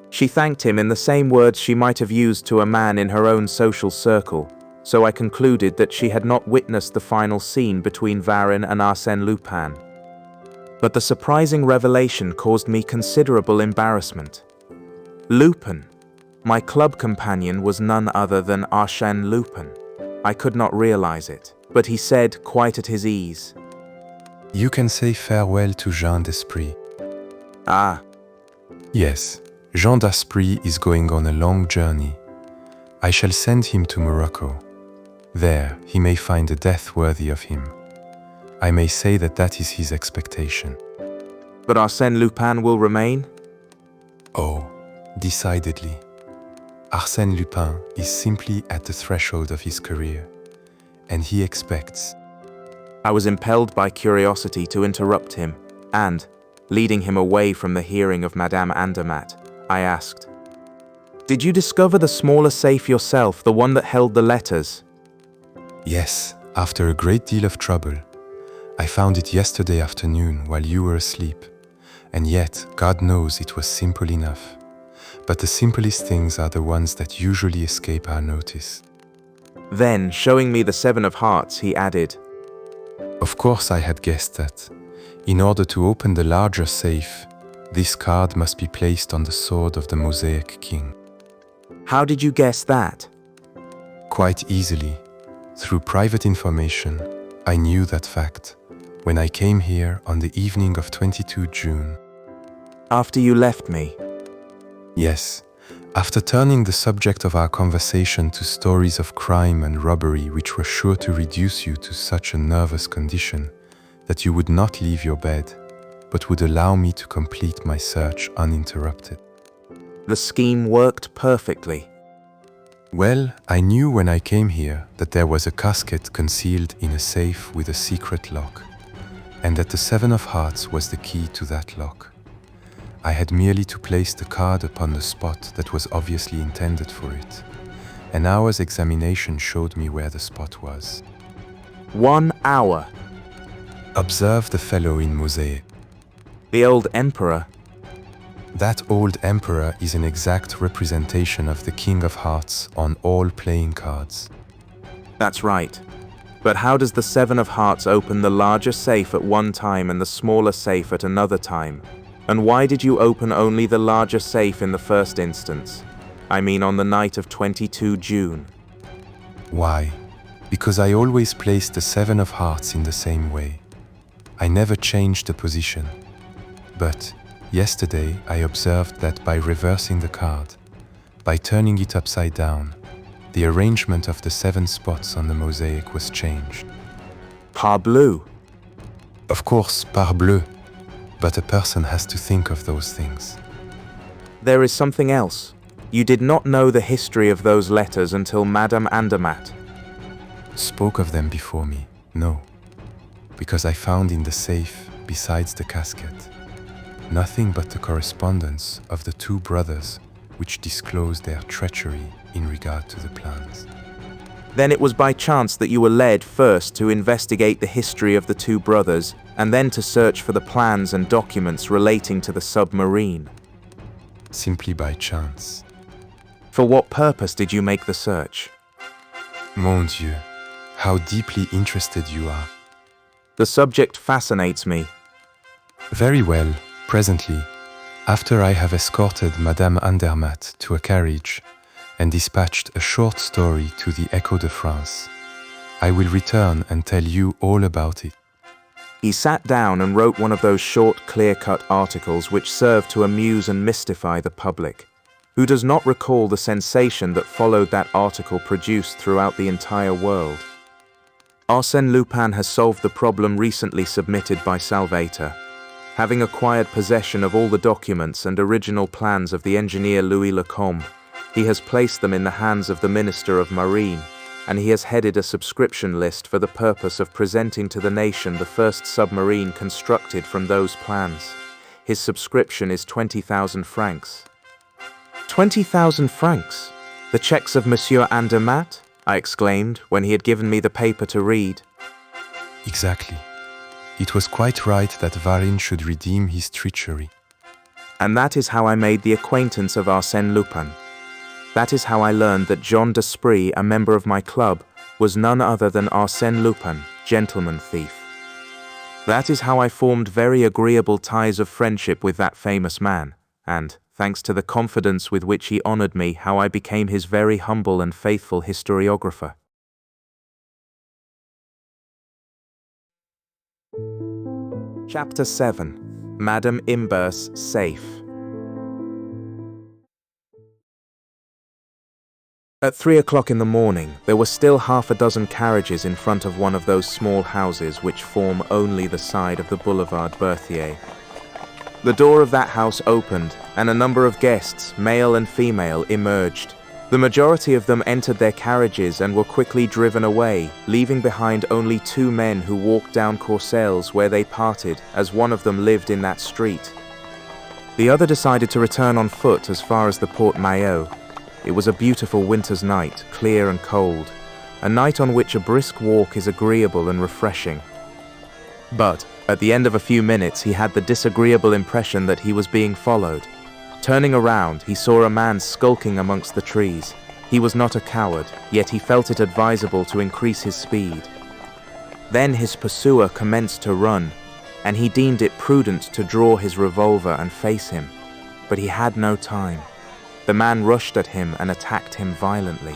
She thanked him in the same words she might have used to a man in her own social circle, so I concluded that she had not witnessed the final scene between Varin and Arsène Lupin. But the surprising revelation caused me considerable embarrassment. Lupin, my club companion, was none other than Arsène Lupin. I could not realize it, but he said, quite at his ease, You can say farewell to Jean d'Esprit. Ah. Yes, Jean d'Esprit is going on a long journey. I shall send him to Morocco. There, he may find a death worthy of him. I may say that that is his expectation. But Arsène Lupin will remain? Oh, decidedly. Arsène Lupin is simply at the threshold of his career, and he expects. I was impelled by curiosity to interrupt him, and, leading him away from the hearing of Madame Andermatt, I asked, Did you discover the smaller safe yourself, the one that held the letters? Yes, after a great deal of trouble. I found it yesterday afternoon while you were asleep, and yet, God knows it was simple enough. But the simplest things are the ones that usually escape our notice. Then, showing me the 7 of hearts, he added, Of course I had guessed that. In order to open the larger safe, this card must be placed on the sword of the Mosaic King. How did you guess that? Quite easily. Through private information, I knew that fact when I came here on the evening of 22 June. After you left me? Yes, after turning the subject of our conversation to stories of crime and robbery which were sure to reduce you to such a nervous condition that you would not leave your bed, but would allow me to complete my search uninterrupted. The scheme worked perfectly. Well, I knew when I came here that there was a casket concealed in a safe with a secret lock, and that the 7 of hearts was the key to that lock. I had merely to place the card upon the spot that was obviously intended for it. An hour's examination showed me where the spot was. 1 hour. Observe the fellow in mosaic. The old emperor. That old emperor is an exact representation of the King of Hearts on all playing cards. That's right. But how does the 7 of Hearts open the larger safe at one time and the smaller safe at another time? And why did you open only the larger safe in the first instance? I mean on the night of 22 June. Why? Because I always placed the 7 of Hearts in the same way. I never changed the position. But yesterday I observed that by reversing the card, by turning it upside down, the arrangement of the 7 spots on the mosaic was changed. Parbleu. Of course, parbleu, but a person has to think of those things. There is something else. You did not know the history of those letters until Madame Andermatt Spoke of them before me, no, because I found in the safe, besides the casket, nothing but the correspondence of the 2 brothers which disclosed their treachery in regard to the plans. Then it was by chance that you were led first to investigate the history of the 2 brothers and then to search for the plans and documents relating to the submarine. Simply by chance. For what purpose did you make the search? Mon Dieu, how deeply interested you are. The subject fascinates me. Very well, presently, after I have escorted Madame Andermatt to a carriage and dispatched a short story to the Echo de France, I will return and tell you all about it. He sat down and wrote one of those short, clear-cut articles which serve to amuse and mystify the public. Who does not recall the sensation that followed that article produced throughout the entire world? Arsène Lupin has solved the problem recently submitted by Salvator. Having acquired possession of all the documents and original plans of the engineer Louis Lecomte, he has placed them in the hands of the Minister of Marine, and he has headed a subscription list for the purpose of presenting to the nation the first submarine constructed from those plans. His subscription is 20,000 francs. 20,000 francs? The checks of Monsieur Andermatt? I exclaimed when he had given me the paper to read. Exactly. It was quite right that Varine should redeem his treachery. And that is how I made the acquaintance of Arsène Lupin. That is how I learned that Jean d'Esprit, a member of my club, was none other than Arsène Lupin, gentleman thief. That is how I formed very agreeable ties of friendship with that famous man, and, thanks to the confidence with which he honored me, how I became his very humble and faithful historiographer. Chapter 7. Madame Imbert's Safe. At 3 o'clock in the morning, there were still half a dozen carriages in front of one of those small houses which form only the side of the Boulevard Berthier. The door of that house opened, and a number of guests, male and female, emerged. The majority of them entered their carriages and were quickly driven away, leaving behind only 2 men who walked down Courcelles where they parted, as one of them lived in that street. The other decided to return on foot as far as the Porte Maillot. It was a beautiful winter's night, clear and cold, a night on which a brisk walk is agreeable and refreshing. But, at the end of a few minutes, he had the disagreeable impression that he was being followed. Turning around, he saw a man skulking amongst the trees. He was not a coward, yet he felt it advisable to increase his speed. Then his pursuer commenced to run, and he deemed it prudent to draw his revolver and face him. But he had no time. The man rushed at him and attacked him violently.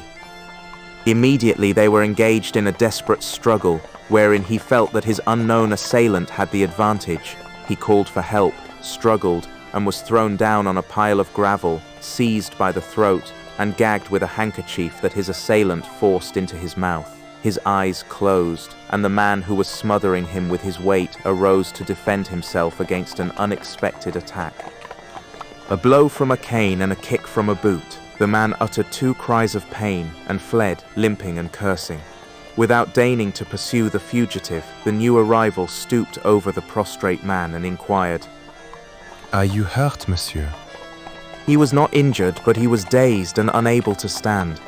Immediately they were engaged in a desperate struggle, wherein he felt that his unknown assailant had the advantage. He called for help, struggled, and was thrown down on a pile of gravel, seized by the throat, and gagged with a handkerchief that his assailant forced into his mouth. His eyes closed, and the man who was smothering him with his weight arose to defend himself against an unexpected attack. A blow from a cane and a kick from a boot, the man uttered 2 cries of pain and fled, limping and cursing. Without deigning to pursue the fugitive, the new arrival stooped over the prostrate man and inquired, Are you hurt, monsieur? He was not injured, but he was dazed and unable to stand.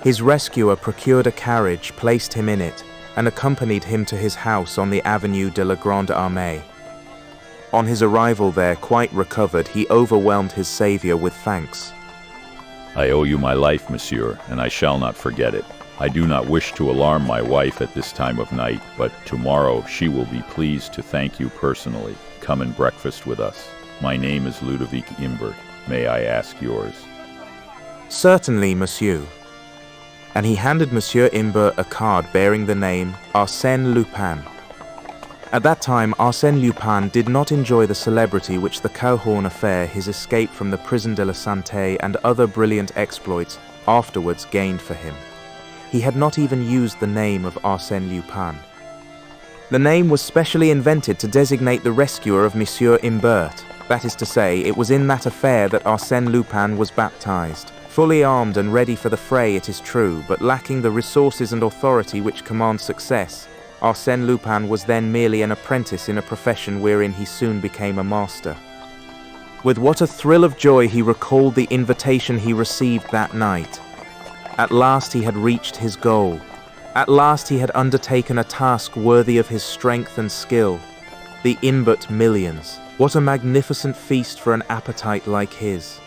His rescuer procured a carriage, placed him in it, and accompanied him to his house on the Avenue de la Grande Armée. On his arrival there, quite recovered, he overwhelmed his saviour with thanks. I owe you my life, monsieur, and I shall not forget it. I do not wish to alarm my wife at this time of night, but tomorrow she will be pleased to thank you personally. Come and breakfast with us. My name is Ludovic Imbert. May I ask yours? Certainly, monsieur. And he handed Monsieur Imbert a card bearing the name Arsène Lupin. At that time, Arsène Lupin did not enjoy the celebrity which the Cowhorn affair, his escape from the Prison de la Santé, and other brilliant exploits afterwards gained for him. He had not even used the name of Arsène Lupin. The name was specially invented to designate the rescuer of Monsieur Imbert. That is to say, it was in that affair that Arsène Lupin was baptized. Fully armed and ready for the fray, it is true, but lacking the resources and authority which command success, Arsène Lupin was then merely an apprentice in a profession wherein he soon became a master. With what a thrill of joy he recalled the invitation he received that night. At last he had reached his goal. At last he had undertaken a task worthy of his strength and skill. The Imbert millions. What a magnificent feast for an appetite like his.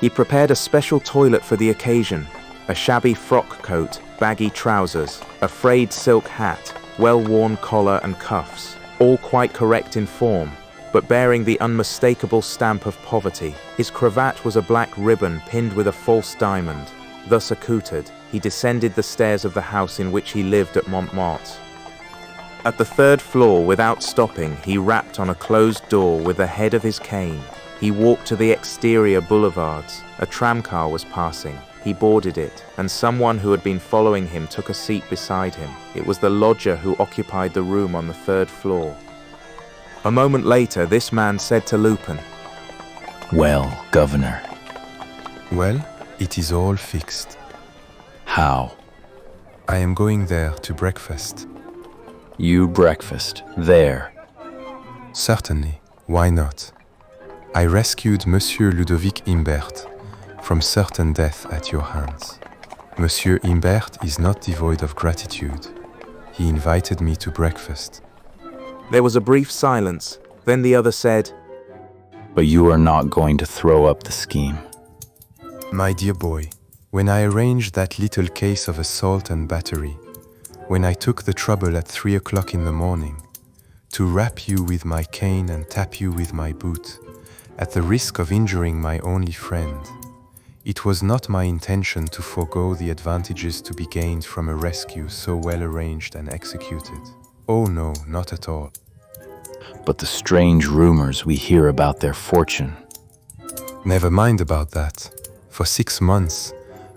He prepared a special toilet for the occasion, a shabby frock coat, baggy trousers, a frayed silk hat, well-worn collar and cuffs, all quite correct in form, but bearing the unmistakable stamp of poverty. His cravat was a black ribbon pinned with a false diamond. Thus accoutred, he descended the stairs of the house in which he lived at Montmartre. At the third floor, without stopping, he rapped on a closed door with the head of his cane. He walked to the exterior boulevards. A tramcar was passing. He boarded it, and someone who had been following him took a seat beside him. It was the lodger who occupied the room on the third floor. A moment later, this man said to Lupin, Well, Governor. Well, it is all fixed. How? I am going there to breakfast. You breakfast there. Certainly, why not? I rescued Monsieur Ludovic Imbert from certain death at your hands. Monsieur Imbert is not devoid of gratitude. He invited me to breakfast. There was a brief silence. Then the other said, But you are not going to throw up the scheme. My dear boy, when I arranged that little case of assault and battery, when I took the trouble at 3 o'clock in the morning to rap you with my cane and tap you with my boot, at the risk of injuring my only friend, it was not my intention to forego the advantages to be gained from a rescue so well arranged and executed. Oh no, not at all. But the strange rumors we hear about their fortune. Never mind about that. For 6 months,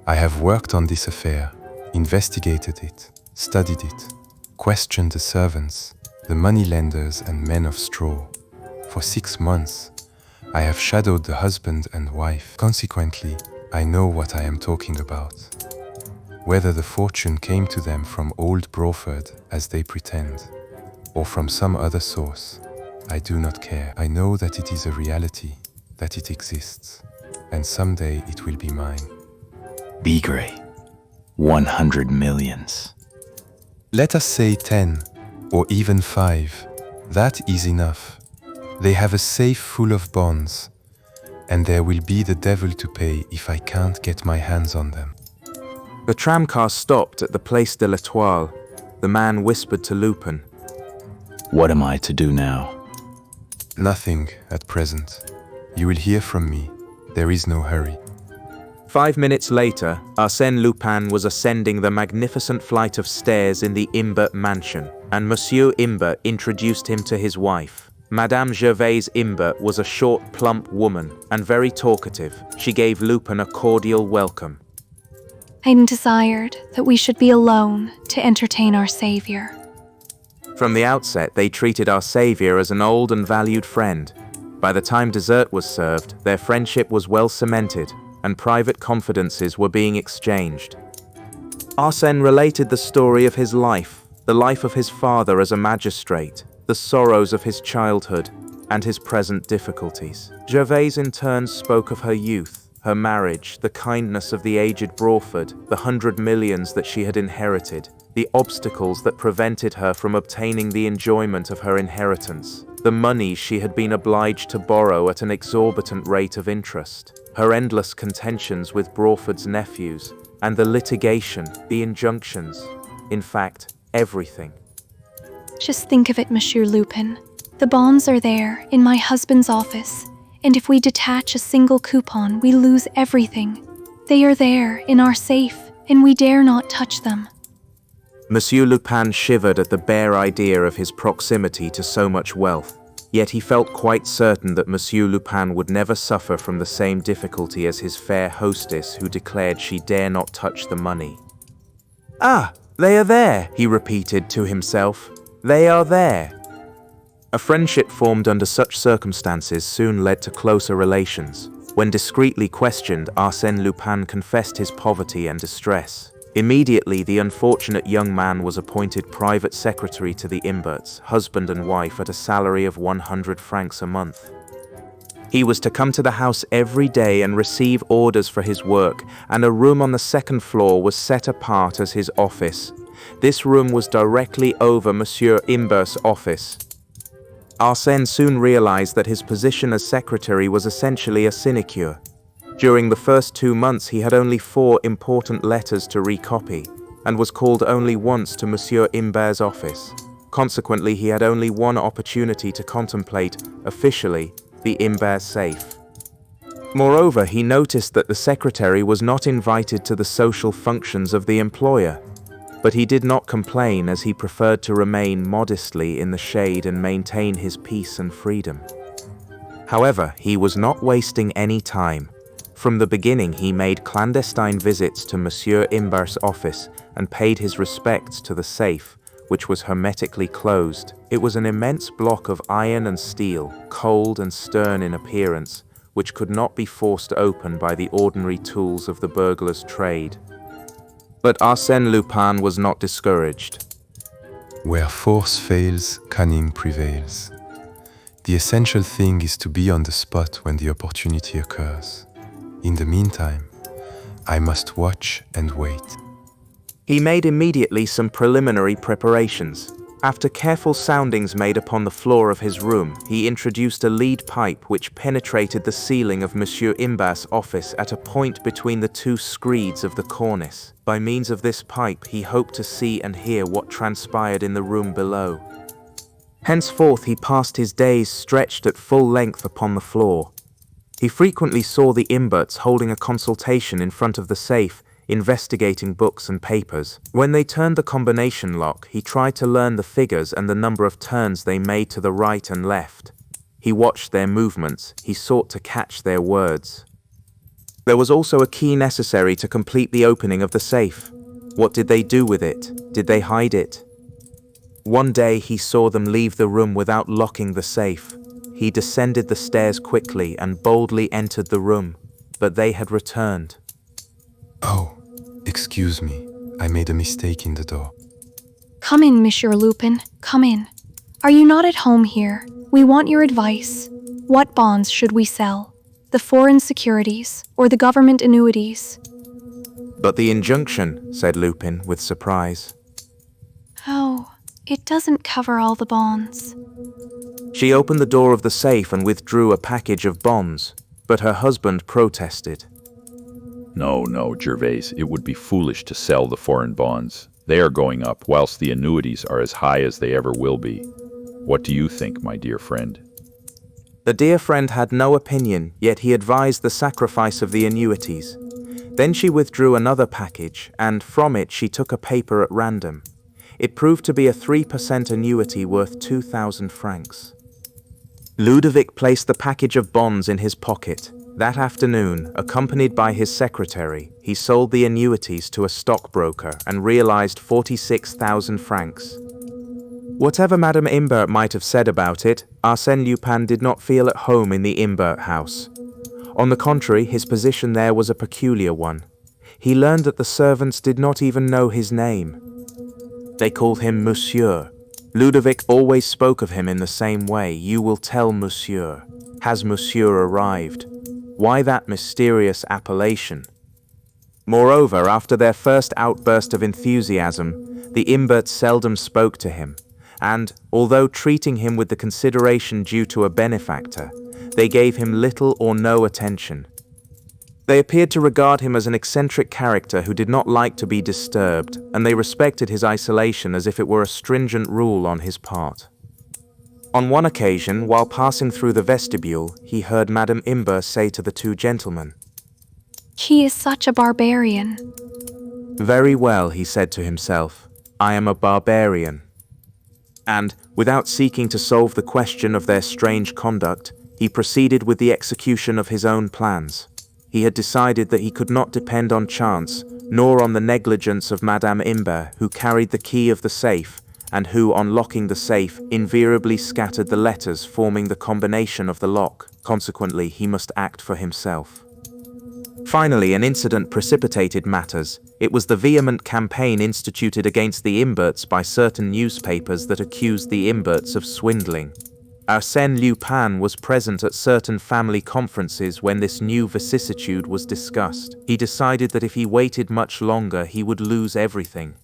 I have worked on this affair, investigated it, studied it, questioned the servants, the moneylenders and men of straw. For 6 months, I have shadowed the husband and wife. Consequently, I know what I am talking about. Whether the fortune came to them from old Broford, as they pretend, or from some other source, I do not care. I know that it is a reality, that it exists, and someday it will be mine. Bigre, 100 millions. Let us say 10, or even 5. That is enough. They have a safe full of bonds, and there will be the devil to pay if I can't get my hands on them. The tramcar stopped at the Place de l'Étoile. The man whispered to Lupin, What am I to do now? Nothing at present. You will hear from me. There is no hurry. 5 minutes later, Arsène Lupin was ascending the magnificent flight of stairs in the Imbert mansion, and Monsieur Imbert introduced him to his wife. Madame Gervaise Imbert was a short, plump woman, and very talkative. She gave Lupin a cordial welcome. I desired that we should be alone to entertain our Savior. From the outset, they treated our Savior as an old and valued friend. By the time dessert was served, their friendship was well cemented, and private confidences were being exchanged. Arsène related the story of his life, the life of his father as a magistrate, the sorrows of his childhood, and his present difficulties. Gervaise in turn spoke of her youth, her marriage, the kindness of the aged Brawford, the 100 millions that she had inherited, the obstacles that prevented her from obtaining the enjoyment of her inheritance, the money she had been obliged to borrow at an exorbitant rate of interest, her endless contentions with Brawford's nephews, and the litigation, the injunctions, in fact, everything. Just think of it, Monsieur Lupin. The bonds are there, in my husband's office, and if we detach a single coupon, we lose everything. They are there, in our safe, and we dare not touch them. Monsieur Lupin shivered at the bare idea of his proximity to so much wealth, yet he felt quite certain that Monsieur Lupin would never suffer from the same difficulty as his fair hostess who declared she dare not touch the money. "Ah, they are there," he repeated to himself. "They are there." A friendship formed under such circumstances soon led to closer relations. When discreetly questioned, Arsène Lupin confessed his poverty and distress. Immediately, the unfortunate young man was appointed private secretary to the Imberts, husband and wife, at a salary of 100 francs a month. He was to come to the house every day and receive orders for his work, and a room on the second floor was set apart as his office. This room was directly over Monsieur Imbert's office. Arsène soon realized that his position as secretary was essentially a sinecure. During the first 2 months, he had only 4 important letters to recopy, and was called only once to Monsieur Imbert's office. Consequently, he had only one opportunity to contemplate, officially, the Imbert safe. Moreover, he noticed that the secretary was not invited to the social functions of the employer, but he did not complain, as he preferred to remain modestly in the shade and maintain his peace and freedom. However, he was not wasting any time. From the beginning, he made clandestine visits to Monsieur Imbert's office and paid his respects to the safe, which was hermetically closed. It was an immense block of iron and steel, cold and stern in appearance, which could not be forced open by the ordinary tools of the burglar's trade. But Arsène Lupin was not discouraged. Where force fails, cunning prevails. The essential thing is to be on the spot when the opportunity occurs. In the meantime, I must watch and wait. He made immediately some preliminary preparations. After careful soundings made upon the floor of his room, he introduced a lead pipe which penetrated the ceiling of Monsieur Imbert's office at a point between the 2 screeds of the cornice. By means of this pipe, he hoped to see and hear what transpired in the room below. Henceforth, he passed his days stretched at full length upon the floor. He frequently saw the Imberts holding a consultation in front of the safe, investigating books and papers. When they turned the combination lock, he tried to learn the figures and the number of turns they made to the right and left. He watched their movements, he sought to catch their words. There was also a key necessary to complete the opening of the safe. What did they do with it? Did they hide it? One day he saw them leave the room without locking the safe. He descended the stairs quickly and boldly entered the room, but they had returned. Oh, excuse me, I made a mistake in the door. Come in, Monsieur Lupin, come in. Are you not at home here? We want your advice. What bonds should we sell? The foreign securities, or the government annuities? But the injunction, said Lupin with surprise. Oh, it doesn't cover all the bonds. She opened the door of the safe and withdrew a package of bonds, but her husband protested. No, Gervais, it would be foolish to sell the foreign bonds. They are going up, whilst the annuities are as high as they ever will be. What do you think, my dear friend? The dear friend had no opinion, yet he advised the sacrifice of the annuities. Then she withdrew another package, and from it she took a paper at random. It proved to be a 3% annuity worth 2,000 francs. Ludovic placed the package of bonds in his pocket. That afternoon, accompanied by his secretary, he sold the annuities to a stockbroker and realized 46,000 francs. Whatever Madame Imbert might have said about it, Arsène Lupin did not feel at home in the Imbert house. On the contrary, his position there was a peculiar one. He learned that the servants did not even know his name. They called him Monsieur. Ludovic always spoke of him in the same way. You will tell Monsieur. Has Monsieur arrived? Why that mysterious appellation? Moreover, after their first outburst of enthusiasm, the Imberts seldom spoke to him, and, although treating him with the consideration due to a benefactor, they gave him little or no attention. They appeared to regard him as an eccentric character who did not like to be disturbed, and they respected his isolation as if it were a stringent rule on his part. On one occasion, while passing through the vestibule, he heard Madame Imbert say to the two gentlemen, He is such a barbarian. Very well, he said to himself, I am a barbarian. And, without seeking to solve the question of their strange conduct, he proceeded with the execution of his own plans. He had decided that he could not depend on chance, nor on the negligence of Madame Imbert, who carried the key of the safe, and who, on locking the safe, invariably scattered the letters forming the combination of the lock. Consequently, he must act for himself. Finally, an incident precipitated matters. It was the vehement campaign instituted against the Imberts by certain newspapers that accused the Imberts of swindling. Arsène Lupin was present at certain family conferences when this new vicissitude was discussed. He decided that if he waited much longer, he would lose everything.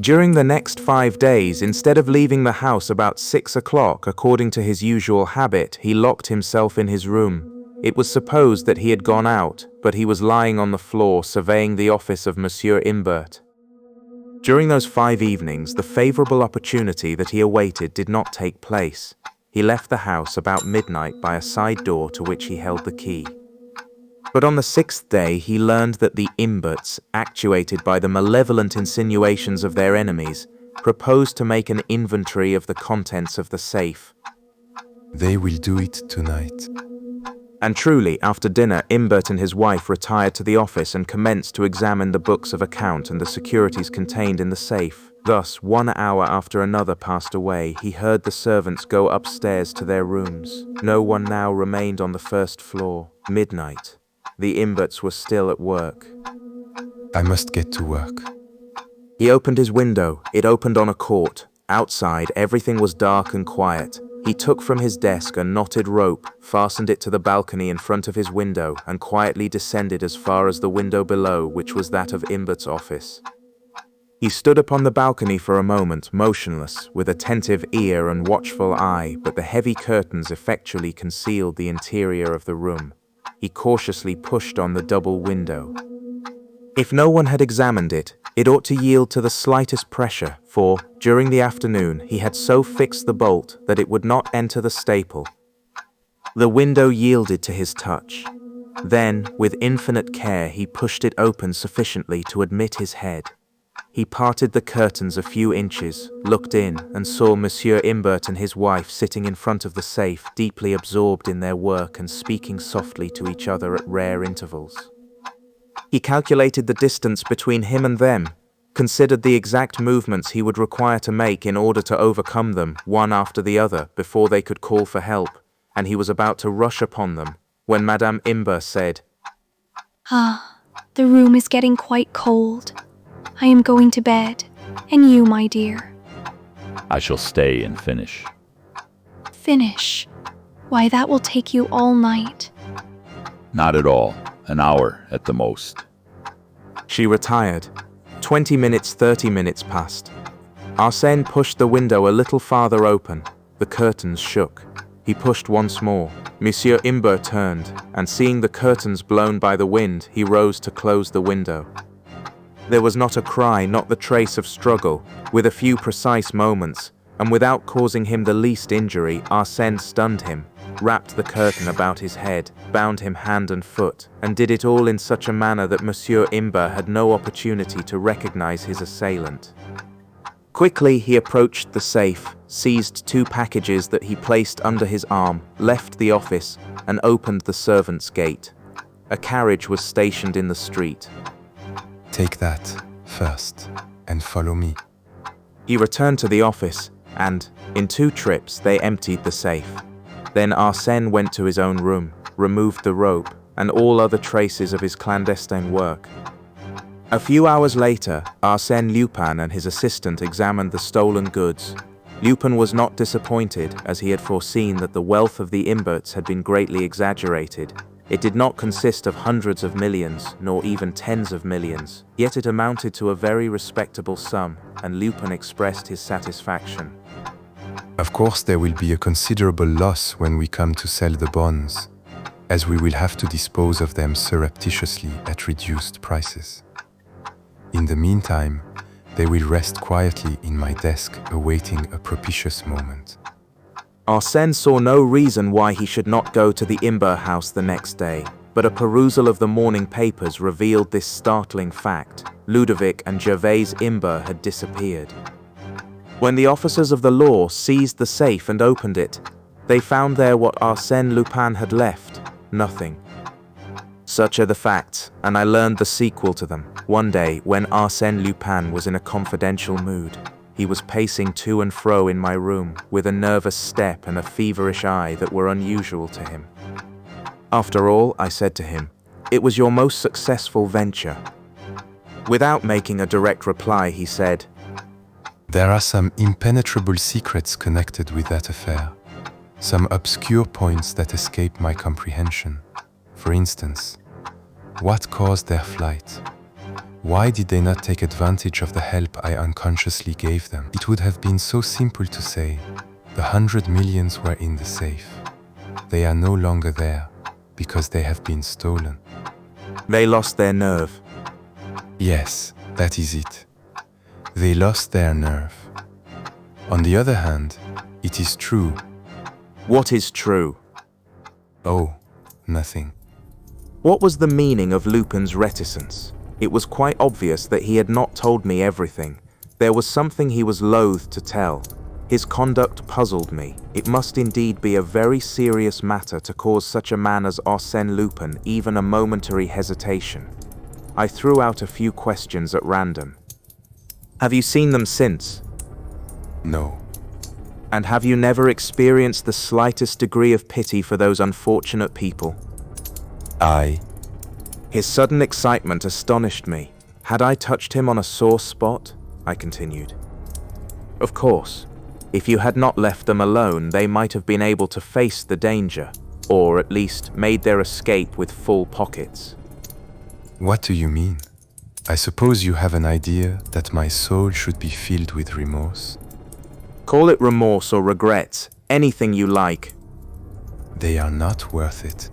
During the next 5 days, instead of leaving the house about 6 o'clock, according to his usual habit, he locked himself in his room. It was supposed that he had gone out, but he was lying on the floor surveying the office of Monsieur Imbert. During those 5 evenings, the favorable opportunity that he awaited did not take place. He left the house about midnight by a side door to which he held the key. But on the 6th day, he learned that the Imberts, actuated by the malevolent insinuations of their enemies, proposed to make an inventory of the contents of the safe. They will do it tonight. And truly, after dinner, Imbert and his wife retired to the office and commenced to examine the books of account and the securities contained in the safe. Thus, 1 hour after another passed away, he heard the servants go upstairs to their rooms. No one now remained on the first floor. Midnight. The Imberts were still at work. I must get to work. He opened his window. It opened on a court. Outside, everything was dark and quiet. He took from his desk a knotted rope, fastened it to the balcony in front of his window, and quietly descended as far as the window below, which was that of Imbert's office. He stood upon the balcony for a moment, motionless, with attentive ear and watchful eye, but the heavy curtains effectually concealed the interior of the room. He cautiously pushed on the double window. If no one had examined it, it ought to yield to the slightest pressure, for, during the afternoon, he had so fixed the bolt that it would not enter the staple. The window yielded to his touch. Then, with infinite care, he pushed it open sufficiently to admit his head. He parted the curtains a few inches, looked in, and saw Monsieur Imbert and his wife sitting in front of the safe, deeply absorbed in their work and speaking softly to each other at rare intervals. He calculated the distance between him and them, considered the exact movements he would require to make in order to overcome them, one after the other, before they could call for help, and he was about to rush upon them, when Madame Imbert said, The room is getting quite cold. I am going to bed. And you, my dear? I shall stay and finish. Finish? Why, that will take you all night. Not at all. An hour at the most. She retired. 20 minutes, 30 minutes passed. Arsène pushed the window a little farther open. The curtains shook. He pushed once more. Monsieur Imbert turned, and seeing the curtains blown by the wind, he rose to close the window. There was not a cry, not the trace of struggle. With a few precise moments, and without causing him the least injury, Arsène stunned him, wrapped the curtain about his head, bound him hand and foot, and did it all in such a manner that Monsieur Imbert had no opportunity to recognize his assailant. Quickly he approached the safe, seized 2 packages that he placed under his arm, left the office, and opened the servants' gate. A carriage was stationed in the street. Take that first, and follow me. He returned to the office, and, in 2 trips, they emptied the safe. Then Arsène went to his own room, removed the rope, and all other traces of his clandestine work. A few hours later, Arsène Lupin and his assistant examined the stolen goods. Lupin was not disappointed, as he had foreseen that the wealth of the Imberts had been greatly exaggerated. It did not consist of hundreds of millions, nor even tens of millions, yet it amounted to a very respectable sum, and Lupin expressed his satisfaction. Of course, there will be a considerable loss when we come to sell the bonds, as we will have to dispose of them surreptitiously at reduced prices. In the meantime, they will rest quietly in my desk, awaiting a propitious moment. Arsène saw no reason why he should not go to the Imber house the next day, but a perusal of the morning papers revealed this startling fact. Ludovic and Gervais Imber had disappeared. When the officers of the law seized the safe and opened it, they found there what Arsène Lupin had left: nothing. Such are the facts, and I learned the sequel to them. One day, when Arsène Lupin was in a confidential mood, he was pacing to and fro in my room with a nervous step and a feverish eye that were unusual to him. After all, I said to him, it was your most successful venture. Without making a direct reply, he said, There are some impenetrable secrets connected with that affair, some obscure points that escape my comprehension. For instance, what caused their flight? Why did they not take advantage of the help I unconsciously gave them? It would have been so simple to say, the 100 millions were in the safe. They are no longer there, because they have been stolen. They lost their nerve. Yes, that is it. They lost their nerve. On the other hand, it is true. What is true? Oh, nothing. What was the meaning of Lupin's reticence? It was quite obvious that he had not told me everything. There was something he was loath to tell. His conduct puzzled me. It must indeed be a very serious matter to cause such a man as Arsène Lupin even a momentary hesitation. I threw out a few questions at random. Have you seen them since? No. And have you never experienced the slightest degree of pity for those unfortunate people? His sudden excitement astonished me. Had I touched him on a sore spot? I continued. Of course. If you had not left them alone, they might have been able to face the danger, or at least made their escape with full pockets. What do you mean? I suppose you have an idea that my soul should be filled with remorse? Call it remorse or regret, anything you like. They are not worth it.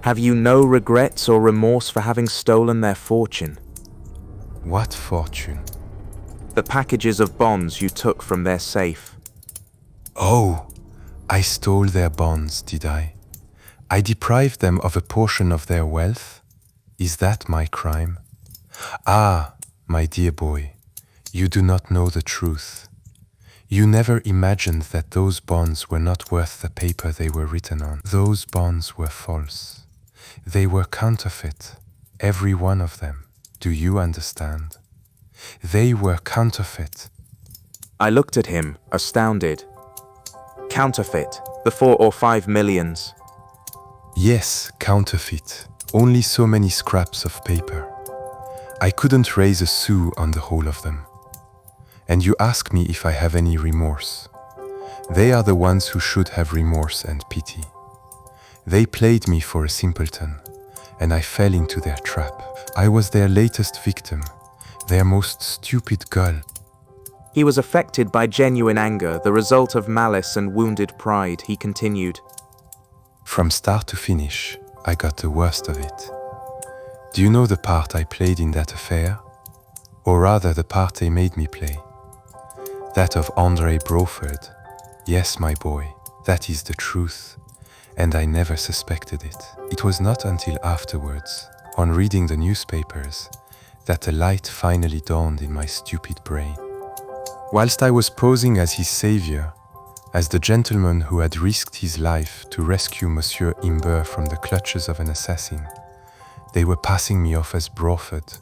Have you no regrets or remorse for having stolen their fortune? What fortune? The packages of bonds you took from their safe. Oh, I stole their bonds, did I? I deprived them of a portion of their wealth? Is that my crime? Ah, my dear boy, you do not know the truth. You never imagined that those bonds were not worth the paper they were written on. Those bonds were false. They were counterfeit, every one of them. Do you understand? They were counterfeit. I looked at him, astounded. Counterfeit, the 4 or 5 millions. Yes, counterfeit. Only so many scraps of paper. I couldn't raise a sou on the whole of them. And you ask me if I have any remorse. They are the ones who should have remorse and pity. They played me for a simpleton, and I fell into their trap. I was their latest victim, their most stupid gull. He was affected by genuine anger, the result of malice and wounded pride. He continued. From start to finish, I got the worst of it. Do you know the part I played in that affair? Or rather, the part they made me play. That of André Broford. Yes, my boy, that is the truth. And I never suspected it. It was not until afterwards, on reading the newspapers, that a light finally dawned in my stupid brain. Whilst I was posing as his savior, as the gentleman who had risked his life to rescue Monsieur Imber from the clutches of an assassin, they were passing me off as Broford.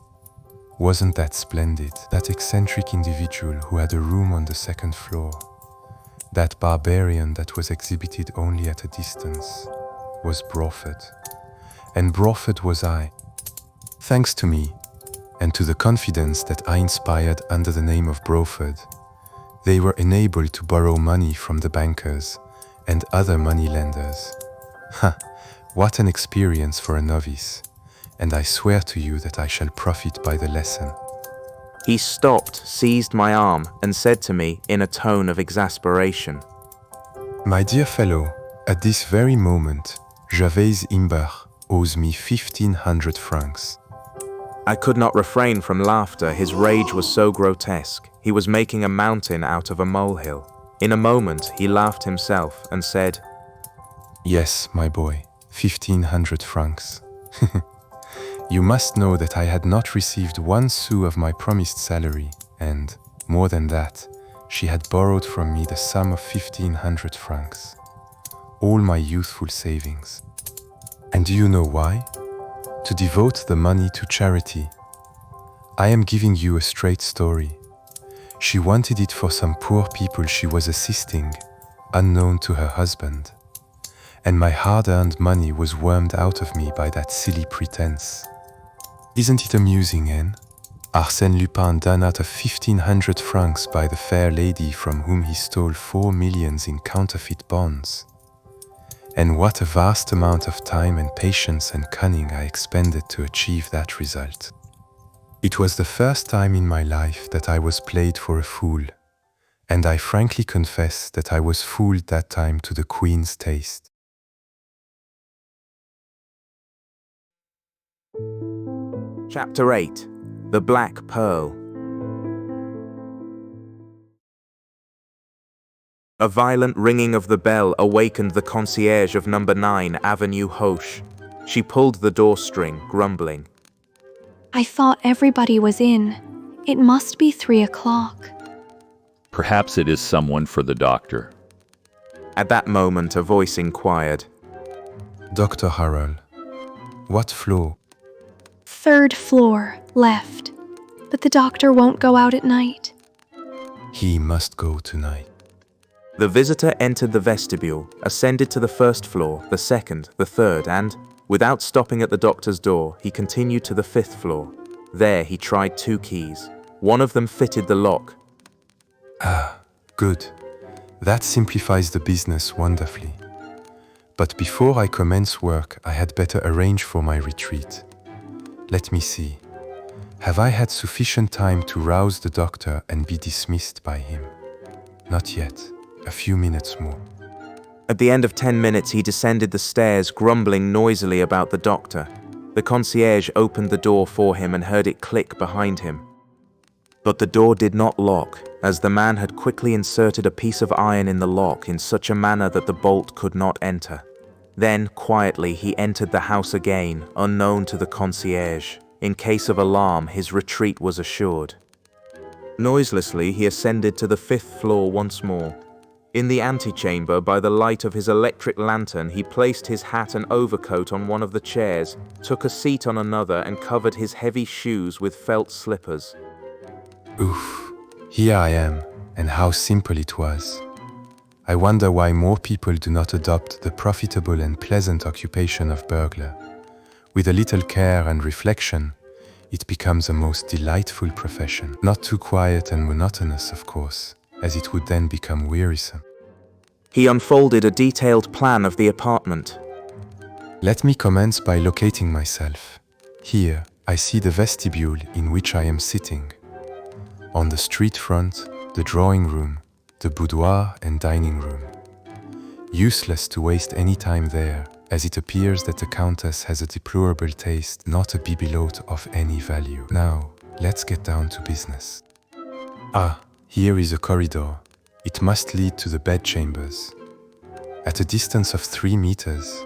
Wasn't that splendid? That eccentric individual who had a room on the second floor. That barbarian that was exhibited only at a distance was Broford. And Broford was I. Thanks to me, and to the confidence that I inspired under the name of Broford, They were enabled to borrow money from the bankers and other money lenders. Ha! What an experience for a novice, and I swear to you that I shall profit by the lesson. He stopped, seized my arm, and said to me in a tone of exasperation, My dear fellow, at this very moment, Gervais Imbert owes me 1,500 francs. I could not refrain from laughter. His rage was so grotesque. He was making a mountain out of a molehill. In a moment, he laughed himself and said, Yes, my boy, 1,500 francs. You must know that I had not received 1 sou of my promised salary, and, more than that, she had borrowed from me the sum of 1,500 francs. All my youthful savings. And do you know why? To devote the money to charity. I am giving you a straight story. She wanted it for some poor people she was assisting, unknown to her husband. And my hard-earned money was wormed out of me by that silly pretense. Isn't it amusing, Anne? Arsène Lupin done out of 1,500 francs by the fair lady from whom he stole 4 millions in counterfeit bonds. And what a vast amount of time and patience and cunning I expended to achieve that result. It was the first time in my life that I was played for a fool, and I frankly confess that I was fooled that time to the Queen's taste. Chapter 8. The Black Pearl. A violent ringing of the bell awakened the concierge of number 9 Avenue Hoche. She pulled the door string, grumbling. I thought everybody was in. It must be 3 o'clock. Perhaps it is someone for the doctor. At that moment, a voice inquired, Dr. Harrell, what floor? 3rd floor, left. But the doctor won't go out at night. He must go tonight. The visitor entered the vestibule, ascended to the 1st floor, the 2nd, the 3rd, and, without stopping at the doctor's door, he continued to the 5th floor. There he tried 2 keys. One of them fitted the lock. Ah, good. That simplifies the business wonderfully. But before I commence work, I had better arrange for my retreat. Let me see. Have I had sufficient time to rouse the doctor and be dismissed by him? Not yet. A few minutes more. At the end of 10 minutes, he descended the stairs, grumbling noisily about the doctor. The concierge opened the door for him and heard it click behind him. But the door did not lock, as the man had quickly inserted a piece of iron in the lock in such a manner that the bolt could not enter. Then, quietly, he entered the house again, unknown to the concierge. In case of alarm, his retreat was assured. Noiselessly, he ascended to the 5th floor once more. In the antechamber, by the light of his electric lantern, he placed his hat and overcoat on one of the chairs, took a seat on another, and covered his heavy shoes with felt slippers. Oof, here I am, and how simple it was. I wonder why more people do not adopt the profitable and pleasant occupation of burglar. With a little care and reflection, it becomes a most delightful profession. Not too quiet and monotonous, of course, as it would then become wearisome. He unfolded a detailed plan of the apartment. Let me commence by locating myself. Here, I see the vestibule in which I am sitting. On the street front, the drawing room, the boudoir and dining room. Useless to waste any time there, as it appears that the Countess has a deplorable taste, not a bibelote of any value. Now, let's get down to business. Ah, here is a corridor. It must lead to the bedchambers. At a distance of 3 meters,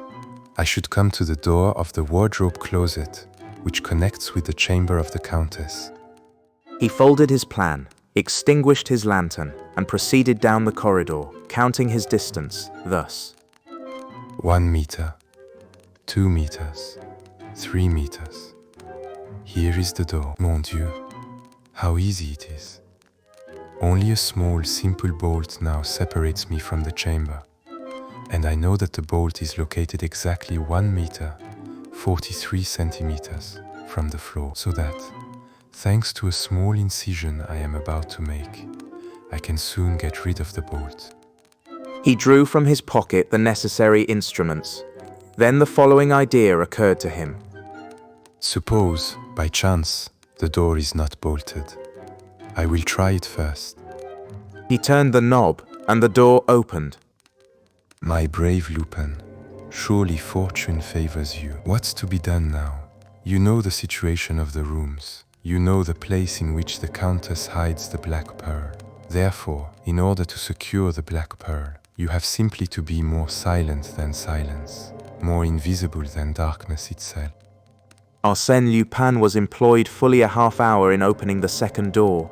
I should come to the door of the wardrobe closet, which connects with the chamber of the Countess. He folded his plan, extinguished his lantern, and proceeded down the corridor, counting his distance, thus. 1 meter, 2 meters, 3 meters. Here is the door. Mon Dieu, how easy it is. Only a small, simple bolt now separates me from the chamber, and I know that the bolt is located exactly 1 meter, 43 centimeters from the floor, so that, thanks to a small incision I am about to make, I can soon get rid of the bolt. He drew from his pocket the necessary instruments. Then the following idea occurred to him. Suppose, by chance, the door is not bolted. I will try it first. He turned the knob, and the door opened. My brave Lupin, surely fortune favors you. What's to be done now? You know the situation of the rooms. You know the place in which the Countess hides the black pearl. Therefore, in order to secure the black pearl, you have simply to be more silent than silence, more invisible than darkness itself. Arsène Lupin was employed fully a half hour in opening the second door,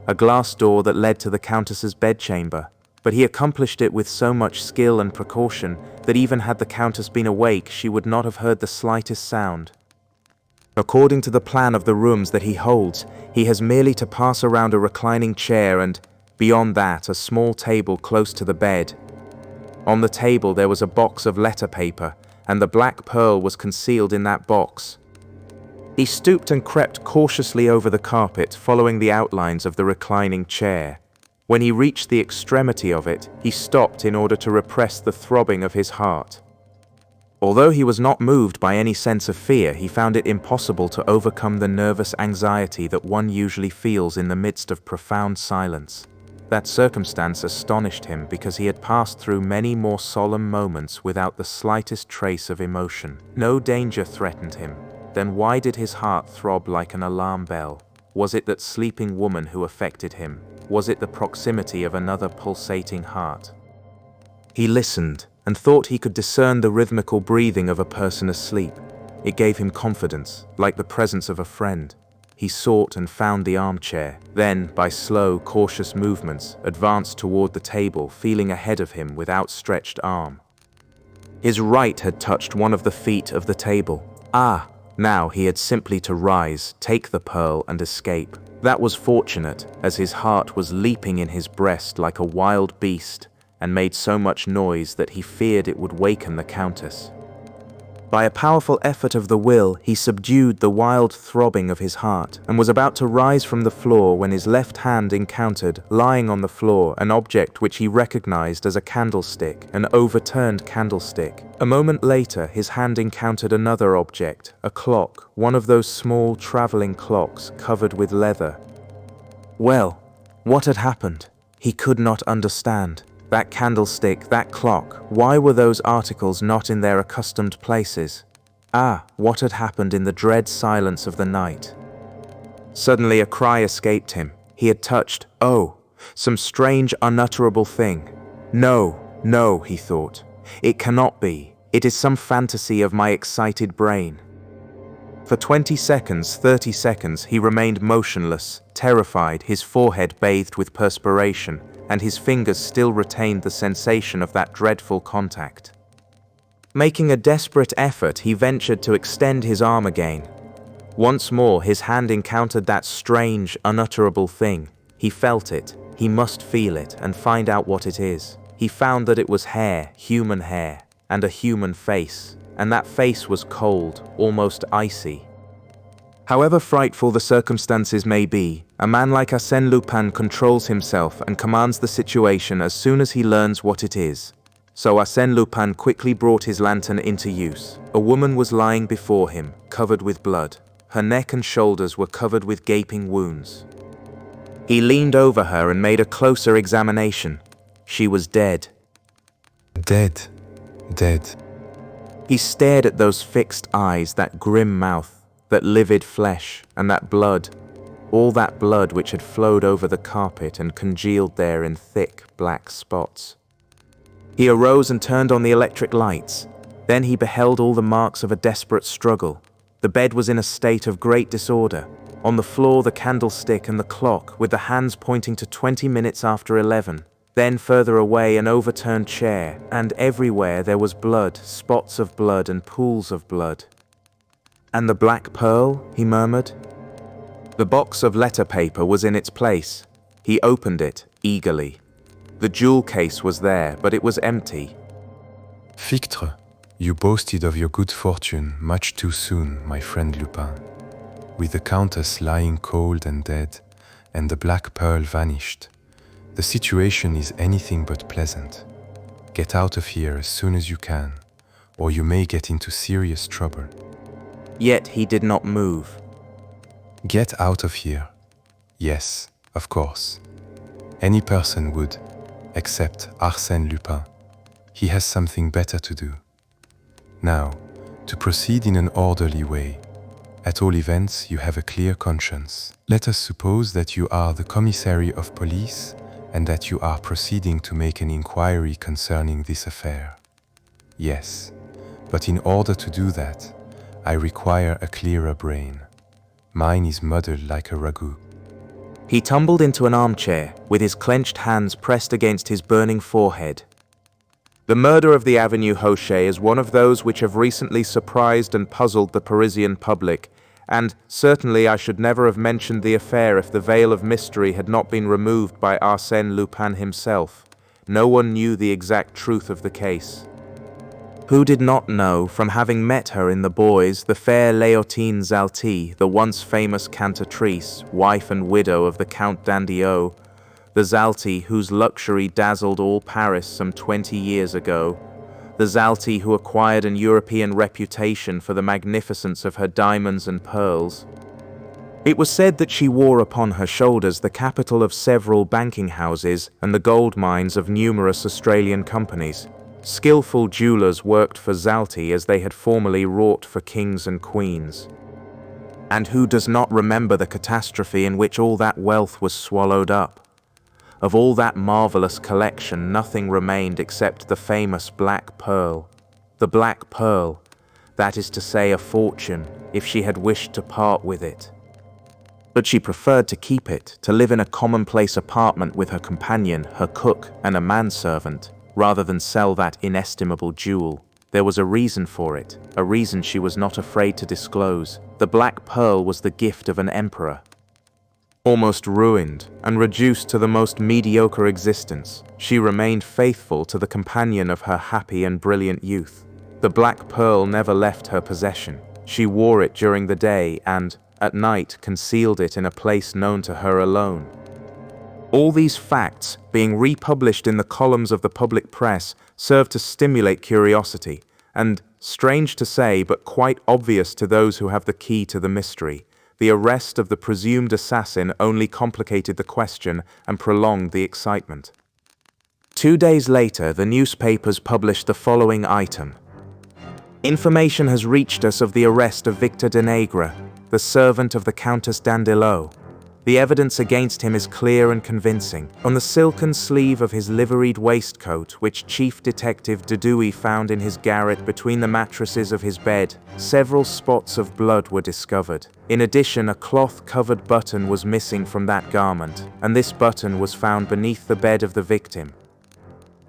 a glass door that led to the Countess's bedchamber, but he accomplished it with so much skill and precaution that even had the Countess been awake, she would not have heard the slightest sound. According to the plan of the rooms that he holds, he has merely to pass around a reclining chair and, beyond that, a small table close to the bed. On the table there was a box of letter paper, and the black pearl was concealed in that box. He stooped and crept cautiously over the carpet, following the outlines of the reclining chair. When he reached the extremity of it, he stopped in order to repress the throbbing of his heart. Although he was not moved by any sense of fear, he found it impossible to overcome the nervous anxiety that one usually feels in the midst of profound silence. That circumstance astonished him because he had passed through many more solemn moments without the slightest trace of emotion. No danger threatened him. Then why did his heart throb like an alarm bell? Was it that sleeping woman who affected him? Was it the proximity of another pulsating heart? He listened and thought he could discern the rhythmical breathing of a person asleep. It gave him confidence, like the presence of a friend. He sought and found the armchair, then, by slow, cautious movements, advanced toward the table, feeling ahead of him with outstretched arm. His right had touched one of the feet of the table. Ah! Now he had simply to rise, take the pearl, and escape. That was fortunate, as his heart was leaping in his breast like a wild beast, and made so much noise that he feared it would waken the Countess. By a powerful effort of the will, he subdued the wild throbbing of his heart, and was about to rise from the floor when his left hand encountered, lying on the floor, an object which he recognized as a candlestick, an overturned candlestick. A moment later, his hand encountered another object, a clock, one of those small traveling clocks covered with leather. Well, what had happened? He could not understand. That candlestick, that clock, why were those articles not in their accustomed places? Ah, what had happened in the dread silence of the night? Suddenly a cry escaped him. He had touched, some strange unutterable thing. No, no, he thought. It cannot be. It is some fantasy of my excited brain. For 20 seconds, 30 seconds, he remained motionless, terrified, his forehead bathed with perspiration, and his fingers still retained the sensation of that dreadful contact. Making a desperate effort, he ventured to extend his arm again. Once more, his hand encountered that strange, unutterable thing. He felt it. He must feel it and find out what it is. He found that it was hair, human hair, and a human face, and that face was cold, almost icy. However frightful the circumstances may be, a man like Arsène Lupin controls himself and commands the situation as soon as he learns what it is. So Arsène Lupin quickly brought his lantern into use. A woman was lying before him, covered with blood. Her neck and shoulders were covered with gaping wounds. He leaned over her and made a closer examination. She was dead. Dead. Dead. He stared at those fixed eyes, that grim mouth, that livid flesh, and that blood, all that blood which had flowed over the carpet and congealed there in thick black spots. He arose and turned on the electric lights. Then he beheld all the marks of a desperate struggle. The bed was in a state of great disorder. On the floor the candlestick and the clock, with the hands pointing to 20 minutes after 11. Then further away an overturned chair, and everywhere there was blood, spots of blood and pools of blood. "And the black pearl?" he murmured. The box of letter paper was in its place. He opened it eagerly. The jewel case was there, but it was empty. Fichtre, you boasted of your good fortune much too soon, my friend Lupin. With the Countess lying cold and dead, and the black pearl vanished, The situation is anything but pleasant. Get out of here as soon as you can, or you may get into serious trouble. Yet he did not move. Get out of here. Yes, of course. Any person would, except Arsène Lupin. He has something better to do. Now, to proceed in an orderly way. At all events, you have a clear conscience. Let us suppose that you are the commissary of police and that you are proceeding to make an inquiry concerning this affair. Yes, but in order to do that, I require a clearer brain. Mine is muddled like a ragout. He tumbled into an armchair, with his clenched hands pressed against his burning forehead. The murder of the Avenue Hochet is one of those which have recently surprised and puzzled the Parisian public, and certainly I should never have mentioned the affair if the veil of mystery had not been removed by Arsène Lupin himself. No one knew the exact truth of the case. Who did not know, from having met her in The Boys, the fair Léotine Zalti, the once famous cantatrice, wife and widow of the Count d'Andiot, the Zalti whose luxury dazzled all Paris some 20 years ago, the Zalti who acquired an European reputation for the magnificence of her diamonds and pearls. It was said that she wore upon her shoulders the capital of several banking houses and the gold mines of numerous Australian companies. Skillful jewelers worked for Zalti as they had formerly wrought for kings and queens. And who does not remember the catastrophe in which all that wealth was swallowed up? Of all that marvelous collection, nothing remained except the famous black pearl. The black pearl, that is to say, a fortune, if she had wished to part with it. But she preferred to keep it, to live in a commonplace apartment with her companion, her cook, and a manservant, rather than sell that inestimable jewel. There was a reason for it, a reason she was not afraid to disclose. The black pearl was the gift of an emperor. Almost ruined and reduced to the most mediocre existence, she remained faithful to the companion of her happy and brilliant youth. The black pearl never left her possession. She wore it during the day and, at night, concealed it in a place known to her alone. All these facts, being republished in the columns of the public press, served to stimulate curiosity, and, strange to say but quite obvious to those who have the key to the mystery, the arrest of the presumed assassin only complicated the question and prolonged the excitement. 2 days later, the newspapers published the following item. Information has reached us of the arrest of Victor Denègre, the servant of the Countess d'Andelot. The evidence against him is clear and convincing. On the silken sleeve of his liveried waistcoat, which Chief Detective Dudouis found in his garret between the mattresses of his bed, several spots of blood were discovered. In addition, a cloth-covered button was missing from that garment, and this button was found beneath the bed of the victim.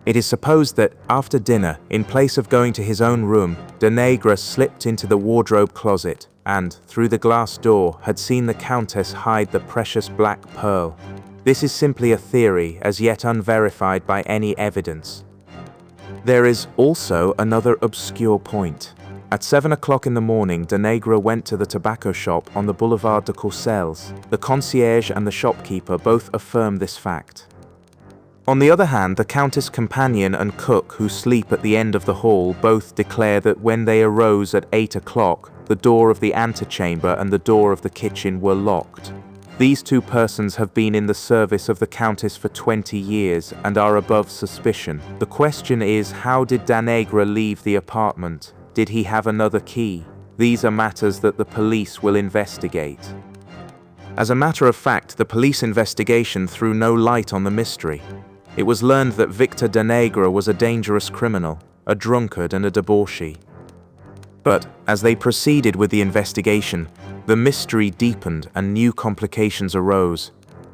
It is supposed that, after dinner, in place of going to his own room, Denègre slipped into the wardrobe closet and, through the glass door, had seen the Countess hide the precious black pearl. This is simply a theory, as yet unverified by any evidence. There is also another obscure point. At 7 o'clock in the morning, Denègre went to the tobacco shop on the Boulevard de Courcelles. The concierge and the shopkeeper both affirm this fact. On the other hand, the Countess' companion and cook, who sleep at the end of the hall, both declare that when they arose at 8 o'clock, the door of the antechamber and the door of the kitchen were locked. These two persons have been in the service of the Countess for 20 years and are above suspicion. The question is, how did Denègre leave the apartment? Did he have another key? These are matters that the police will investigate. As a matter of fact, the police investigation threw no light on the mystery. It was learned that Victor Denègre was a dangerous criminal, a drunkard and a debauchee. But, as they proceeded with the investigation, the mystery deepened and new complications arose.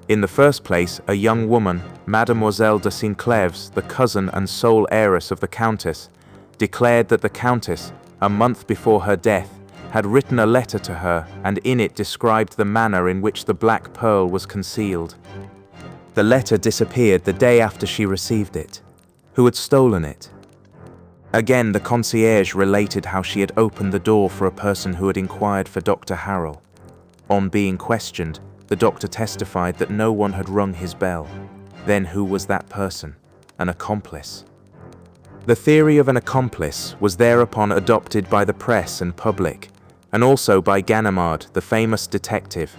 In the first place, a young woman, Mademoiselle de Sinclèves, the cousin and sole heiress of the Countess, declared that the Countess, a month before her death, had written a letter to her and in it described the manner in which the black pearl was concealed. The letter disappeared the day after she received it. Who had stolen it? Again, the concierge related how she had opened the door for a person who had inquired for Dr. Harrel. On being questioned, the doctor testified that no one had rung his bell. Then who was that person? An accomplice. The theory of an accomplice was thereupon adopted by the press and public, and also by Ganimard, the famous detective.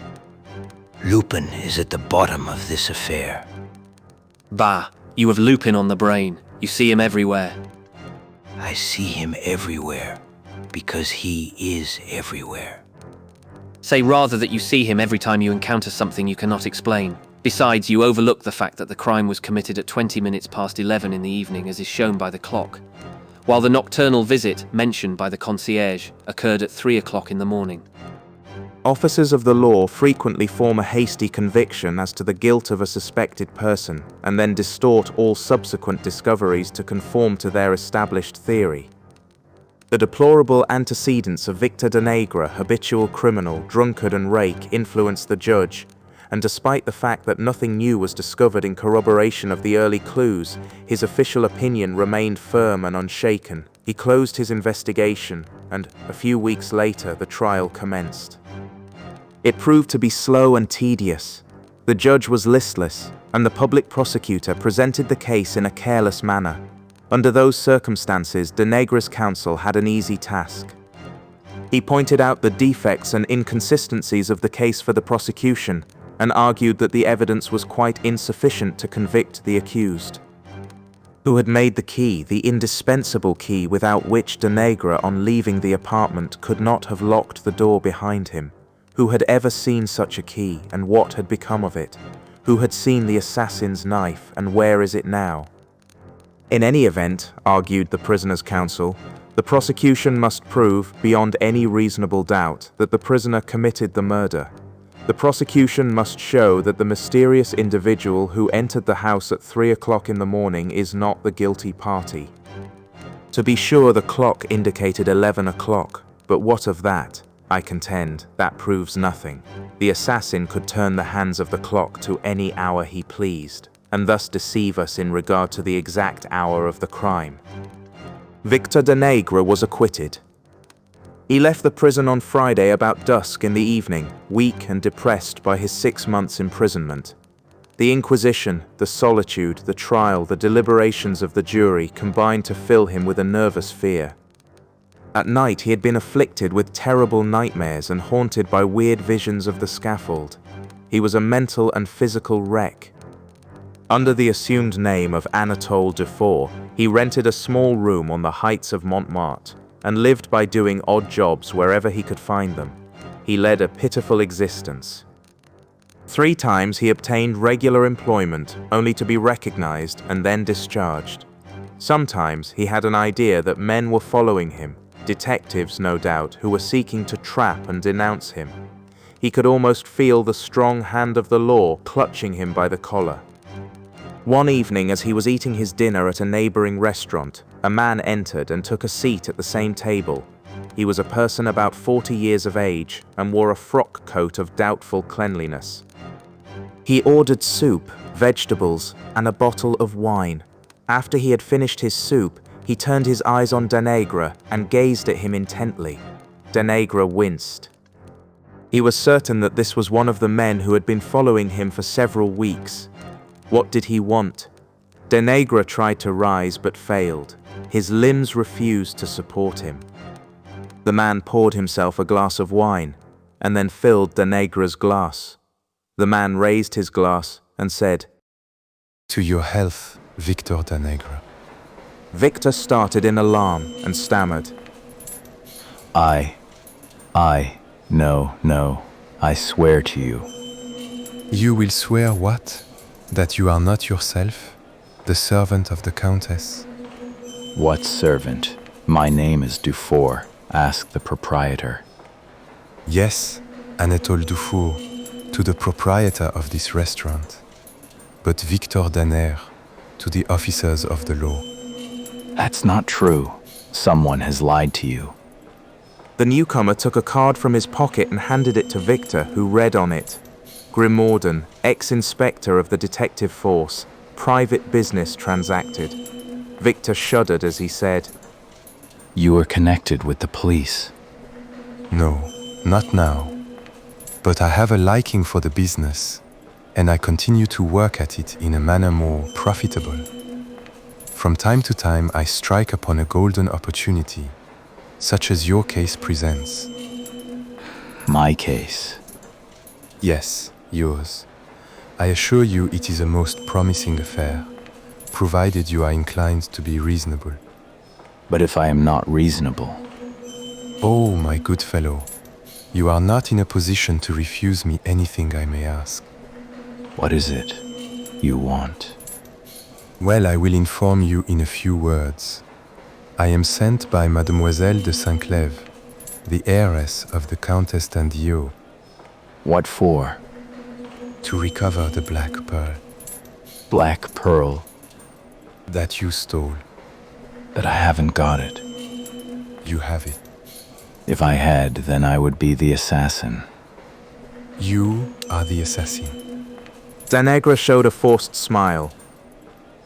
Lupin is at the bottom of this affair. Bah, you have Lupin on the brain. You see him everywhere. I see him everywhere, because he is everywhere. Say rather that you see him every time you encounter something you cannot explain. Besides, you overlook the fact that the crime was committed at 20 minutes past 11 in the evening, as is shown by the clock, while the nocturnal visit mentioned by the concierge occurred at 3 o'clock in the morning. Officers of the law frequently form a hasty conviction as to the guilt of a suspected person and then distort all subsequent discoveries to conform to their established theory. The deplorable antecedents of Victor Denegre, habitual criminal, drunkard and rake, influenced the judge, and despite the fact that nothing new was discovered in corroboration of the early clues, his official opinion remained firm and unshaken. He closed his investigation, and a few weeks later the trial commenced. It proved to be slow and tedious. The judge was listless, and the public prosecutor presented the case in a careless manner. Under those circumstances, Denegre's counsel had an easy task. He pointed out the defects and inconsistencies of the case for the prosecution, and argued that the evidence was quite insufficient to convict the accused. Who had made the key, the indispensable key without which Denegre, on leaving the apartment, could not have locked the door behind him? Who had ever seen such a key, and what had become of it? Who had seen the assassin's knife, and where is it now? In any event, argued the prisoner's counsel, the prosecution must prove, beyond any reasonable doubt, that the prisoner committed the murder. The prosecution must show that the mysterious individual who entered the house at 3 o'clock in the morning is not the guilty party. To be sure, the clock indicated 11 o'clock, but what of that? I contend that proves nothing. The assassin could turn the hands of the clock to any hour he pleased, and thus deceive us in regard to the exact hour of the crime. Victor Denegre was acquitted. He left the prison on Friday about dusk in the evening, weak and depressed by his 6 months' imprisonment. The Inquisition, the solitude, the trial, the deliberations of the jury combined to fill him with a nervous fear. At night he had been afflicted with terrible nightmares and haunted by weird visions of the scaffold. He was a mental and physical wreck. Under the assumed name of Anatole Dufour, he rented a small room on the heights of Montmartre and lived by doing odd jobs wherever he could find them. He led a pitiful existence. 3 times he obtained regular employment, only to be recognized and then discharged. Sometimes he had an idea that men were following him, detectives no doubt, who were seeking to trap and denounce him. He could almost feel the strong hand of the law clutching him by the collar. One evening, as he was eating his dinner at a neighboring restaurant, a man entered and took a seat at the same table. He was a person about 40 years of age and wore a frock coat of doubtful cleanliness. He ordered soup, vegetables, and a bottle of wine. After he had finished his soup, he turned his eyes on Denegre and gazed at him intently. Denegre winced. He was certain that this was one of the men who had been following him for several weeks. What did he want? Denegre tried to rise but failed. His limbs refused to support him. The man poured himself a glass of wine and then filled Denegre's glass. The man raised his glass and said, To your health, Victor Denegre. Victor started in alarm and stammered. No, I swear to you. You will swear what? That you are not yourself, the servant of the Countess? What servant? My name is Dufour. Ask the proprietor. Yes, Anatole Dufour, to the proprietor of this restaurant. But Victor Denegre, to the officers of the law. That's not true. Someone has lied to you. The newcomer took a card from his pocket and handed it to Victor, who read on it, Grimorden, ex-inspector of the detective force, private business transacted. Victor shuddered as he said, You are connected with the police. No, not now. But I have a liking for the business. and I continue to work at it in a manner more profitable. From time to time, I strike upon a golden opportunity, such as your case presents. My case. Yes, yours. I assure you it is a most promising affair, provided you are inclined to be reasonable. But if I am not reasonable? Oh, my good fellow, you are not in a position to refuse me anything I may ask. What is it you want? Well, I will inform you in a few words. I am sent by Mademoiselle de Saint-Clèves, the heiress of the Countess d'Andiot. What for? To recover the black pearl. Black pearl? That you stole. That I haven't got it. You have it. If I had, then I would be the assassin. You are the assassin. Danègre showed a forced smile.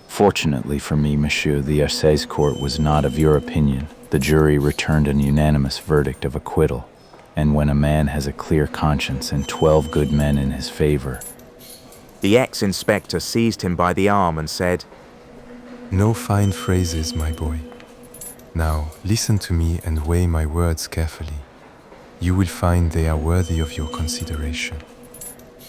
Fortunately for me, Monsieur, the Assize Court was not of your opinion. The jury returned an unanimous verdict of acquittal. And when a man has a clear conscience and 12 good men in his favor... The ex-inspector seized him by the arm and said, No fine phrases, my boy. Now, listen to me and weigh my words carefully. You will find they are worthy of your consideration.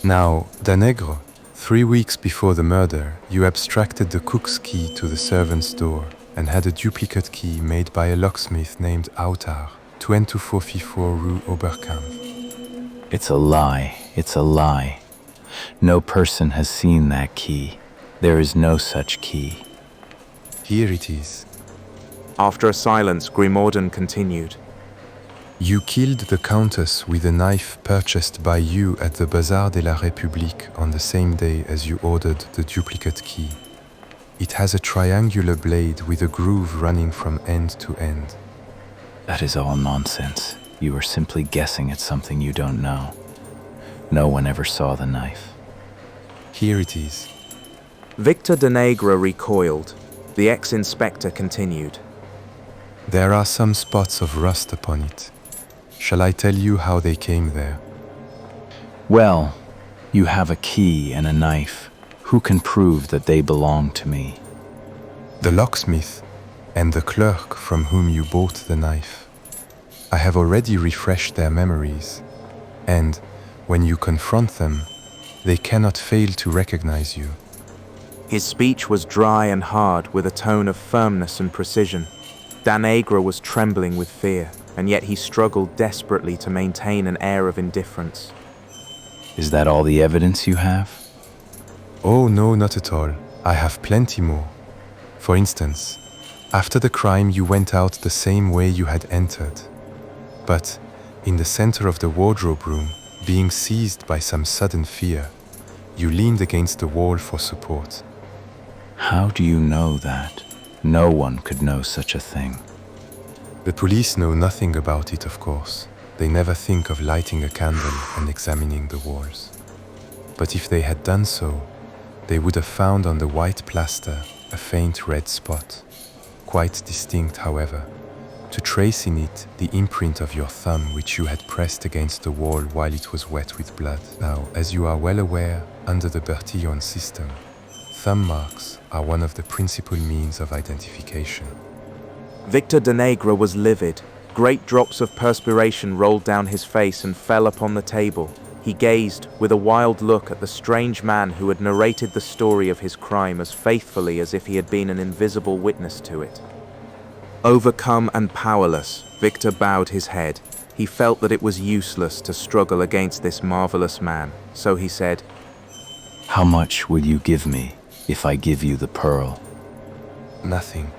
Now, Danègre, 3 weeks before the murder, you abstracted the cook's key to the servant's door and had a duplicate key made by a locksmith named Autard, 2444 Rue Oberkampf. It's a lie. It's a lie. No person has seen that key. There is no such key. Here it is. After a silence, Grimorden continued. You killed the Countess with a knife purchased by you at the Bazar de la République on the same day as you ordered the duplicate key. It has a triangular blade with a groove running from end to end. That is all nonsense. You are simply guessing at something you don't know. No one ever saw the knife. Here it is. Victor Danègre recoiled. The ex-inspector continued. There are some spots of rust upon it. Shall I tell you how they came there? Well, you have a key and a knife. Who can prove that they belong to me? The locksmith and the clerk from whom you bought the knife. I have already refreshed their memories, and when you confront them, they cannot fail to recognize you. His speech was dry and hard, with a tone of firmness and precision. Danègre was trembling with fear, and yet he struggled desperately to maintain an air of indifference. Is that all the evidence you have? Oh no, not at all. I have plenty more. For instance, after the crime you went out the same way you had entered. But in the center of the wardrobe room, being seized by some sudden fear, you leaned against the wall for support. How do you know that? No one could know such a thing. The police know nothing about it, of course. They never think of lighting a candle and examining the walls. But if they had done so, they would have found on the white plaster a faint red spot, quite distinct, however, to trace in it the imprint of your thumb which you had pressed against the wall while it was wet with blood. Now, as you are well aware, under the Bertillon system, thumb marks are one of the principal means of identification. Victor Danègre was livid. Great drops of perspiration rolled down his face and fell upon the table. He gazed with a wild look at the strange man who had narrated the story of his crime as faithfully as if he had been an invisible witness to it. Overcome and powerless, Victor bowed his head. He felt that it was useless to struggle against this marvelous man, so he said, How much will you give me if I give you the pearl? Nothing.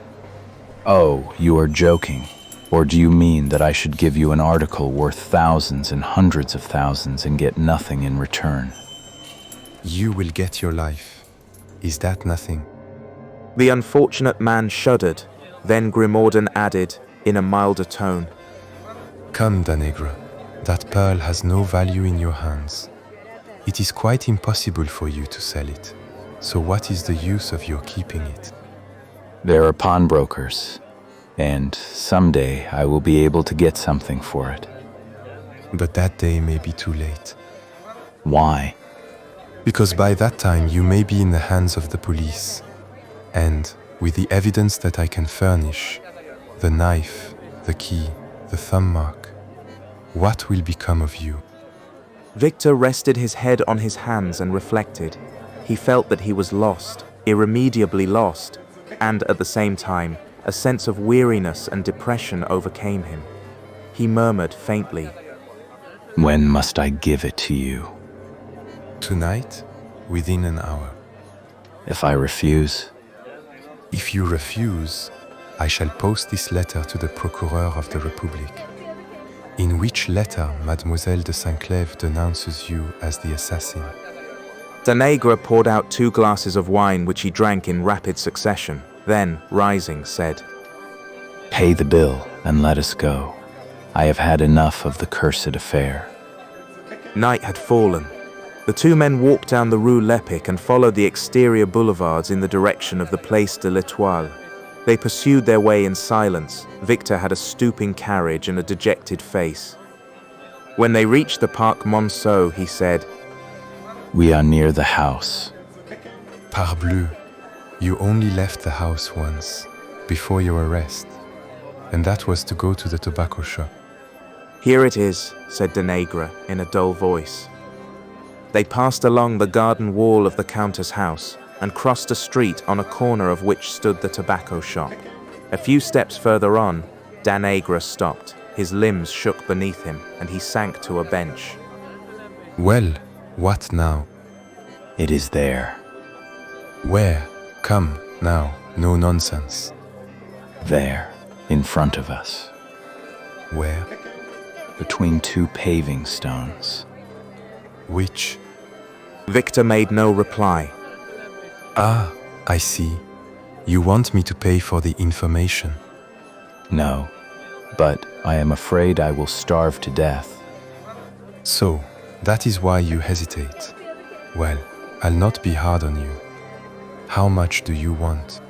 Oh, you are joking. Or do you mean that I should give you an article worth thousands and hundreds of thousands and get nothing in return? You will get your life. Is that nothing? The unfortunate man shuddered. Then Grimorden added, in a milder tone, Come, Danègre, that pearl has no value in your hands. It is quite impossible for you to sell it. So what is the use of your keeping it? There are pawnbrokers, and someday I will be able to get something for it. But that day may be too late. Why? Because by that time you may be in the hands of the police, and with the evidence that I can furnish, the knife, the key, the thumb mark, what will become of you? Victor rested his head on his hands and reflected. He felt that he was lost, irremediably lost, and at the same time, a sense of weariness and depression overcame him. He murmured faintly, When must I give it to you? Tonight, within an hour. If I refuse? If you refuse, I shall post this letter to the Procureur of the Republic, in which letter Mademoiselle de Saint-Clèves denounces you as the assassin. Danègre poured out 2 glasses of wine which he drank in rapid succession, then, rising, said, Pay the bill and let us go. I have had enough of the cursed affair. Night had fallen. The 2 men walked down the Rue Lepic and followed the exterior boulevards in the direction of the Place de l'Étoile. They pursued their way in silence. Victor had a stooping carriage and a dejected face. When they reached the Parc Monceau, he said, We are near the house. Parbleu, you only left the house once, before your arrest, and that was to go to the tobacco shop. Here it is, said Danègre in a dull voice. They passed along the garden wall of the Countess' house and crossed a street on a corner of which stood the tobacco shop. A few steps further on, Danègre stopped. His limbs shook beneath him, and he sank to a bench. Well, what now? It is there. Where? Come, now, no nonsense. There, in front of us. Where? Between 2 paving stones. Which? Victor made no reply. Ah, I see. You want me to pay for the information. No, but I am afraid I will starve to death. So, that is why you hesitate. Well, I'll not be hard on you. How much do you want?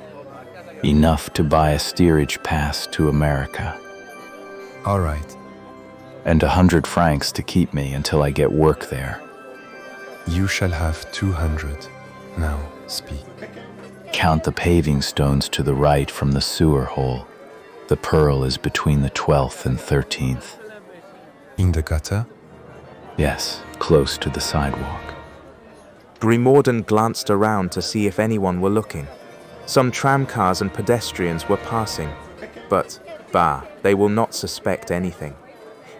Enough to buy a steerage pass to America. All right. And 100 francs to keep me until I get work there. You shall have 200. Now, speak. Count the paving stones to the right from the sewer hole. The pearl is between the 12th and 13th. In the gutter? Yes, close to the sidewalk. Grimorden glanced around to see if anyone were looking. Some tramcars and pedestrians were passing, but, bah, they will not suspect anything.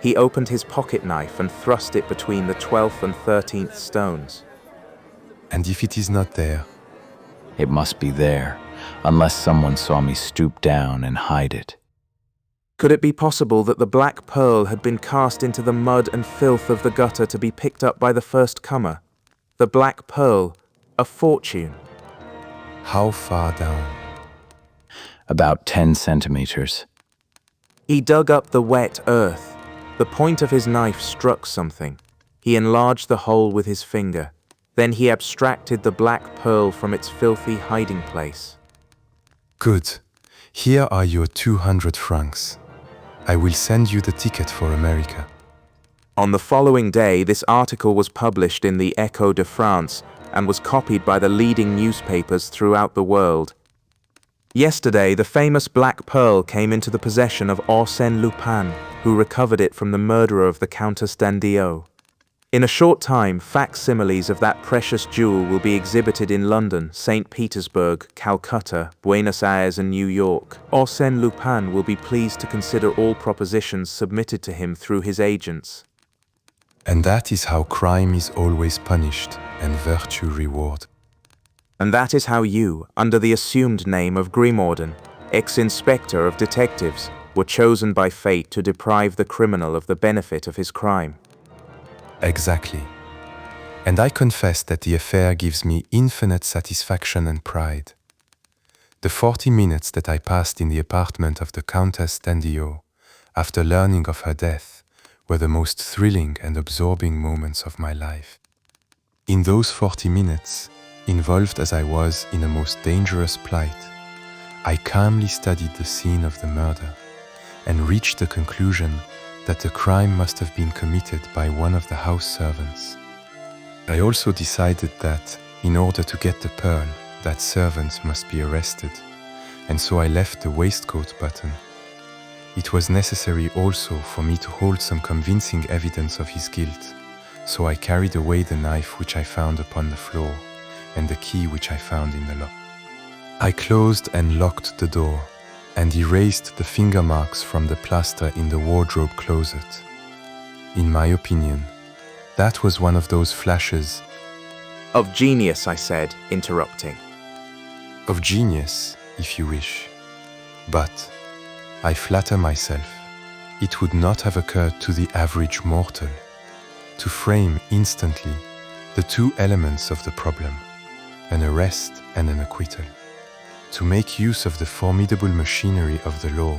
He opened his pocket knife and thrust it between the 12th and 13th stones. And if it is not there? It must be there, unless someone saw me stoop down and hide it. Could it be possible that the black pearl had been cast into the mud and filth of the gutter to be picked up by the first comer? The black pearl, a fortune. How far down? About 10 centimeters. He dug up the wet earth. The point of his knife struck something. He enlarged the hole with his finger. Then he abstracted the black pearl from its filthy hiding place. Good. Here are your 200 francs. I will send you the ticket for America. On the following day, this article was published in the Echo de France and was copied by the leading newspapers throughout the world. Yesterday, the famous Black Pearl came into the possession of Arsène Lupin, who recovered it from the murderer of the Countess d'Andiot. In a short time, facsimiles of that precious jewel will be exhibited in London, St. Petersburg, Calcutta, Buenos Aires and New York. Arsène Lupin will be pleased to consider all propositions submitted to him through his agents. And that is how crime is always punished and virtue rewarded. And that is how you, under the assumed name of Grimorden, ex-inspector of detectives, were chosen by fate to deprive the criminal of the benefit of his crime. Exactly. And I confess that the affair gives me infinite satisfaction and pride. The 40 minutes that I passed in the apartment of the Countess d'Andiot, after learning of her death, were the most thrilling and absorbing moments of my life. In those 40 minutes, involved as I was in a most dangerous plight, I calmly studied the scene of the murder and reached the conclusion that the crime must have been committed by one of the house servants. I also decided that, in order to get the pearl, that servant must be arrested, and so I left the waistcoat button. It was necessary also for me to hold some convincing evidence of his guilt, so I carried away the knife which I found upon the floor, and the key which I found in the lock. I closed and locked the door, and erased the finger marks from the plaster in the wardrobe closet. In my opinion, that was one of those flashes Of genius, I said, interrupting. of genius, if you wish. But, I flatter myself, it would not have occurred to the average mortal to frame instantly the two elements of the problem, an arrest and an acquittal, to make use of the formidable machinery of the law,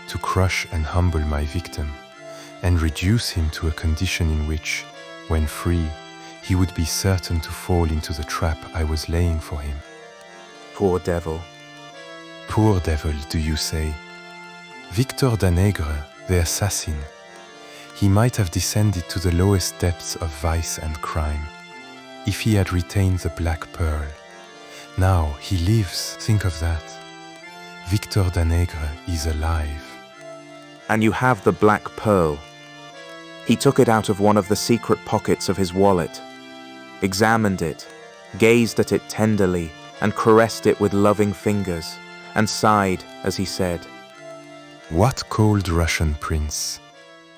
to crush and humble my victim, and reduce him to a condition in which, when free, he would be certain to fall into the trap I was laying for him. Poor devil. Poor devil, do you say? Victor Danègre, the assassin, he might have descended to the lowest depths of vice and crime, if he had retained the black pearl. Now he lives, think of that. Victor Danègre is alive. And you have the black pearl. He took it out of one of the secret pockets of his wallet, examined it, gazed at it tenderly, and caressed it with loving fingers, and sighed as he said, What cold Russian prince,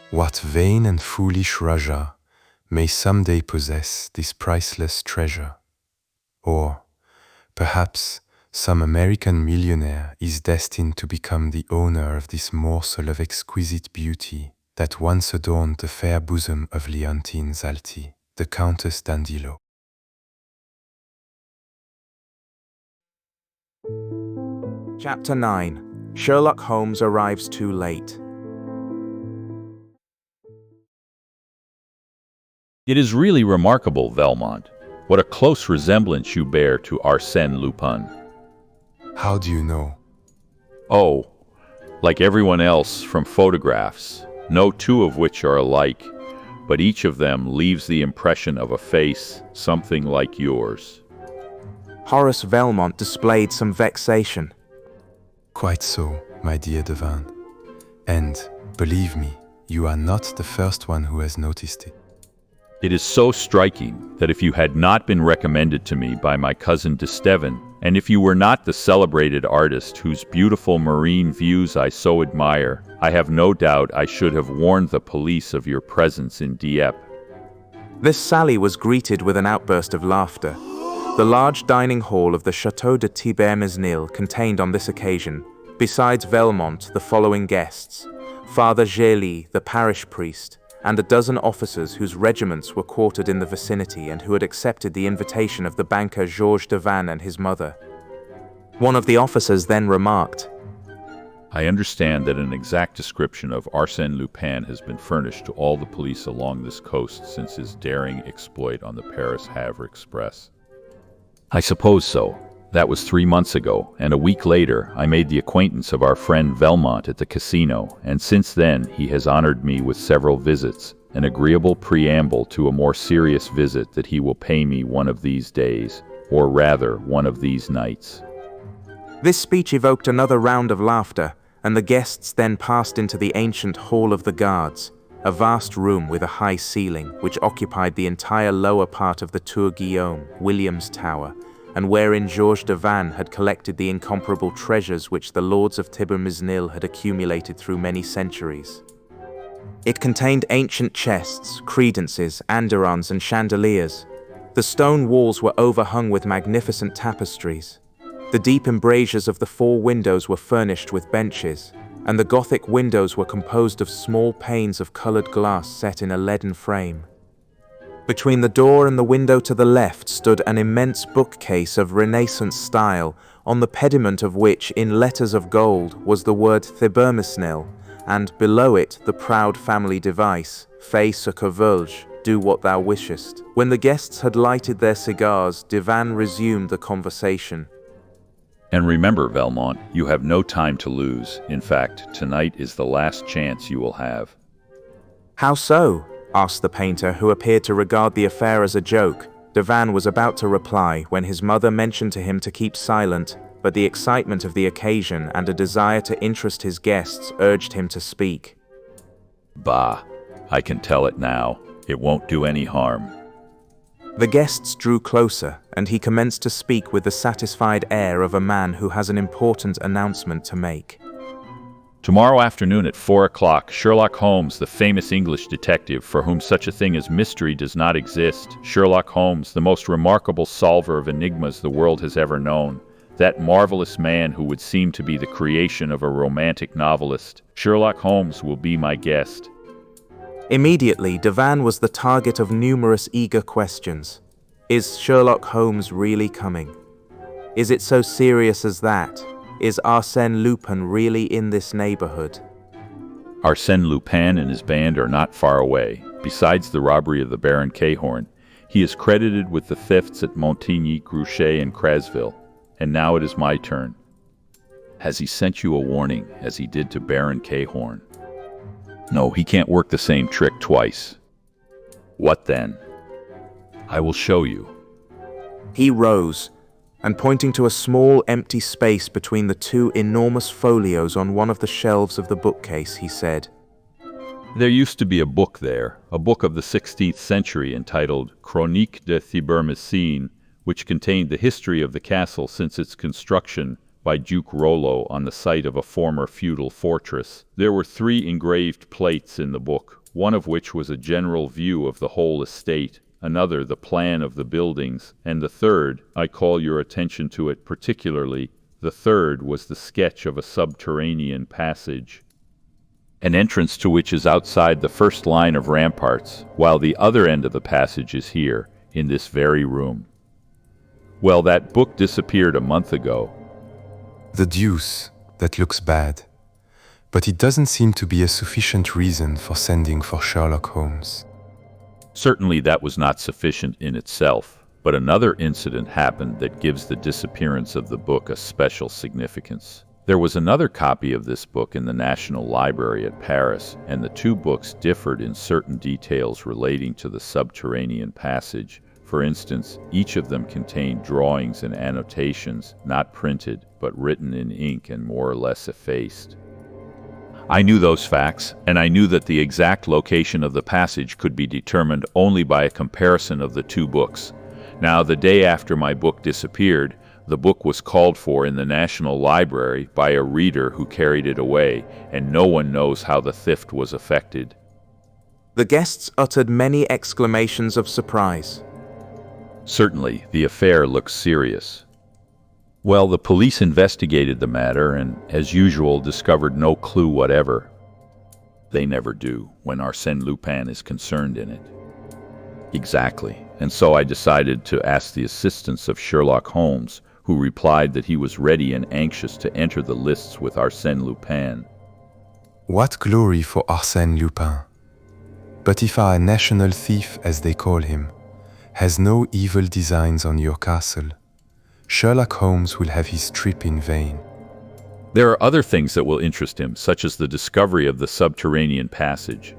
what vain and foolish Raja may someday possess this priceless treasure? Or, perhaps, some American millionaire is destined to become the owner of this morsel of exquisite beauty that once adorned the fair bosom of Leontine Zalti, the Countess d'Andillo. Chapter 9. Sherlock Holmes arrives too late. It is really remarkable, Velmont, what a close resemblance you bear to Arsène Lupin. How do you know? Oh, like everyone else from photographs, no two of which are alike, but each of them leaves the impression of a face something like yours. Horace Velmont displayed some vexation. Quite so, my dear Devane. And, believe me, you are not the first one who has noticed it. It is so striking that if you had not been recommended to me by my cousin d'Estevan, and if you were not the celebrated artist whose beautiful marine views I so admire, I have no doubt I should have warned the police of your presence in Dieppe. This sally was greeted with an outburst of laughter. The large dining hall of the Château de Thibert-Mesnil contained on this occasion, besides Velmont, the following guests: Father Gély, the parish priest, and a dozen officers whose regiments were quartered in the vicinity and who had accepted the invitation of the banker Georges Devanne and his mother. One of the officers then remarked, I understand that an exact description of Arsène Lupin has been furnished to all the police along this coast since his daring exploit on the Paris-Havre Express. I suppose so. That was 3 months ago, and a week later I made the acquaintance of our friend Velmont at the casino, and since then he has honored me with several visits, an agreeable preamble to a more serious visit that he will pay me one of these days, or rather one of these nights. This speech evoked another round of laughter, and the guests then passed into the ancient Hall of the Guards, a vast room with a high ceiling which occupied the entire lower part of the Tour Guillaume, William's Tower, and wherein Georges Devanne had collected the incomparable treasures which the lords of Thibert-Mesnil had accumulated through many centuries. It contained ancient chests, credences, andirons, and chandeliers. The stone walls were overhung with magnificent tapestries. The deep embrasures of the 4 windows were furnished with benches, and the Gothic windows were composed of small panes of colored glass set in a leaden frame. Between the door and the window to the left stood an immense bookcase of Renaissance style, on the pediment of which, in letters of gold, was the word Thibert-Mesnil, and below it the proud family device, Fais ce que veux-je, do what thou wishest. When the guests had lighted their cigars, Devanne resumed the conversation. And remember, Velmont, you have no time to lose. In fact, tonight is the last chance you will have. How so? asked the painter, who appeared to regard the affair as a joke. Devan was about to reply when his mother mentioned to him to keep silent, but the excitement of the occasion and a desire to interest his guests urged him to speak. Bah, I can tell it now. It won't do any harm. The guests drew closer, and he commenced to speak with the satisfied air of a man who has an important announcement to make. Tomorrow afternoon at 4 o'clock, Sherlock Holmes, the famous English detective for whom such a thing as mystery does not exist, Sherlock Holmes, the most remarkable solver of enigmas the world has ever known, that marvelous man who would seem to be the creation of a romantic novelist, Sherlock Holmes will be my guest. Immediately, Devan was the target of numerous eager questions. Is Sherlock Holmes really coming? Is it so serious as that? Is Arsène Lupin really in this neighborhood? Arsène Lupin and his band are not far away. Besides the robbery of the Baron Cahorn, he is credited with the thefts at Montigny, Grouchet, and Crasville. And now it is my turn. Has he sent you a warning, as he did to Baron Cahorn? No, he can't work the same trick twice. What then? I will show you. He rose, and pointing to a small empty space between the two enormous folios on one of the shelves of the bookcase, he said, There used to be a book there, a book of the 16th century entitled Chronique de Thibermesnil, which contained the history of the castle since its construction by Duke Rollo on the site of a former feudal fortress. There were 3 engraved plates in the book, one of which was a general view of the whole estate, another the plan of the buildings, and the third, I call your attention to it particularly, the third was the sketch of a subterranean passage, an entrance to which is outside the first line of ramparts, while the other end of the passage is here, in this very room. Well, that book disappeared a month ago. The deuce, that looks bad. But it doesn't seem to be a sufficient reason for sending for Sherlock Holmes. Certainly that was not sufficient in itself, but another incident happened that gives the disappearance of the book a special significance. There was another copy of this book in the National Library at Paris, and the 2 books differed in certain details relating to the subterranean passage. For instance, each of them contained drawings and annotations, not printed, but written in ink and more or less effaced. I knew those facts, and I knew that the exact location of the passage could be determined only by a comparison of the 2 books. Now, the day after my book disappeared, the book was called for in the National Library by a reader who carried it away, and no one knows how the theft was effected. The guests uttered many exclamations of surprise. Certainly, the affair looks serious. Well, the police investigated the matter and, as usual, discovered no clue whatever. They never do when Arsène Lupin is concerned in it. Exactly, and so I decided to ask the assistance of Sherlock Holmes, who replied that he was ready and anxious to enter the lists with Arsène Lupin. What glory for Arsène Lupin! But if our national thief, as they call him, has no evil designs on your castle, Sherlock Holmes will have his trip in vain. There are other things that will interest him, such as the discovery of the subterranean passage.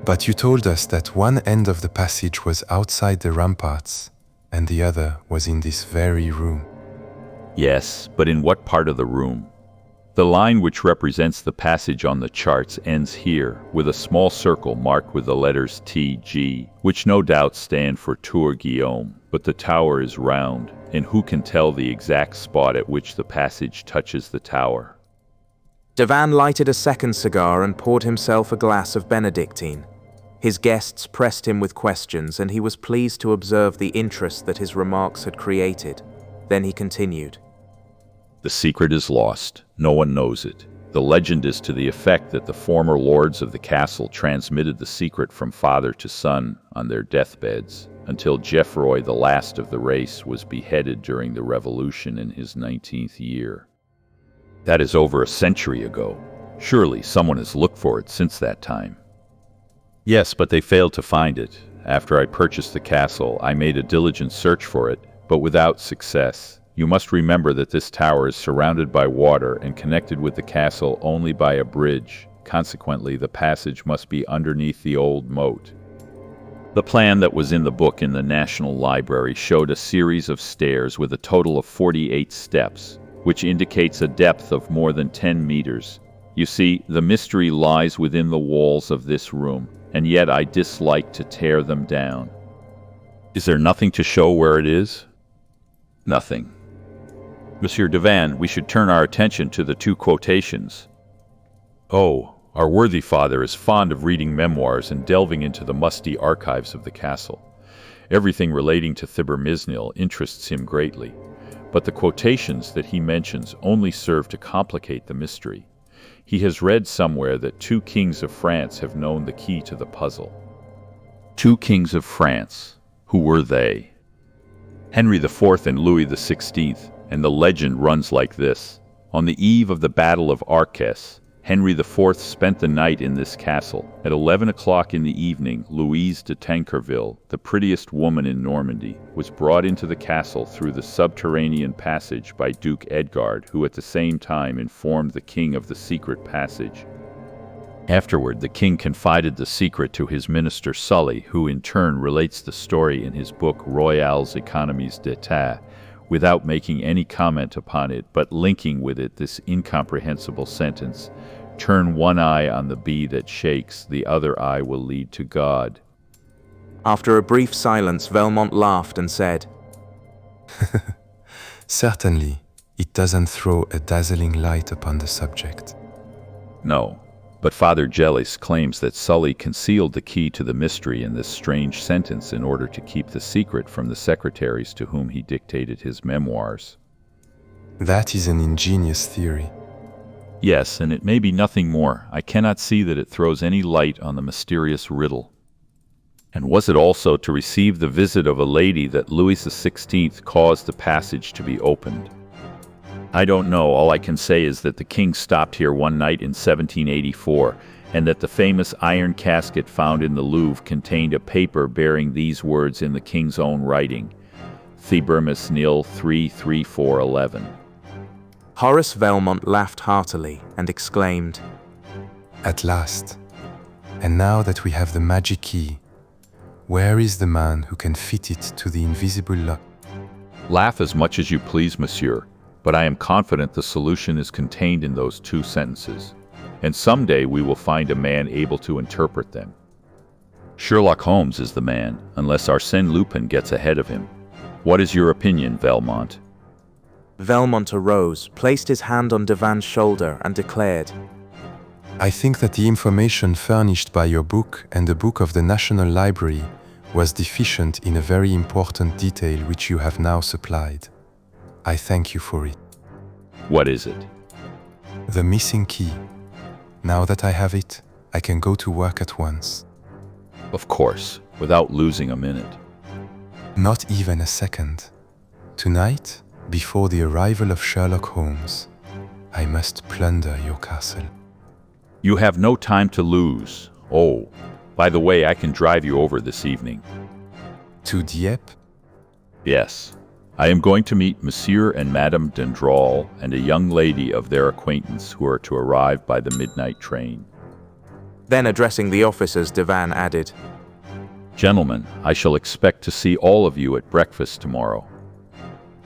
But you told us that one end of the passage was outside the ramparts, and the other was in this very room. Yes, but in what part of the room? The line which represents the passage on the charts ends here, with a small circle marked with the letters TG, which no doubt stand for Tour Guillaume, but the tower is round, and who can tell the exact spot at which the passage touches the tower? Devan lighted a second cigar and poured himself a glass of Benedictine. His guests pressed him with questions, and he was pleased to observe the interest that his remarks had created. Then he continued. The secret is lost. No one knows it. The legend is to the effect that the former lords of the castle transmitted the secret from father to son on their deathbeds, until Geoffroy, the last of the race, was beheaded during the Revolution in his 19th year. That is over a century ago. Surely someone has looked for it since that time. Yes, but they failed to find it. After I purchased the castle, I made a diligent search for it, but without success. You must remember that this tower is surrounded by water and connected with the castle only by a bridge. Consequently, the passage must be underneath the old moat. The plan that was in the book in the National Library showed a series of stairs with a total of 48 steps, which indicates a depth of more than 10 meters. You see, the mystery lies within the walls of this room, and yet I dislike to tear them down. Is there nothing to show where it is? Nothing. Monsieur Devan, we should turn our attention to the two quotations. Oh, our worthy father is fond of reading memoirs and delving into the musty archives of the castle. Everything relating to Thibermisnil interests him greatly, but the quotations that he mentions only serve to complicate the mystery. He has read somewhere that 2 kings of France have known the key to the puzzle. 2 kings of France. Who were they? Henry IV and Louis XVI, and the legend runs like this. On the eve of the Battle of Arques, Henry IV spent the night in this castle. At 11 o'clock in the evening, Louise de Tancarville, the prettiest woman in Normandy, was brought into the castle through the subterranean passage by Duke Edgard, who at the same time informed the king of the secret passage. Afterward, the king confided the secret to his minister Sully, who in turn relates the story in his book Royales Economies d'État, without making any comment upon it, but linking with it this incomprehensible sentence, "Turn one eye on the bee that shakes, the other eye will lead to God." After a brief silence, Velmont laughed and said, Certainly, it doesn't throw a dazzling light upon the subject. No, but Father Gellis claims that Sully concealed the key to the mystery in this strange sentence in order to keep the secret from the secretaries to whom he dictated his memoirs. That is an ingenious theory. Yes, and it may be nothing more. I cannot see that it throws any light on the mysterious riddle. And was it also to receive the visit of a lady that Louis XVI caused the passage to be opened? I don't know. All I can say is that the king stopped here one night in 1784, and that the famous iron casket found in the Louvre contained a paper bearing these words in the king's own writing, Thibermisnil 33411. Horace Velmont laughed heartily and exclaimed, At last. And now that we have the magic key, where is the man who can fit it to the invisible lock? Laugh as much as you please, monsieur, but I am confident the solution is contained in those 2 sentences, and someday we will find a man able to interpret them. Sherlock Holmes is the man, unless Arsène Lupin gets ahead of him. What is your opinion, Velmont? Velmont arose, placed his hand on Devan's shoulder, and declared, I think that the information furnished by your book and the book of the National Library was deficient in a very important detail which you have now supplied. I thank you for it. What is it? The missing key. Now that I have it, I can go to work at once. Of course, without losing a minute. Not even a second. Tonight, before the arrival of Sherlock Holmes, I must plunder your castle. You have no time to lose. Oh, by the way, I can drive you over this evening. To Dieppe? Yes. I am going to meet Monsieur and Madame Dendral and a young lady of their acquaintance who are to arrive by the midnight train. Then addressing the officers, Devan added, Gentlemen, I shall expect to see all of you at breakfast tomorrow.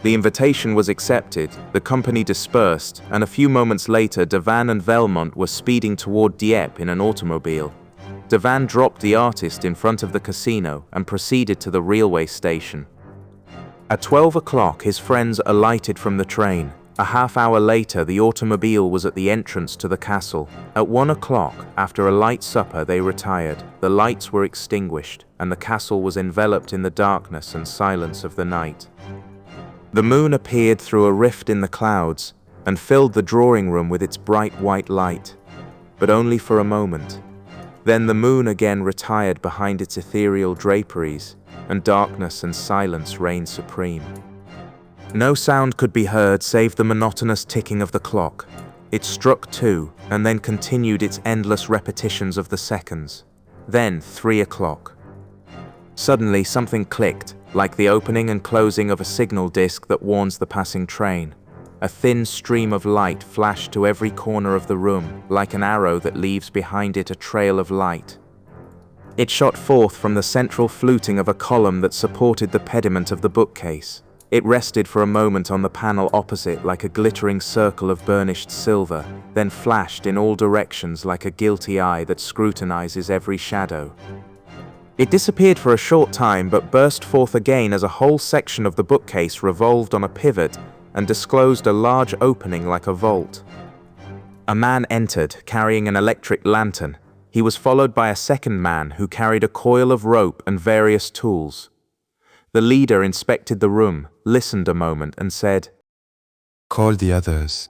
The invitation was accepted, the company dispersed, and a few moments later Devan and Velmont were speeding toward Dieppe in an automobile. Devan dropped the artist in front of the casino and proceeded to the railway station. At 12 o'clock, his friends alighted from the train. A half-hour later, the automobile was at the entrance to the castle. At 1 o'clock, after a light supper, they retired. The lights were extinguished, and the castle was enveloped in the darkness and silence of the night. The moon appeared through a rift in the clouds and filled the drawing room with its bright white light, but only for a moment. Then the moon again retired behind its ethereal draperies, and darkness and silence reigned supreme. No sound could be heard save the monotonous ticking of the clock. It struck 2, and then continued its endless repetitions of the seconds. Then 3 o'clock. Suddenly something clicked, like the opening and closing of a signal disc that warns the passing train. A thin stream of light flashed to every corner of the room, like an arrow that leaves behind it a trail of light. It shot forth from the central fluting of a column that supported the pediment of the bookcase. It rested for a moment on the panel opposite like a glittering circle of burnished silver, then flashed in all directions like a guilty eye that scrutinizes every shadow. It disappeared for a short time, but burst forth again as a whole section of the bookcase revolved on a pivot and disclosed a large opening like a vault. A man entered, carrying an electric lantern. He was followed by a second man who carried a coil of rope and various tools. The leader inspected the room, listened a moment, and said, "Call the others."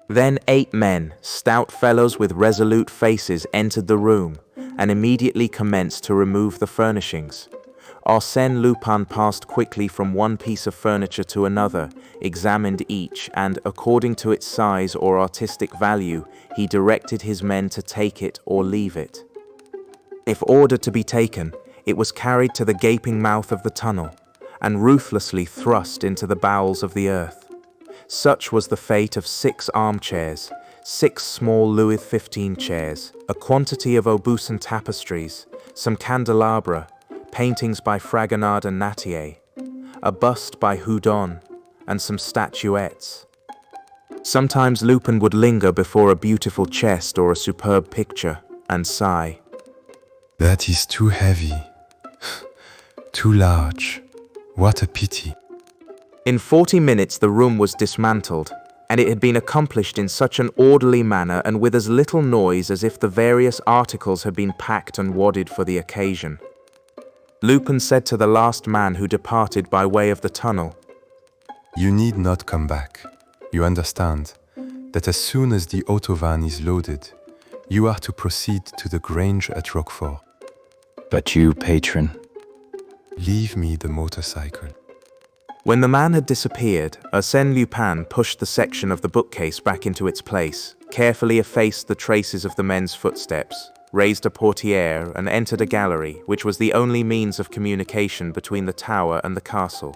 Then 8 men, stout fellows with resolute faces, entered the room and immediately commenced to remove the furnishings. Arsène Lupin passed quickly from one piece of furniture to another, examined each, and, according to its size or artistic value, he directed his men to take it or leave it. If ordered to be taken, it was carried to the gaping mouth of the tunnel and ruthlessly thrust into the bowels of the earth. Such was the fate of 6 armchairs, 6 small Louis XV chairs, a quantity of Aubusson tapestries, some candelabra, paintings by Fragonard and Nattier, a bust by Houdon, and some statuettes. Sometimes Lupin would linger before a beautiful chest or a superb picture and sigh. "That is too heavy. Too large. What a pity." In 40 minutes the room was dismantled, and it had been accomplished in such an orderly manner and with as little noise as if the various articles had been packed and wadded for the occasion. Lupin said to the last man who departed by way of the tunnel, "You need not come back. You understand that as soon as the autovan is loaded, you are to proceed to the Grange at Roquefort. But you, patron? Leave me the motorcycle." When the man had disappeared, Arsène Lupin pushed the section of the bookcase back into its place, carefully effaced the traces of the men's footsteps, raised a portière, and entered a gallery, which was the only means of communication between the tower and the castle.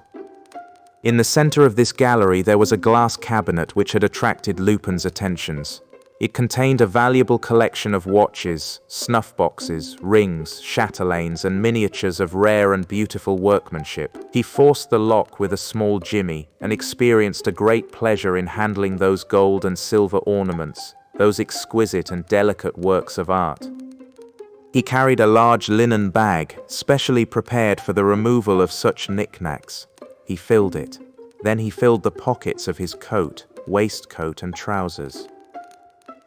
In the center of this gallery there was a glass cabinet which had attracted Lupin's attentions. It contained a valuable collection of watches, snuff boxes, rings, chatelaines, and miniatures of rare and beautiful workmanship. He forced the lock with a small jimmy and experienced a great pleasure in handling those gold and silver ornaments, those exquisite and delicate works of art. He carried a large linen bag, specially prepared for the removal of such knickknacks. He filled it. Then he filled the pockets of his coat, waistcoat, and trousers.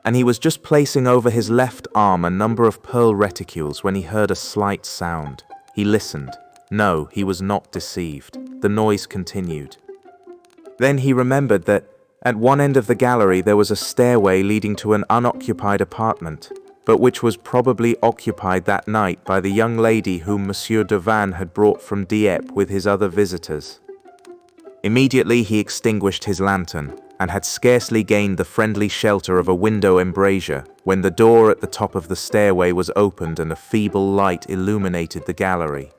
And he was just placing over his left arm a number of pearl reticules when he heard a slight sound. He listened. No, he was not deceived. The noise continued. Then he remembered that at one end of the gallery there was a stairway leading to an unoccupied apartment, but which was probably occupied that night by the young lady whom Monsieur Devanne had brought from Dieppe with his other visitors. Immediately he extinguished his lantern, and had scarcely gained the friendly shelter of a window embrasure when the door at the top of the stairway was opened and a feeble light illuminated the gallery.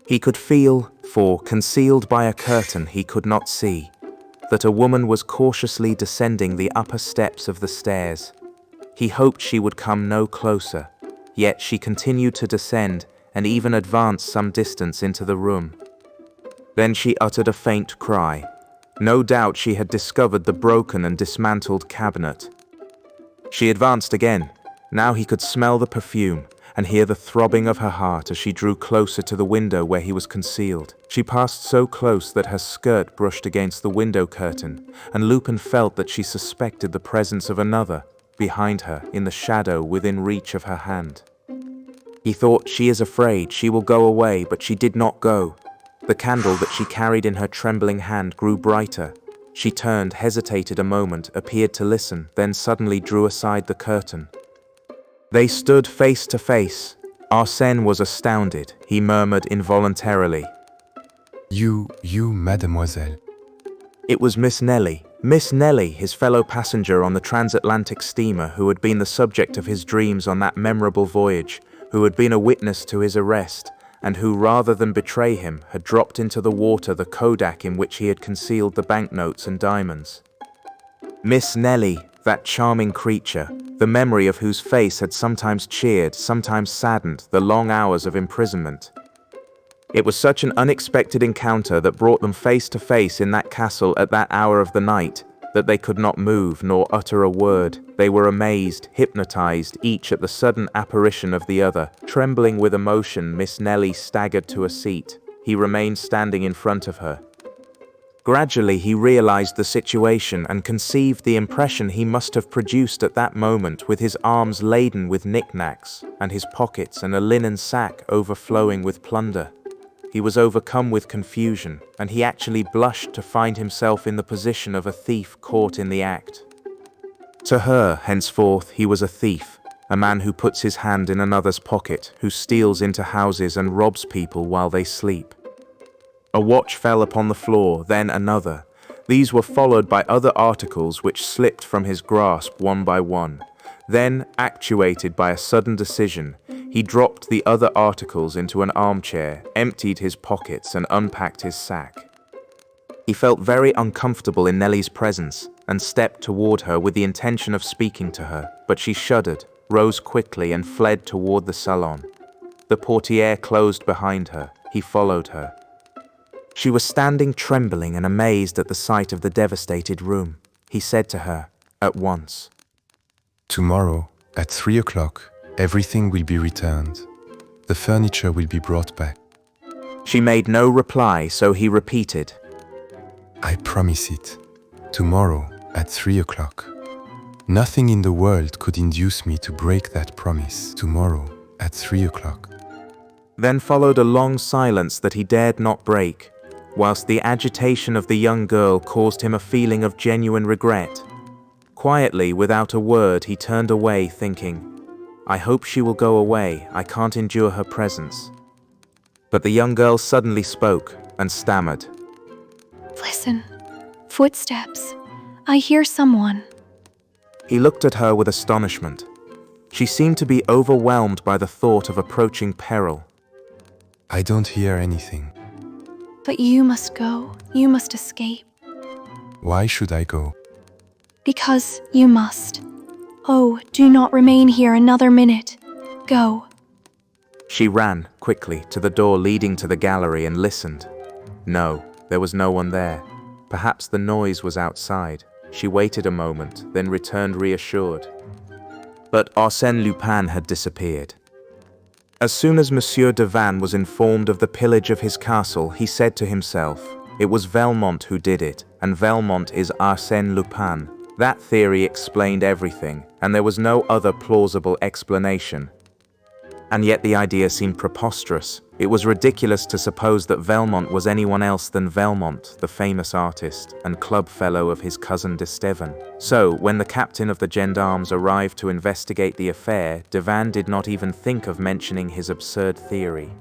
He could feel, for concealed by a curtain he could not see, that a woman was cautiously descending the upper steps of the stairs. He hoped she would come no closer, yet she continued to descend and even advance some distance into the room. Then she uttered a faint cry. No doubt she had discovered the broken and dismantled cabinet. She advanced again. Now he could smell the perfume and hear the throbbing of her heart as she drew closer to the window where he was concealed. She passed so close that her skirt brushed against the window curtain, and Lupin felt that she suspected the presence of another, behind her, in the shadow within reach of her hand. He thought, "She is afraid, she will go away," but she did not go. The candle that she carried in her trembling hand grew brighter. She turned, hesitated a moment, appeared to listen, then suddenly drew aside the curtain. They stood face to face. Arsène was astounded. He murmured involuntarily, You, mademoiselle." It was Miss Nellie, his fellow passenger on the transatlantic steamer who had been the subject of his dreams on that memorable voyage, who had been a witness to his arrest, and who, rather than betray him, had dropped into the water the kodak in which he had concealed the banknotes and diamonds. Miss Nellie, that charming creature, the memory of whose face had sometimes cheered, sometimes saddened the long hours of imprisonment. It was such an unexpected encounter that brought them face to face in that castle at that hour of the night, that they could not move nor utter a word. They were amazed, hypnotized, each at the sudden apparition of the other. Trembling with emotion, Miss Nellie staggered to a seat. He remained standing in front of her. Gradually he realized the situation and conceived the impression he must have produced at that moment, with his arms laden with knickknacks, and his pockets and a linen sack overflowing with plunder. He was overcome with confusion, and he actually blushed to find himself in the position of a thief caught in the act. To her, henceforth, he was a thief, a man who puts his hand in another's pocket, who steals into houses and robs people while they sleep. A watch fell upon the floor, then another. These were followed by other articles which slipped from his grasp one by one. Then, actuated by a sudden decision, he dropped the other articles into an armchair, emptied his pockets, and unpacked his sack. He felt very uncomfortable in Nellie's presence and stepped toward her with the intention of speaking to her, but she shuddered, rose quickly, and fled toward the salon. The portiere closed behind her. He followed her. She was standing trembling and amazed at the sight of the devastated room. He said to her, at once, Tomorrow, at 3 o'clock, everything will be returned. The furniture will be brought back. She made no reply, so he repeated, I promise it. Tomorrow, at 3 o'clock. Nothing in the world could induce me to break that promise. Tomorrow, at 3 o'clock. Then followed a long silence that he dared not break, whilst the agitation of the young girl caused him a feeling of genuine regret. Quietly, without a word, he turned away, thinking, I hope she will go away. I can't endure her presence. But the young girl suddenly spoke and stammered. Listen. Footsteps. I hear someone. He looked at her with astonishment. She seemed to be overwhelmed by the thought of approaching peril. I don't hear anything. But you must go. You must escape. Why should I go? Because you must. Oh, do not remain here another minute. Go. She ran quickly to the door leading to the gallery and listened. No, there was no one there. Perhaps the noise was outside. She waited a moment, then returned reassured. But Arsène Lupin had disappeared. As soon as Monsieur de Vannes was informed of the pillage of his castle, he said to himself, it was Velmont who did it, and Velmont is Arsène Lupin. That theory explained everything, and there was no other plausible explanation. And yet the idea seemed preposterous. It was ridiculous to suppose that Velmont was anyone else than Velmont, the famous artist and club fellow of his cousin d'Estevan. So, when the captain of the gendarmes arrived to investigate the affair, de Vannes did not even think of mentioning his absurd theory.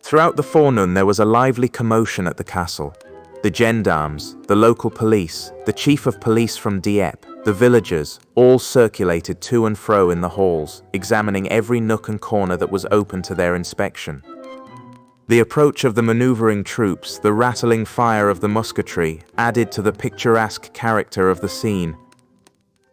Throughout the forenoon there was a lively commotion at the castle. The gendarmes, the local police, the chief of police from Dieppe, the villagers, all circulated to and fro in the halls, examining every nook and corner that was open to their inspection. The approach of the maneuvering troops, the rattling fire of the musketry, added to the picturesque character of the scene.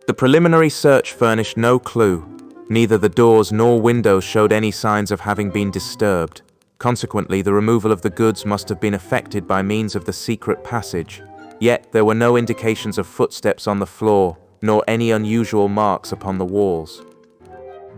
The preliminary search furnished no clue. Neither the doors nor windows showed any signs of having been disturbed. Consequently, the removal of the goods must have been effected by means of the secret passage. Yet there were no indications of footsteps on the floor, nor any unusual marks upon the walls.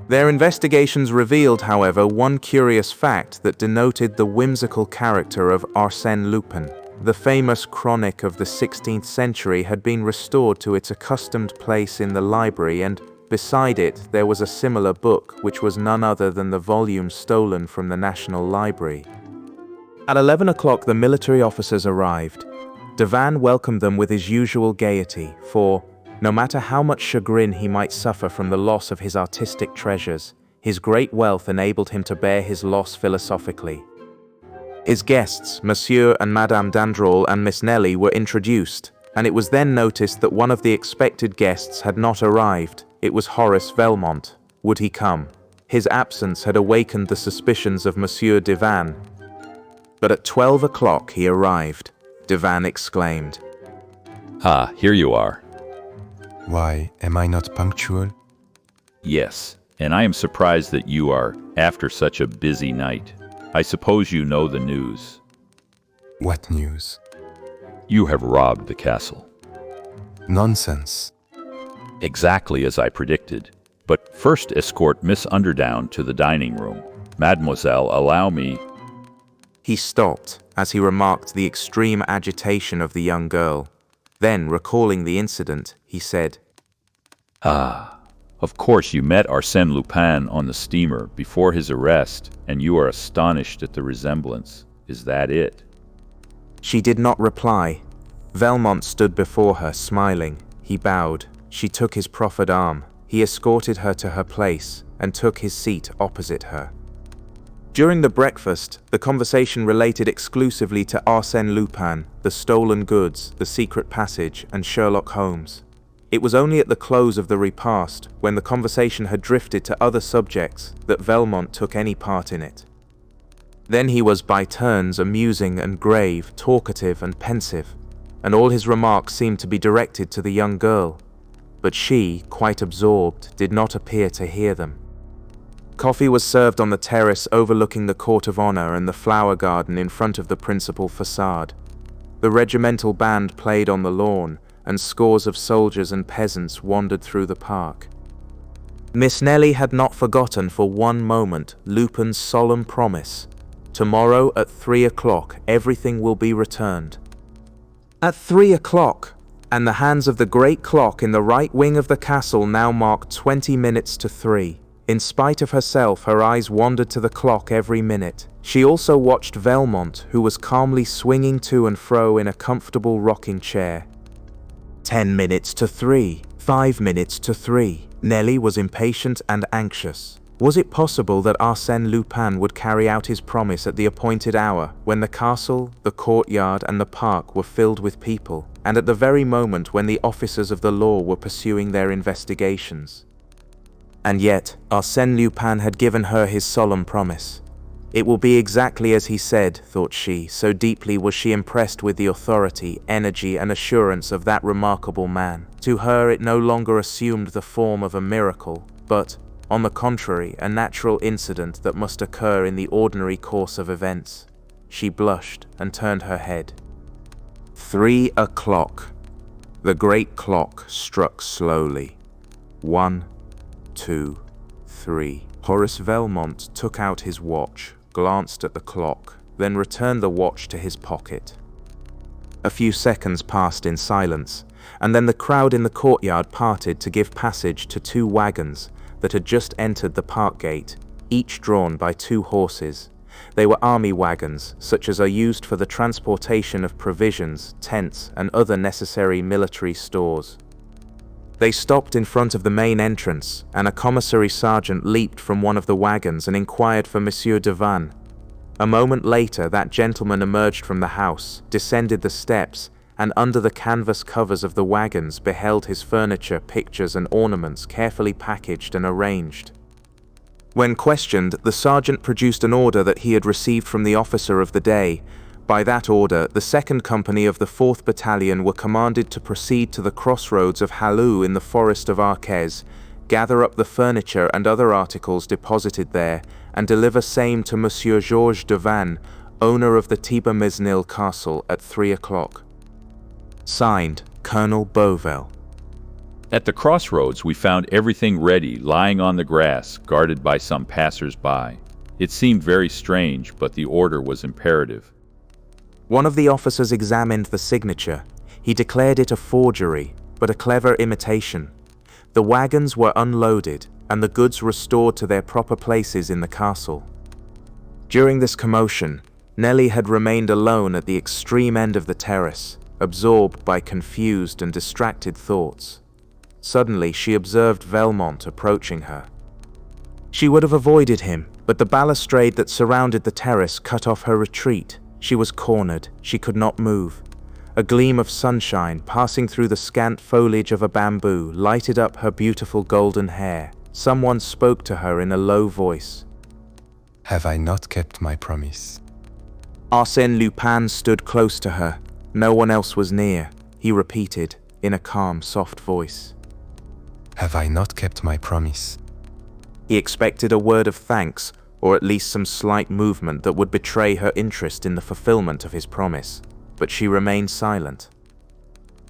Their investigations revealed, however, one curious fact that denoted the whimsical character of Arsène Lupin. The famous chronic of the 16th century had been restored to its accustomed place in the library, and beside it there was a similar book, which was none other than the volume stolen from the National Library. At 11 o'clock the military officers arrived. De Vannes welcomed them with his usual gaiety, for, no matter how much chagrin he might suffer from the loss of his artistic treasures, his great wealth enabled him to bear his loss philosophically. His guests, Monsieur and Madame Dandrol and Miss Nellie, were introduced, and it was then noticed that one of the expected guests had not arrived. It was Horace Velmont. Would he come? His absence had awakened the suspicions of Monsieur Devanne. But at 12 o'clock he arrived. Devanne exclaimed, "Ah, here you are." Why, am I not punctual? Yes, and I am surprised that you are after such a busy night. I suppose you know the news. What news? You have robbed the castle. Nonsense. Exactly as I predicted. But first escort Miss Underdown to the dining room. Mademoiselle, allow me. He stopped as he remarked the extreme agitation of the young girl. Then, recalling the incident, he said, "Ah, of course you met Arsène Lupin on the steamer before his arrest, and you are astonished at the resemblance. Is that it?" She did not reply. Velmont stood before her, smiling. He bowed. She took his proffered arm. He escorted her to her place and took his seat opposite her. During the breakfast, the conversation related exclusively to Arsène Lupin, the stolen goods, the secret passage, and Sherlock Holmes. It was only at the close of the repast, when the conversation had drifted to other subjects, that Velmont took any part in it. Then he was by turns amusing and grave, talkative and pensive, and all his remarks seemed to be directed to the young girl. But she, quite absorbed, did not appear to hear them. Coffee was served on the terrace overlooking the court of honor and the flower garden in front of the principal facade. The regimental band played on the lawn, and scores of soldiers and peasants wandered through the park. Miss Nelly had not forgotten for one moment Lupin's solemn promise. Tomorrow at 3 o'clock everything will be returned. At 3 o'clock, and the hands of the great clock in the right wing of the castle now marked 20 minutes to 3. In spite of herself, her eyes wandered to the clock every minute. She also watched Velmont, who was calmly swinging to and fro in a comfortable rocking chair. 10 minutes to 3. 5 minutes to 3. Nelly was impatient and anxious. Was it possible that Arsène Lupin would carry out his promise at the appointed hour, when the castle, the courtyard, and the park were filled with people, and at the very moment when the officers of the law were pursuing their investigations? And yet, Arsène Lupin had given her his solemn promise. It will be exactly as he said, thought she, so deeply was she impressed with the authority, energy, and assurance of that remarkable man. To her it no longer assumed the form of a miracle, but, on the contrary, a natural incident that must occur in the ordinary course of events. She blushed and turned her head. 3 o'clock. The great clock struck slowly. 1, 2, 3. Horace Velmont took out his watch, glanced at the clock, then returned the watch to his pocket. A few seconds passed in silence, and then the crowd in the courtyard parted to give passage to 2 wagons that had just entered the park gate, each drawn by 2 horses. They were army wagons, such as are used for the transportation of provisions, tents, and other necessary military stores. They stopped in front of the main entrance, and a commissary sergeant leaped from one of the wagons and inquired for Monsieur Devanne. A moment later, that gentleman emerged from the house, descended the steps, and under the canvas covers of the wagons beheld his furniture, pictures, and ornaments carefully packaged and arranged. When questioned, the sergeant produced an order that he had received from the officer of the day. By that order, the 2nd Company of the 4th Battalion were commanded to proceed to the crossroads of Halleux in the forest of Arques, gather up the furniture and other articles deposited there, and deliver same to Monsieur Georges Devanne, owner of the Thibermesnil castle, at 3 o'clock. Signed, Colonel Beauvel. At the crossroads we found everything ready, lying on the grass, guarded by some passers-by. It seemed very strange, but the order was imperative. One of the officers examined the signature. He declared it a forgery, but a clever imitation. The wagons were unloaded, and the goods restored to their proper places in the castle. During this commotion, Nelly had remained alone at the extreme end of the terrace, absorbed by confused and distracted thoughts. Suddenly, she observed Velmont approaching her. She would have avoided him, but the balustrade that surrounded the terrace cut off her retreat. She was cornered. She could not move. A gleam of sunshine, passing through the scant foliage of a bamboo, lighted up her beautiful golden hair. someone spoke to her in a low voice. Have I not kept my promise? Arsène Lupin stood close to her. No one else was near. He repeated, in a calm, soft voice. Have I not kept my promise? He expected a word of thanks, or at least some slight movement that would betray her interest in the fulfillment of his promise, but she remained silent.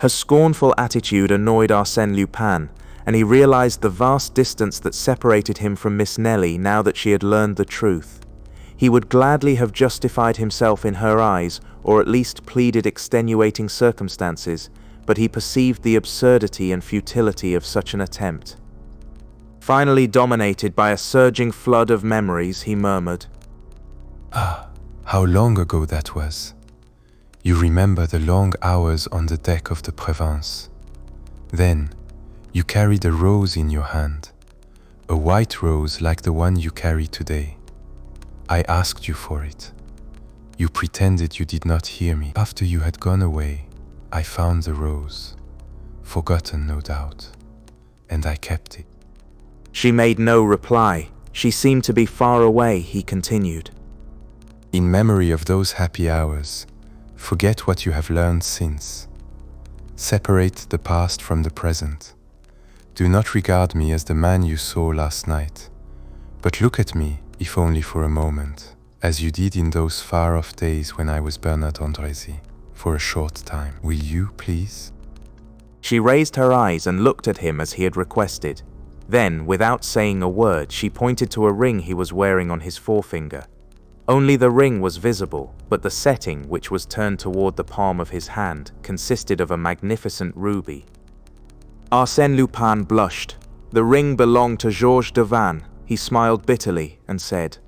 Her scornful attitude annoyed Arsène Lupin, and he realized the vast distance that separated him from Miss Nelly now that she had learned the truth. He would gladly have justified himself in her eyes, or at least pleaded extenuating circumstances, but he perceived the absurdity and futility of such an attempt. Finally dominated by a surging flood of memories, he murmured, Ah, how long ago that was. You remember the long hours on the deck of the Provence. Then, you carried a rose in your hand, a white rose like the one you carry today. I asked you for it. You pretended you did not hear me. After you had gone away, I found the rose, forgotten no doubt, and I kept it. She made no reply. She seemed to be far away, he continued. In memory of those happy hours, forget what you have learned since. Separate the past from the present. Do not regard me as the man you saw last night, but look at me, if only for a moment, as you did in those far-off days when I was Bernard Andrézy, for a short time. Will you, please? She raised her eyes and looked at him as he had requested. Then, without saying a word, she pointed to a ring he was wearing on his forefinger. Only the ring was visible, but the setting, which was turned toward the palm of his hand, consisted of a magnificent ruby. Arsène Lupin blushed. The ring belonged to Georges Devanne. He smiled bitterly and said,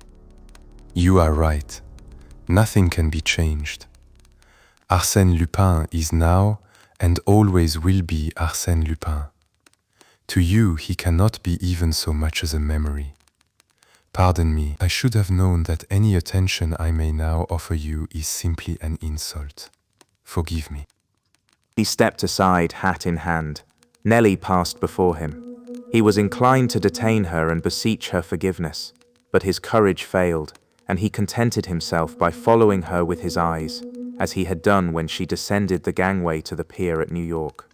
You are right. Nothing can be changed. Arsène Lupin is now and always will be Arsène Lupin. To you, he cannot be even so much as a memory. Pardon me, I should have known that any attention I may now offer you is simply an insult. Forgive me. He stepped aside, hat in hand. Nelly passed before him. He was inclined to detain her and beseech her forgiveness, but his courage failed, and he contented himself by following her with his eyes, as he had done when she descended the gangway to the pier at New York.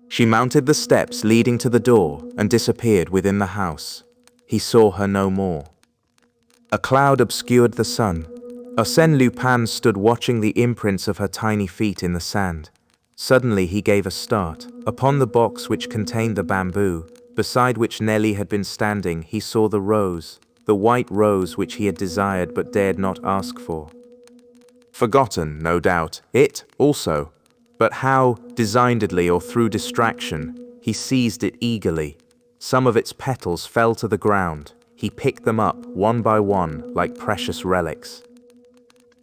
She mounted the steps leading to the door and disappeared within the house. He saw her no more. A cloud obscured the sun. Arsène Lupin stood watching the imprints of her tiny feet in the sand. Suddenly he gave a start. Upon the box which contained the bamboo, beside which Nelly had been standing, he saw the rose, the white rose which he had desired but dared not ask for. Forgotten, no doubt, it also. But how, designedly or through distraction, he seized it eagerly. Some of its petals fell to the ground. He picked them up, one by one, like precious relics.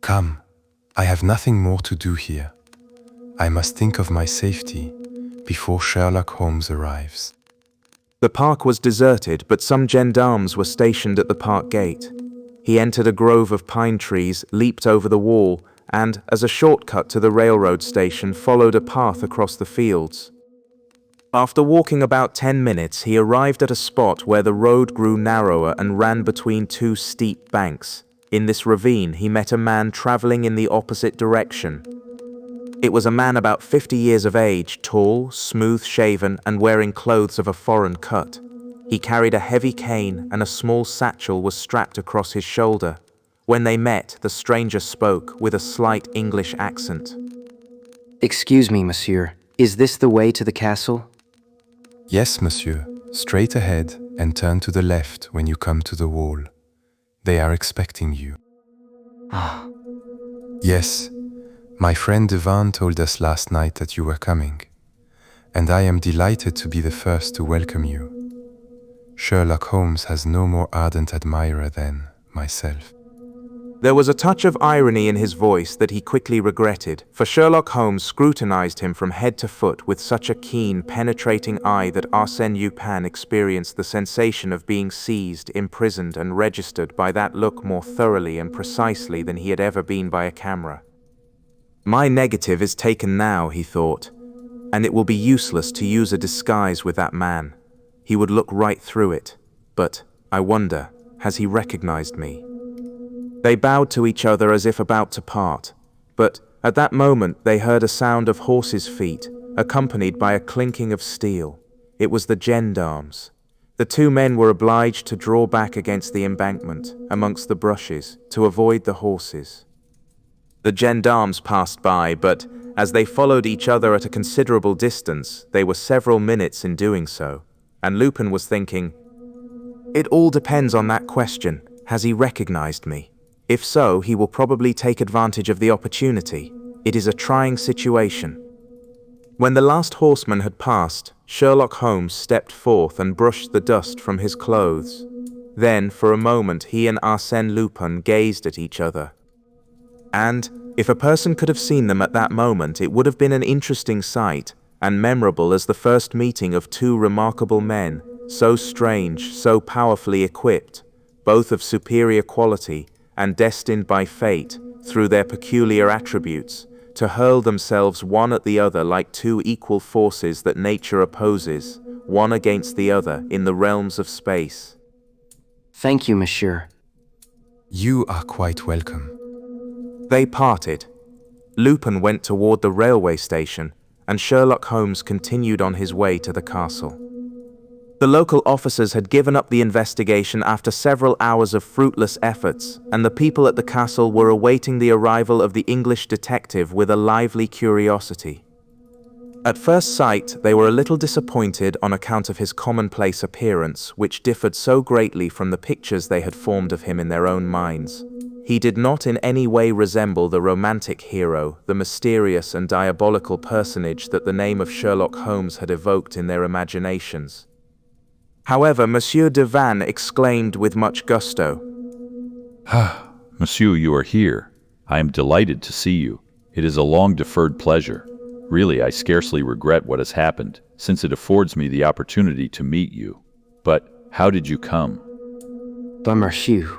Come, I have nothing more to do here. I must think of my safety before Sherlock Holmes arrives. The park was deserted, but some gendarmes were stationed at the park gate. He entered a grove of pine trees, leaped over the wall, and, as a shortcut to the railroad station, followed a path across the fields. After walking about 10 minutes, he arrived at a spot where the road grew narrower and ran between two steep banks. In this ravine, he met a man traveling in the opposite direction. It was a man about 50 years of age, tall, smooth-shaven, and wearing clothes of a foreign cut. He carried a heavy cane, and a small satchel was strapped across his shoulder. When they met, the stranger spoke with a slight English accent. Excuse me, monsieur. Is this the way to the castle? Yes, monsieur. Straight ahead and turn to the left when you come to the wall. They are expecting you. Ah. Yes, my friend Devanne told us last night that you were coming, and I am delighted to be the first to welcome you. Sherlock Holmes has no more ardent admirer than myself. There was a touch of irony in his voice that he quickly regretted, for Sherlock Holmes scrutinized him from head to foot with such a keen, penetrating eye that Arsène Lupin experienced the sensation of being seized, imprisoned, and registered by that look more thoroughly and precisely than he had ever been by a camera. My negative is taken now, he thought, and it will be useless to use a disguise with that man. he would look right through it. But, I wonder, has he recognized me? They bowed to each other as if about to part, but at that moment they heard a sound of horses' feet, accompanied by a clinking of steel. It was the gendarmes. The two men were obliged to draw back against the embankment, amongst the brushes, to avoid the horses. The gendarmes passed by, but as they followed each other at a considerable distance, they were several minutes in doing so, and Lupin was thinking, "It all depends on that question. Has he recognized me? If so, he will probably take advantage of the opportunity. It is a trying situation." When the last horseman had passed, Sherlock Holmes stepped forth and brushed the dust from his clothes. Then, for a moment, he and Arsène Lupin gazed at each other. And, if a person could have seen them at that moment, it would have been an interesting sight, and memorable as the first meeting of two remarkable men, so strange, so powerfully equipped, both of superior quality, and destined by fate, through their peculiar attributes, to hurl themselves one at the other like two equal forces that nature opposes, one against the other in the realms of space. Thank you, monsieur. You are quite welcome. They parted. Lupin went toward the railway station, and Sherlock Holmes continued on his way to the castle. The local officers had given up the investigation after several hours of fruitless efforts, and the people at the castle were awaiting the arrival of the English detective with a lively curiosity. At first sight, they were a little disappointed on account of his commonplace appearance, which differed so greatly from the pictures they had formed of him in their own minds. He did not in any way resemble the romantic hero, the mysterious and diabolical personage that the name of Sherlock Holmes had evoked in their imaginations. However, Monsieur de Vannes exclaimed with much gusto, "Ah, Monsieur, you are here. I am delighted to see you. It is a long-deferred pleasure. Really, I scarcely regret what has happened, since it affords me the opportunity to meet you. But how did you come?" By Monsieur.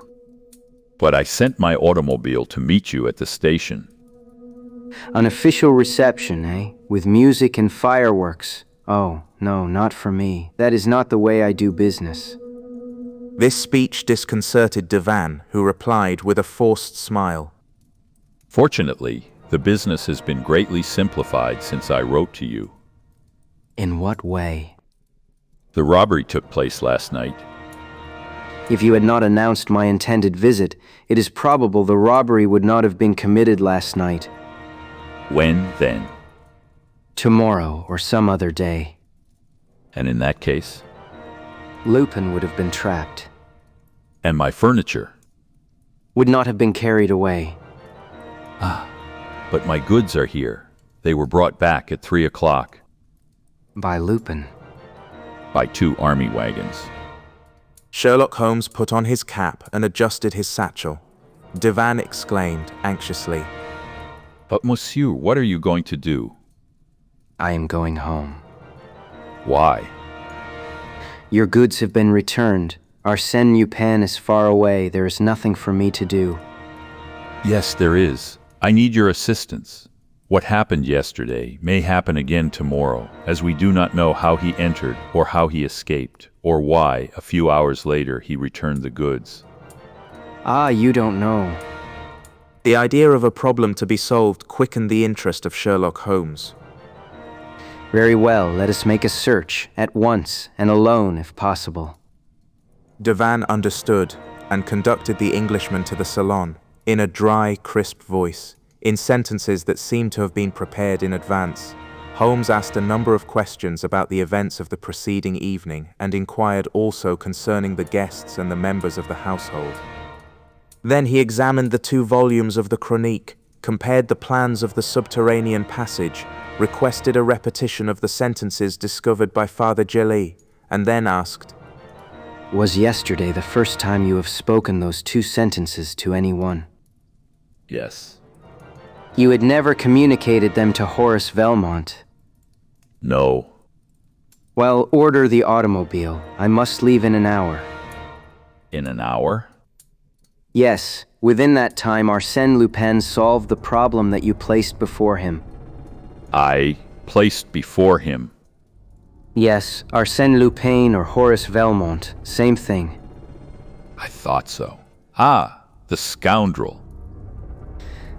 "But I sent my automobile to meet you at the station." An official reception, eh? With music and fireworks. Oh, no, not for me. That is not the way I do business. This speech disconcerted de Vannes, who replied with a forced smile, "Fortunately, the business has been greatly simplified since I wrote to you." In what way? The robbery took place last night. If you had not announced my intended visit, it is probable the robbery would not have been committed last night. When, then? Tomorrow or some other day. And in that case? Lupin would have been trapped. And my furniture? Would not have been carried away. But my goods are here. They were brought back at 3 o'clock. By Lupin. By 2 army wagons. Sherlock Holmes put on his cap and adjusted his satchel. De Vannes exclaimed anxiously, "But monsieur, what are you going to do?" I am going home. Why? Your goods have been returned. Arsène Lupin is far away. There is nothing for me to do. Yes, there is. I need your assistance. What happened yesterday may happen again tomorrow, as we do not know how he entered or how he escaped, or why, a few hours later, he returned the goods. Ah, you don't know. The idea of a problem to be solved quickened the interest of Sherlock Holmes. Very well, let us make a search, at once, and alone if possible. De Vannes understood and conducted the Englishman to the salon, in a dry, crisp voice, in sentences that seemed to have been prepared in advance. Holmes asked a number of questions about the events of the preceding evening and inquired also concerning the guests and the members of the household. Then he examined the 2 volumes of the Chronique, compared the plans of the subterranean passage, requested a repetition of the sentences discovered by Father Gélis, and then asked, Was yesterday the first time you have spoken those 2 sentences to anyone? Yes. You had never communicated them to Horace Velmont? No. Well, order the automobile. I must leave in an hour. In an hour? Yes. Within that time, Arsène Lupin solved the problem that you placed before him. I placed before him. Yes, Arsène Lupin or Horace Velmont, same thing. I thought so. Ah, the scoundrel.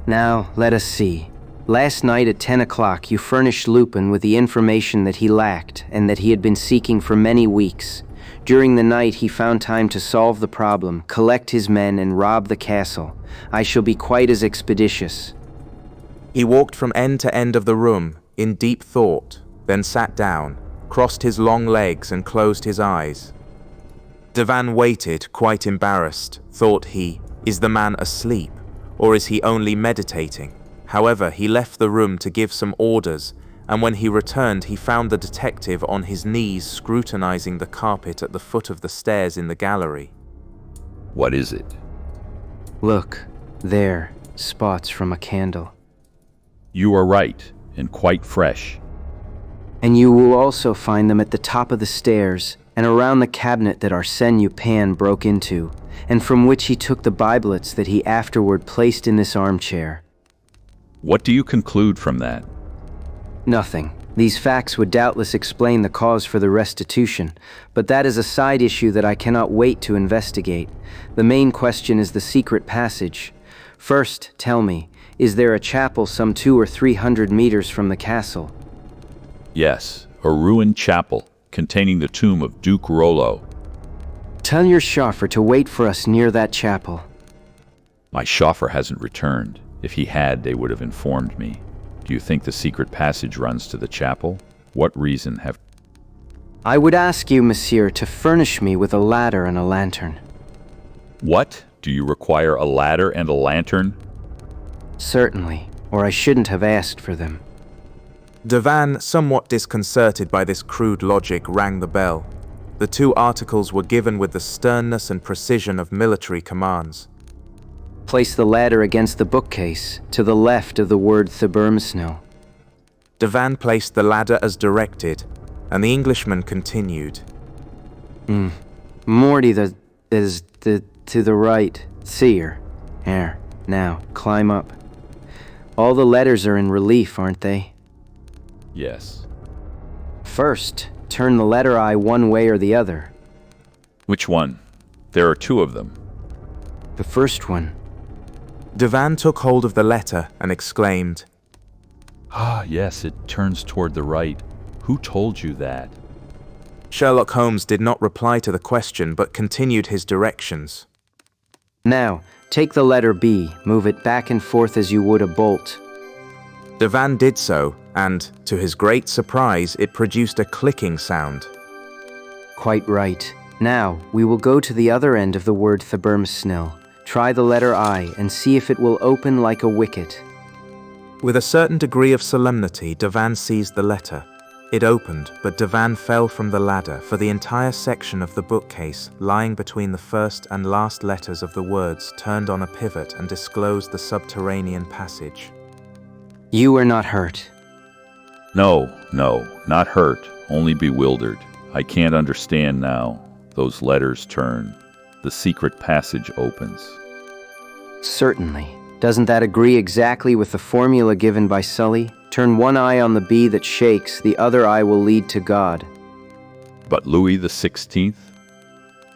Now, let us see. Last night at 10 o'clock, you furnished Lupin with the information that he lacked and that he had been seeking for many weeks. During the night, he found time to solve the problem, collect his men, and rob the castle. I shall be quite as expeditious. He walked from end to end of the room, in deep thought, then sat down, crossed his long legs and closed his eyes. Devan waited, quite embarrassed. Thought he, is the man asleep, or is he only meditating? However, he left the room to give some orders, and when he returned he found the detective on his knees scrutinizing the carpet at the foot of the stairs in the gallery. What is it? Look, there, spots from a candle. You are right, and quite fresh. And you will also find them at the top of the stairs and around the cabinet that Arsène Lupin broke into, and from which he took the Biblets that he afterward placed in this armchair. What do you conclude from that? Nothing. These facts would doubtless explain the cause for the restitution, but that is a side issue that I cannot wait to investigate. The main question is the secret passage. First, tell me, is there a chapel some 200 or 300 meters from the castle? Yes, a ruined chapel containing the tomb of Duke Rollo. Tell your chauffeur to wait for us near that chapel. My chauffeur hasn't returned. If he had, they would have informed me. Do you think the secret passage runs to the chapel? What reason have... I would ask you, monsieur, to furnish me with a ladder and a lantern. What? Do you require a ladder and a lantern? Certainly, or I shouldn't have asked for them. Devan, somewhat disconcerted by this crude logic, rang the bell. The two articles were given with the sternness and precision of military commands. Place the ladder against the bookcase, to the left of the word Thibermesnil. Devan placed the ladder as directed, and the Englishman continued. Morty, to the right. Seer. There. Now, climb up. All the letters are in relief, aren't they? Yes. First, turn the letter I one way or the other. Which one? There are two of them. The first one. Devan took hold of the letter and exclaimed, Ah, yes, it turns toward the right. Who told you that? Sherlock Holmes did not reply to the question but continued his directions. Now, take the letter B, move it back and forth as you would a bolt. Devan did so, and, to his great surprise, it produced a clicking sound. Quite right. Now, we will go to the other end of the word Thibermesnil. Try the letter I and see if it will open like a wicket. With a certain degree of solemnity, Devan seized the letter. It opened, but Devan fell from the ladder, for the entire section of the bookcase, lying between the first and last letters of the words, turned on a pivot and disclosed the subterranean passage. You are not hurt. No, not hurt, only bewildered. I can't understand now. Those letters turn. The secret passage opens. Certainly. Doesn't that agree exactly with the formula given by Sully? Turn one eye on the bee that shakes, the other eye will lead to God. But Louis XVI?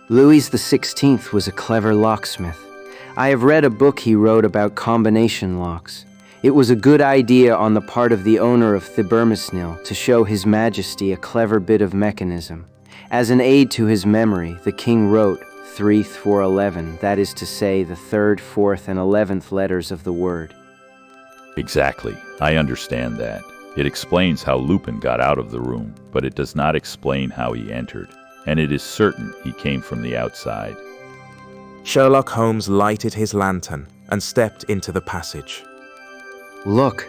Louis XVI was a clever locksmith. I have read a book he wrote about combination locks. It was a good idea on the part of the owner of Thibermesnil to show His Majesty a clever bit of mechanism. As an aid to his memory, the king wrote 3, 4, 11, that is to say, the 3rd, 4th, and 11th letters of the word. Exactly. I understand that. It explains how Lupin got out of the room, but it does not explain how he entered. And it is certain he came from the outside. Sherlock Holmes lighted his lantern and stepped into the passage. Look,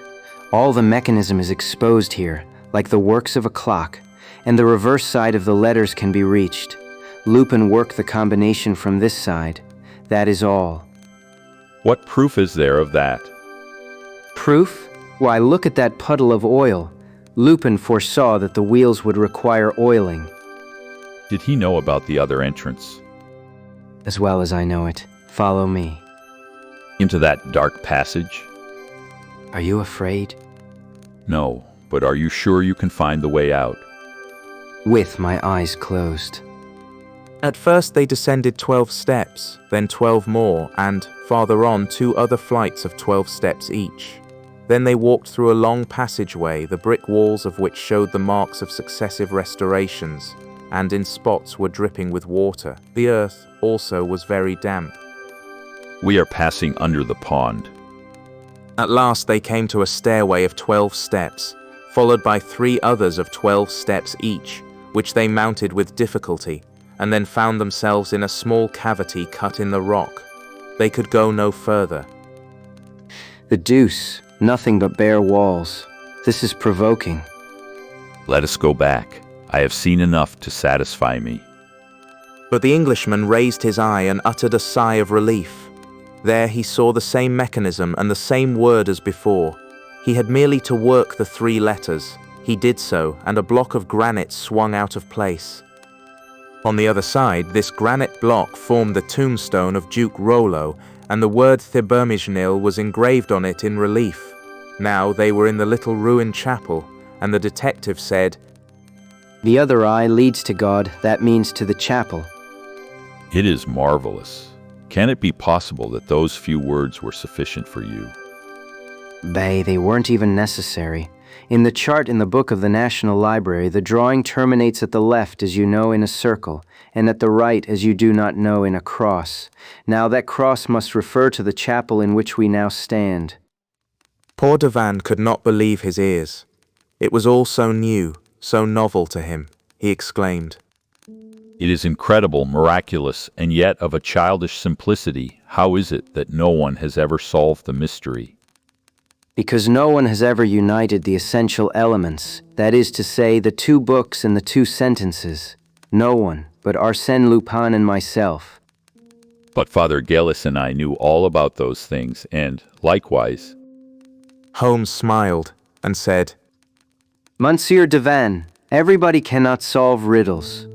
all the mechanism is exposed here, like the works of a clock, and the reverse side of the letters can be reached. Lupin worked the combination from this side. That is all. What proof is there of that? Proof? Why, look at that puddle of oil. Lupin foresaw that the wheels would require oiling. Did he know about the other entrance? As well as I know it. Follow me. Into that dark passage? Are you afraid? No, but are you sure you can find the way out? with my eyes closed. At first they descended 12 steps, then 12 more, and, farther on, 2 other flights of 12 steps each. Then they walked through a long passageway, the brick walls of which showed the marks of successive restorations, and in spots were dripping with water. The earth also was very damp. We are passing under the pond. At last they came to a stairway of 12 steps, followed by 3 others of 12 steps each, which they mounted with difficulty, and then found themselves in a small cavity cut in the rock. They could go no further. The deuce, nothing but bare walls. This is provoking. Let us go back. I have seen enough to satisfy me. But the Englishman raised his eye and uttered a sigh of relief. There he saw the same mechanism and the same word as before. He had merely to work the 3 letters. He did so, and a block of granite swung out of place. On the other side, this granite block formed the tombstone of Duke Rollo, and the word Thibermesnil was engraved on it in relief. Now they were in the little ruined chapel, and the detective said, The other eye leads to God, that means to the chapel. It is marvelous. Can it be possible that those few words were sufficient for you? They weren't even necessary. In the chart in the book of the National Library, the drawing terminates at the left, as you know, in a circle, and at the right, as you do not know, in a cross. Now that cross must refer to the chapel in which we now stand. Poor Devan could not believe his ears. It was all so new, so novel to him. He exclaimed, It is incredible, miraculous, and yet of a childish simplicity. How is it that no one has ever solved the mystery? Because no one has ever united the essential elements, that is to say, the 2 books and the 2 sentences. No one, but Arsène Lupin and myself. But Father Gelis and I knew all about those things, and, likewise, Holmes smiled and said, Monsieur Devan, everybody cannot solve riddles.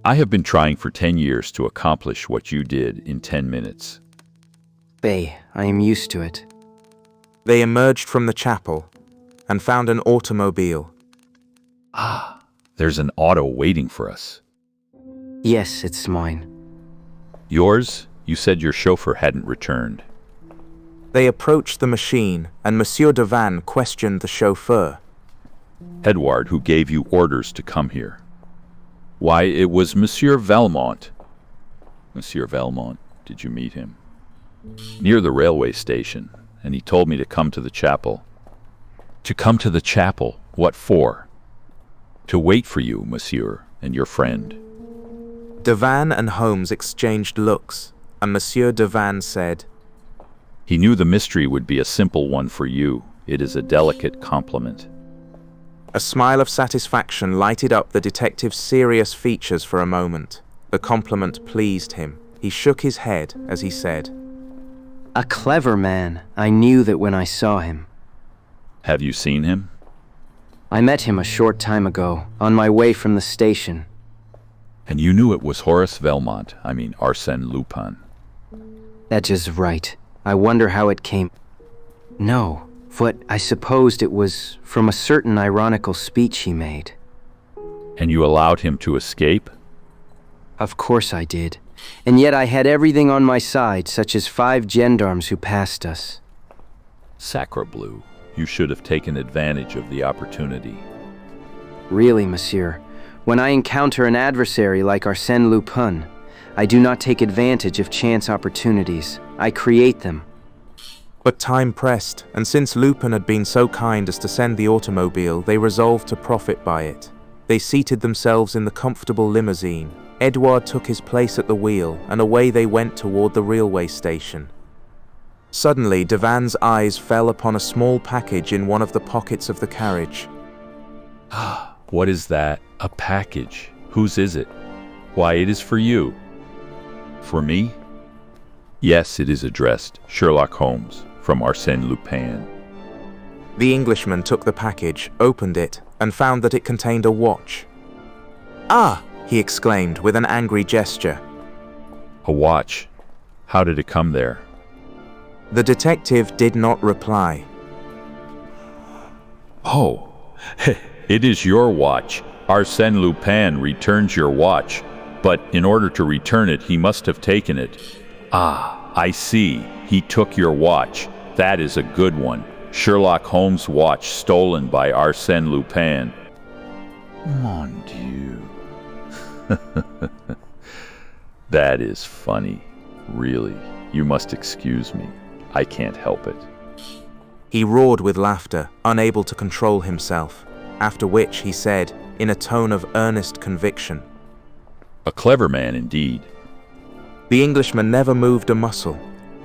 I have been trying for 10 years to accomplish what you did in 10 minutes. I am used to it. They emerged from the chapel and found an automobile. Ah, there's an auto waiting for us. Yes, it's mine. Yours? You said your chauffeur hadn't returned. They approached the machine, and Monsieur Devan questioned the chauffeur. Edouard, who gave you orders to come here. Why, it was Monsieur Valmont. Monsieur Valmont, did you meet him? Near the railway station, and he told me to come to the chapel. To come to the chapel? What for? To wait for you, monsieur, and your friend. Devan and Holmes exchanged looks, and Monsieur Devan said, He knew the mystery would be a simple one for you. It is a delicate compliment. A smile of satisfaction lighted up the detective's serious features for a moment. The compliment pleased him. He shook his head as he said, A clever man. I knew that when I saw him. Have you seen him? I met him a short time ago, on my way from the station. And you knew it was Horace Valmont, Arsène Lupin. That is right. I wonder how it came. No, but I supposed it was from a certain ironical speech he made. And you allowed him to escape? Of course I did. And yet I had everything on my side, such as 5 gendarmes who passed us. Sacre bleu. You should have taken advantage of the opportunity. Really, monsieur, when I encounter an adversary like Arsène Lupin, I do not take advantage of chance opportunities. I create them. But time pressed, and since Lupin had been so kind as to send the automobile, they resolved to profit by it. They seated themselves in the comfortable limousine. Edouard took his place at the wheel, and away they went toward the railway station. Suddenly, Devan's eyes fell upon a small package in one of the pockets of the carriage. Ah, what is that? A package. Whose is it? Why, it is for you. For me? Yes, it is addressed, Sherlock Holmes, from Arsène Lupin. The Englishman took the package, opened it, and found that it contained a watch. Ah! He exclaimed with an angry gesture. A watch? How did it come there? The detective did not reply. Oh, it is your watch. Arsène Lupin returns your watch, but in order to return it, he must have taken it. Ah, I see. He took your watch. That is a good one. Sherlock Holmes' watch stolen by Arsène Lupin. Mon Dieu. That is funny. Really. You must excuse me. I can't help it. He roared with laughter, unable to control himself, after which he said, in a tone of earnest conviction, A clever man indeed. The Englishman never moved a muscle.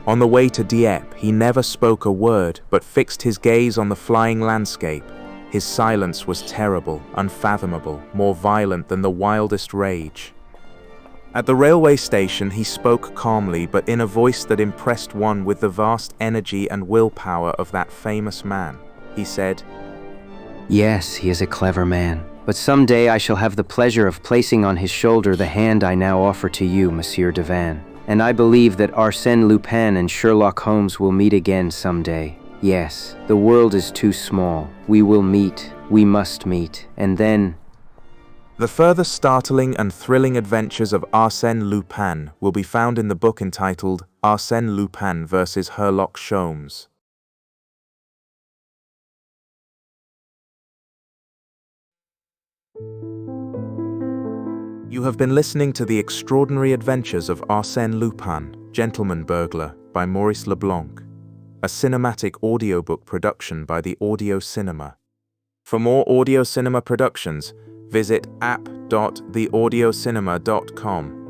On the way to Dieppe, he never spoke a word, but fixed his gaze on the flying landscape. His silence was terrible, unfathomable, more violent than the wildest rage. At the railway station, he spoke calmly, but in a voice that impressed one with the vast energy and willpower of that famous man. He said, Yes, he is a clever man, but someday I shall have the pleasure of placing on his shoulder the hand I now offer to you, Monsieur Devan. And I believe that Arsène Lupin and Sherlock Holmes will meet again someday. Yes, the world is too small. We will meet. We must meet. And then... The further startling and thrilling adventures of Arsène Lupin will be found in the book entitled Arsène Lupin vs. Sherlock Holmes. You have been listening to The Extraordinary Adventures of Arsène Lupin, Gentleman-Burglar by Maurice Leblanc, a cinematic audiobook production by the Audio Cinema. For more audio cinema productions, visit app.theaudiocinema.com.